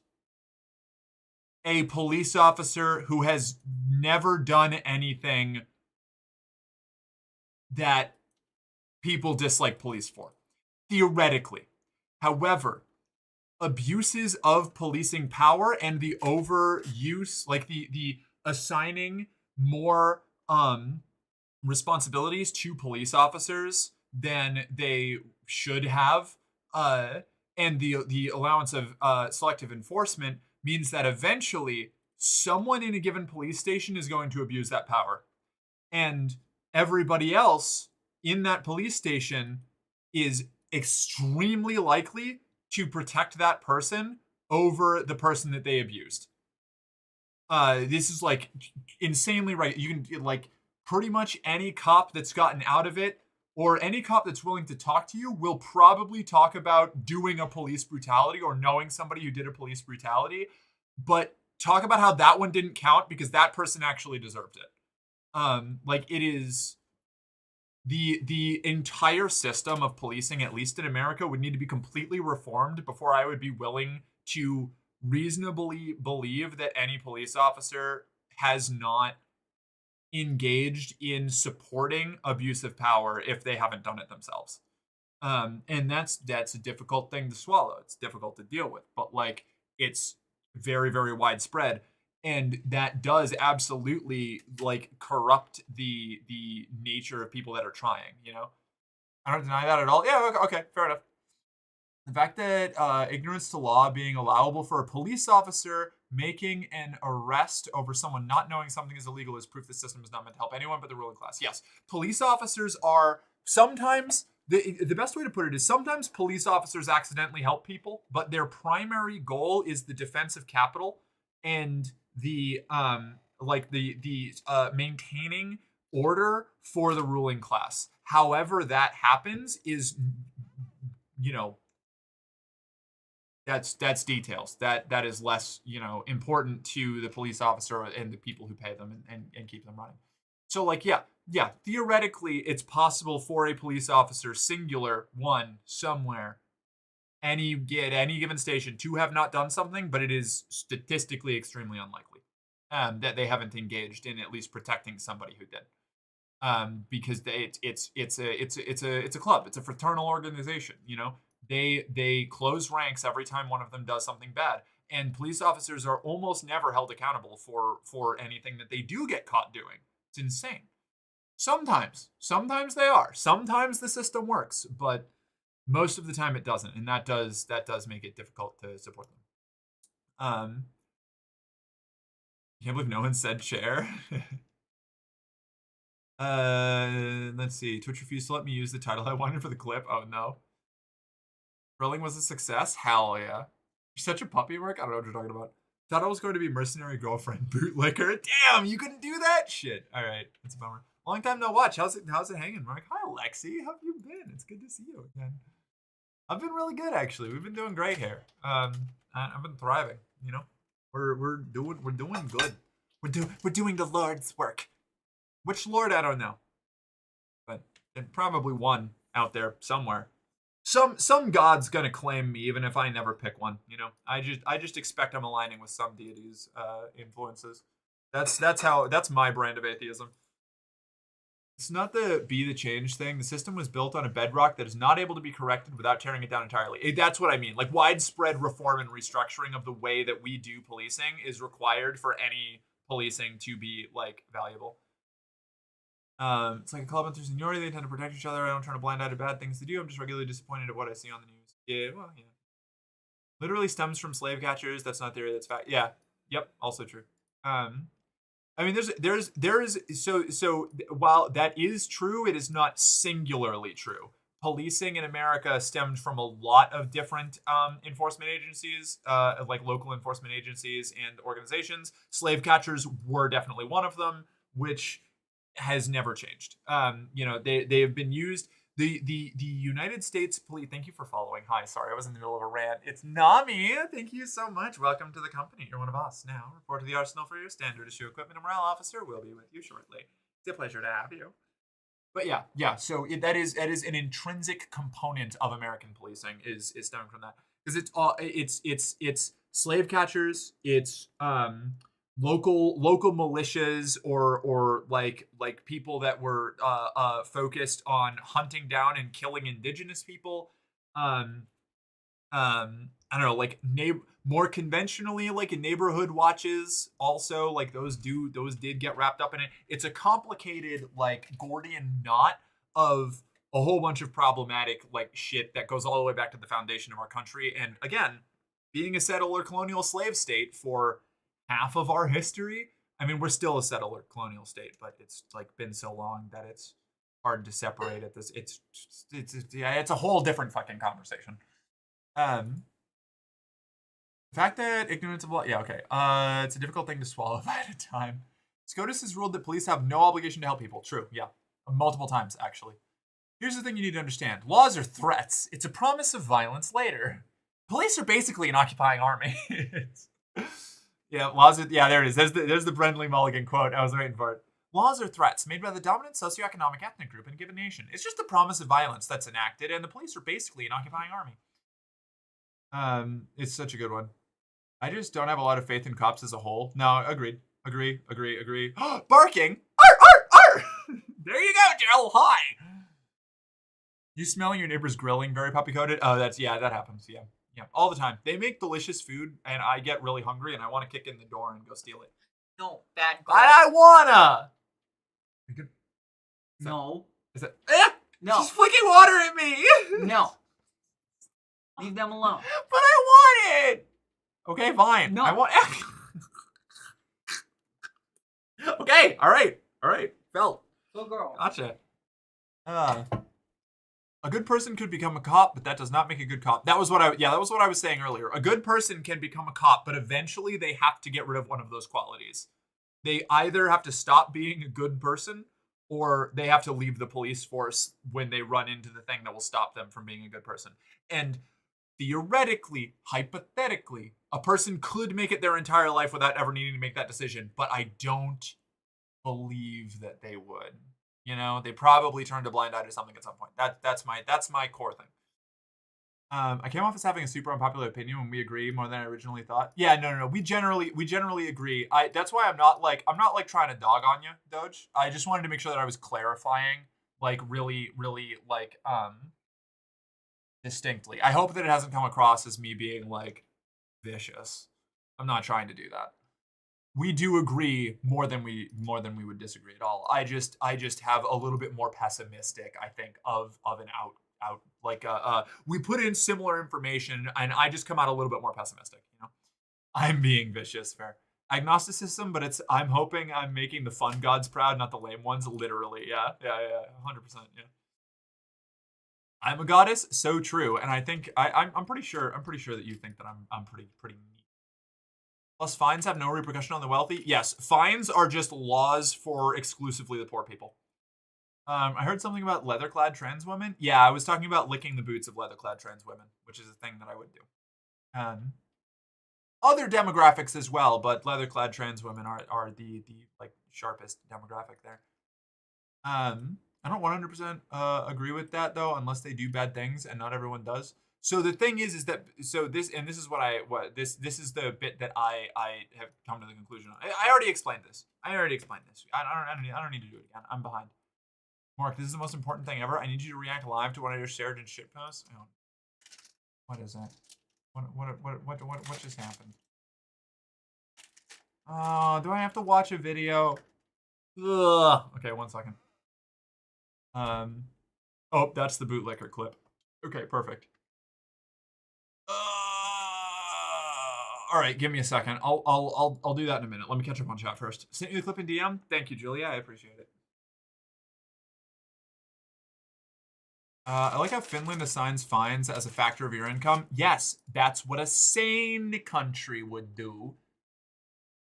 a police officer who has never done anything that people dislike police for. Theoretically. However, abuses of policing power and the overuse, like the assigning more responsibilities to police officers than they should have, and the allowance of selective enforcement means that eventually someone in a given police station is going to abuse that power. And everybody else in that police station is extremely likely to protect that person over the person that they abused. This is like insanely right. You can like pretty much any cop that's gotten out of it, or any cop that's willing to talk to you, will probably talk about doing a police brutality or knowing somebody who did a police brutality, but talk about how that one didn't count because that person actually deserved it. Like it is the entire system of policing, at least in America, would need to be completely reformed before I would be willing to reasonably believe that any police officer has not engaged in supporting abuse of power if they haven't done it themselves. And that's a difficult thing to swallow. It's difficult to deal with, but like it's very, very widespread. And that does absolutely like corrupt the nature of people that are trying, you know? I don't deny that at all. Yeah, okay, fair enough. The fact that ignorance to law being allowable for a police officer making an arrest over someone not knowing something is illegal is proof the system is not meant to help anyone but the ruling class. Yes, police officers are sometimes, the best way to put it is sometimes police officers accidentally help people, but their primary goal is the defense of capital and the maintaining order for the ruling class. However that happens is, you know, that's details. That is less, you know, important to the police officer and the people who pay them and keep them running. So like, yeah, theoretically it's possible for a police officer, singular, one, somewhere, at any given station to have not done something, but it is statistically extremely unlikely that they haven't engaged in at least protecting somebody who did. Because it's a club, it's a fraternal organization, you know. They close ranks every time one of them does something bad, and police officers are almost never held accountable for anything that they do get caught doing. It's insane. Sometimes they are. Sometimes the system works, but most of the time it doesn't, and that does make it difficult to support them. Can't believe no one said share. Let's see. Twitch refused to let me use the title I wanted for the clip. Oh no. Grilling was a success? Hell yeah. You're such a puppy, Mark. I don't know what you're talking about. Thought I was going to be mercenary girlfriend bootlicker. Damn, you couldn't do that shit. All right, that's a bummer. Long time no watch. How's it hanging, Mark? Hi, Lexi. How have you been? It's good to see you again. I've been really good, actually. We've been doing great here. I've been thriving. You know, we're doing good. We're doing the Lord's work. Which Lord, I don't know, but probably one out there somewhere. Some god's gonna claim me, even if I never pick one. You know, I just expect I'm aligning with some deity's influences. That's my brand of atheism. It's not the be the change thing. The system was built on a bedrock that is not able to be corrected without tearing it down entirely. That's what I mean. Like widespread reform and restructuring of the way that we do policing is required for any policing to be like valuable. It's like a club through seniority. They tend to protect each other. I don't turn a blind eye to bad things to do. I'm just regularly disappointed at what I see on the news. Yeah, well, yeah. Literally stems from slave catchers. That's not theory. That's fact. Yeah. Yep. Also true. I mean, so while that is true, it is not singularly true. Policing in America stemmed from a lot of different enforcement agencies, like local enforcement agencies and organizations. Slave catchers were definitely one of them, which has never changed. They have been used. The United States Police. Thank you for following. Hi, sorry, I was in the middle of a rant. It's Nami. Thank you so much. Welcome to the company. You're one of us now. Report to the arsenal for your standard issue equipment. A morale officer will be with you shortly. It's a pleasure to have you. But yeah. So that is an intrinsic component of American policing is stemming from that because it's slave catchers. It's local militias or like people that were focused on hunting down and killing indigenous people. I don't know, like more conventionally, like in neighborhood watches, also like those did get wrapped up in it. It's a complicated like Gordian knot of a whole bunch of problematic like shit that goes all the way back to the foundation of our country. And again, being a settler colonial slave state for half of our history. I mean, we're still a settler colonial state, but it's like been so long that it's hard to separate it. It's a whole different fucking conversation. The fact that ignorance of law, yeah, okay. It's a difficult thing to swallow at a time. SCOTUS has ruled that police have no obligation to help people. True, yeah. Multiple times, actually. Here's the thing you need to understand. Laws are threats. It's a promise of violence later. Police are basically an occupying army. Yeah, laws are, yeah, there it is. There's the Brendley Mulligan quote. I was waiting for it. Laws are threats made by the dominant socioeconomic ethnic group in a given nation. It's just a promise of violence that's enacted, and the police are basically an occupying army. It's such a good one. I just don't have a lot of faith in cops as a whole. No, agreed. Agree. Barking! Arr! There you go, Jill. Hi! You smelling your neighbor's grilling very puppy-coated? Oh, that happens, yeah. Yeah, all the time. They make delicious food, and I get really hungry, and I want to kick in the door and go steal it. No, bad girl. But I wanna! No. Is it? No. She's flicking water at me! No. Leave them alone. But I want it! Okay, fine. No. I want... Okay, alright. Felt. Go girl. Gotcha. A good person could become a cop, but that does not make a good cop. That was what I was saying earlier. A good person can become a cop, but eventually they have to get rid of one of those qualities. They either have to stop being a good person, or they have to leave the police force when they run into the thing that will stop them from being a good person. And theoretically, hypothetically, a person could make it their entire life without ever needing to make that decision, but I don't believe that they would. You know, they probably turned a blind eye to something at some point. That's my core thing. I came off as having a super unpopular opinion when we agree more than I originally thought. Yeah, no. We generally agree. That's why I'm not like trying to dog on you, Doge. I just wanted to make sure that I was clarifying, like really like distinctly. I hope that it hasn't come across as me being like vicious. I'm not trying to do that. We do agree more than we would disagree at all. I just have a little bit more pessimistic, I think, of an out like we put in similar information and I just come out a little bit more pessimistic, you know. I'm being vicious, fair. Agnosticism, but I'm hoping I'm making the fun gods proud, not the lame ones, literally. Yeah, 100%, yeah. I'm a goddess, so true, and I think I'm pretty sure that you think that I'm pretty neat. Plus, fines have no repercussion on the wealthy. Yes, fines are just laws for exclusively the poor people. I heard something about leather-clad trans women. Yeah, I was talking about licking the boots of leather-clad trans women, which is a thing that I would do. Other demographics as well, but leather-clad trans women are the like sharpest demographic there. I don't 100% agree with that though, unless they do bad things, and not everyone does. So the thing is that this is this is the bit that I have come to the conclusion on. I already explained this. I don't need to do it again. I'm behind. Mark, this is the most important thing ever. I need you to react live to one of your shared and shit posts. Oh. What is that? What just happened? Oh, do I have to watch a video? Ugh. Okay, 1 second. Oh, that's the bootlicker clip. Okay, perfect. All right, give me a second. I'll do that in a minute. Let me catch up on chat first. Sent you the clip in DM. Thank you, Julia. I appreciate it. I like how Finland assigns fines as a factor of your income. Yes, that's what a sane country would do.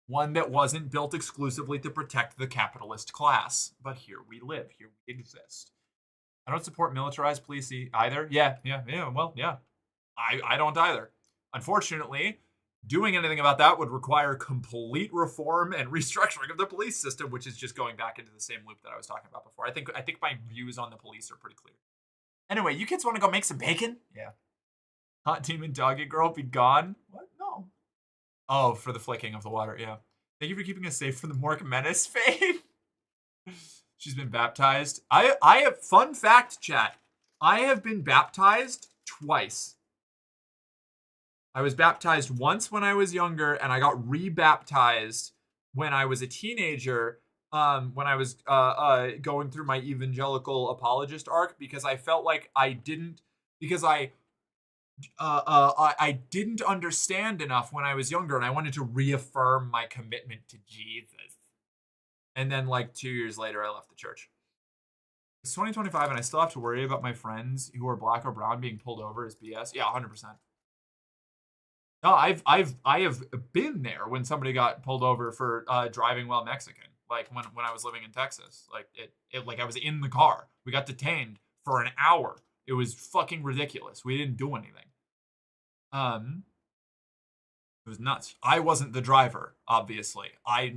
One that wasn't built exclusively to protect the capitalist class. But here we live. Here we exist. I don't support militarized police either. Yeah. Well, yeah. I don't either. Unfortunately, doing anything about that would require complete reform and restructuring of the police system, which is just going back into the same loop that I was talking about before. I think my views on the police are pretty clear. Anyway, you kids want to go make some bacon? Yeah. Hot demon doggy girl be gone? What? No. Oh, for the flicking of the water, yeah. Thank you for keeping us safe from the Mork Menace fate. She's been baptized. I have, fun fact, chat. I have been baptized twice. I was baptized once when I was younger, and I got rebaptized when I was a teenager, when I was going through my evangelical apologist arc, because I felt like I didn't understand enough when I was younger, and I wanted to reaffirm my commitment to Jesus. And then, like 2 years later, I left the church. It's 2025, and I still have to worry about my friends who are black or brown being pulled over as BS. Yeah, 100%. No, I have been there when somebody got pulled over for driving while Mexican. Like when I was living in Texas, like it like I was in the car. We got detained for an hour. It was fucking ridiculous. We didn't do anything. It was nuts. I wasn't the driver, obviously. I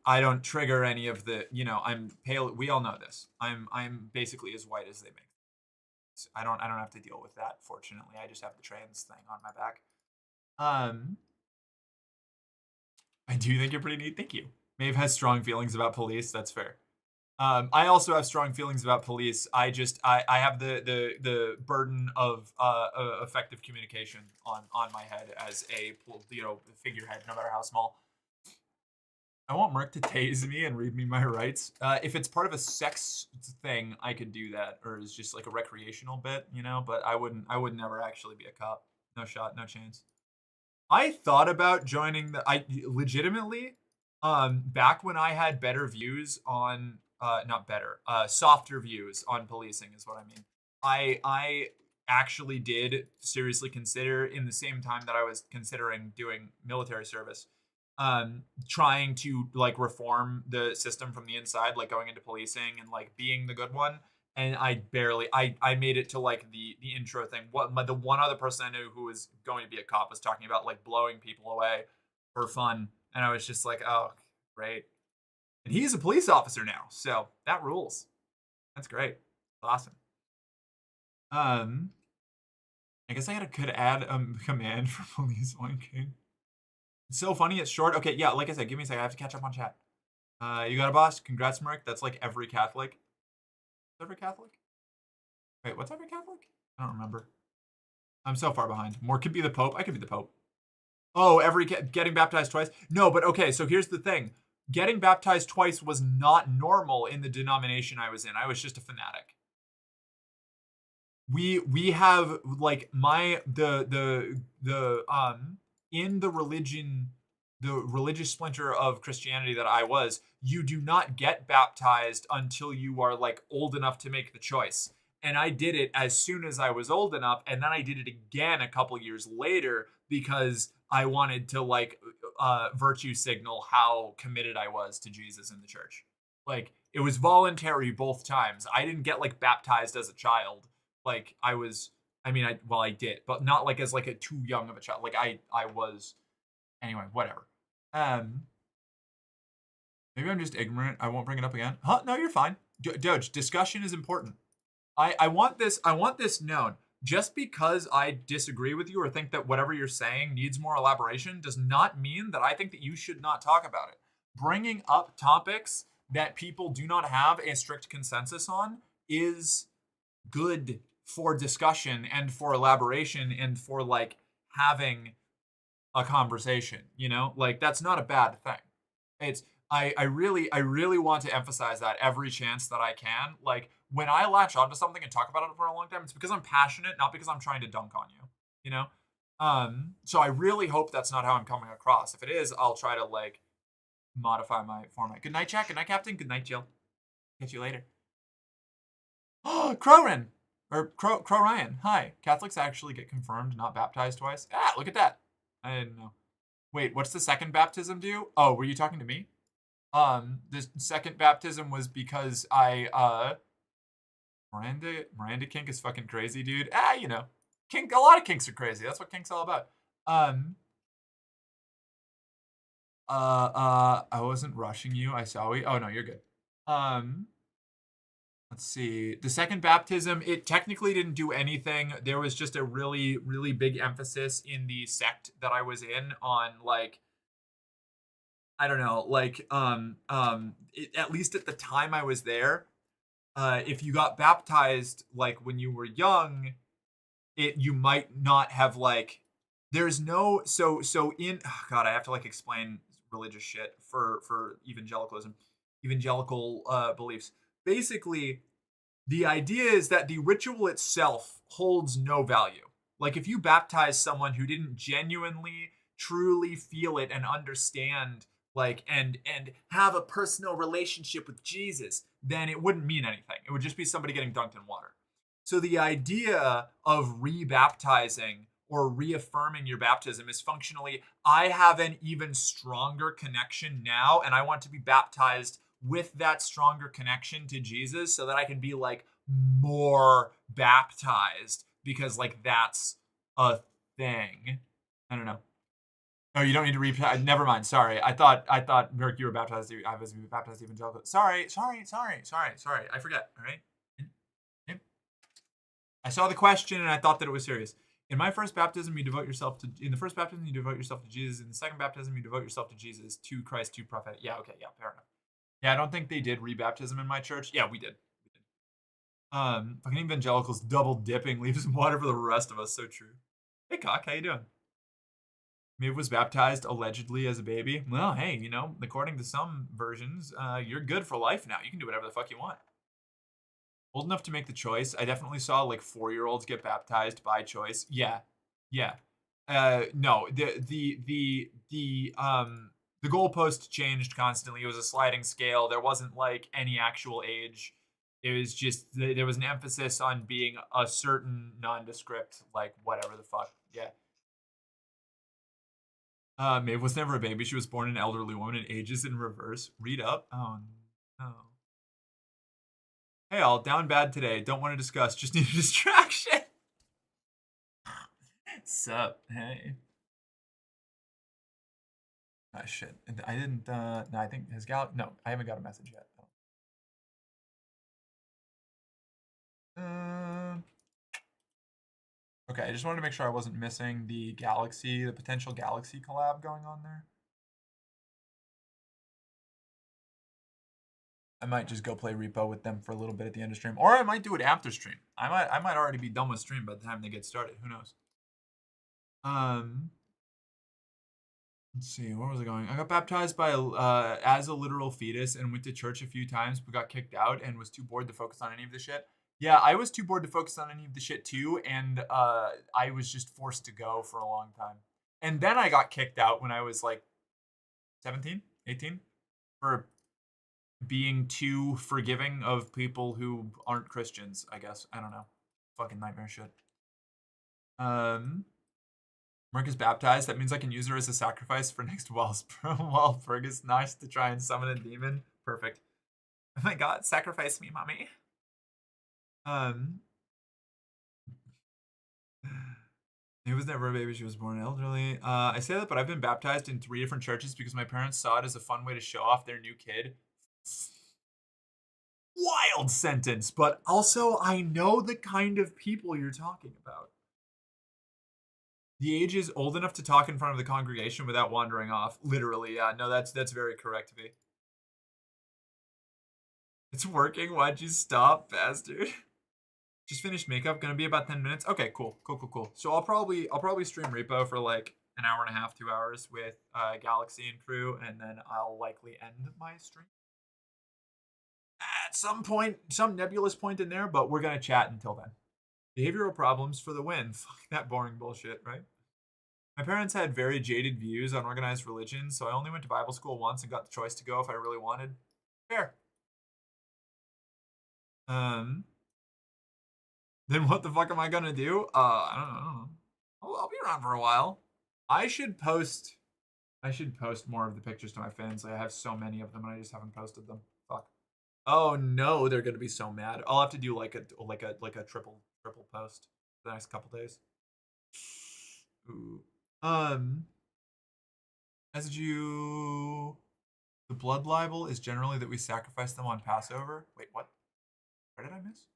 don't trigger any of the, I'm pale. We all know this. I'm basically as white as they make. I don't have to deal with that, fortunately. I just have the trans thing on my back. I do think you're pretty neat. Thank you. Maeve has strong feelings about police. That's fair. I also have strong feelings about police. I have the burden of effective communication on my head as a figurehead, no matter how small. I want Merc to tase me and read me my rights. If it's part of a sex thing, I could do that, or it's just like a recreational bit, But I would never actually be a cop. No shot, no chance. I thought about joining I legitimately, back when I had better views on, not better, softer views on policing is what I mean. I actually did seriously consider, in the same time that I was considering doing military service, trying to like reform the system from the inside, like going into policing and like being the good one. And I made it to like the intro thing. The one other person I knew who was going to be a cop was talking about like blowing people away for fun. And I was just like, oh, great. And he's a police officer now. So that rules. That's great. Awesome. I guess I could add a command for police wanking. It's so funny, it's short. Okay, yeah, like I said, give me a second. I have to catch up on chat. You got a boss? Congrats, Merc. That's like every Catholic. Every Catholic? Wait, what's every Catholic? I don't remember. I'm so far behind. More could be the Pope. I could be the Pope. Oh, getting baptized twice? No, but okay, so here's the thing. Getting baptized twice was not normal in the denomination I was in. I was just a fanatic. We have like in the religious splinter of Christianity that I was, you do not get baptized until you are like old enough to make the choice. And I did it as soon as I was old enough, and then I did it again a couple years later because I wanted to like virtue signal how committed I was to Jesus in the church. Like it was voluntary both times. I didn't get like baptized as a child. Like I did, but not like as like a too young of a child. Like I was, anyway, whatever. Maybe I'm just ignorant. I won't bring it up again. Huh? No, you're fine. Doge, discussion is important. I want this known. Just because I disagree with you or think that whatever you're saying needs more elaboration does not mean that I think that you should not talk about it. Bringing up topics that people do not have a strict consensus on is good for discussion and for elaboration and for like having a conversation, like that's not a bad thing. I really want to emphasize that every chance that I can. Like when I latch onto something and talk about it for a long time, it's because I'm passionate, not because I'm trying to dunk on you. You know. So I really hope that's not how I'm coming across. If it is, I'll try to like modify my format. Good night, Jack. Good night, Captain. Good night, Jill. Catch you later. Oh, Crowren! Or Crow Ryan. Hi. Catholics actually get confirmed, not baptized twice. Ah, look at that. I didn't know. Wait, what's the second baptism do? Oh, were you talking to me? The second baptism was because Miranda kink is fucking crazy, dude. Ah, you know. Kink, a lot of kinks are crazy. That's what kink's all about. I wasn't rushing you. I saw you. Oh no, you're good. Let's see. The second baptism, it technically didn't do anything. There was just a really, really big emphasis in the sect that I was in on like, I don't know, like, at least at the time I was there, if you got baptized like when you were young, you might not have like, there's no, so in, oh God, I have to like explain religious shit for evangelical beliefs. Basically, the idea is that the ritual itself holds no value. Like if you baptize someone who didn't genuinely, truly feel it and understand, like, and have a personal relationship with Jesus, then it wouldn't mean anything. It would just be somebody getting dunked in water. So the idea of rebaptizing or reaffirming your baptism is functionally, I have an even stronger connection now, and I want to be baptized with that stronger connection to Jesus so that I can be like more baptized because like that's a thing. I don't know. Oh, you don't need to read. Never mind. Sorry. I thought Merc, you were baptized. I was baptized evangelical. Sorry. I forget. All right. I saw the question and I thought that it was serious. In my first baptism, you devote yourself to. In the first baptism, you devote yourself to Jesus. In the second baptism, you devote yourself to Jesus, to Christ, to prophet. Yeah. Okay. Yeah. Fair enough. Yeah. I don't think they did rebaptism in my church. Yeah, we did. Fucking evangelicals double dipping leaves some water for the rest of us. So true. Hey, Cock, how you doing? Maeve was baptized allegedly as a baby. Well, hey, you know, according to some versions, you're good for life now. You can do whatever the fuck you want. Old enough to make the choice. I definitely saw like 4-year-olds get baptized by choice. Yeah. No, the goalpost changed constantly. It was a sliding scale. There wasn't like any actual age. It was just there was an emphasis on being a certain nondescript, like whatever the fuck. Yeah. Maeve was never a baby. She was born an elderly woman and ages in reverse. Read up. Oh no. Hey all, down bad today. Don't want to discuss. Just need a distraction. Sup? Hey. Ah shit. I didn't. No, I think his gal. No, I haven't got a message yet. Okay, I just wanted to make sure I wasn't missing the potential Galaxy collab going on there. I might just go play Repo with them for a little bit at the end of stream, or I might do it after stream. I might already be done with stream by the time they get started. Who knows? Let's see, where was I going? I got baptized by as a literal fetus and went to church a few times, but got kicked out and was too bored to focus on any of the shit. Yeah, I was too bored to focus on any of the shit too, and I was just forced to go for a long time. And then I got kicked out when I was like 17, 18 for being too forgiving of people who aren't Christians, I guess. I don't know. Fucking nightmare shit. Merc is baptized. That means I can use her as a sacrifice for next Walpurg is nice to try and summon a demon. Perfect. Oh my god, sacrifice me, mommy. He was never a baby. She was born elderly. I say that, but I've been baptized in 3 different churches because my parents saw it as a fun way to show off their new kid. Wild sentence, but also I know the kind of people you're talking about. The age is old enough to talk in front of the congregation without wandering off. Literally, yeah. No, that's very correct, V. It's working. Why'd you stop, bastard? Just finished makeup. Gonna be about 10 minutes. Okay, cool. So I'll probably stream Repo for like an hour and a half, 2 hours with Galaxy and crew, and then I'll likely end my stream at some point, some nebulous point in there, but we're going to chat until then. Behavioral problems for the win. Fuck that boring bullshit, right? My parents had very jaded views on organized religion, so I only went to Bible school once and got the choice to go if I really wanted. Fair. Then what the fuck am I gonna do? I don't know. I'll be around for a while. I should post more of the pictures to my fans. I have so many of them and I just haven't posted them. Fuck. Oh no, they're gonna be so mad. I'll have to do like a triple post for the next couple days. Ooh. As you, the blood libel is generally that we sacrifice them on Passover. Wait, what? Where did I miss?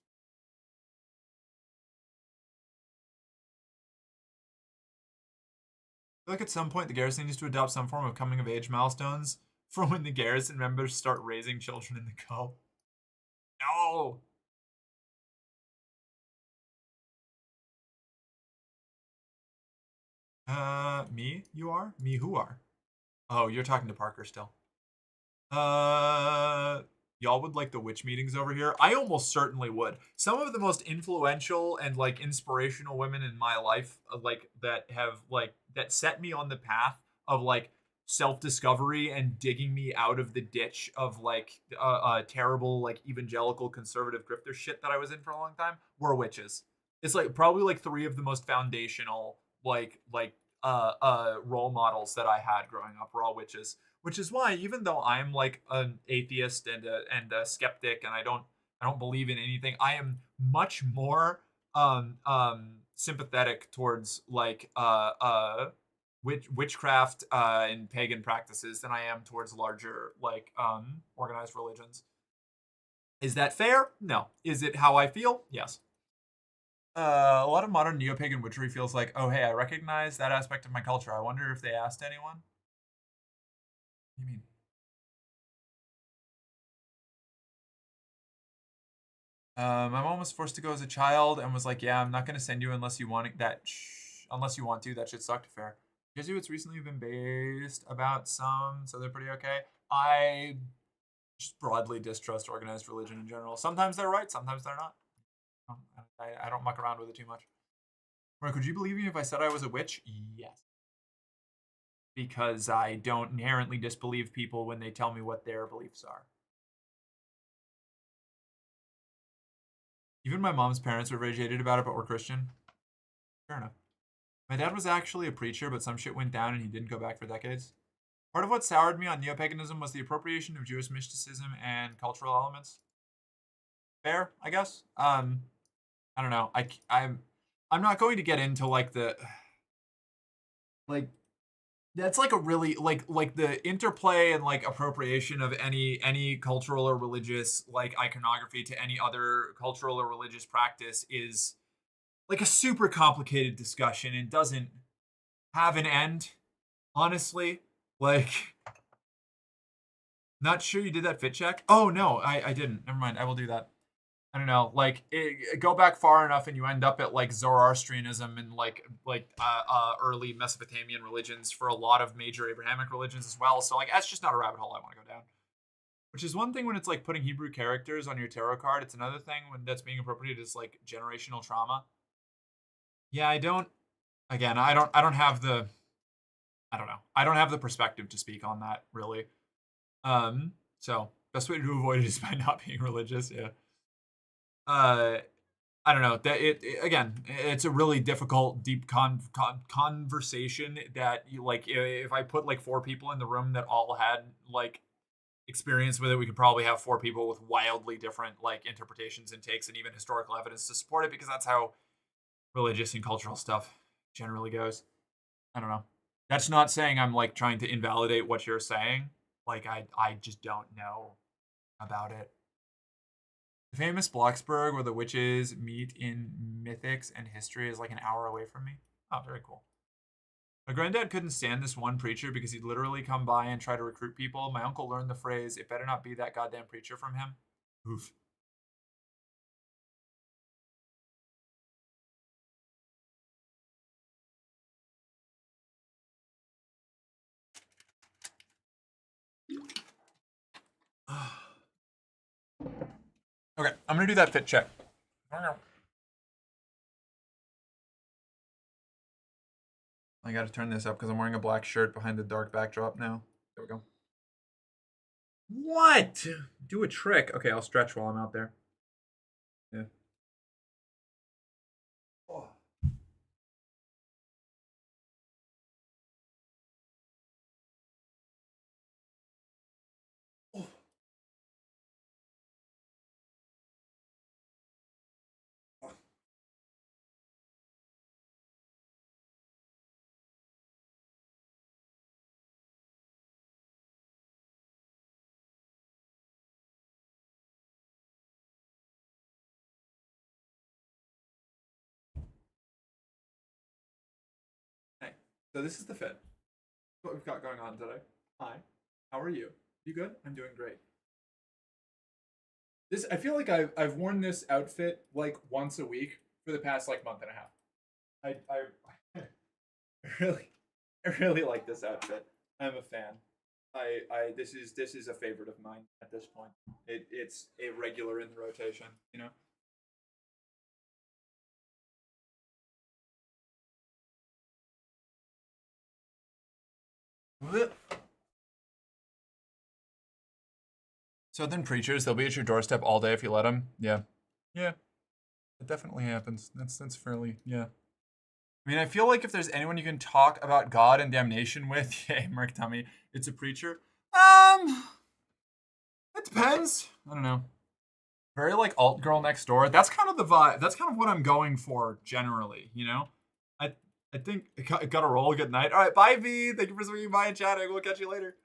I feel like at some point the garrison needs to adopt some form of coming of age milestones for when the garrison members start raising children in the cult. No. Me? You are? Me who are? Oh, you're talking to Parker still. Y'all would like the witch meetings over here? I almost certainly would. Some of the most influential and like inspirational women in my life, like that have like that set me on the path of like self-discovery and digging me out of the ditch of like terrible like evangelical conservative grifter shit that I was in for a long time, were witches. It's like probably like three of the most foundational role models that I had growing up were all witches. Which is why, even though I'm like an atheist and a skeptic, and I don't believe in anything, I am much more sympathetic towards like witchcraft and pagan practices than I am towards larger like organized religions. Is that fair? No. Is it how I feel? Yes. A lot of modern neo-pagan witchery feels like, oh hey, I recognize that aspect of my culture. I wonder if they asked anyone. What do you mean? My mom was forced to go as a child and was like, "Yeah, I'm not gonna send you unless you want it, unless you want to. That shit sucked." Fair. Jesuits recently been based about some, so they're pretty okay. I just broadly distrust organized religion in general. Sometimes they're right, sometimes they're not. I don't muck around with it too much. Mark, would you believe me if I said I was a witch? Yes. Because I don't inherently disbelieve people when they tell me what their beliefs are. Even my mom's parents were very jaded about it, but were Christian. Fair enough. My dad was actually a preacher, but some shit went down and he didn't go back for decades. Part of what soured me on neo-paganism was the appropriation of Jewish mysticism and cultural elements. Fair, I guess. I don't know. I'm not going to get into like the like that's like a really like the interplay and like appropriation of any cultural or religious like iconography to any other cultural or religious practice is like a super complicated discussion and doesn't have an end, honestly. Like, not sure you did that fit check. Oh no, I didn't. Never mind. I will do that. I don't know. Like, go back far enough, and you end up at like Zoroastrianism and like early Mesopotamian religions for a lot of major Abrahamic religions as well. So like, that's just not a rabbit hole I want to go down. Which is one thing when it's like putting Hebrew characters on your tarot card. It's another thing when that's being appropriated as like generational trauma. Yeah, I don't. Again, I don't have the. I don't know. I don't have the perspective to speak on that really. So best way to avoid it is by not being religious. Yeah. I don't know. That again, it's a really difficult, deep conversation that you like. If I put like four people in the room that all had like experience with it, we could probably have four people with wildly different like interpretations and takes and even historical evidence to support it because that's how religious and cultural stuff generally goes. I don't know. That's not saying I'm like trying to invalidate what you're saying. Like I just don't know about it. The famous Bloxburg where the witches meet in mythics and history is like an hour away from me. Oh, very cool. My granddad couldn't stand this one preacher because he'd literally come by and try to recruit people. My uncle learned the phrase, "It better not be that goddamn preacher," from him. Oof. Okay, I'm gonna do that fit check. I gotta turn this up because I'm wearing a black shirt behind the dark backdrop now. There we go. What? Do a trick. Okay, I'll stretch while I'm out there. Yeah. Oh. Oh. Hey, so this is the fit. What we've got going on today. Hi, how are you? You good? I'm doing great. This I feel like I've worn this outfit like once a week for the past like month and a half. I really I really like this outfit. I'm a fan. This is a favorite of mine at this point. It's a regular in the rotation, you know. Southern preachers, they'll be at your doorstep all day if you let them. Yeah. Yeah. It definitely happens. That's fairly, yeah. I mean, I feel like if there's anyone you can talk about God and damnation with, yeah, Mark Tummy, it's a preacher. It depends. I don't know. Very like alt girl next door. That's kind of the vibe. That's kind of what I'm going for generally, you know? I I think it got a roll. Good night. All right, bye V. Thank you for swinging by and chatting. We'll catch you later.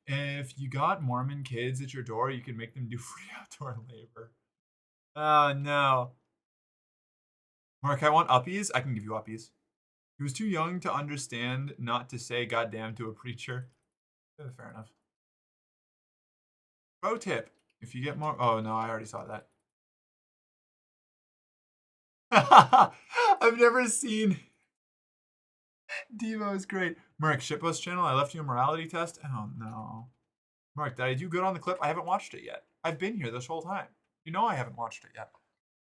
If you got Mormon kids at your door, you can make them do free outdoor labor. Oh no. Mark, I want uppies. I can give you uppies. He was too young to understand not to say goddamn to a preacher. Fair enough. Pro tip. If you get more... Oh, no, I already saw that. I've never seen... Devo is great. Mark, shitpost channel, I left you a morality test. Oh, no. Mark, did I do good on the clip? I haven't watched it yet. I've been here this whole time. You know I haven't watched it yet.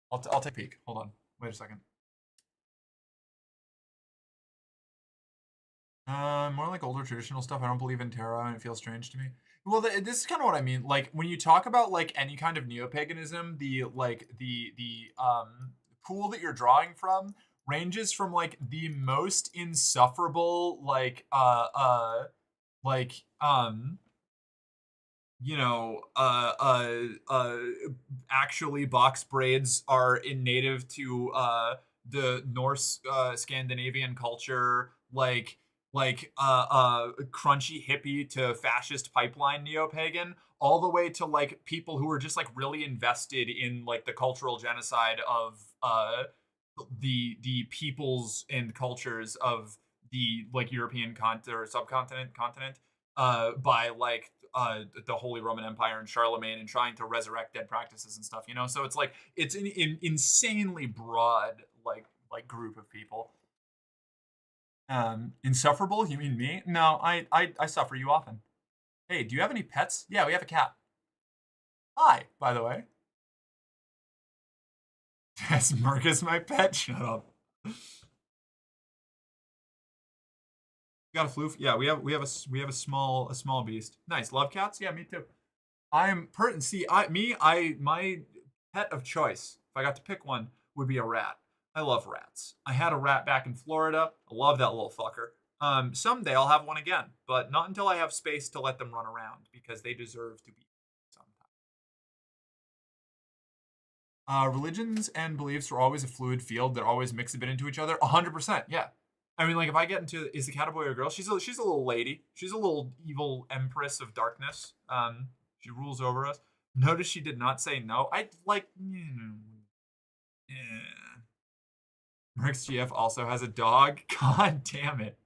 I'll take a peek. Hold on. Wait a second. More like older traditional stuff. I don't believe in tarot, and it feels strange to me. Well, this is kind of what I mean. Like when you talk about like any kind of neo-paganism, the pool that you're drawing from ranges from like the most insufferable like you know actually box braids are in native to the Norse Scandinavian culture, crunchy hippie to fascist pipeline neo-pagan, all the way to like people who are just like really invested in like the cultural genocide of the peoples and cultures of the like European continent by like the Holy Roman Empire and Charlemagne, and trying to resurrect dead practices and stuff, you know. So it's like it's an insanely broad like group of people. Insufferable? You mean me? No, I suffer you often. Hey, do you have any pets? Yeah, we have a cat. Hi, by the way. Yes, Merc is my pet. Shut up. You got a floof? Yeah, we have a small beast. Nice. Love cats? Yeah, me too. I'm pertinent. See, my pet of choice, if I got to pick one, would be a rat. I love rats. I had a rat back in Florida. I love that little fucker. Someday I'll have one again, but not until I have space to let them run around, because they deserve to be sometimes. Religions and beliefs are always a fluid field that always mix a bit into each other. 100%, yeah. I mean, like if I get into is the cat a boy or a girl? She's a little lady. She's a little evil empress of darkness. She rules over us. Notice she did not say no. I like. Yeah. Merc's GF also has a dog. God damn it.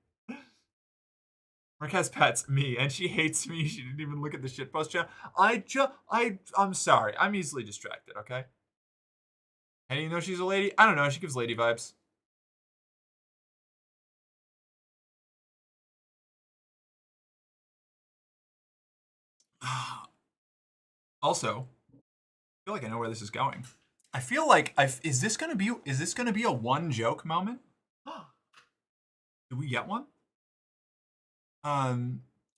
Merc has pets, me, and she hates me. She didn't even look at the shitpost chat. I'm sorry. I'm easily distracted, okay? How do you know she's a lady? I don't know. She gives lady vibes. Also, I feel like I know where this is going. I feel like is this gonna be a one joke moment? Did we get one? I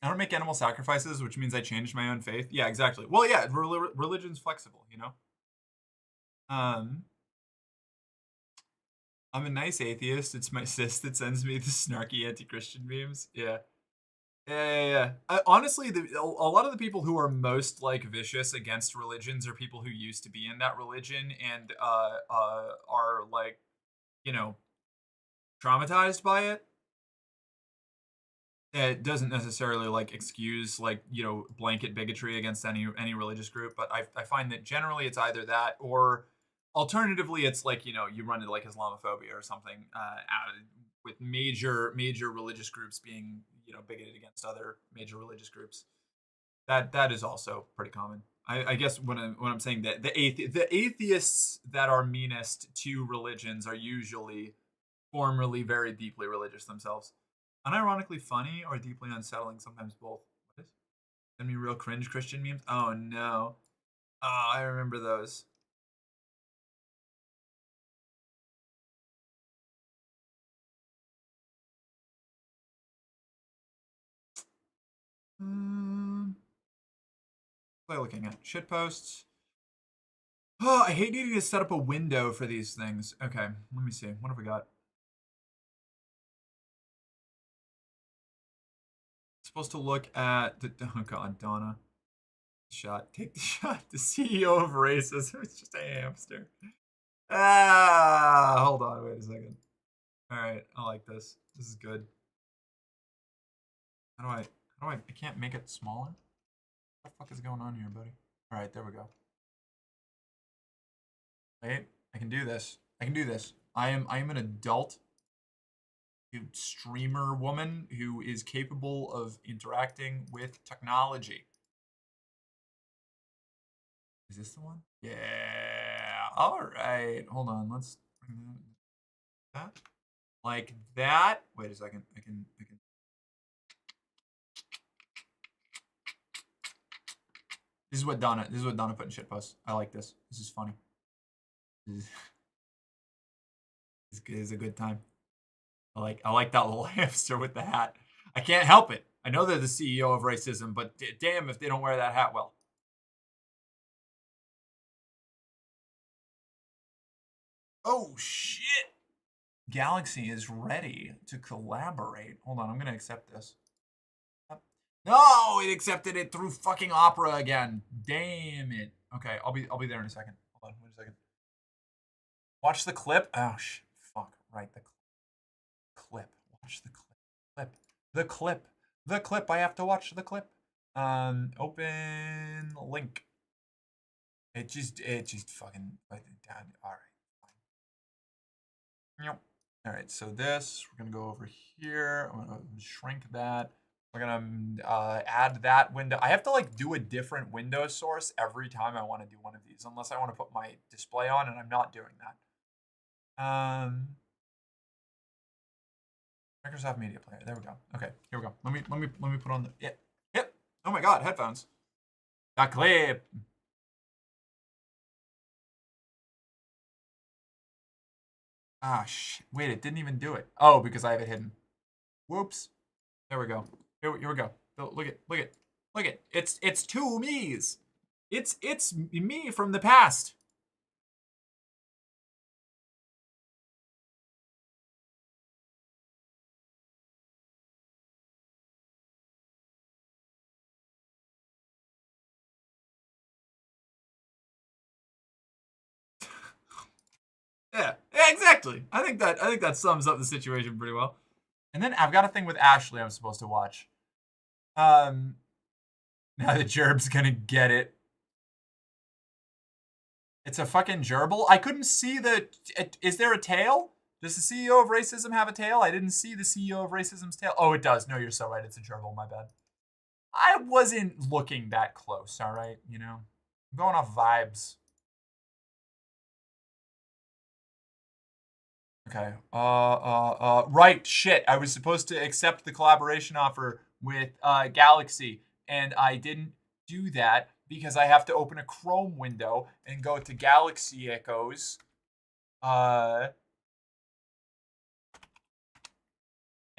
don't make animal sacrifices, which means I changed my own faith. Yeah, exactly. Well, yeah, religion's flexible, you know. Um, I'm a nice atheist. It's my sis that sends me the snarky anti-Christian memes. Yeah. Yeah. Honestly, a lot of the people who are most like vicious against religions are people who used to be in that religion and are like, you know, traumatized by it. It doesn't necessarily like excuse like, you know, blanket bigotry against any religious group, but I find that generally it's either that or alternatively it's like, you know, you run into like Islamophobia or something with major religious groups being, you know, bigoted against other major religious groups. That is also pretty common. I guess when I'm saying that the atheists that are meanest to religions are usually formerly very deeply religious themselves. Unironically funny or deeply unsettling, sometimes both. What is? Send me real cringe Christian memes. Oh no. Oh, I remember those. What am I looking at? Shit posts. Oh, I hate needing to set up a window for these things. Okay, let me see. What have we got? Supposed to look at the, oh god, Donna. Shot. Take the shot. The CEO of racism. It's just a hamster. Hold on, wait a second. Alright, I like this. This is good. How do I can't make it smaller? What the fuck is going on here, buddy? Alright, there we go. Wait, I can do this. I can do this. I am an adult streamer woman who is capable of interacting with technology. Is this the one? Yeah. All right. Hold on. Let's bring that like that. Wait a second. I can. This is what Donna put in shit posts. I like this. This is funny. This is a good time. I like that little hamster with the hat. I can't help it. I know they're the CEO of racism, but damn if they don't wear that hat well. Oh shit! Galaxy is ready to collaborate. Hold on, I'm gonna accept this. No, it accepted it through fucking Opera again. Damn it. Okay, I'll be there in a second. Hold on, wait a second. Watch the clip. Oh shit. Fuck. Right, the clip. Watch the clip. The clip. I have to watch the clip. Open link. It just fucking down. All right. All right. So this we're gonna go over here. I'm gonna shrink that. We're gonna add that window. I have to like do a different window source every time I want to do one of these, unless I want to put my display on, and I'm not doing that. Microsoft Media Player. There we go. Okay, here we go. Let me put on the yep. Oh my god, headphones. The clip. Ah wait, it didn't even do it. Oh, because I have it hidden. Whoops. There we go. Here we go. Look it. It's two me's. It's me from the past. Yeah, exactly. I think that sums up the situation pretty well. And then I've got a thing with Ashley I'm supposed to watch. Now the gerb's gonna get it. It's a fucking gerbil. I couldn't see is there a tail? Does the CEO of racism have a tail? I didn't see the CEO of racism's tail. Oh, it does. No, you're so right. It's a gerbil. My bad. I wasn't looking that close. All right, you know, I'm going off vibes. Okay. Right. Shit. I was supposed to accept the collaboration offer with Galaxy, and I didn't do that because I have to open a Chrome window and go to Galaxy Echoes.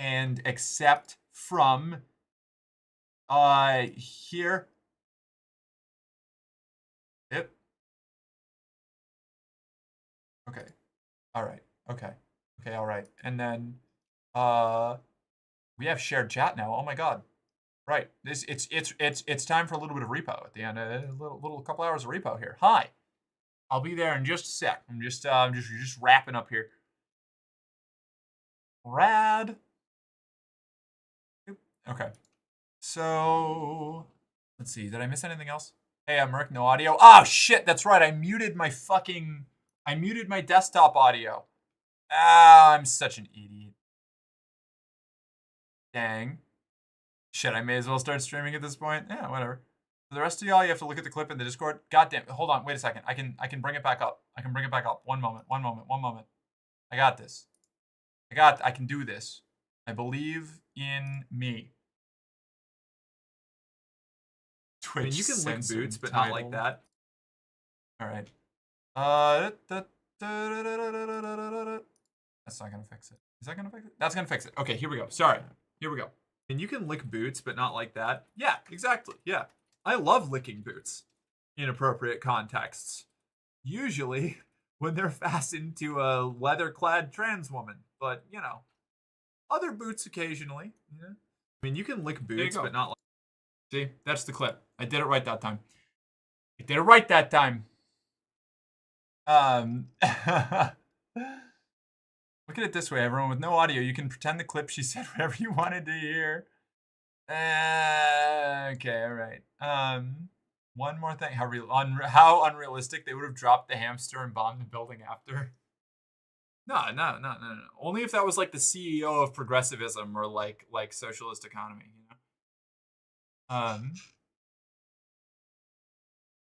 And accept from here. Yep. Okay. All right. Okay. Okay, all right. And then we have shared chat now. Oh my god. Right. It's time for a little bit of repo at the end. A little couple hours of repo here. Hi. I'll be there in just a sec. I'm just wrapping up here. Rad. Okay. So let's see. Did I miss anything else? Hey, I'm Merc. No audio. Oh shit. That's right. I muted my desktop audio. Ah, I'm such an idiot. Dang. Shit, I may as well start streaming at this point. Yeah, whatever. For the rest of y'all, you have to look at the clip in the Discord. God damn. Hold on. Wait a second. I can bring it back up. I can bring it back up. One moment. I got this. I can do this. I believe in me. Twitch. I mean, you can lick boots, but not like that. All right. That's not gonna fix it. Is that gonna fix it? That's gonna fix it. Okay, here we go. Sorry. Here we go. And you can lick boots, but not like that. Yeah, exactly. Yeah. I love licking boots in appropriate contexts. Usually when they're fastened to a leather-clad trans woman. But, you know, other boots occasionally. Yeah. I mean, you can lick boots, but not like... See, that's the clip. I did it right that time. Look at it this way, everyone. With no audio, you can pretend the clip she said whatever you wanted to hear. Okay, all right. One more thing. How unrealistic they would have dropped the hamster and bombed the building after. No. Only if that was like the CEO of progressivism or like socialist economy, you know.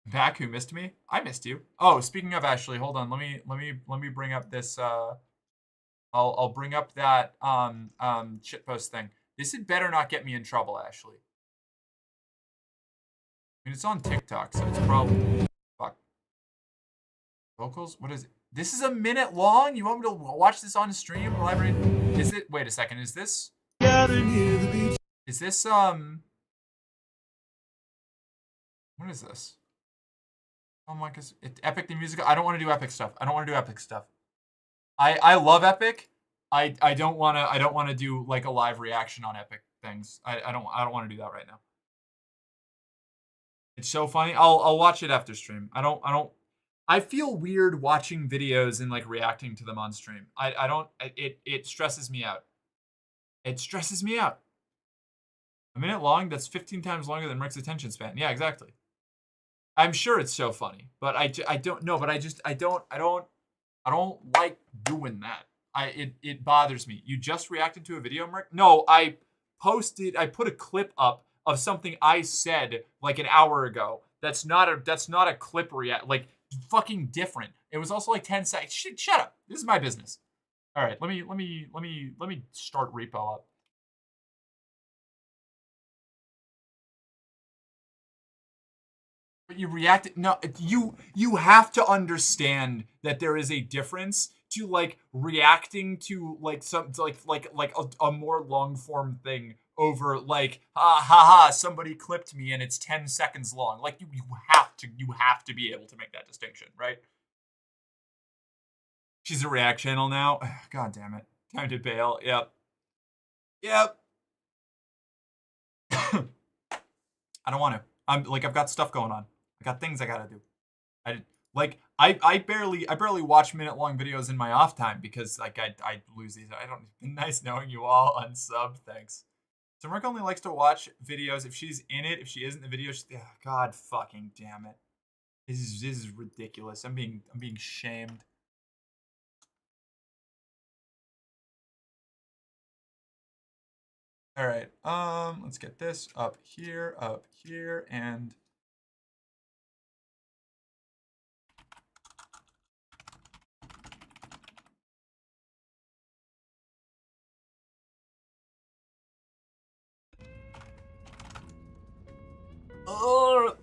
Back, who missed me? I missed you. Oh, speaking of Ashley, hold on. Let me bring up this. I'll bring up that shitpost thing. This had better not get me in trouble, Ashley. I mean, it's on TikTok, so it's probably... Fuck. Vocals? What is it? This is a minute long? You want me to watch this on stream? Elaborate? Is it... Wait a second. Is this... Is this, What is this? Oh my gosh. Epic the musical? I don't want to do epic stuff. I love Epic. I don't want to do like a live reaction on Epic things. I don't want to do that right now. It's so funny. I'll watch it after stream. I feel weird watching videos and like reacting to them on stream. It stresses me out. A minute long, that's 15 times longer than Rick's attention span. Yeah, exactly. I'm sure it's so funny, but I don't know, but I don't like doing that. It bothers me. You just reacted to a video, Rick? No, I put a clip up of something I said like an hour ago. That's not a clip react, like fucking different. It was also like 10 seconds. Shut up. This is my business. All right, let me start repo up. But you reacted. No, you have to understand that there is a difference to like reacting to like some like a more long form thing over like somebody clipped me and it's 10 seconds long. Like you have to be able to make that distinction, right? She's a React channel now. God damn it. Time to bail. Yep. I don't want to. I've got stuff going on. I got things I gotta do. I barely watch minute-long videos in my off time because like I lose these. Nice knowing you all. Unsub, thanks. So Merc only likes to watch videos if she's in it. If she isn't in the video, God fucking damn it. This is ridiculous. I'm being shamed. All right. Let's get this up here, and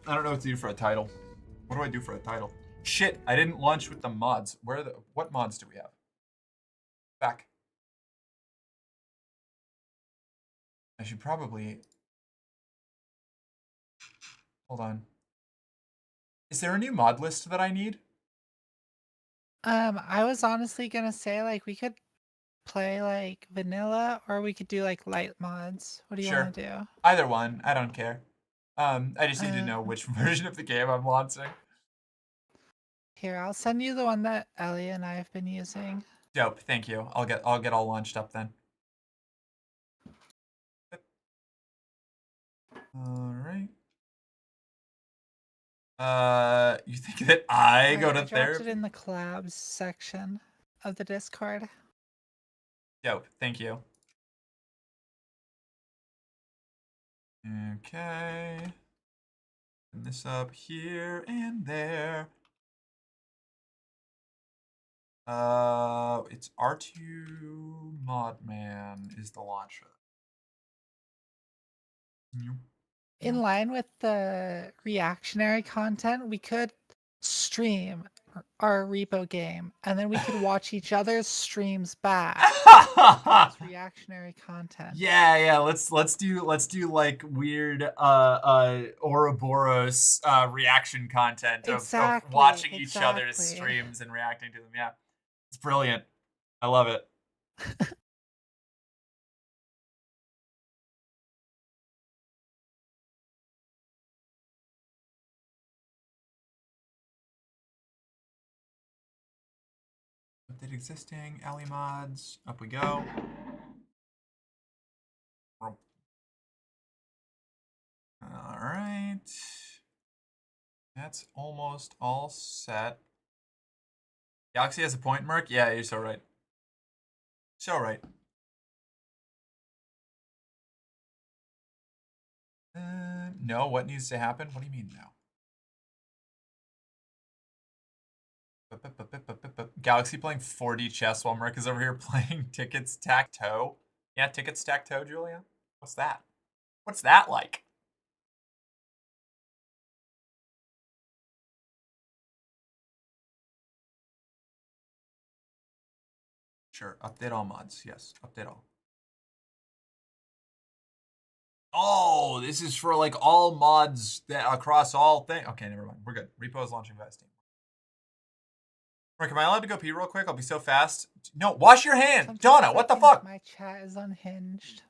I don't know what to do for a title. What do I do for a title? Shit, I didn't launch with the mods. What mods do we have? Back. I should probably... Hold on. Is there a new mod list that I need? I was honestly gonna say like we could play like vanilla or we could do like light mods. What do you Sure. want to do? Either one. I don't care. I just need to know Um, which version of the game I'm launching. Here, I'll send you the one that Ellie and I have been using. Dope. Thank you. I'll get all launched up then. All right. You think that I go to dropped therapy? it in the collabs section of the Discord. Dope. Thank you. Okay. Put this up here and there. It's R2 Modman is the launcher. Yep. In line with the reactionary content, we could stream our repo game and then we could watch each other's streams back. It's reactionary content. Yeah. Let's do like weird Ouroboros reaction content of watching each other's streams and reacting to them. Yeah, it's brilliant. I love it. Update existing alley mods. Up we go. All right. That's almost all set. Galaxy has a point, Merc? Yeah, you're so right. So right. No, what needs to happen? What do you mean no? Galaxy playing 4D chess while Merc is over here playing Tickets Tac-Toe. Yeah, Tickets Tac-Toe, Julia? What's that? What's that like? Sure, update all mods. Yes, update all. Oh, this is for like all mods that across all things. Okay, never mind. We're good. Repo is launching via Steam. Rick, am I allowed to go pee real quick? I'll be so fast. No, wash your hand. Donna, what the fuck? My chat is unhinged.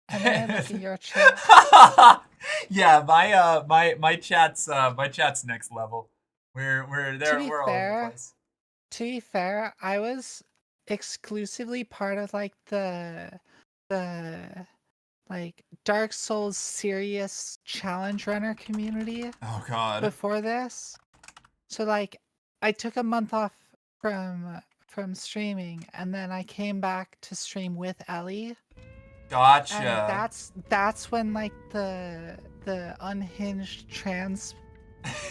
And then I look at your chat. Yeah, my chat's next level. We're there. We're all over the place. To be fair, I was exclusively part of like the like Dark Souls serious challenge runner community. Oh god. Before this. So like I took a month off from streaming and then I came back to stream with Ellie. Gotcha. And that's when like the unhinged trans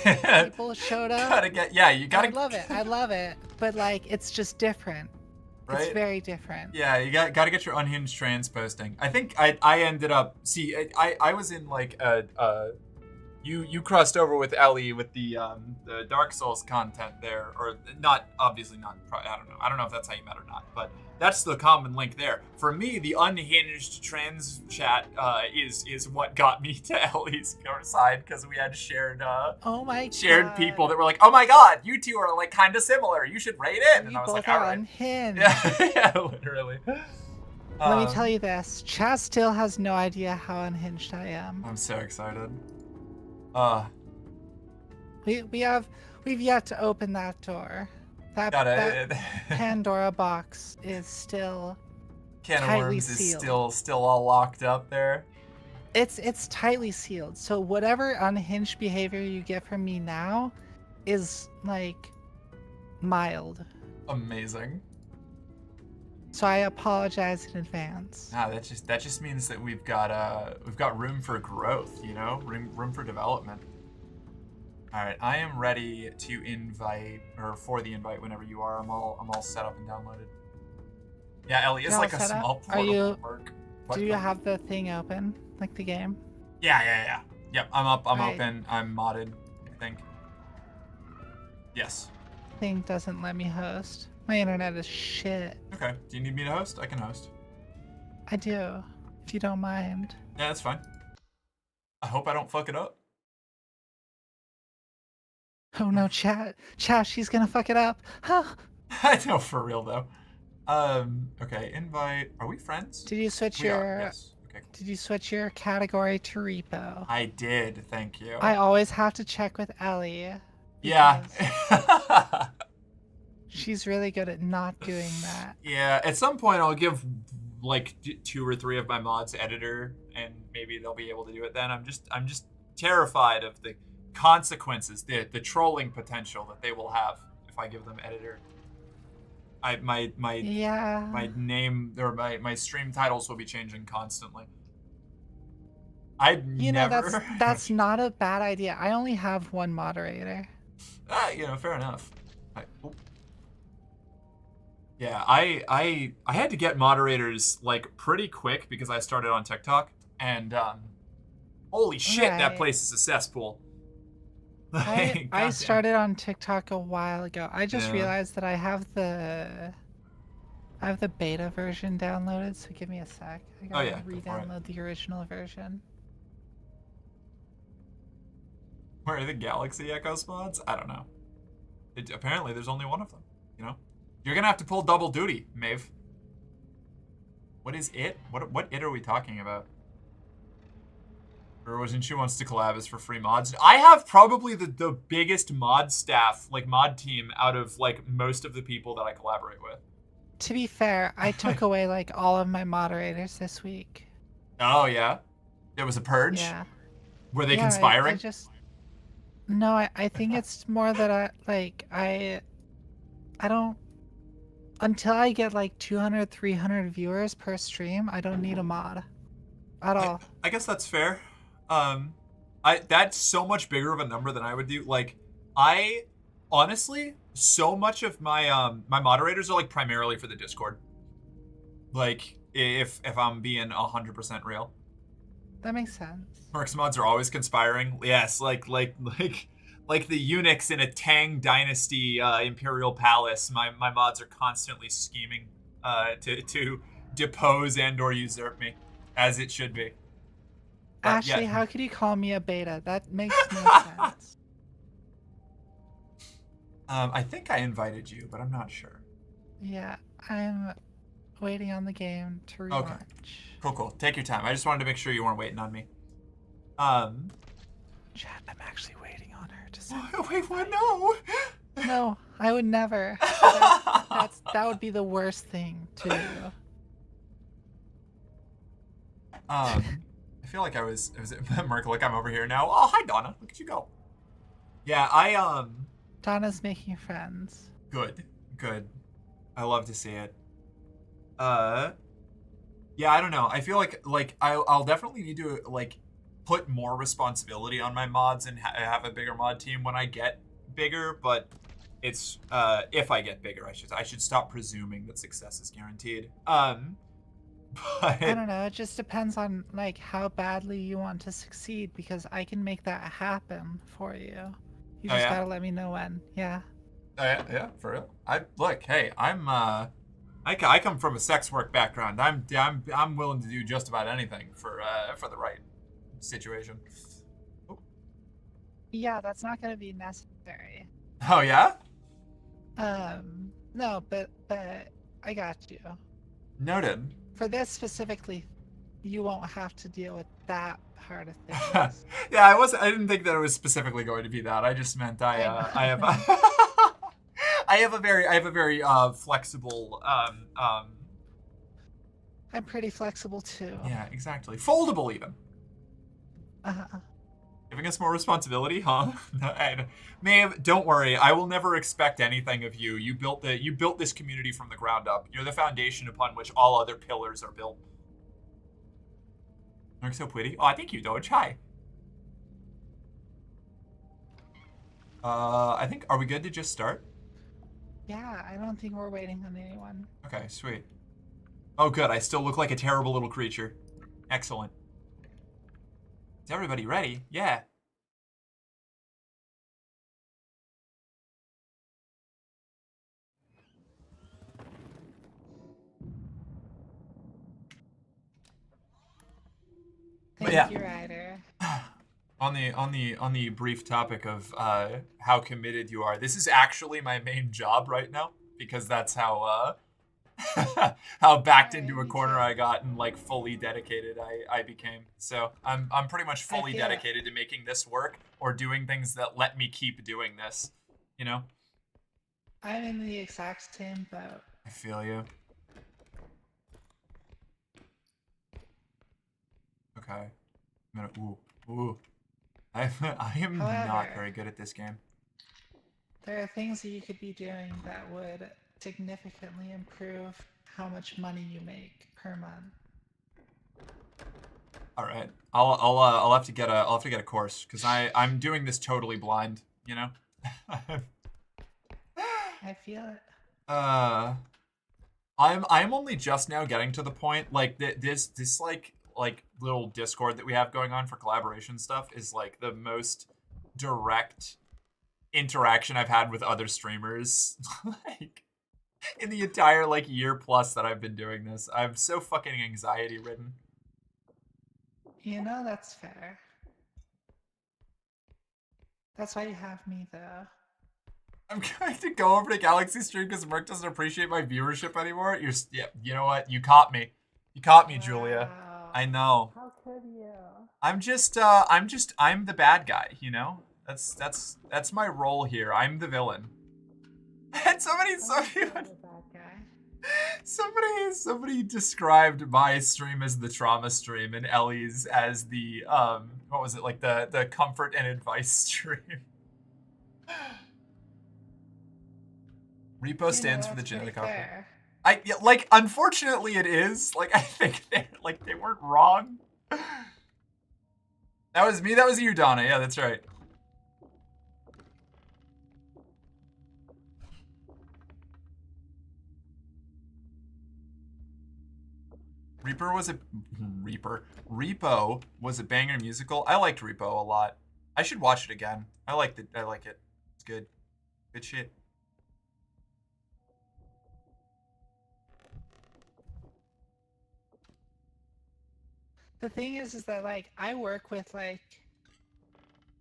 people showed up. You gotta I love it. But like it's just different. Right? It's very different. Yeah, you gotta get your unhinged trans posting. I think I ended up I was in like you crossed over with Ellie with the Dark Souls content there, or not, obviously not, I don't know if that's how you met or not, but that's the common link there. For me, the unhinged trans chat is what got me to Ellie's side, because we had shared people that were like, oh my god, you two are like kind of similar, you should rate in. And I was like, all right. Unhinged. Yeah, literally. Let me tell you this, Chaz still has no idea how unhinged I am. I'm so excited. We've yet to open that door. That Pandora box is still can of tightly worms sealed. is still all locked up there. It's tightly sealed. So whatever unhinged behavior you get from me now is like mild. Amazing. So I apologize in advance. That just means that we've got room for growth, you know, room for development. All right, I am ready to invite, or for the invite whenever you are. I'm all set up and downloaded. Yeah, Ellie is like a small portal work. Do you have the thing open, like the game? Yeah. Yep, I'm up. I'm Right. open. I'm modded, I think. Yes. Thing doesn't let me host. My internet is shit. Okay. Do you need me to host? I can host. I do, if you don't mind. Yeah, that's fine. I hope I don't fuck it up. Oh no, chat, she's gonna fuck it up. Huh. I know, for real though. Okay, invite. Are we friends? Did you switch We are, your? yes. Okay. Did you switch your category to repo? I did, thank you. I always have to check with Ellie. Yeah. because she's really good at not doing that. Yeah, at some point I'll give like 2 or 3 of my mods editor, and maybe they'll be able to do it then. I'm just terrified of the consequences, the trolling potential that they will have if I give them editor. My name or my stream titles will be changing constantly. You know, that's not a bad idea. I only have one moderator. Fair enough. Yeah, I had to get moderators like pretty quick because I started on TikTok, and holy shit, that Right. place is a cesspool. I Goddamn. started on TikTok a while ago. I just Yeah. realized that I have the beta version downloaded, so give me a sec. I gotta yeah, go for it. re-download the original version. Where are the Galaxy Echoes mods? I don't know. Apparently, there's only one of them. You know, you're gonna have to pull double duty, Maeve. What is it? What it are we talking about? Or wasn't she wants to collab is for free mods? I have probably the biggest mod staff, like mod team, out of like most of the people that I collaborate with. To be fair, I took away like all of my moderators this week. Oh yeah, there was a purge. Yeah. Were they Yeah, conspiring? No, I think it's more that I don't, until I get like 200, 300 viewers per stream, I don't need a mod at all. I guess that's fair. That's so much bigger of a number than I would do. Like, I honestly, so much of my my moderators are like primarily for the Discord. Like, if I'm being 100% real. That makes sense. Mercs mods are always conspiring. Yes, like the eunuchs in a Tang Dynasty imperial palace. My mods are constantly scheming to depose and or usurp me, as it should be. But, Ashley, yeah. how could you call me a beta? That makes no sense. I think I invited you, but I'm not sure. Yeah, I'm waiting on the game to relaunch. Okay. Cool. Take your time. I just wanted to make sure you weren't waiting on me. Chat, I'm actually waiting on her to say. Wait, what? No. No, I would never. That would be the worst thing to do. I feel like was it Merc? Look, I'm over here now. Oh, hi Donna. Look at you go. Yeah, Donna's making friends. Good. I love to see it. Yeah, I don't know. I feel like I'll definitely need to like put more responsibility on my mods and have a bigger mod team when I get bigger. But it's if I get bigger, I should stop presuming that success is guaranteed. But I don't know. It just depends on like how badly you want to succeed, because I can make that happen for you. You just gotta let me know when. Yeah. Yeah, for real. Hey, I come from a sex work background. I'm willing to do just about anything for the right situation. Oh. Yeah, that's not gonna be necessary. Oh yeah? No, but I got you. Noted. For this specifically, you won't have to deal with that part of things. Yeah, I didn't think that it was specifically going to be that. I just meant I have I have a very flexible I'm pretty flexible too. yeah, exactly. Foldable even. Giving us more responsibility, huh? Maeve, don't worry. I will never expect anything of you. You built this community from the ground up. You're the foundation upon which all other pillars are built. You're so pretty. Oh, thank you, Doge. Hi. I think, are we good to just start? Yeah, I don't think we're waiting on anyone. Okay, sweet. Oh, good. I still look like a terrible little creature. Excellent. Is everybody ready? Yeah. But Thank yeah. you, Ryder. On the brief topic of how committed you are, this is actually my main job right now because that's how how backed Alright, into a me corner too. I got and like fully dedicated I became. So I'm pretty much I fully feel it. dedicated to making this work or doing things that let me keep doing this. You know? I'm in the exact same boat. I feel you. Okay. I'm gonna ooh. I am not However, very good at this game. there are things that you could be doing that would significantly improve how much money you make per month. All right, I'll have to get a course because I'm doing this totally blind. You know. I feel it. I'm only just now getting to the point like this like little Discord that we have going on for collaboration stuff is like the most direct interaction I've had with other streamers like in the entire like year plus that I've been doing this. I'm so fucking anxiety ridden. You know, that's fair. That's why you have me, though. I'm going to go over to Galaxy Stream because Merc doesn't appreciate my viewership anymore. Yeah, you know what? You caught me. You caught me, Julia. Wow. I know. How could you? I'm the bad guy, you know? That's my role here. I'm the villain. And somebody described my stream as the trauma stream and Ellie's as the what was it, like the comfort and advice stream. Repo stands for the genetic output. Like unfortunately it is. Like I think they weren't wrong. That was me, that was you, Donna. Yeah, that's right. Repo was a banger musical. I liked Repo a lot. I should watch it again. I like it. It's good. Good shit. The thing is that like I work with like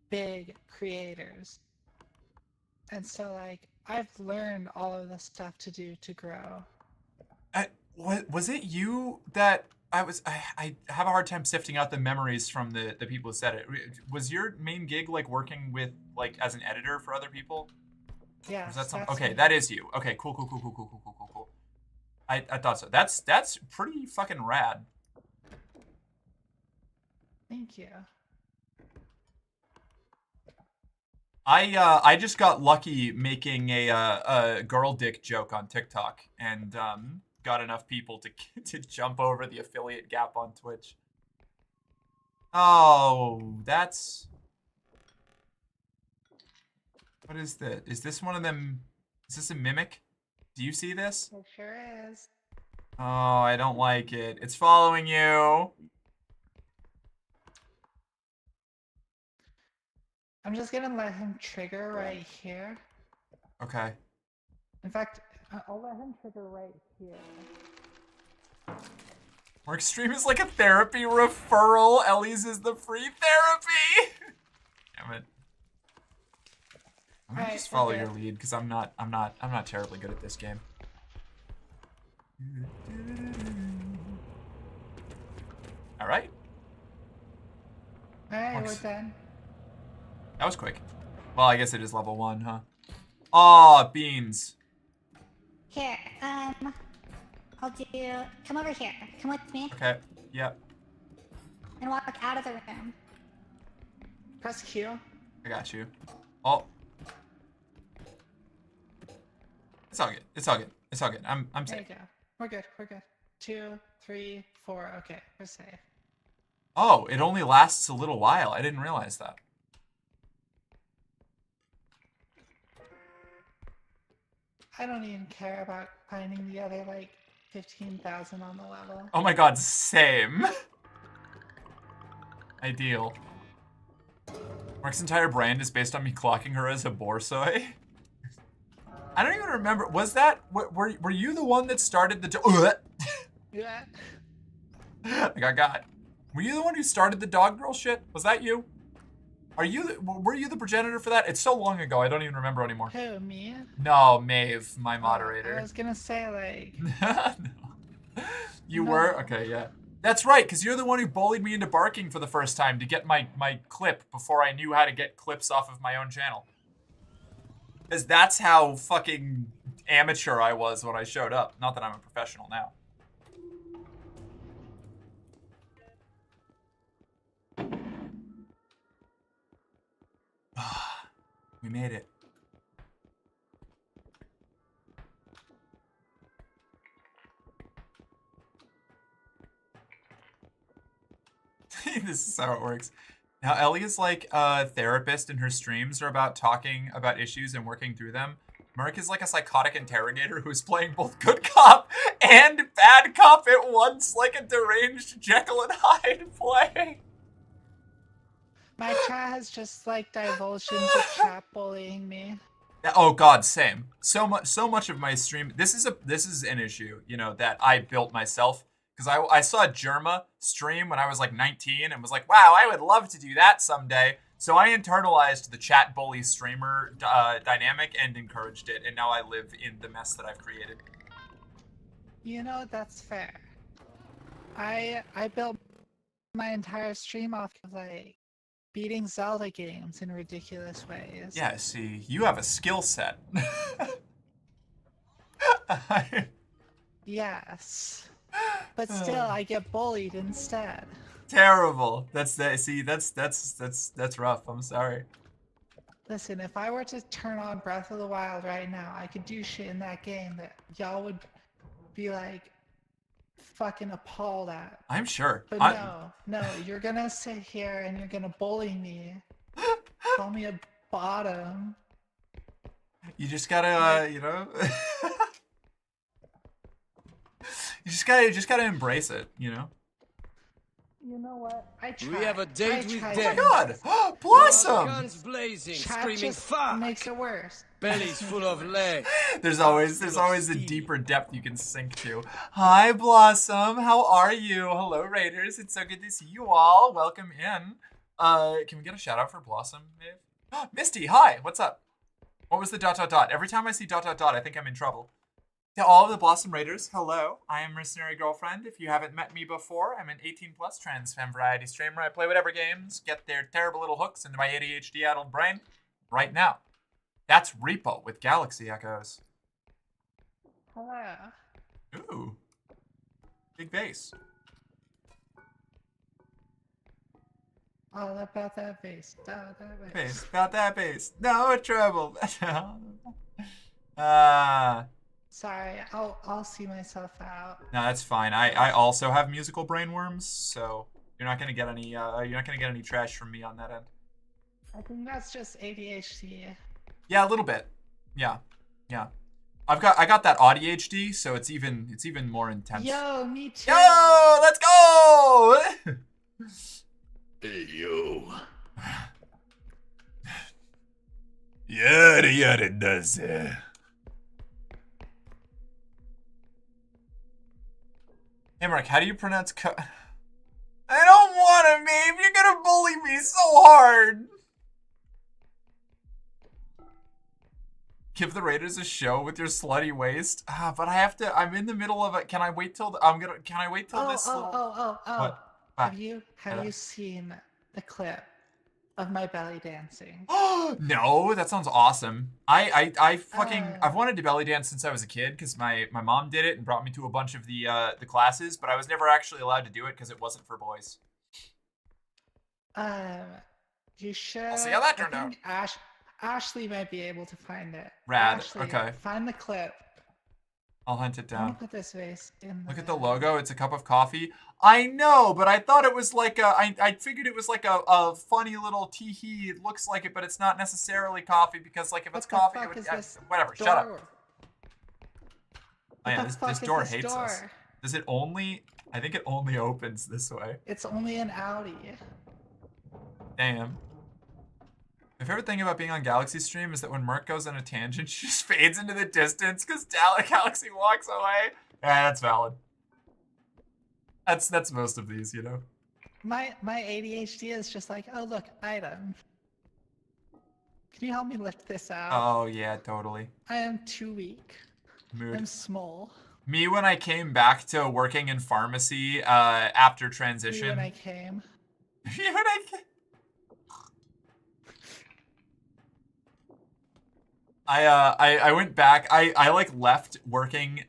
big creators, and so like I've learned all of the stuff to do to grow. Was it you that I have a hard time sifting out the memories from the people who said it. Was your main gig like working with like as an editor for other people? Yeah. Was that something? That's Okay, me. that is you. Okay, cool. I thought so. That's pretty fucking rad. Thank you. I just got lucky making a girl dick joke on TikTok and got enough people to jump over the affiliate gap on Twitch. Oh, that's what is this? Is this one of them? Is this a mimic? Do you see this? It sure is. Oh, I don't like it. It's following you. I'm just gonna let him trigger right here. Okay. In fact, I'll let him trigger right here. Work stream is like a therapy referral. Ellie's is the free therapy. Damn it. I'm gonna just follow your lead because I'm not terribly good at this game. All right. All right, we're done. That was quick. Well, I guess it is level 1, huh? Aw, beans. Here, I'll do, come over here. Come with me. Okay, yep. And walk out of the room. Press Q. I got you. Oh. It's all good. I'm There safe. you go. We're good. 2, 3, 4. Okay, we're safe. Oh, it only lasts a little while. I didn't realize that. I don't even care about finding the other, like, 15,000 on the level. Oh my god, same. Ideal. Mark's entire brand is based on me clocking her as a borsoi. I don't even remember. Was that were you the one that started the? Yeah. I got. Were you the one who started the dog girl shit? Was that you? Were you the progenitor for that? It's so long ago, I don't even remember anymore. Who, me? No, Maeve, my Oh, moderator. I was gonna say, like... No. You No. were? Okay, yeah. That's right, because you're the one who bullied me into barking for the first time to get my clip before I knew how to get clips off of my own channel. Because that's how fucking amateur I was when I showed up. Not that I'm a professional now. We made it. This is how it works. Now, Ellie is like a therapist, and her streams are about talking about issues and working through them. Merc is like a psychotic interrogator who's playing both good cop and bad cop at once, like a deranged Jekyll and Hyde play. My chat has just, like, divulged into chat bullying me. Oh God, same. So much of my stream. This is an issue, you know, that I built myself. Because I saw Germa stream when I was like 19 and was like, wow, I would love to do that someday. So I internalized the chat bully streamer dynamic and encouraged it. And now I live in the mess that I've created. You know, that's fair. I built my entire stream off of, like, beating Zelda games in ridiculous ways. Yeah, see, you have a skill set. Yes. But still, I get bullied instead. Terrible. That's rough. I'm sorry. Listen, if I were to turn on Breath of the Wild right now, I could do shit in that game that y'all would be like fucking appalled at. I'm sure. But no, you're gonna sit here and you're gonna bully me. Call me a bottom. You just gotta, you know. You just gotta embrace it, you know. You know what? I tried. We have a date with Oh my death. God! Blossom! Guns blazing, Chat screaming just fuck. makes it worse. Bellies full of lead. There's always a deeper depth you can sink to. Hi, Blossom. How are you? Hello, Raiders. It's so good to see you all. Welcome in. Can we get a shout out for Blossom, Maeve? Misty, hi. What's up? What was the ... Every time I see ... I think I'm in trouble. To all of the Blossom Raiders, hello. I am Mercenary Girlfriend. If you haven't met me before, I'm an 18+ trans femme variety streamer. I play whatever games get their terrible little hooks into my ADHD-addled brain right now. That's Repo with Galaxy Echoes. Hello. Ooh. Big bass. All about that bass. Bass. About that bass. No trouble. Sorry, I'll see myself out. No, that's fine. I also have musical brainworms, so you're not gonna get any trash from me on that end. I think that's just ADHD. Yeah, a little bit. Yeah. I got that ADHD, so it's even more intense. Yo, me too. Yo, let's go! Hey, yo. Yada does it. Hey, Mark, how do you pronounce I don't want to, Maeve. You're gonna bully me so hard. Give the Raiders a show with your slutty waist. But I have to. I'm in the middle of it. Can I wait till? Can I wait till this? Oh. What? Have you seen the clip of my belly dancing? No, that sounds awesome. I've wanted to belly dance since I was a kid because my mom did it and brought me to a bunch of the classes, but I was never actually allowed to do it because it wasn't for boys. You should. I'll see how that turned out. Ashley might be able to find it. Rad. Ashley, Okay. Find the clip. I'll hunt it I'm down. gonna put this vase in. Look at the logo. It's a cup of coffee. I know, but I thought it was like I figured it was like a funny little tee-hee. It looks like it, but it's not necessarily coffee because like if it's coffee, it would, whatever. Shut up. Oh, yeah, this door hates us. Does it only? I think it only opens this way. It's only an Audi. Damn. My favorite thing about being on Galaxy stream is that when Merc goes on a tangent, she just fades into the distance because Galaxy walks away. Yeah, that's valid. That's most of these, you know. My ADHD is just like, oh look, item. Can you help me lift this out? Oh yeah, totally. I am too weak. Mood. I'm small. Me when I came back to working in pharmacy after transition. Me when I came. Me when I came. I went back. I like left working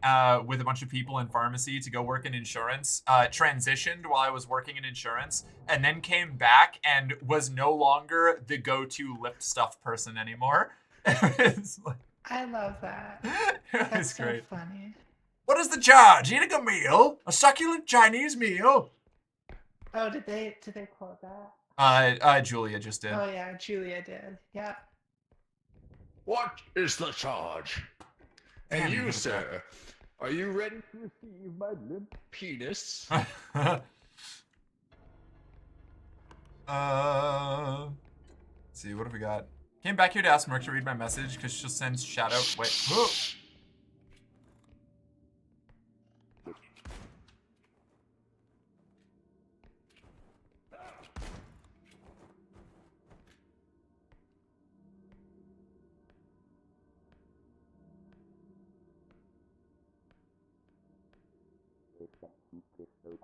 with a bunch of people in pharmacy to go work in insurance. Transitioned while I was working in insurance, and then came back and was no longer the go-to lift stuff person anymore. I love that. It was That's so great. funny. What is the charge? Eating a meal? A succulent Chinese meal? Oh, did they quote that? Julia just did. Oh yeah, Julia did. Yeah. What is the charge? And Damn, you, you sir, are you ready to receive my limp penis? Let's see, what have we got? Came back here to ask Merc to read my message because she'll send shadow. Wait. Whoa.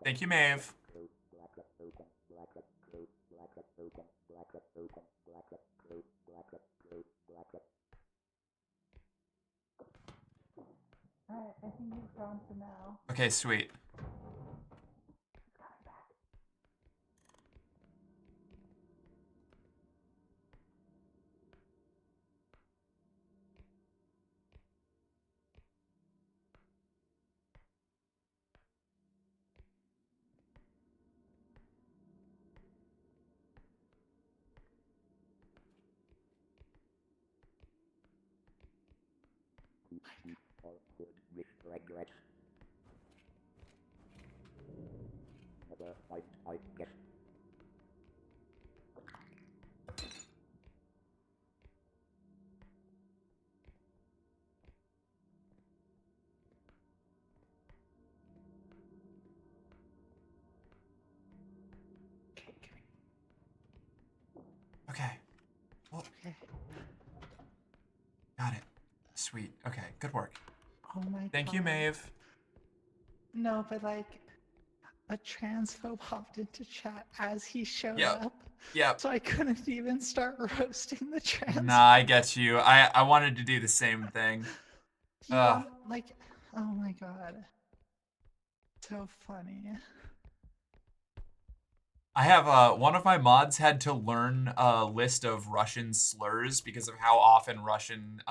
Thank you, Maeve. Alright, I think he's gone for now. Okay, sweet. Okay. Well, Okay. got it. Sweet. Okay, good work. Oh my god. Thank you, Maeve. No, but like, a transphobe hopped into chat as he showed Yep. up. Yep. So I couldn't even start roasting the trans. Nah, I get you. I wanted to do the same thing. Yeah, like, oh my god. So funny. I have one of my mods had to learn a list of Russian slurs because of how often Russian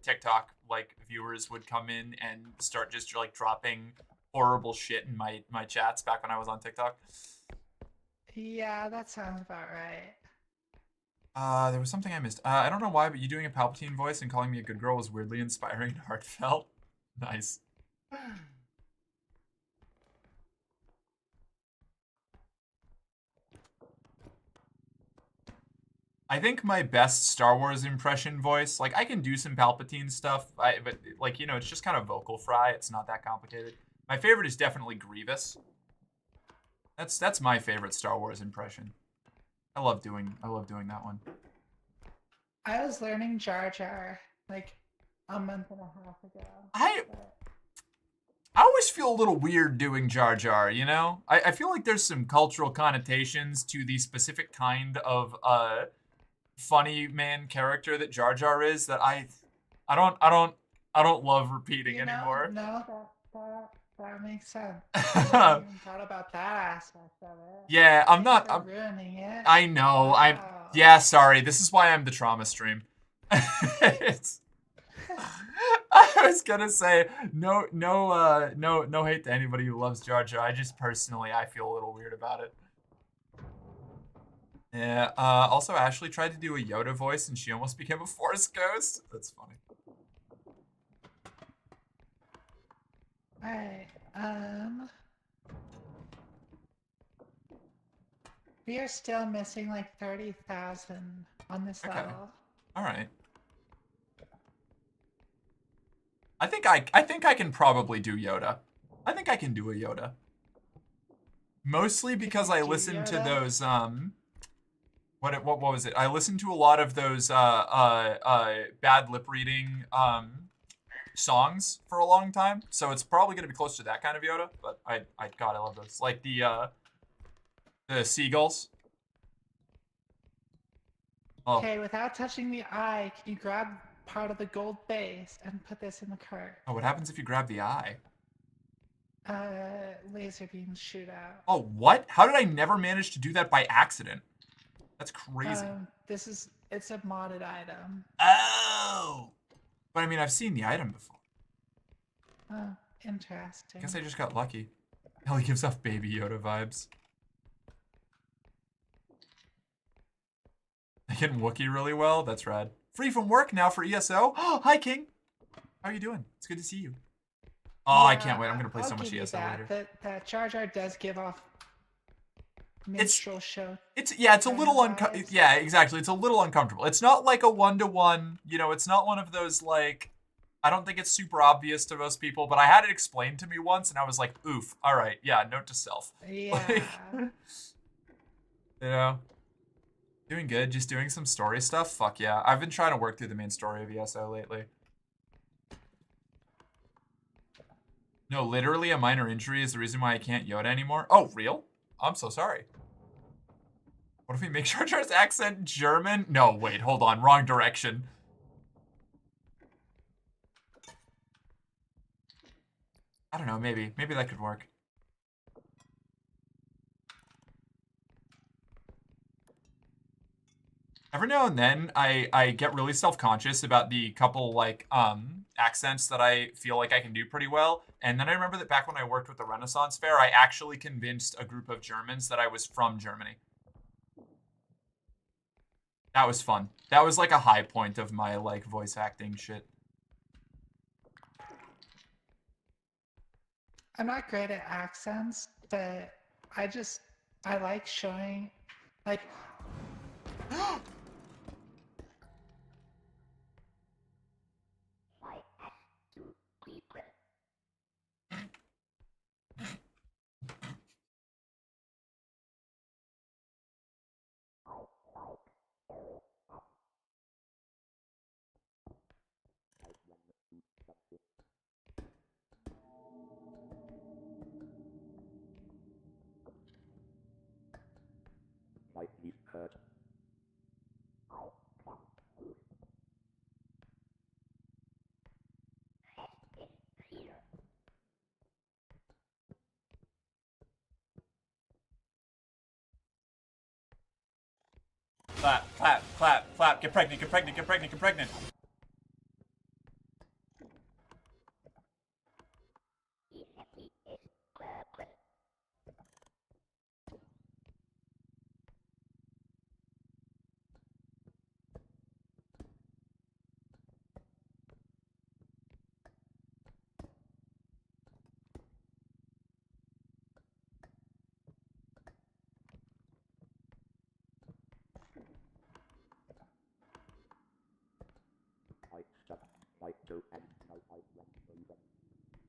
TikTok like viewers would come in and start just like dropping horrible shit in my chats back when I was on TikTok. Yeah, that sounds about right. There was something I missed. I don't know why, but you doing a Palpatine voice and calling me a good girl was weirdly inspiring and heartfelt. Nice. I think my best Star Wars impression voice, like I can do some Palpatine stuff, but like, you know, it's just kind of vocal fry. It's not that complicated. My favorite is definitely Grievous. That's my favorite Star Wars impression. I love doing that one. I was learning Jar Jar like a month and a half ago. I always feel a little weird doing Jar Jar, you know? I feel like there's some cultural connotations to the specific kind of funny man character that Jar Jar is that I don't love repeating You know, anymore. No, that makes sense. I hadn't even thought about that aspect of it. Yeah, I'm Thanks not. for ruining it. I know. Wow. Yeah, sorry. This is why I'm the trauma stream. It's. I was gonna say no hate to anybody who loves Jar Jar. I just personally I feel a little weird about it. Yeah. Also, Ashley tried to do a Yoda voice and she almost became a Force ghost. That's funny. Alright. We are still missing like 30,000 on this Okay. level. All right. I think I can probably do Yoda. I think I can do a Yoda. Mostly because I do listened to Yoda? those what was it? I listened to a lot of those bad lip reading songs for a long time. So it's probably gonna be close to that kind of Yoda, but I God, I love those. Like the seagulls. Oh. Okay, without touching the eye, can you grab part of the gold base and put this in the cart? Oh, what happens if you grab the eye? Laser beams shoot out. Oh, what? How did I never manage to do that by accident? That's crazy. It's a modded item. Oh! But I mean, I've seen the item before. Oh, interesting. I guess I just got lucky. Hell, he gives off Baby Yoda vibes. I can Wookiee really well. That's rad. Free from work now for ESO. Oh, hi, King. How are you doing? It's good to see you. Oh, I can't wait. I'm going to play so much ESO later. That Jar Jar does give off minstrel show. It's a little yeah, exactly. It's a little uncomfortable. It's not like a one-to-one, you know, it's not one of those like, I don't think it's super obvious to most people, but I had it explained to me once and I was like, oof, all right, yeah, note to self. Yeah. Like, you know, doing good, just doing some story stuff. Fuck yeah. I've been trying to work through the main story of ESO lately. No, literally a minor injury is the reason why I can't Yoda anymore. Oh, real? I'm so sorry. What if we make Jar Jar's accent German? No, wait, hold on. Wrong direction. I don't know, maybe. Maybe that could work. Every now and then, I get really self-conscious about the couple, like, accents that I feel like I can do pretty well. And then I remember that back when I worked with the Renaissance Fair, I actually convinced a group of Germans that I was from Germany. That was fun. That was, like, a high point of my, like, voice acting shit. I'm not great at accents, but I like showing, like... Slightly hurt. Clap, clap, clap, clap. Get pregnant, get pregnant, get pregnant, get pregnant.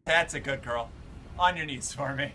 That's a good girl. On your knees for me.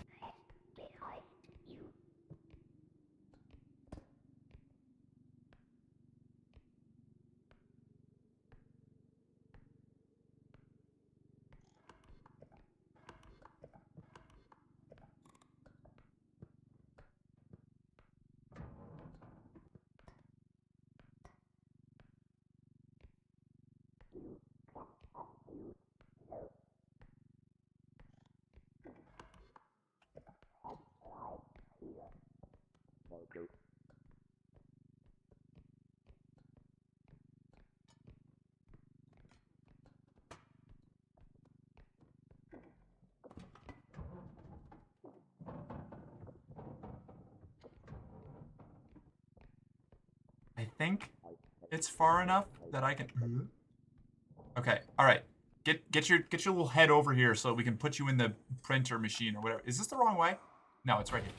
I think it's far enough that I can... Okay, all right. Get your little head over here so we can put you in the printer machine or whatever. Is this the wrong way? No, it's right here.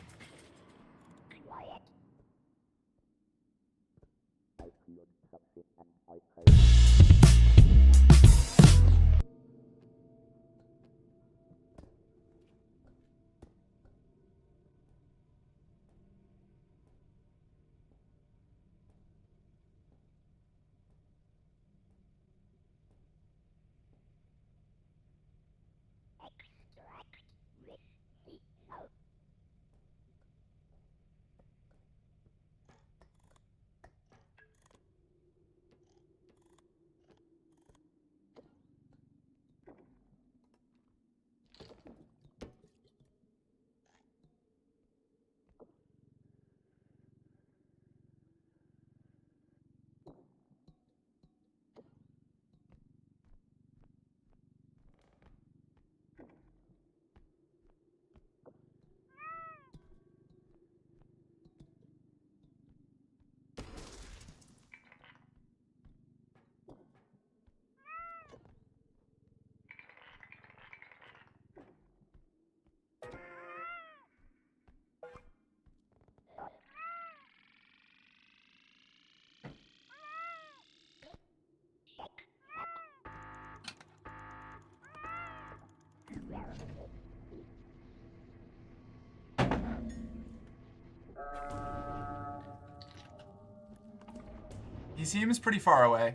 He seems pretty far away.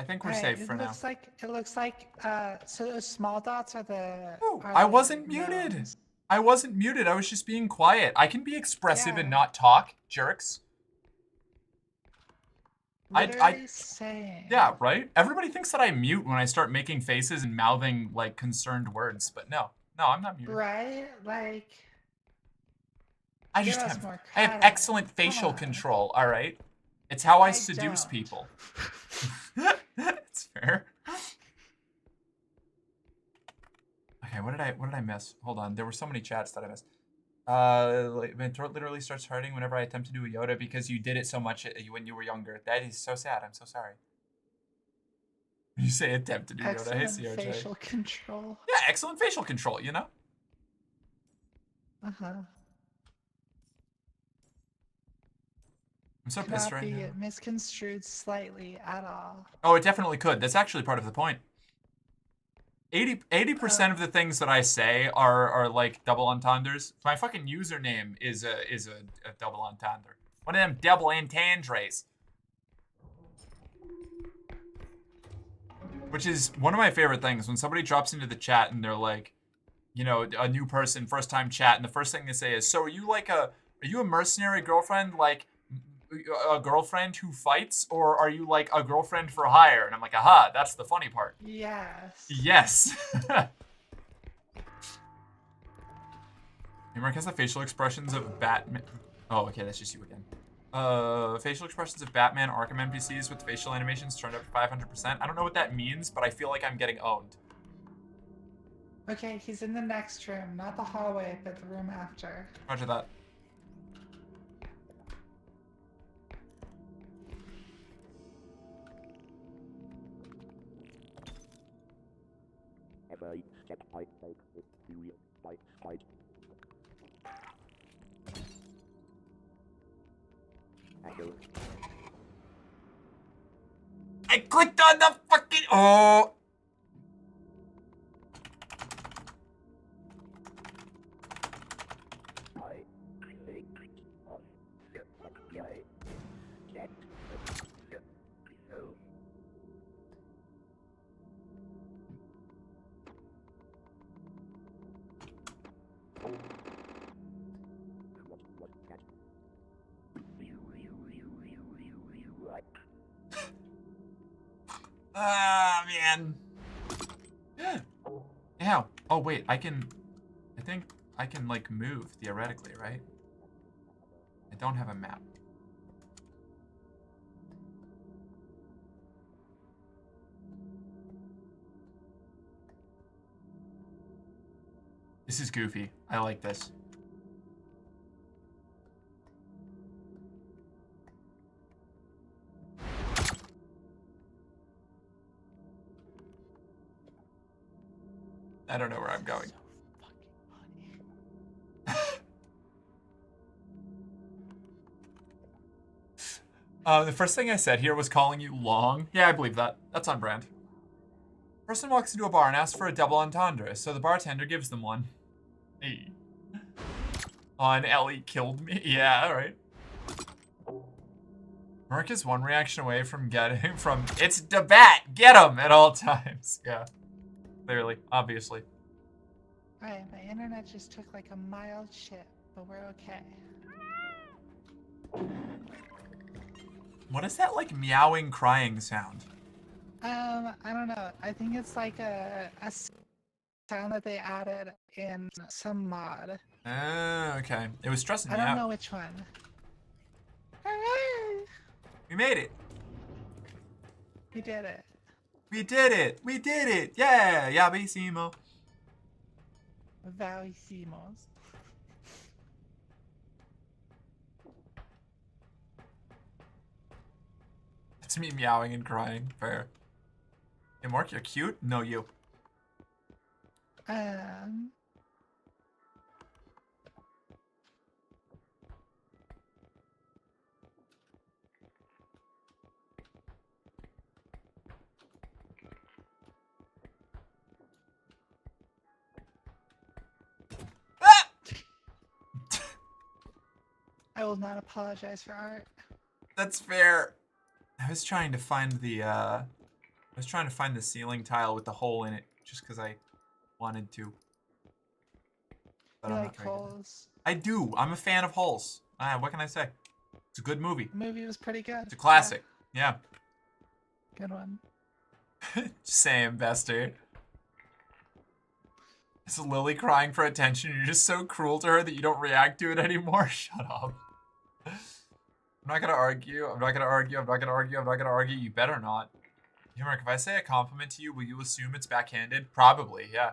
I think we're Alright, safe for now. it looks like so those small dots are the Ooh, are I the wasn't muted. gnomes. I wasn't muted. I was just being quiet. I can be expressive and Yeah. not talk, jerks. Literally saying. Yeah, right? Everybody thinks that I mute when I start making faces and mouthing like concerned words, but no. No, I'm not muted. Right? Like I give just us have more I have credit. excellent Come facial on. control, all right? It's how I I seduce don't. people. It's fair. Okay, what did I miss? Hold on, there were so many chats that I missed. My throat literally starts hurting whenever I attempt to do a Yoda because you did it so much when you were younger. That is so sad. I'm so sorry. You say attempt to do Yoda. Hey, Excellent CRJ. facial control. Yeah, excellent facial control, you know? Uh-huh. I'm so Could pissed not right be now. misconstrued slightly at all. Oh, it definitely could. That's actually part of the point. 80% of the things that I say are like double entendres. My fucking username is a double entendre. One of them double entendres. Which is one of my favorite things when somebody drops into the chat and they're like, you know, a new person, first time chat, and the first thing they say is, "So are you a mercenary girlfriend, like a girlfriend who fights, or are you like a girlfriend for hire?" And I'm like, aha, that's the funny part. Yes. Yes. Mark has the facial expressions of Batman. Oh, okay, that's just you again. Facial expressions of Batman Arkham NPCs with facial animations turned up to 500%. I don't know what that means, but I feel like I'm getting owned. Okay, he's in the next room, not the hallway, but the room after. Roger that. I clicked on the fucking. Oh. Ah, man. Ow. Oh, wait, I think I can, like, move, theoretically, right? I don't have a map. This is goofy. I like this. I don't know where I'm going. The first thing I said here was calling you long. Yeah, I believe that. That's on brand. Person walks into a bar and asks for a double entendre, so the bartender gives them one. Hey. On Ellie killed me. Yeah, alright. Merc is one reaction away from getting from it's the bat, get him at all times. Yeah. Clearly, obviously. Alright, my internet just took like a mild shit, but we're okay. What is that like meowing crying sound? I don't know. I think it's like a sound that they added in some mod. Oh, okay. It was stressing I me don't out. know which one. Hooray! We made it. We did it. We did it. We did it. Yeah. Yabisimo. Valísimos. It's me meowing and crying. Fair. Hey, Mark, you're cute. No, you. Ah! I will not apologize for art. That's fair. I was trying to find the ceiling tile with the hole in it, just because I wanted to. But You I'm like not very good. holes? I do. I'm a fan of holes. What can I say? It's a good movie. The movie was pretty good. It's a classic. Yeah. Good one. Same, Bester. Is Lily crying for attention? You're just so cruel to her that you don't react to it anymore? Shut up. I'm not gonna argue. I'm not gonna argue. I'm not gonna argue. I'm not gonna argue. You better not. Mark, if I say a compliment to you, will you assume it's backhanded? Probably, yeah.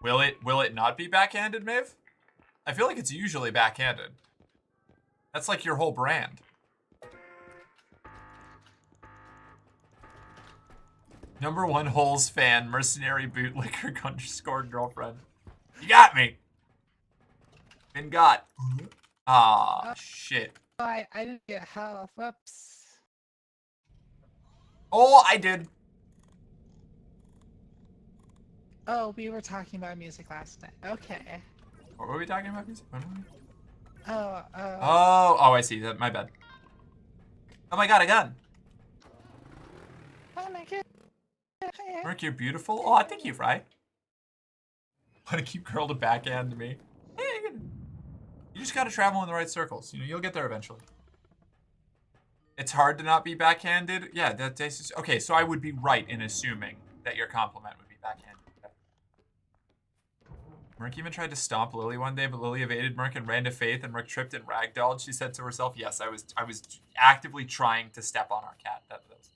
Will it not be backhanded, Maeve? I feel like it's usually backhanded. That's like your whole brand. #1 Holes fan, mercenary bootlicker _ girlfriend. You got me. Been got. Ah, shit. Oh, I didn't get health. Whoops. Oh, I did. Oh, we were talking about music last night. Okay. What were we talking about? Oh, Oh, I see. That my bad. Oh my god, a gun. Oh my god. Merc, you're beautiful. Oh, thank you, Fry. Want to keep girl to backhand me? Hey, you just gotta travel in the right circles. You know, you'll get there eventually. It's hard to not be backhanded. Yeah, that's okay. So I would be right in assuming that your compliment would be backhanded. Merc even tried to stomp Lily one day, but Lily evaded Merc and ran to Faith, and Merc tripped and ragdolled. She said to herself, "Yes, I was actively trying to step on our cat." That was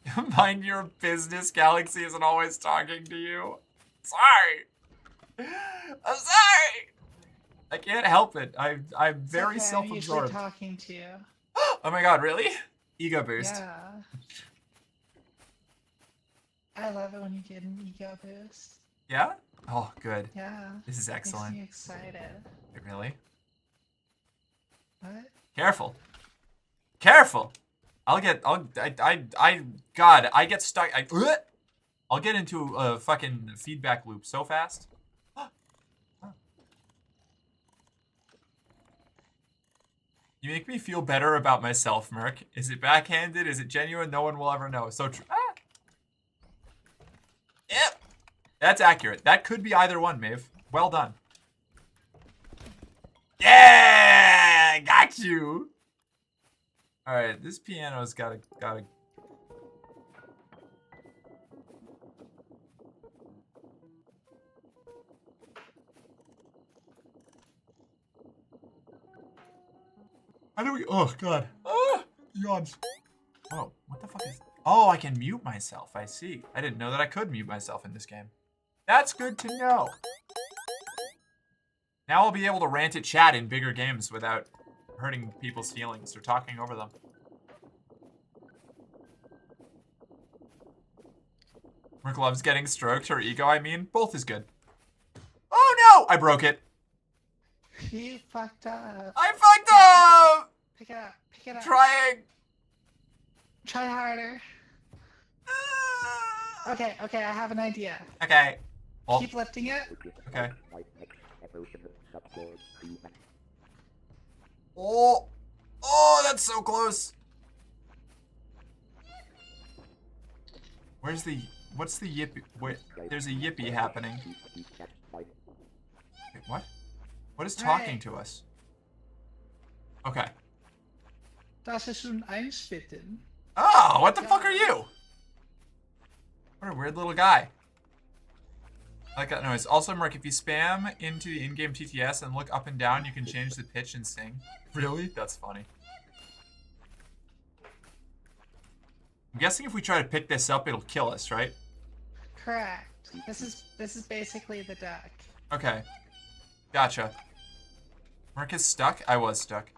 fine. Mind your business. Galaxy isn't always talking to you. Sorry. I'm sorry. I can't help it. I'm very It's okay, I'm usually self-absorbed. talking to you. Oh my god, really? Ego boost. Yeah. I love it when you get an ego boost. Yeah? Oh, good. Yeah. This is excellent. Makes me excited. Wait, really? What? Careful. Careful. God, I get stuck. I'll get into a fucking feedback loop so fast. You make me feel better about myself, Merc. Is it backhanded? Is it genuine? No one will ever know. So true. Yep. That's accurate. That could be either one, Maeve. Well done. Yeah! Got you! Alright, this piano's gotta... How do we... Oh, God. Ah! Yawns. Oh, what the fuck is... Oh, I can mute myself. I see. I didn't know that I could mute myself in this game. That's good to know. Now I'll be able to rant at chat in bigger games without hurting people's feelings or talking over them. Merc loves getting stroked. Her ego, I mean. Both is good. Oh, no! I broke it. You fucked up. I fucked up! Pick it up. Pick it up. Trying. Try harder. Okay, I have an idea. Okay. Well, Keep lifting it. okay. Oh! Oh, that's so close! Where's the... What's the yippee? Wait, there's a yippee happening. Wait, what? What is talking to us? Okay. Das ist schon einschwitten. Oh, what the fuck are you? What a weird little guy. I like that noise. Also, Mark, if you spam into the in-game TTS and look up and down, you can change the pitch and sing. Really? That's funny. I'm guessing if we try to pick this up, it'll kill us, right? Correct. This is basically the duck. Okay. Gotcha. Mark is stuck? I was stuck.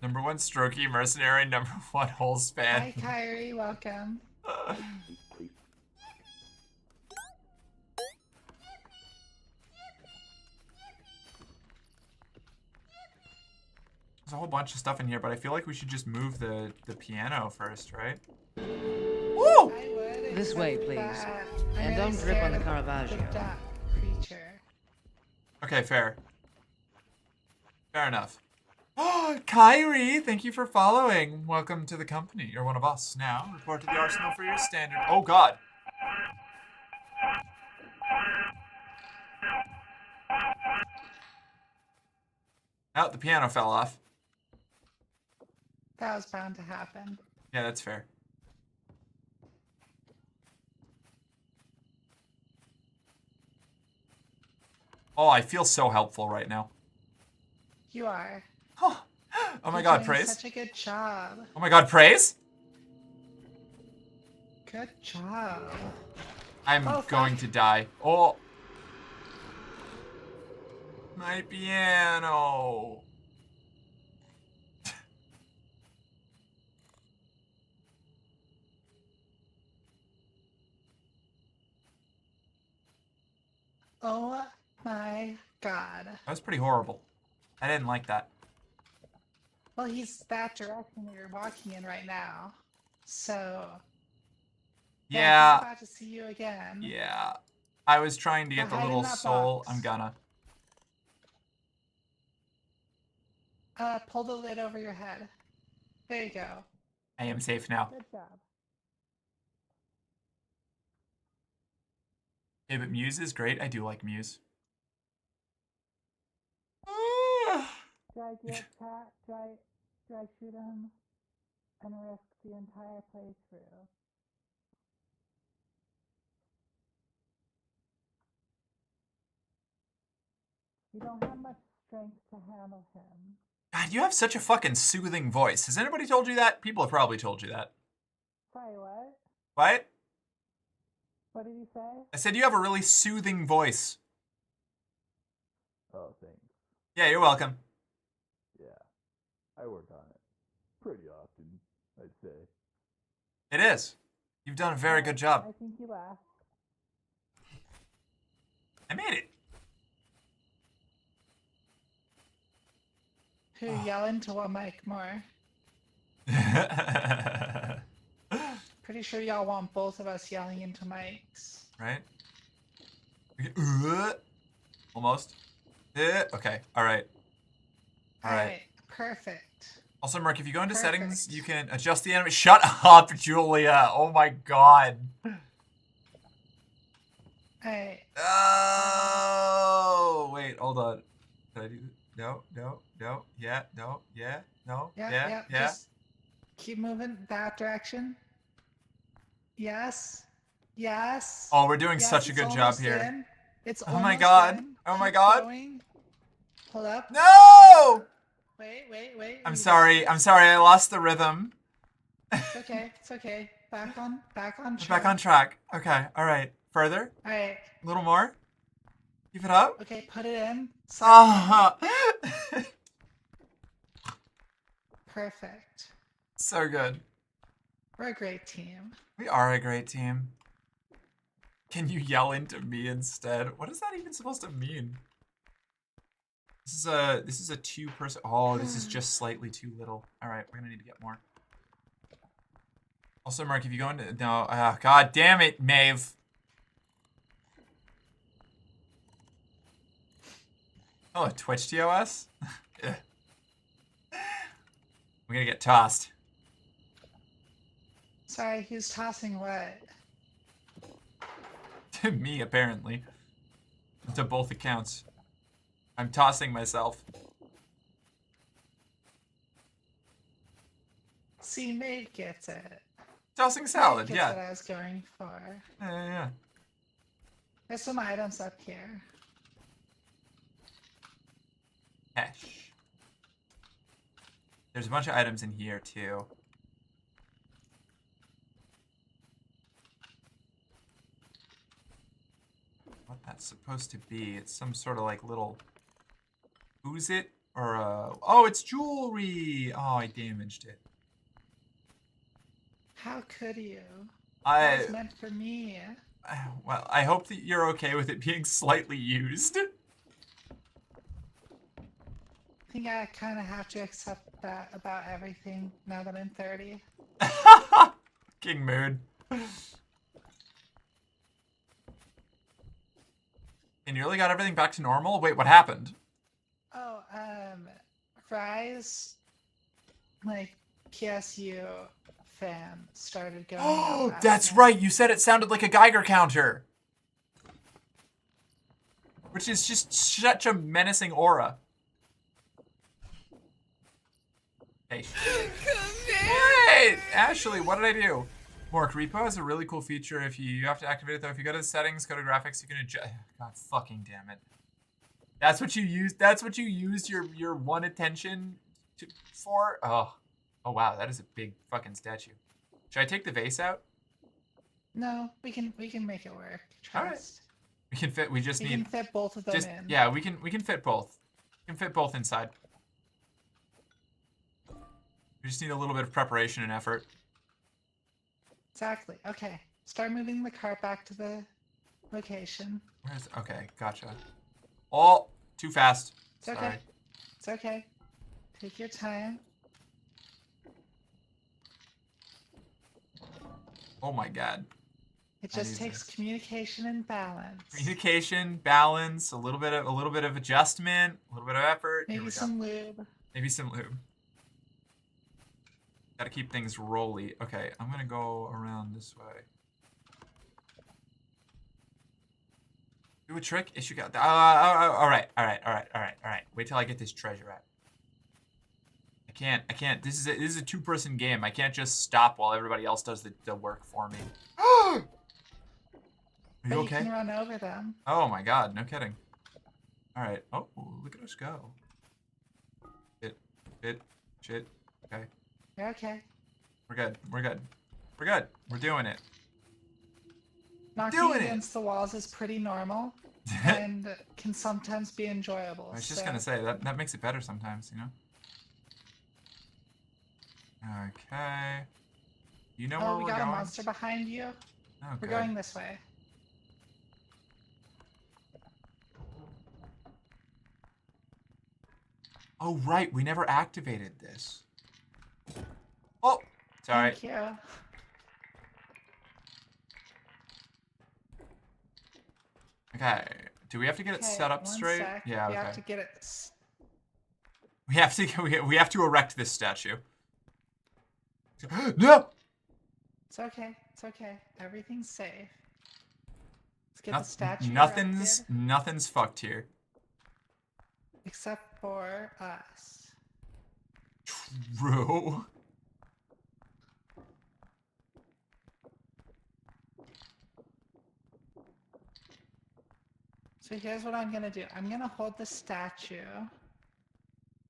#1 strokey mercenary, #1 whole span. Hi, Kyrie. Welcome. There's a whole bunch of stuff in here, but I feel like we should just move the piano first, right? Woo! I would, This way, except please. that I'm And really don't drip on the scared of Caravaggio. The duck creature. Okay, fair. Fair enough. Oh, Kyrie, thank you for following. Welcome to the company. You're one of us now. Report to the arsenal for your standard. Oh, God. Oh, the piano fell off. That was bound to happen. Yeah, that's fair. Oh, I feel so helpful right now. You are. Oh, oh my You're God, doing praise. Such a good job. Oh my God, praise. Good job. I'm Oh, going fuck. to die. Oh. My piano. Oh my god. That was pretty horrible. I didn't like that. Well, he's that direction that you're walking in right now. So. Yeah. He's about to see you again. Yeah. I was trying to get the Hide in little that soul. box. I'm gonna. Pull the lid over your head. There you go. I am safe now. Good job. Yeah, but Muse is great. I do like Muse. Do I do a chat? Do I shoot him and risk the entire playthrough? You don't have much strength to handle him. God, you have such a fucking soothing voice. Has anybody told you that? People have probably told you that. Sorry, what? What? What did you say? I said you have a really soothing voice. Oh, thanks. Yeah, you're welcome. Yeah, I work on it pretty often, I'd say. It is. You've done a very good job. I think you laughed. I made it. Who yell into a mic more? Pretty sure y'all want both of us yelling into mics. Right? Almost. Okay. All right. All right. Perfect. Also, Mark, if you go into Perfect. settings, you can adjust the anime. Shut up, Julia. Oh my God. Alright. Oh, wait. Hold on. Did I do this? No. Yeah. No. Yeah. No. Yeah. Just keep moving that direction. Yes. Yes. Oh, we're doing Yes, such a it's good job almost here. in. It's Oh my almost God. in. Oh my Keep God. going. Hold up. No! Wait. I'm You sorry. got I'm sorry. I lost the rhythm. this. It's okay. Back on track. Back on track. Okay. All right. Further. Alright. A little more. Keep it up. Okay, put it in. Ah. Perfect. So good. We're a great team. We are a great team. Can you yell into me instead? What is that even supposed to mean? This is a 2-person. Oh, this is just slightly too little. All right, we're gonna need to get more. Also, Mark, if you go into God damn it, Maeve. Oh, Twitch TOS? Yeah. We're gonna get tossed. Sorry, who's tossing what? To me, apparently. To both accounts. I'm tossing myself. See, Maeve gets it. Tossing salad, Maeve gets yeah. what I was going for. Yeah. There's some items up here. Hesh. There's a bunch of items in here, too. What that's supposed to be? It's some sort of like little... Who's it? Or, oh, it's jewelry! Oh, I damaged it. How could you? I... That was meant for me. Well, I hope that you're okay with it being slightly used. I think I kind of have to accept that about everything now that I'm 30. King mood. And you really got everything back to normal? Wait, what happened? Oh, Fry's like PSU fan started going. Oh, up last that's night. right. You said it sounded like a Geiger counter. Which is just such a menacing aura. Hey. Hey, Ashley, what did I do? Mork, Repo has a really cool feature. If you have to activate it though, if you go to the settings, go to graphics, you can adjust. God fucking damn it. That's what you used. That's what you used your one attention for. Oh wow, that is a big fucking statue. Should I take the vase out? No, we can make it work. Trust. All right. We can fit. We just We need. can fit both of them Just in. yeah, we can fit both. We can fit both inside. We just need a little bit of preparation and effort. Exactly. Okay. Start moving the cart back to the location. Where's okay? Gotcha. Oh, too fast. It's okay. Sorry. It's okay. Take your time. Oh my god. It I just need takes this. communication and balance. Communication, balance, a little bit of adjustment, a little bit of effort. Here Maybe we go. some lube. Maybe some lube. Gotta keep things rolly. Okay, I'm gonna go around this way. Do a trick? Issue got. All right. Wait till I get this treasure out. I can't. This is a two-person game. I can't just stop while everybody else does the work for me. Are you But you okay? can run over them. Oh my god, no kidding. All right. Oh, look at us go. Shit. Okay. You're okay. We're good. We're doing it. Knocking Doing it. against the walls is pretty normal and can sometimes be enjoyable. I was just gonna say that makes it better sometimes, you know. Okay. You know where Oh, we we're got going? a monster behind you. Oh, We're good. going this way. Oh right, we never activated this. Oh, sorry. Thank you. Okay. Do we have to get it Okay, set up one straight? sec. Yeah. We Okay. have to get it. We have to erect this statue. No. It's okay. It's okay. Everything's safe. Let's get the statue erected, Nothing's fucked here. except for us. True. So here's what I'm gonna do. I'm gonna hold the statue.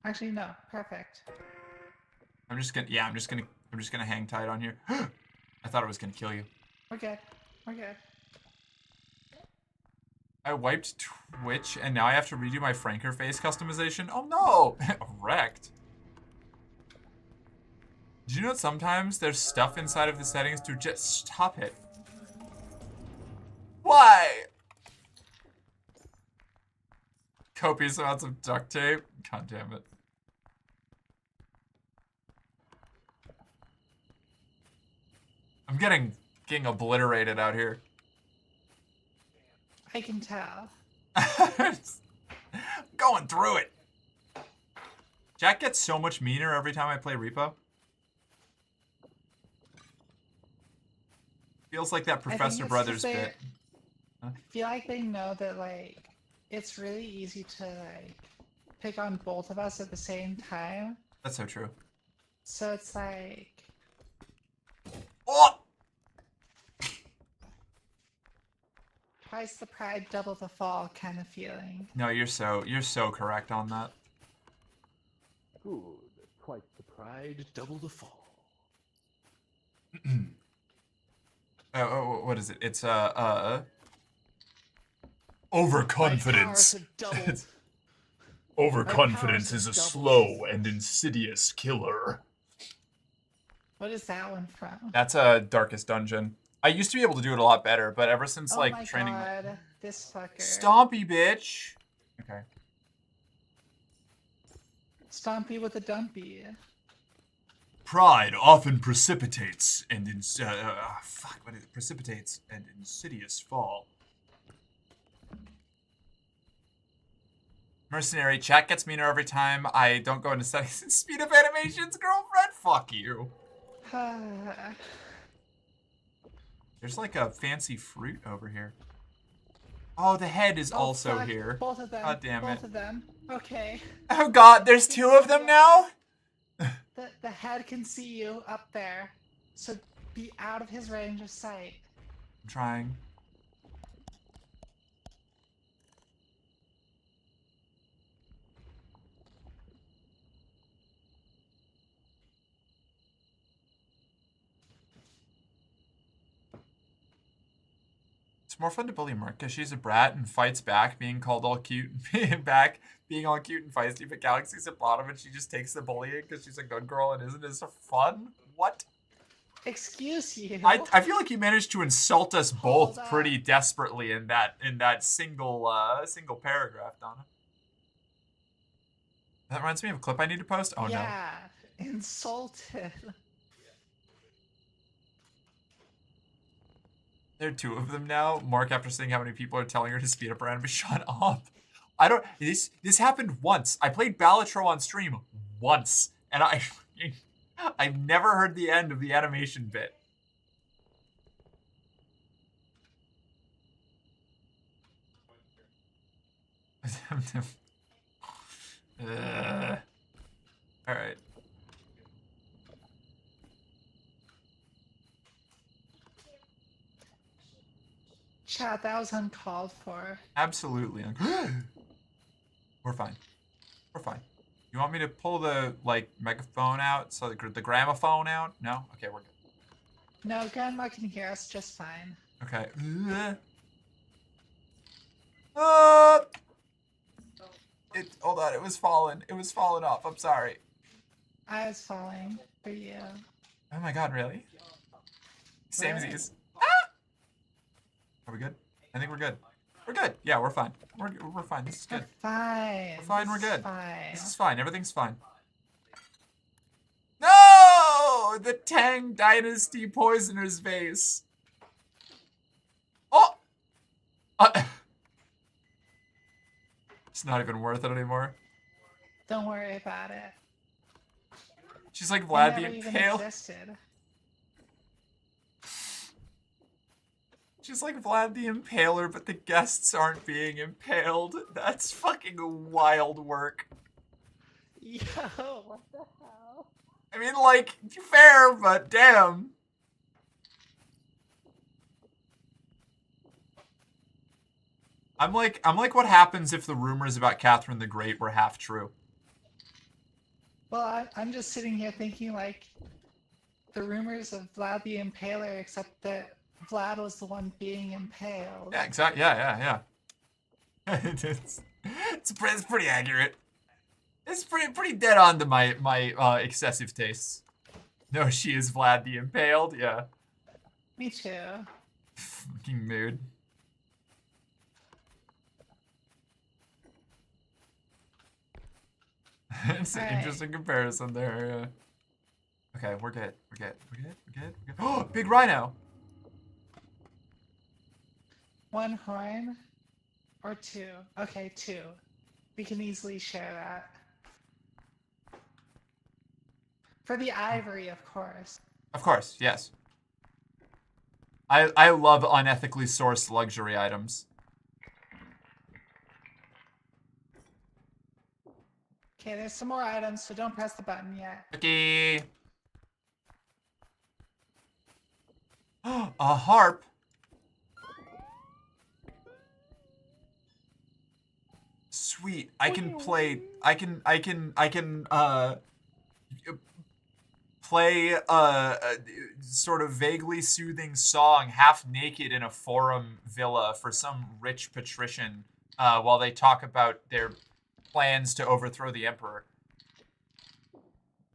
Actually, no. Perfect. I'm just gonna hang tight on here. I thought it was gonna kill you. We're good. We're good. I wiped Twitch and now I have to redo my Franker face customization. Oh no! Wrecked. Did you know that sometimes there's stuff inside of the settings to just stop it? Why? Copious amounts of duct tape. God damn it. I'm getting obliterated out here. I can tell. Going through it. Jack gets so much meaner every time I play Repo. Feels like that I think Professor it's Brothers just bit. I feel like they know that like it's really easy to like pick on both of us at the same time. That's so true. So it's like Oh! twice the pride, double the fall kind of feeling. No, you're so correct on that. Good. Twice the pride, double the fall. What is it? It's Overconfidence. Overconfidence is a slow and insidious killer. What is that one from? That's a Darkest Dungeon. I used to be able to do it a lot better, but ever since Oh like my training. god, this fucker. Stompy bitch. Okay. Stompy with a dumpy. Pride often precipitates and precipitates an insidious fall. Mercenary chat gets meaner every time I don't go into settings and speed up animations, girlfriend. Fuck you. There's like a fancy fruit over here. Oh, the head is also fuck. here. Both of them. God damn it. Both of them. Okay. Oh god, there's two of them now? The head can see you up there, so be out of his range of sight. I'm trying. It's more fun to bully Mark because she's a brat and fights back, being called all cute and being all cute and feisty, but Galaxy's at bottom and she just takes the bullying because she's a good girl and isn't as fun? What? Excuse you. I feel like you managed to insult us both Hold up. pretty desperately in that single paragraph, Donna. That reminds me of a clip I need to post. Oh no. Yeah, insulted. There are two of them now. Mark, after seeing how many people are telling her to speed up her anime, shut up. I don't. This happened once. I played Balatro on stream once, and I've never heard the end of the animation bit. All right. Chat, that was uncalled for. Absolutely. We're fine. We're fine. You want me to pull the megaphone out, so the gramophone out? No? Okay, we're good. No, Grandma can hear us just fine. Okay. Hold on, it was falling. It was falling off. I'm sorry. I was falling for you. Oh my god, really? Right. Samesies. Are we good? I think we're good. We're good. Yeah, we're fine. We're fine. This is good. We're fine. We're fine. We're This is good. Fine. This is fine. Everything's fine. No! The Tang Dynasty Poisoner's vase. Oh! It's not even worth it anymore. Don't worry about it. She's like It Vlad the never even Impale. existed. She's like Vlad the Impaler, but the guests aren't being impaled. That's fucking wild work. Yo, what the hell? I mean, like, fair, but damn. I'm like what happens if the rumors about Catherine the Great were half true. Well, I'm just sitting here thinking like the rumors of Vlad the Impaler, except that Vlad was the one being impaled. Yeah, exactly. Yeah. it's pretty accurate. It's pretty dead on to my excessive tastes. No, she is Vlad the Impaled. Yeah. Me too. Fucking mood. It's an Alright. interesting comparison there. Yeah. Okay, we're good. We're good. Oh, big rhino. One horn or two? Okay, two. We can easily share that. For the ivory, of course. Of course, yes. I love unethically sourced luxury items. Okay, there's some more items, so don't press the button yet. Okay. A harp. Sweet. I can play. I can play a sort of vaguely soothing song half naked in a forum villa for some rich patrician while they talk about their plans to overthrow the emperor.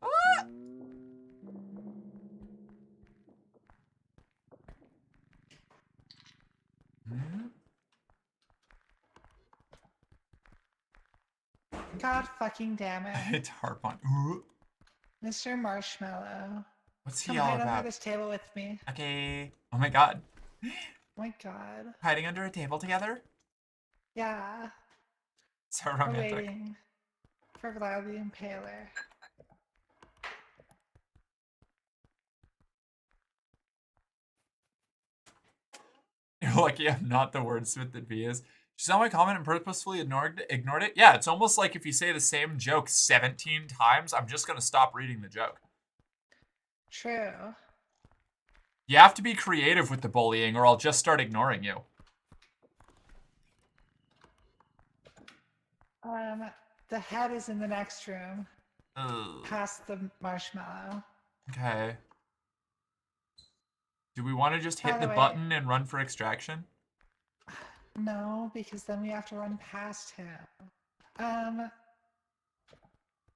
Ah! God fucking damn it. It's harp on. Ooh. Mr. Marshmallow. What's he Come all hide under about? this table with me. Okay. Oh my god. Oh my god. Hiding under a table together? Yeah. So We're romantic. waiting for Vlad the Impaler. You're lucky I'm not the wordsmith that V is. She saw my comment and purposefully ignored it? Yeah, it's almost like if you say the same joke 17 times, I'm just going to stop reading the joke. True. You have to be creative with the bullying or I'll just start ignoring you. The head is in the next room, Ugh. past the marshmallow. Okay. Do we want to just hit By the the way- button and run for extraction? No, because then we have to run past him.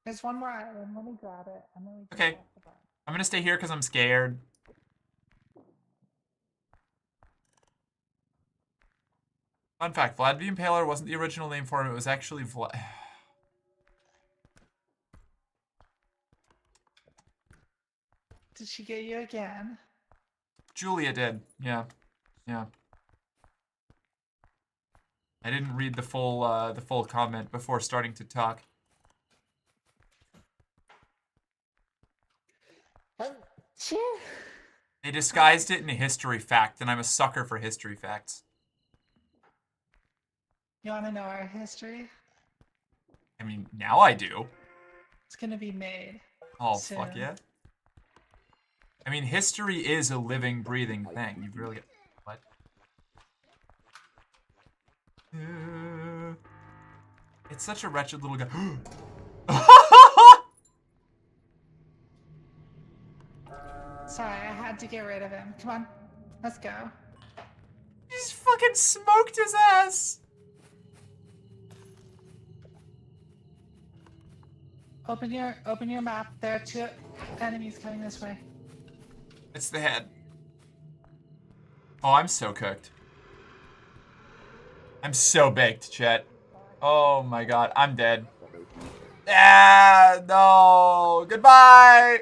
There's one more item. Let me grab it. And then we can Okay. press the button. I'm going to stay here because I'm scared. Fun fact, Vlad the Impaler wasn't the original name for him. It was actually Vlad. Did she get you again? Julia did. Yeah. Yeah. I didn't read the full comment before starting to talk. They disguised it in a history fact, and I'm a sucker for history facts. You want to know our history? I mean, now I do. It's gonna be made. Oh, soon. fuck yeah. I mean, history is a living, breathing thing. You've really got... What? It's such a wretched little guy. Sorry, I had to get rid of him. Come on, let's go. Just fucking smoked his ass. Open your map. There are 2 enemies coming this way. It's the head. Oh, I'm so cooked. I'm so baked, Chet. Oh my god, I'm dead. Ah, no. Goodbye.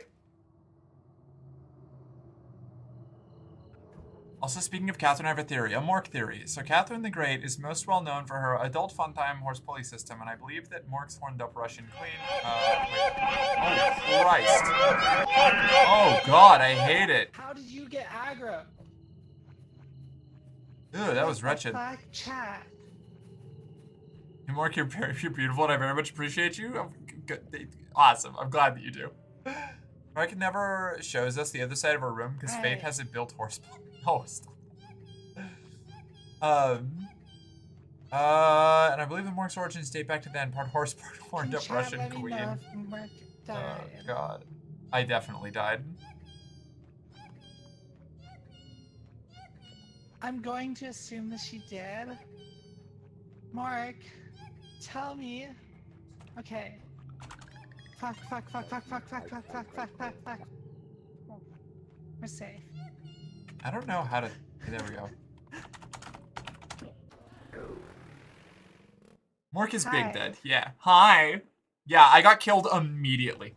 Also, speaking of Catherine, I have a theory, a Mork theory. So Catherine the Great is most well known for her adult fun time horse pulley system, and I believe that Mork's horned up Russian queen. Wait. Oh Christ! Oh God, I hate it. How did you get aggro? Ew, that was What the wretched. fuck? Chat. Hey, Mork, you're beautiful, and I very much appreciate you. Awesome. I'm glad that you do. Mark never shows us the other side of her room because Faith Right. has a built horse. Oh, stop. And I believe the Mork's origins date back to then. Part horse, part horned up Chat, Russian let me queen. know if Mark Oh died. God, I definitely died. I'm going to assume that she did. Mark, tell me. Okay. Fuck. We're safe. I don't know how to. There we go. Mork is big Hi. dead. Yeah. Hi. Yeah, I got killed immediately.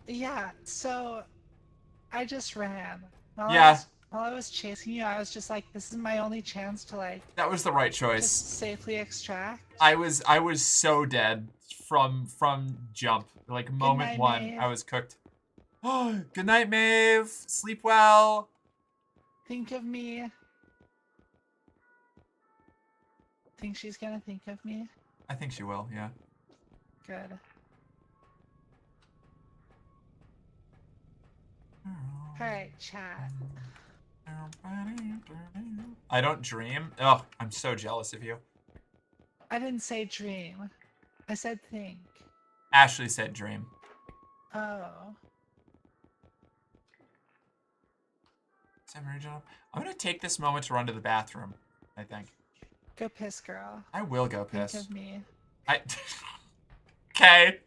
Yeah, so I just ran. While Yeah. While I was chasing you, I was just like, this is my only chance to like That was the right choice. just safely extract. I was so dead from jump. Like moment night, one, Maeve. I was cooked. Oh, good night, Maeve. Sleep well. Think of me. Think she's gonna think of me? I think she will, yeah. Good. Alright, chat. I don't dream. Oh, I'm so jealous of you. I didn't say dream. I said think. Ashley said dream. Oh. I'm gonna take this moment to run to the bathroom, I think. Go piss, girl. I will go Think piss. of me. Okay.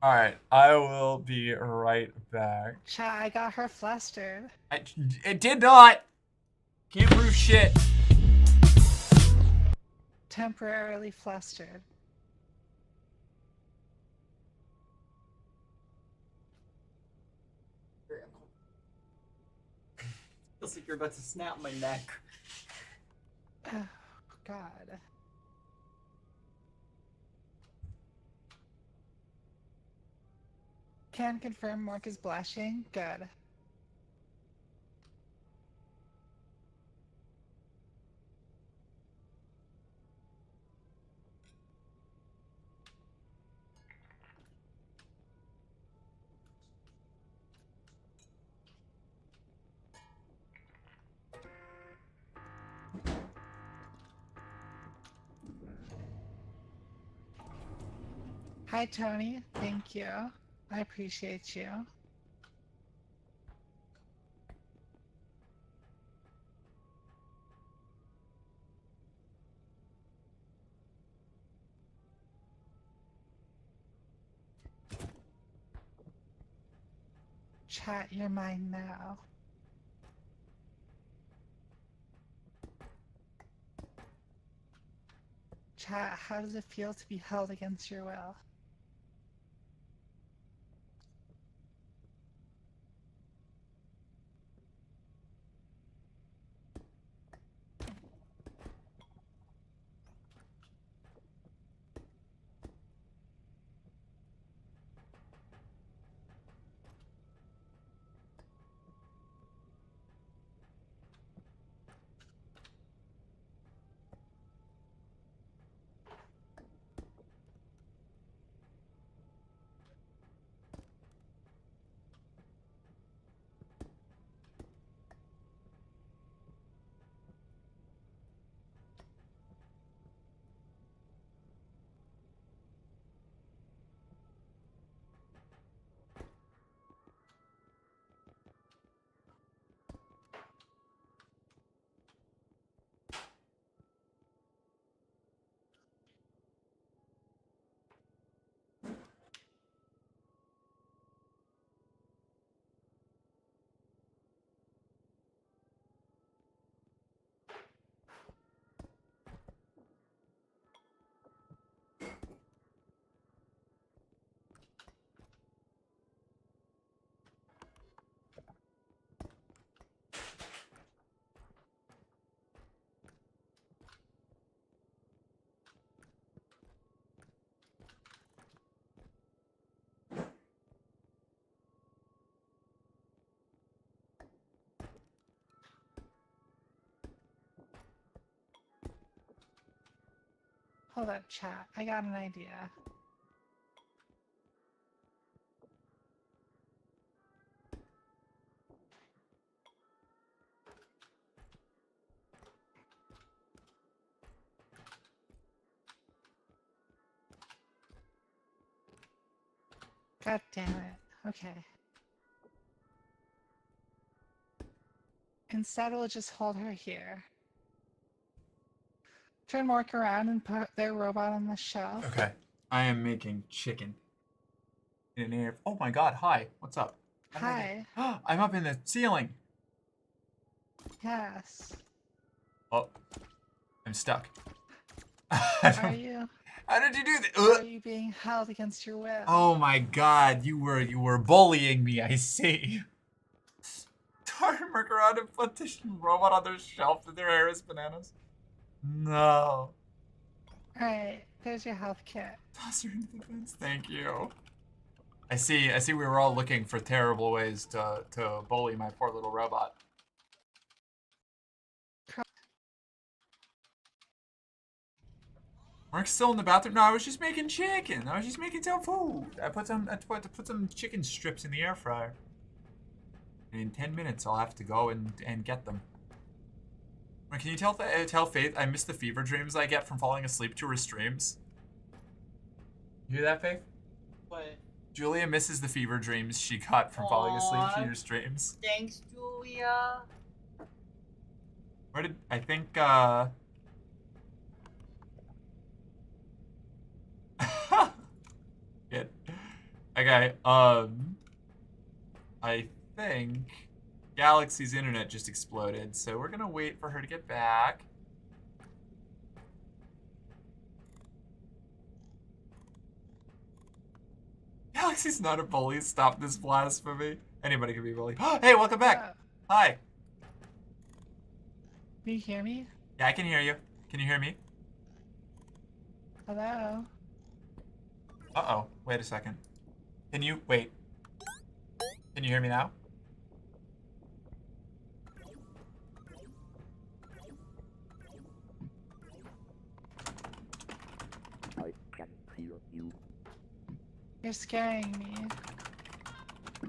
Alright, I will be right back. Chat, I got her flustered. It did not! Can't prove shit. Temporarily flustered. Feels like you're about to snap my neck. Oh, God. Can confirm Mork is blushing. Good. Hi, Tony. Thank you. I appreciate you. Chat, you're mine now. Chat, how does it feel to be held against your will? Hold up, chat. I got an idea. God damn it. Okay. Instead, we'll just hold her here. Turn Mork around and put their robot on the shelf. Okay. I am making chicken. In an air. Oh my god, hi. What's up? Hi. I'm up in the ceiling. Yes. Oh. I'm stuck. Are you? How did you do that? Are you being held against your will? Oh my god, you were bullying me, I see. Turn Merc around and put this robot on their shelf that their hair is bananas. No. Alright, there's your health kit. Toss her into the fence. Thank you. I see we were all looking for terrible ways to bully my poor little robot. Mark's still in the bathroom? No, I was just making chicken. I was just making some food. I put some chicken strips in the air fryer. And in 10 minutes, I'll have to go and get them. Mark, can you tell Faith I miss the fever dreams I get from falling asleep to her streams? You hear that, Faith? What? Julia misses the fever dreams she got from falling asleep to your streams. Thanks, Julia. Where did I think Good. Okay, I think Galaxy's internet just exploded, so we're gonna wait for her to get back. Galaxy's not a bully. Stop this blasphemy. Anybody can be a bully. Hey, welcome back. Hi. Can you hear me? Yeah, I can hear you. Can you hear me? Hello? Uh-oh. Wait a second. Can you... Wait. Can you hear me now? I can hear you. You're scaring me.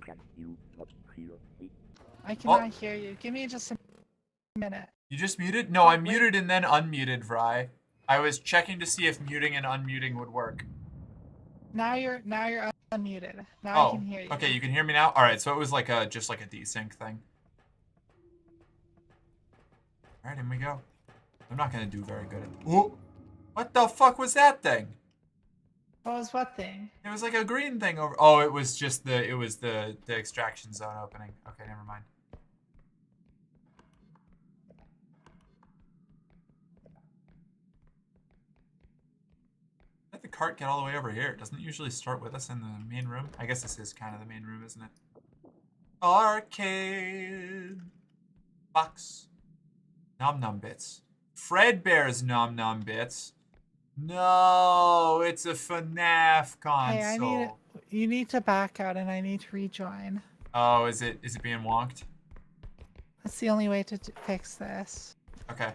Can you not hear me? I cannot hear you. Give me just a minute. You just muted? No, I Wait. muted and then unmuted, Fry. I was checking to see if muting and unmuting would work. Now you're unmuted. Now I can hear you. Okay, you can hear me now? Alright, so it was like just like a desync thing. Alright, in we go. I'm not gonna do very good at... Whoa! What the fuck was that thing? What was what thing? It was like a green thing over... Oh, it was just the extraction zone opening. Okay, never mind. Let the cart get all the way over here. Doesn't it usually start with us in the main room? I guess this is kind of the main room, isn't it? Arcade box. Nom nom bits. Fredbear's nom nom bits. No, it's a FNAF console. Hey, you need to back out and I need to rejoin. Oh, is it being wonked? That's the only way to fix this. Okay.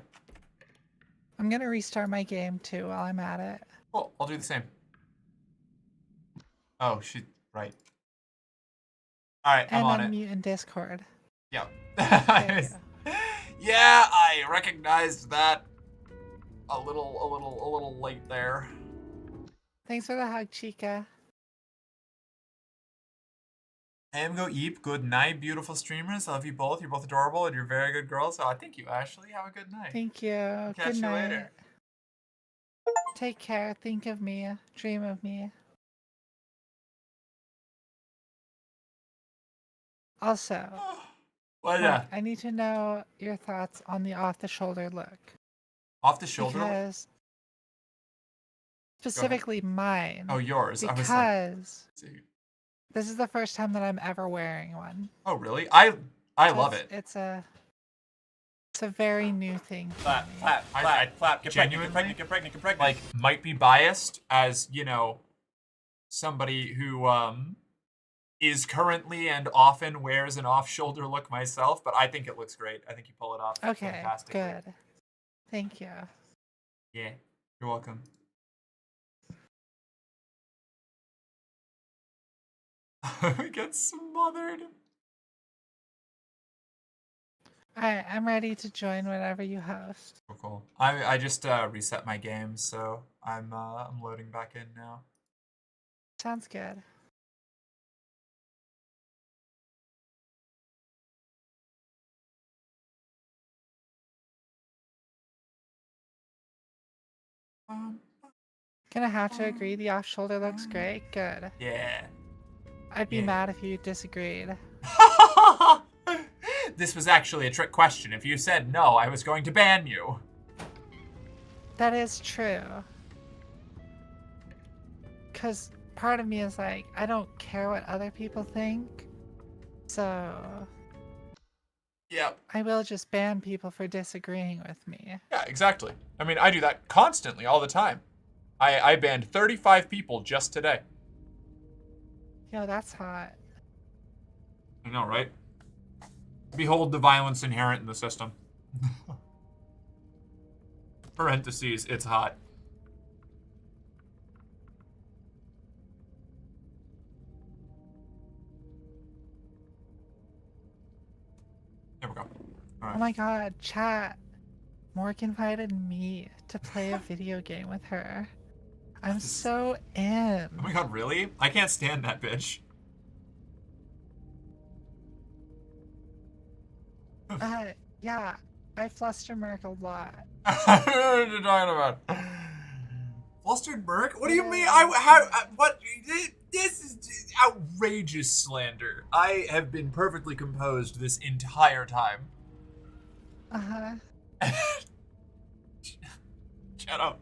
I'm gonna restart my game too while I'm at it. Cool, I'll do the same. Oh, right. Alright, I'm on And it. unmute in Discord. Yep. There you go. Yeah, I recognized that. A little late there. Thanks for the hug, Chica. Hey, I'm Go Eep. Good night, beautiful streamers. I love you both. You're both adorable and you're very good girls. Oh, thank you, Ashley. Have a good night. Thank you. Catch Good you night. later. Take care. Think of me. Dream of me. Also, What? Mark, I need to know your thoughts on the off-the-shoulder look. Off the shoulder? Because specifically mine. Oh, yours. I was Because like, this is the first time that I'm ever wearing one. oh, really? I love it. It's a very new thing. for Clap, me. clap, clap, clap. Get Genuinely? pregnant, get pregnant, get pregnant. Like, might be biased as, you know, somebody who is currently and often wears an off-shoulder look myself, but I think it looks great. I think you pull it off Okay, fantastically. good. Thank you. Yeah, you're welcome. We get smothered. Alright, I'm ready to join whenever you host. Cool. I just reset my game, so I'm loading back in now. Sounds good. Gonna have to agree the off shoulder looks great. Good. Yeah. I'd be Yeah. mad if you disagreed. This was actually a trick question. If you said no, I was going to ban you. That is true. Because part of me is like, I don't care what other people think. So Yep. I will just ban people for disagreeing with me. Yeah, exactly. I mean, I do that constantly, all the time. I banned 35 people just today. Yo, that's hot. I know, right? Behold the violence inherent in the system. Parentheses, it's hot. There we go. All Oh right. my god, chat. Mork invited me to play a video game with her. I'm so in. Oh my god, really? I can't stand that bitch. Yeah, I fluster Merc a lot. I don't know what you're talking about. Flustered Merc? What do you mean? What? This is outrageous slander. I have been perfectly composed this entire time. Uh-huh. Shut up.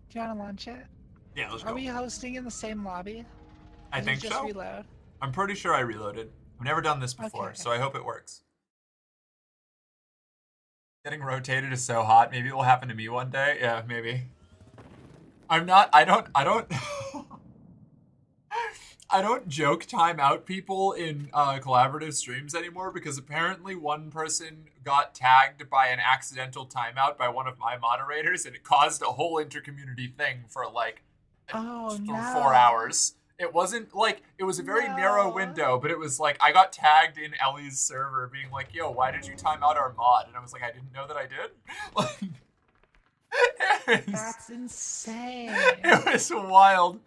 Do you want to launch it? Yeah, let's Are go. we hosting in the same lobby? I Did think you just so. reload? I'm pretty sure I reloaded. I've never done this before, Okay. so I hope it works. Getting rotated is so hot. Maybe it will happen to me one day. Yeah, maybe. I don't I don't joke timeout people in collaborative streams anymore because apparently one person got tagged by an accidental timeout by one of my moderators and it caused a whole intercommunity thing for like Oh, for no. 4 hours. It wasn't like, it was a very narrow No. window, but it was like, I got tagged in Ellie's server being like, yo, why did you time out our mod? And I was like, I didn't know that I did. Like, That's insane. it was wild.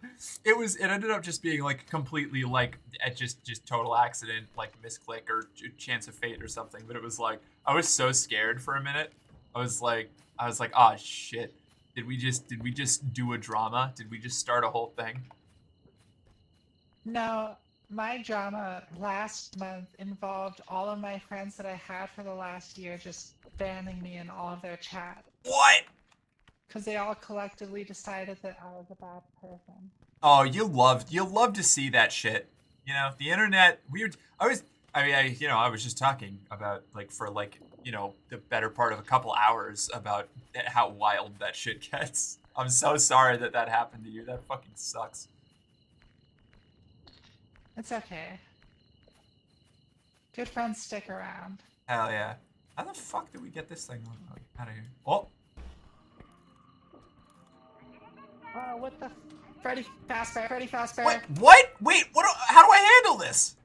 It ended up just being like completely like, just total accident, like misclick or chance of fate or something. But it was like, I was so scared for a minute. I was like, oh shit. Did we just do a drama? Did we just start a whole thing? No, my drama last month involved all of my friends that I had for the last year just banning me in all of their chat. What? Because they all collectively decided that I was a bad person. Oh, you love to see that shit. You know, the internet, I was just talking about for the better part of a couple hours about how wild that shit gets. I'm so sorry that happened to you. That fucking sucks. It's okay. Good friends stick around. Hell yeah. How the fuck did we get this thing out of here? Oh. What the? Freddy Fazbear, Freddy Fazbear. What? Wait, how do I handle this?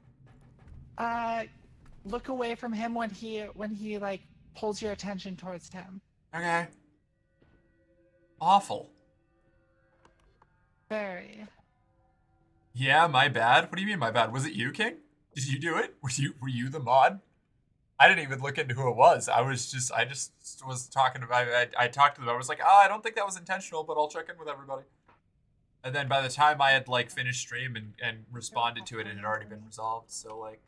Look away from him when he like pulls your attention towards him. Okay. Awful. Very. Yeah, my bad. What do you mean my bad? Was it you, King? Did you do it? Were you the mod? I didn't even look into who it was. I just was talking about I talked to them. I was like, I don't think that was intentional, but I'll check in with everybody. And then by the time I had like finished stream and responded to it, it had already been resolved. So like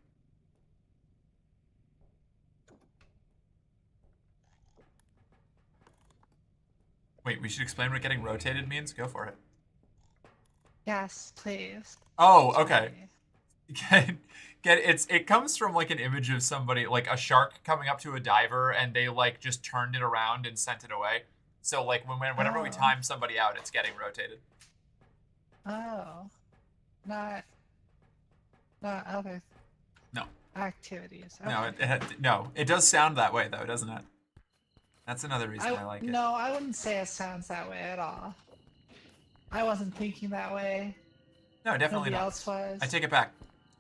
wait, we should explain what getting rotated means? Go for it. Yes, please. Oh, okay. It comes from like an image of somebody like a shark coming up to a diver and they like just turned it around and sent it away. So like whenever we time somebody out, it's getting rotated. Oh, not other. No. Activities. Okay. No, it does sound that way though, doesn't it? That's another reason I like it. No, I wouldn't say it sounds that way at all. I wasn't thinking that way. No, definitely Nobody not. else was. I take it back.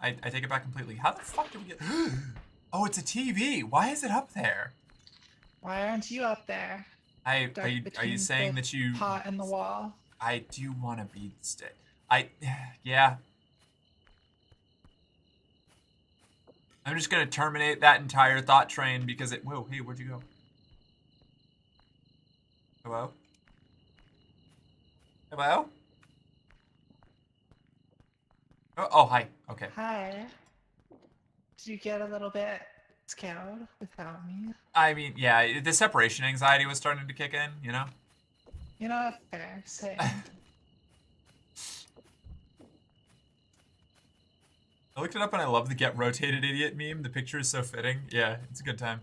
I take it back completely. How the fuck did we get? Oh, it's a TV. Why is it up there? Why aren't you up there? Are you saying that you pot and the wall? I do want to be yeah. I'm just gonna terminate that entire thought train because it. Whoa, hey, where'd you go? Hello? Hello? Oh, hi. Okay. Hi. Did you get a little bit scared without me? I mean, yeah, the separation anxiety was starting to kick in, you know? You know, that's fair. Same. I looked it up and I love the get rotated idiot meme. The picture is so fitting. Yeah, it's a good time.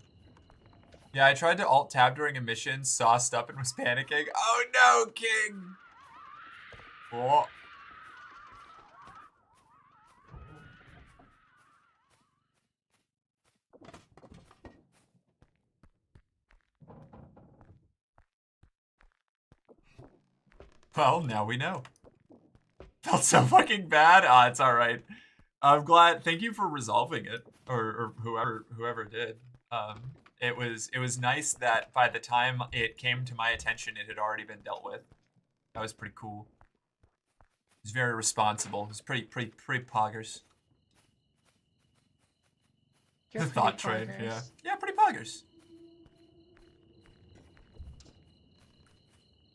Yeah, I tried to alt-tab during a mission, sauced up, and was panicking. Oh no, King! Oh. Well, now we know. Felt so fucking bad. It's alright. I'm glad. Thank you for resolving it, or whoever did. It was nice that by the time it came to my attention, it had already been dealt with. That was pretty cool. It was very responsible. It was pretty poggers. You're The pretty thought train, poggers. yeah. Yeah, pretty poggers.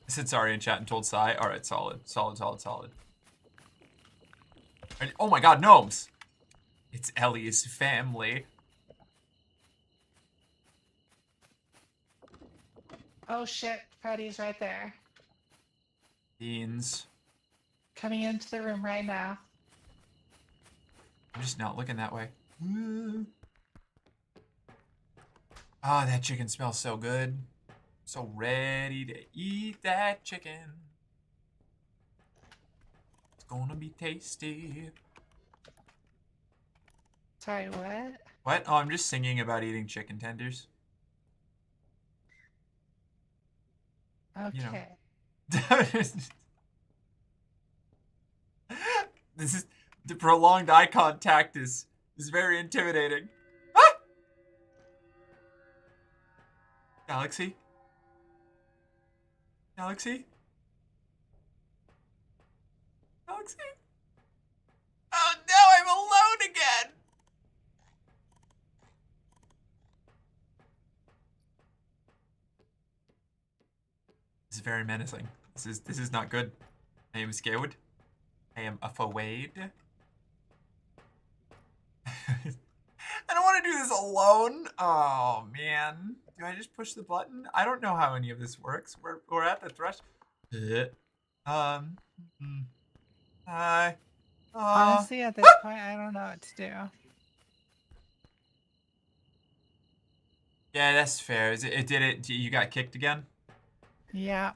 I said sorry in chat and told Sai. Alright, solid. And, oh my god, gnomes! It's Ellie's family. Oh shit, Freddy's right there. Beans. Coming into the room right now. I'm just not looking that way. Ah, that chicken smells so good. So ready to eat that chicken. It's gonna be tasty. Sorry, what? What? Oh, I'm just singing about eating chicken tenders. You know. Okay. This is the prolonged eye contact is very intimidating. Ah! Galaxy? Galaxy? Galaxy? Oh no, I'm alone again! This is very menacing. This is not good. I am scared. I am afraid. I don't want to do this alone. Oh man. Do I just push the button? I don't know how any of this works. We're at the thresh. Hi. Honestly, at this point, I don't know what to do. Yeah, that's fair. It did it. You got kicked again? Yeah.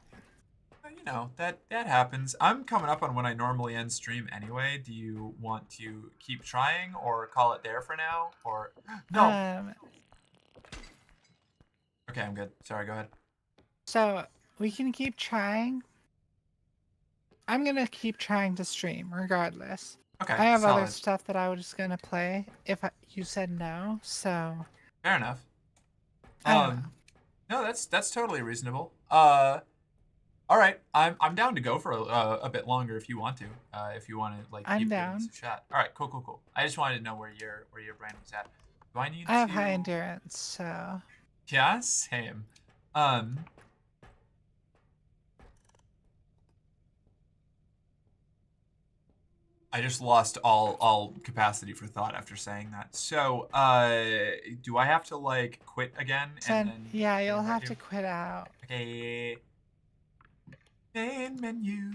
You know, that happens. I'm coming up on when I normally end stream anyway. Do you want to keep trying or call it there for now? Or no. Okay, I'm good. Sorry, go ahead. So we can keep trying. I'm gonna keep trying to stream regardless. Okay, I have solid. other stuff that I was just gonna play if you said no. So Fair enough. I don't know. No, that's totally reasonable. All right, I'm down to go for a bit longer if you want to. If you want to like I'm keep giving down. us a shot. All right, cool. I just wanted to know where your brain was at. Do I need I have to? high endurance, so Yeah, same. I just lost all capacity for thought after saying that. So, do I have to like quit again? then yeah, you'll invite have you? to quit out. Okay. Main menu.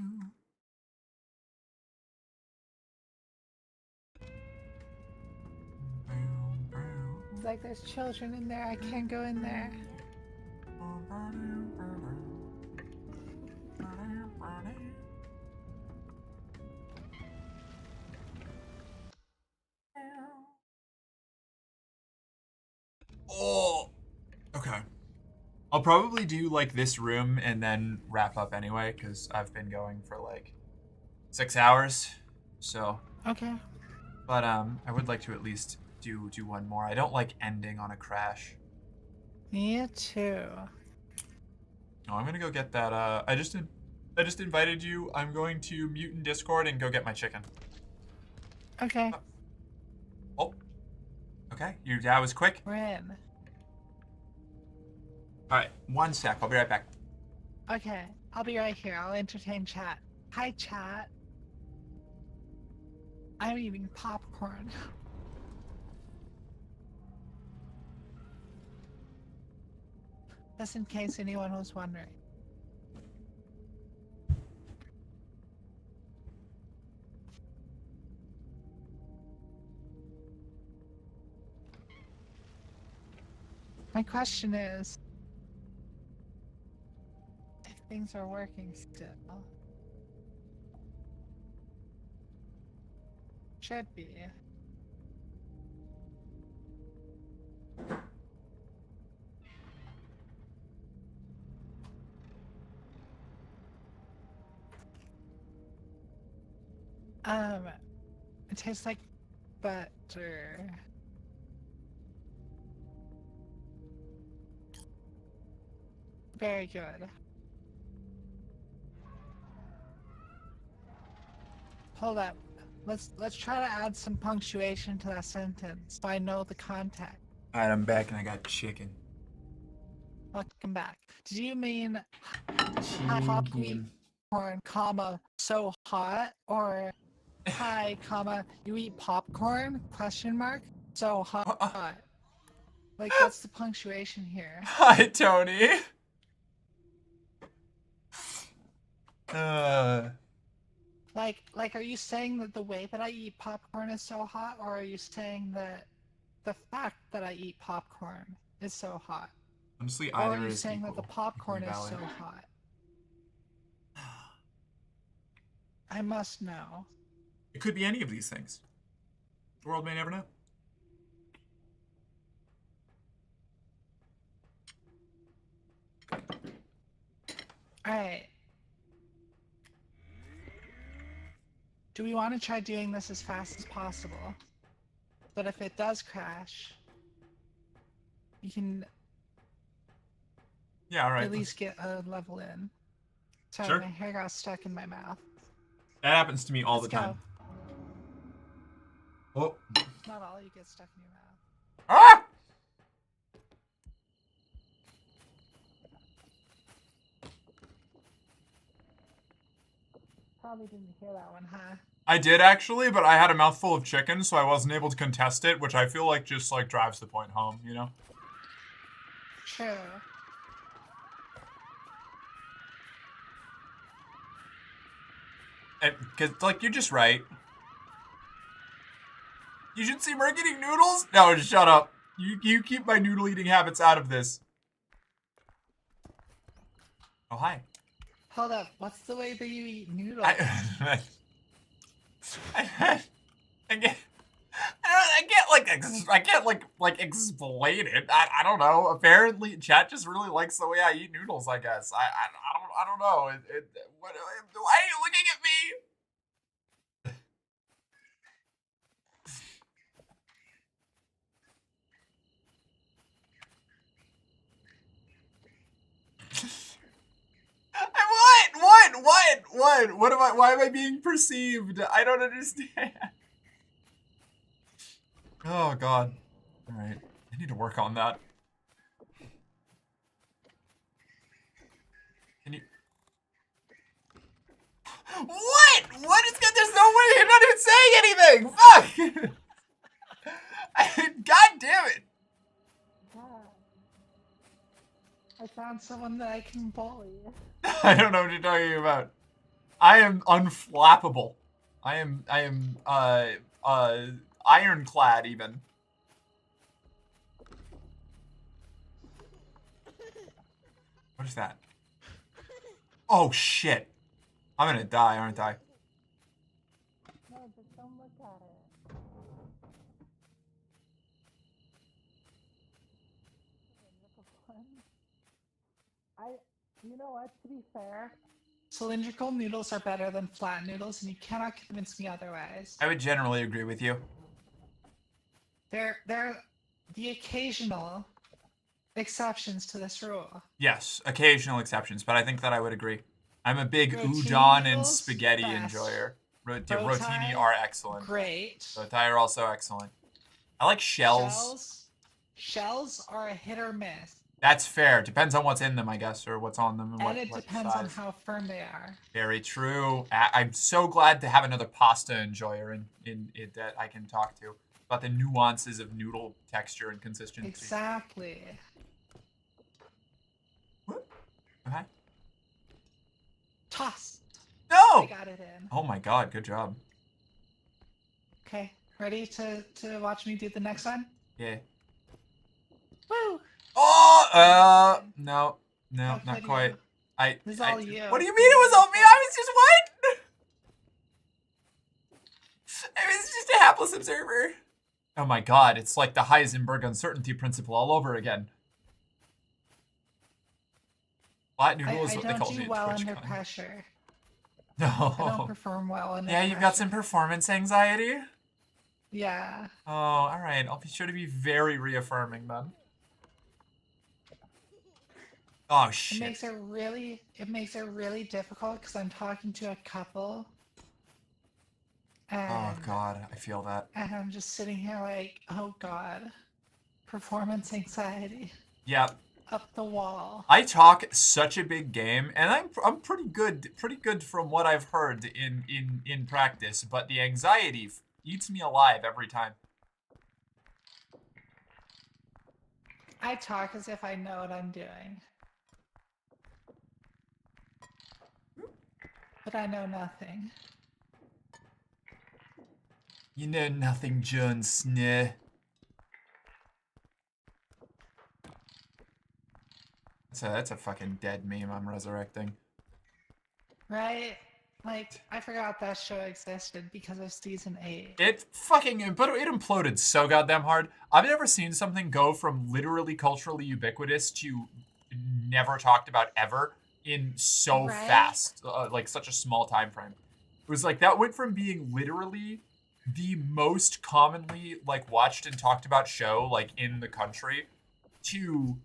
It's like there's children in there. I can't go in there. Oh. Okay. I'll probably do like this room and then wrap up anyway, because I've been going for like 6 hours. So, Okay. but I would like to at least do one more. I don't like ending on a crash. Me too. No, I'm gonna go get that. I just invited you. I'm going to mute in Discord and go get my chicken. Okay. Oh. Okay, that was quick. We're in. All right, 1 sec. I'll be right back. Okay. I'll be right here. I'll entertain chat. Hi, chat. I'm eating popcorn. Just in case anyone was wondering. My question is, if things are working still. Should be. It tastes like butter. Very good. Hold up. Let's try to add some punctuation to that sentence so I know the context. All right, I'm back and I got chicken. Welcome back. Did you mean popcorn, comma, so hot, or hi, comma, you eat popcorn? Question mark. So hot. Like, what's the punctuation here? Hi, Tony. Like, are you saying that the way that I eat popcorn is so hot, or are you saying that the fact that I eat popcorn is so hot? Honestly, Or are either you is saying that equal, the popcorn equally is valid. so hot? I must know. It could be any of these things. The world may never know. Alright. Do we want to try doing this as fast as possible? But if it does crash, you can Yeah, all right. at least get a level in. Sorry, Sure. my hair got stuck in my mouth. That happens to me all Let's the time. Oh. Not all you get stuck in your mouth. Ah! Probably didn't hear that one, huh? I did actually, but I had a mouthful of chicken, so I wasn't able to contest it, which I feel like just like drives the point home, you know? True. Because, like, you're just right. You should see Merc eating noodles? No, just shut up. You keep my noodle eating habits out of this. Oh, hi. Hold up, what's the way that you eat noodles? I can't explain it. I don't know. Apparently, chat just really likes the way I eat noodles. I guess I don't know. Why are you looking at me? What am I? Why am I being perceived? I don't understand. Oh God. All right, I need to work on that. Can you? What? What is good? There's no way. I'm not even saying anything. Fuck. God damn it. I found someone that I can bully. I don't know what you're talking about. I am unflappable. I am ironclad even. What is that? Oh shit. I'm gonna die, aren't I? No, just don't look at it. You know what, to be fair, cylindrical noodles are better than flat noodles, and you cannot convince me otherwise. I would generally agree with you. They're the occasional exceptions to this rule. Yes, occasional exceptions, but I think that I would agree. I'm a big Rotini udon and noodles, spaghetti best. enjoyer. Roti, Rotini are excellent. Great. Roti are also excellent. I like shells. Shells are a hit or miss. That's fair. Depends on what's in them, I guess, or what's on them. And it what depends on size. how firm they are. Very true. I'm so glad to have another pasta enjoyer in that I can talk to about the nuances of noodle texture and consistency. Exactly. What? Okay. Toss. No! I got it in. Oh my god, good job. Okay, ready to watch me do the next one? Yeah. Woo! Oh, no, How not could quite. you? This is all you. What do you mean it was all me? I was just what? I was just a hapless observer. Oh my god, it's like the Heisenberg uncertainty principle all over again. Flat noodle is what they call I me don't do in well Twitch under con. pressure. No. I don't perform well under Yeah, pressure. you've got some performance anxiety? Yeah. Oh, alright. I'll be sure to be very reaffirming then. Oh, shit. It makes it really difficult because I'm talking to a couple. And, Oh, God. I feel that. and I'm just sitting here like, oh God. Performance anxiety. Yep. Up the wall. I talk such a big game, and I'm pretty good from what I've heard in practice, but the anxiety eats me alive every time. I talk as if I know what I'm doing. But I know nothing. You know nothing, Jon Snow. That's a fucking dead meme I'm resurrecting. Right? Like, I forgot that show existed because of season 8. But it imploded so goddamn hard. I've never seen something go from literally culturally ubiquitous to never talked about ever in so Right? fast, like such a small time frame. It was like that went from being literally the most commonly like watched and talked about show like in the country to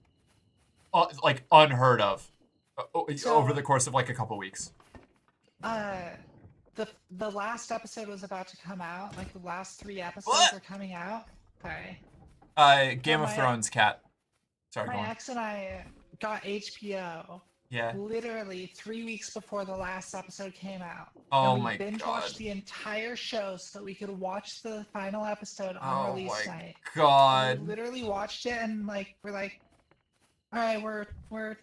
like unheard of over the course of like a couple weeks. The last episode was about to come out. Like the last 3 episodes What? are coming out. Sorry. Game of Thrones cat. Sorry, go My on. ex and I got HBO Yeah. literally 3 weeks before the last episode came out. Oh and we my binge God. watched the entire show so we could watch the final episode on Oh release my night. God. And we literally watched it and like we're like, all right, we're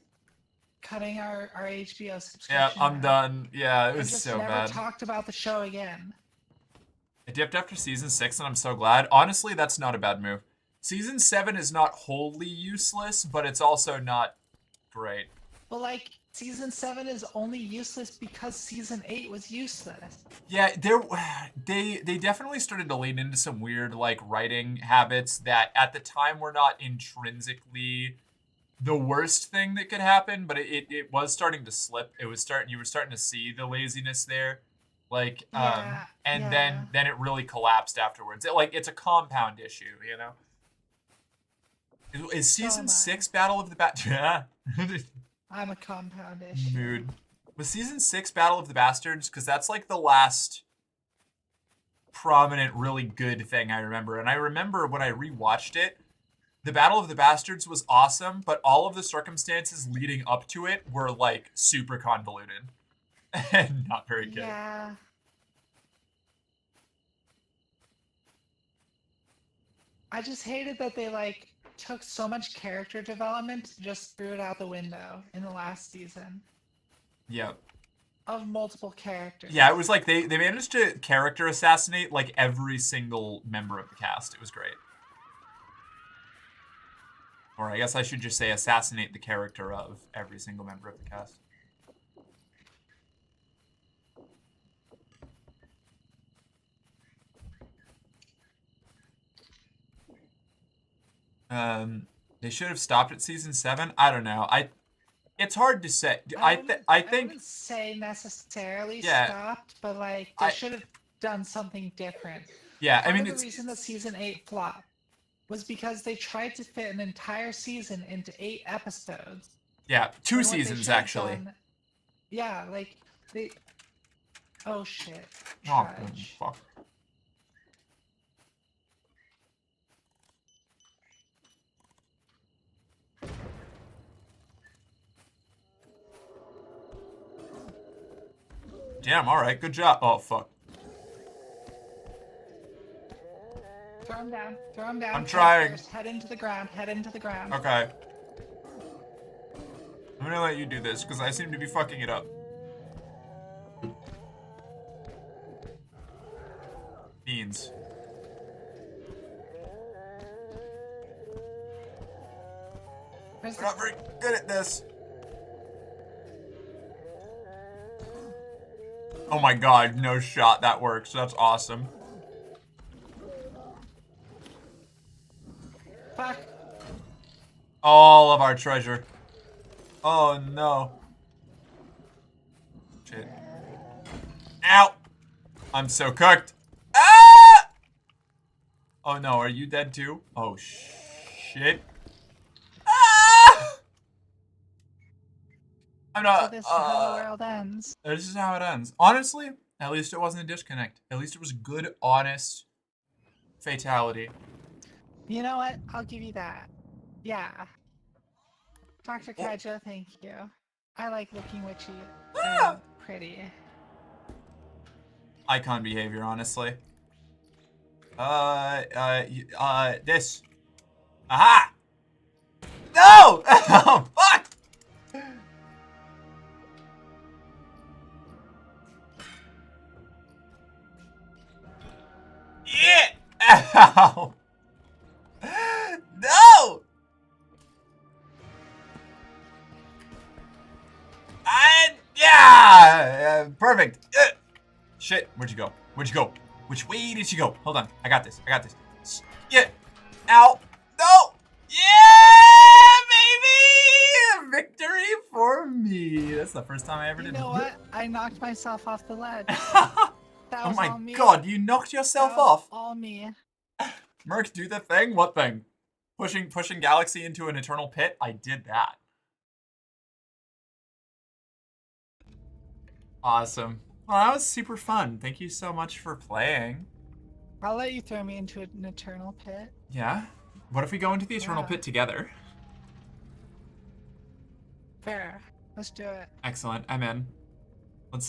cutting our HBO subscription. Yeah, I'm now." done. Yeah, it And was just so never bad. talked about the show again. I dipped after season 6 and I'm so glad. Honestly, that's not a bad move. Season 7 is not wholly useless, but it's also not great. But like season 7 is only useless because season 8 was useless. Yeah, they definitely started to lean into some weird like writing habits that at the time were not intrinsically the worst thing that could happen, but it was starting to slip. You were starting to see the laziness there. Like Yeah, and yeah. then it really collapsed afterwards. It's a compound issue, you know. Is season am I. 6 Battle of the I'm a compound issue. Mood. Was season 6 Battle of the Bastards? Because that's like the last prominent, really good thing I remember. And I remember when I rewatched it, the Battle of the Bastards was awesome, but all of the circumstances leading up to it were like super convoluted and not very good. Yeah. I just hated that they like took so much character development and just threw it out the window in the last season Yeah. of multiple characters. Yeah, it was like they managed to character assassinate like every single member of the cast. It was great. Or I guess I should just say assassinate the character of every single member of the cast. They should have stopped at season 7. I don't know. It's hard to say. I think wouldn't say necessarily Yeah. stopped, but like they I- should have done something different. yeah. I Part mean of it's the reason that season 8 flopped was because they tried to fit an entire season into 8 episodes. yeah 2 when what they seasons should have actually. done- yeah, like they. Oh shit! Oh Trudge. fuck. Damn. All right. Good job. Oh fuck. Throw him down. Throw him down. I'm head trying. first, Head into the ground. Head into the ground. Okay. I'm gonna let you do this because I seem to be fucking it up. Beans. Where's We're the- not very good at this. Oh my god, no shot. That works. That's awesome. Fuck. All of our treasure. Oh no. Shit. Ow! I'm so cooked. Ah! Oh no, are you dead too? Oh shit. Ah! I'm So not. this is how the world ends. This is how it ends. Honestly, at least it wasn't a disconnect. At least it was good, honest fatality. You know what? I'll give you that. Yeah. Dr. Kaijo, thank you. I like looking witchy Ah! and pretty. Icon behavior, honestly. This. Aha! No! Oh, fuck! Ow! No! Yeah! Perfect. Shit, where'd you go? Where'd you go? Which way did you go? Hold on, I got this. Yeah. Ow. No! Yeah, baby! Victory for me. That's the first time I ever You did. know what? I knocked myself off the ledge. Oh That was my all me. god, you knocked yourself That was off. all me. Merc, do the thing? What thing? Pushing Galaxy into an eternal pit? I did that. Awesome. Well, that was super fun. Thank you so much for playing. I'll let you throw me into an eternal pit. Yeah? What if we go into the eternal Yeah. pit together? Fair. Let's do it. Excellent. I'm in.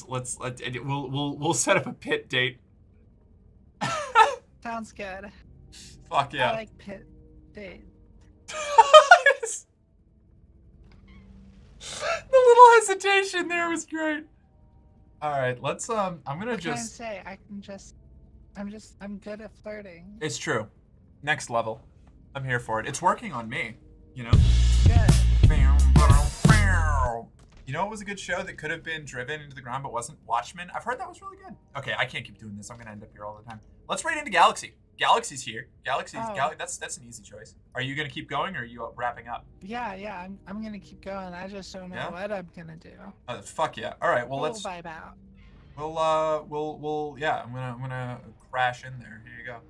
We'll set up a pit date. Sounds good. Fuck yeah. I like pit date. The little hesitation there was great. All right, let's I'm gonna I'm trying to just. say I'm good at flirting. It's true. Next level. I'm here for it. It's working on me. You know. Good. You know what was a good show that could have been driven into the ground but wasn't? Watchmen. I've heard that was really good. Okay, I can't keep doing this. I'm gonna end up here all the time. Let's raid into Galaxy. Galaxy's here. Oh. That's an easy choice. Are you gonna keep going or are you wrapping up? Yeah. I'm gonna keep going. I just don't know Yeah? what I'm gonna do. Fuck yeah. All right. Well, We'll let's. vibe out. We'll. Yeah. I'm gonna crash in there. Here you go. All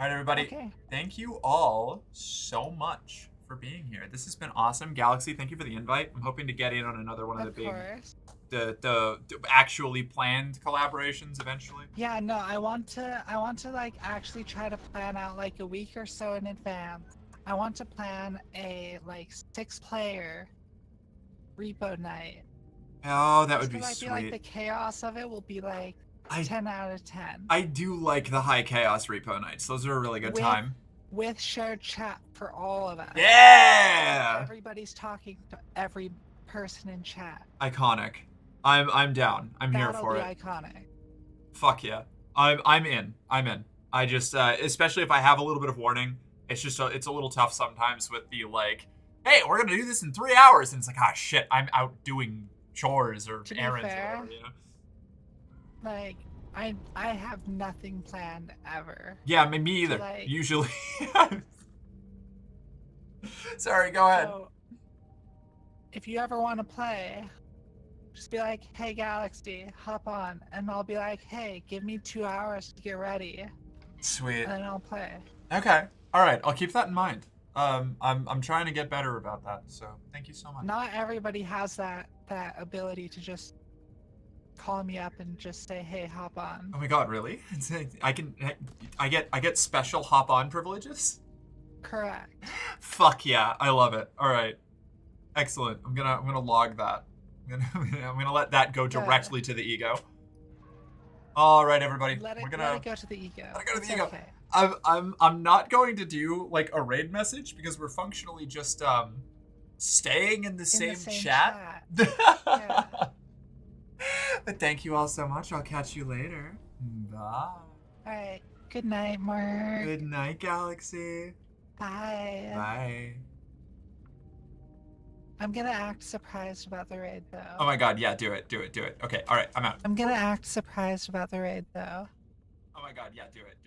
right, everybody. Okay. Thank you all so much for being here. This has been awesome. Galaxy, thank you for the invite. I'm hoping to get in on another one of Of the big, course. the actually planned collaborations eventually. Yeah, no, I want to like actually try to plan out like a week or so in advance. I want to plan a like 6-player repo night. Oh, that would Just be 'cause I feel like the sweet. chaos of it will be like I 10 out of 10. I do like the high chaos repo nights. Those are a really good With- time. With shared chat for all of us. Yeah. Everybody's talking to every person in chat. Iconic. I'm down. I'm here That'll for be it. iconic. Fuck yeah. I'm in. I just especially if I have a little bit of warning, it's just it's a little tough sometimes with the like, hey, we're gonna do this in 3 hours, and it's like, ah shit, I'm out doing chores or To be errands fair, or whatever, you know? Like I have nothing planned ever. Yeah, me either. like- Usually. Sorry, go ahead. So, if you ever want to play, just be like, hey Galaxy, hop on, and I'll be like, hey, give me 2 hours to get ready, Sweet. and then I'll play. Okay. All right. I'll keep that in mind. I'm trying to get better about that. So thank you so much. Not everybody has that ability to just call me up and just say, hey, hop on. Oh my god, really? I get special hop on privileges? Correct. Fuck yeah, I love it. All right. Excellent. I'm gonna log that. I'm gonna let that go directly to the ego. All right, everybody. Let it go to the ego. Let it go to It's the ego. Okay. I'm not going to do like a raid message because we're functionally just staying in the same chat. Yeah. But thank you all so much. I'll catch you later. Bye. All right. Good night, Mark. Good night, Galaxy. Bye. Bye. I'm gonna act surprised about the raid, though. Oh my god, yeah, do it. Okay, all right, I'm out. I'm gonna act surprised about the raid, though. Oh my god, yeah, do it.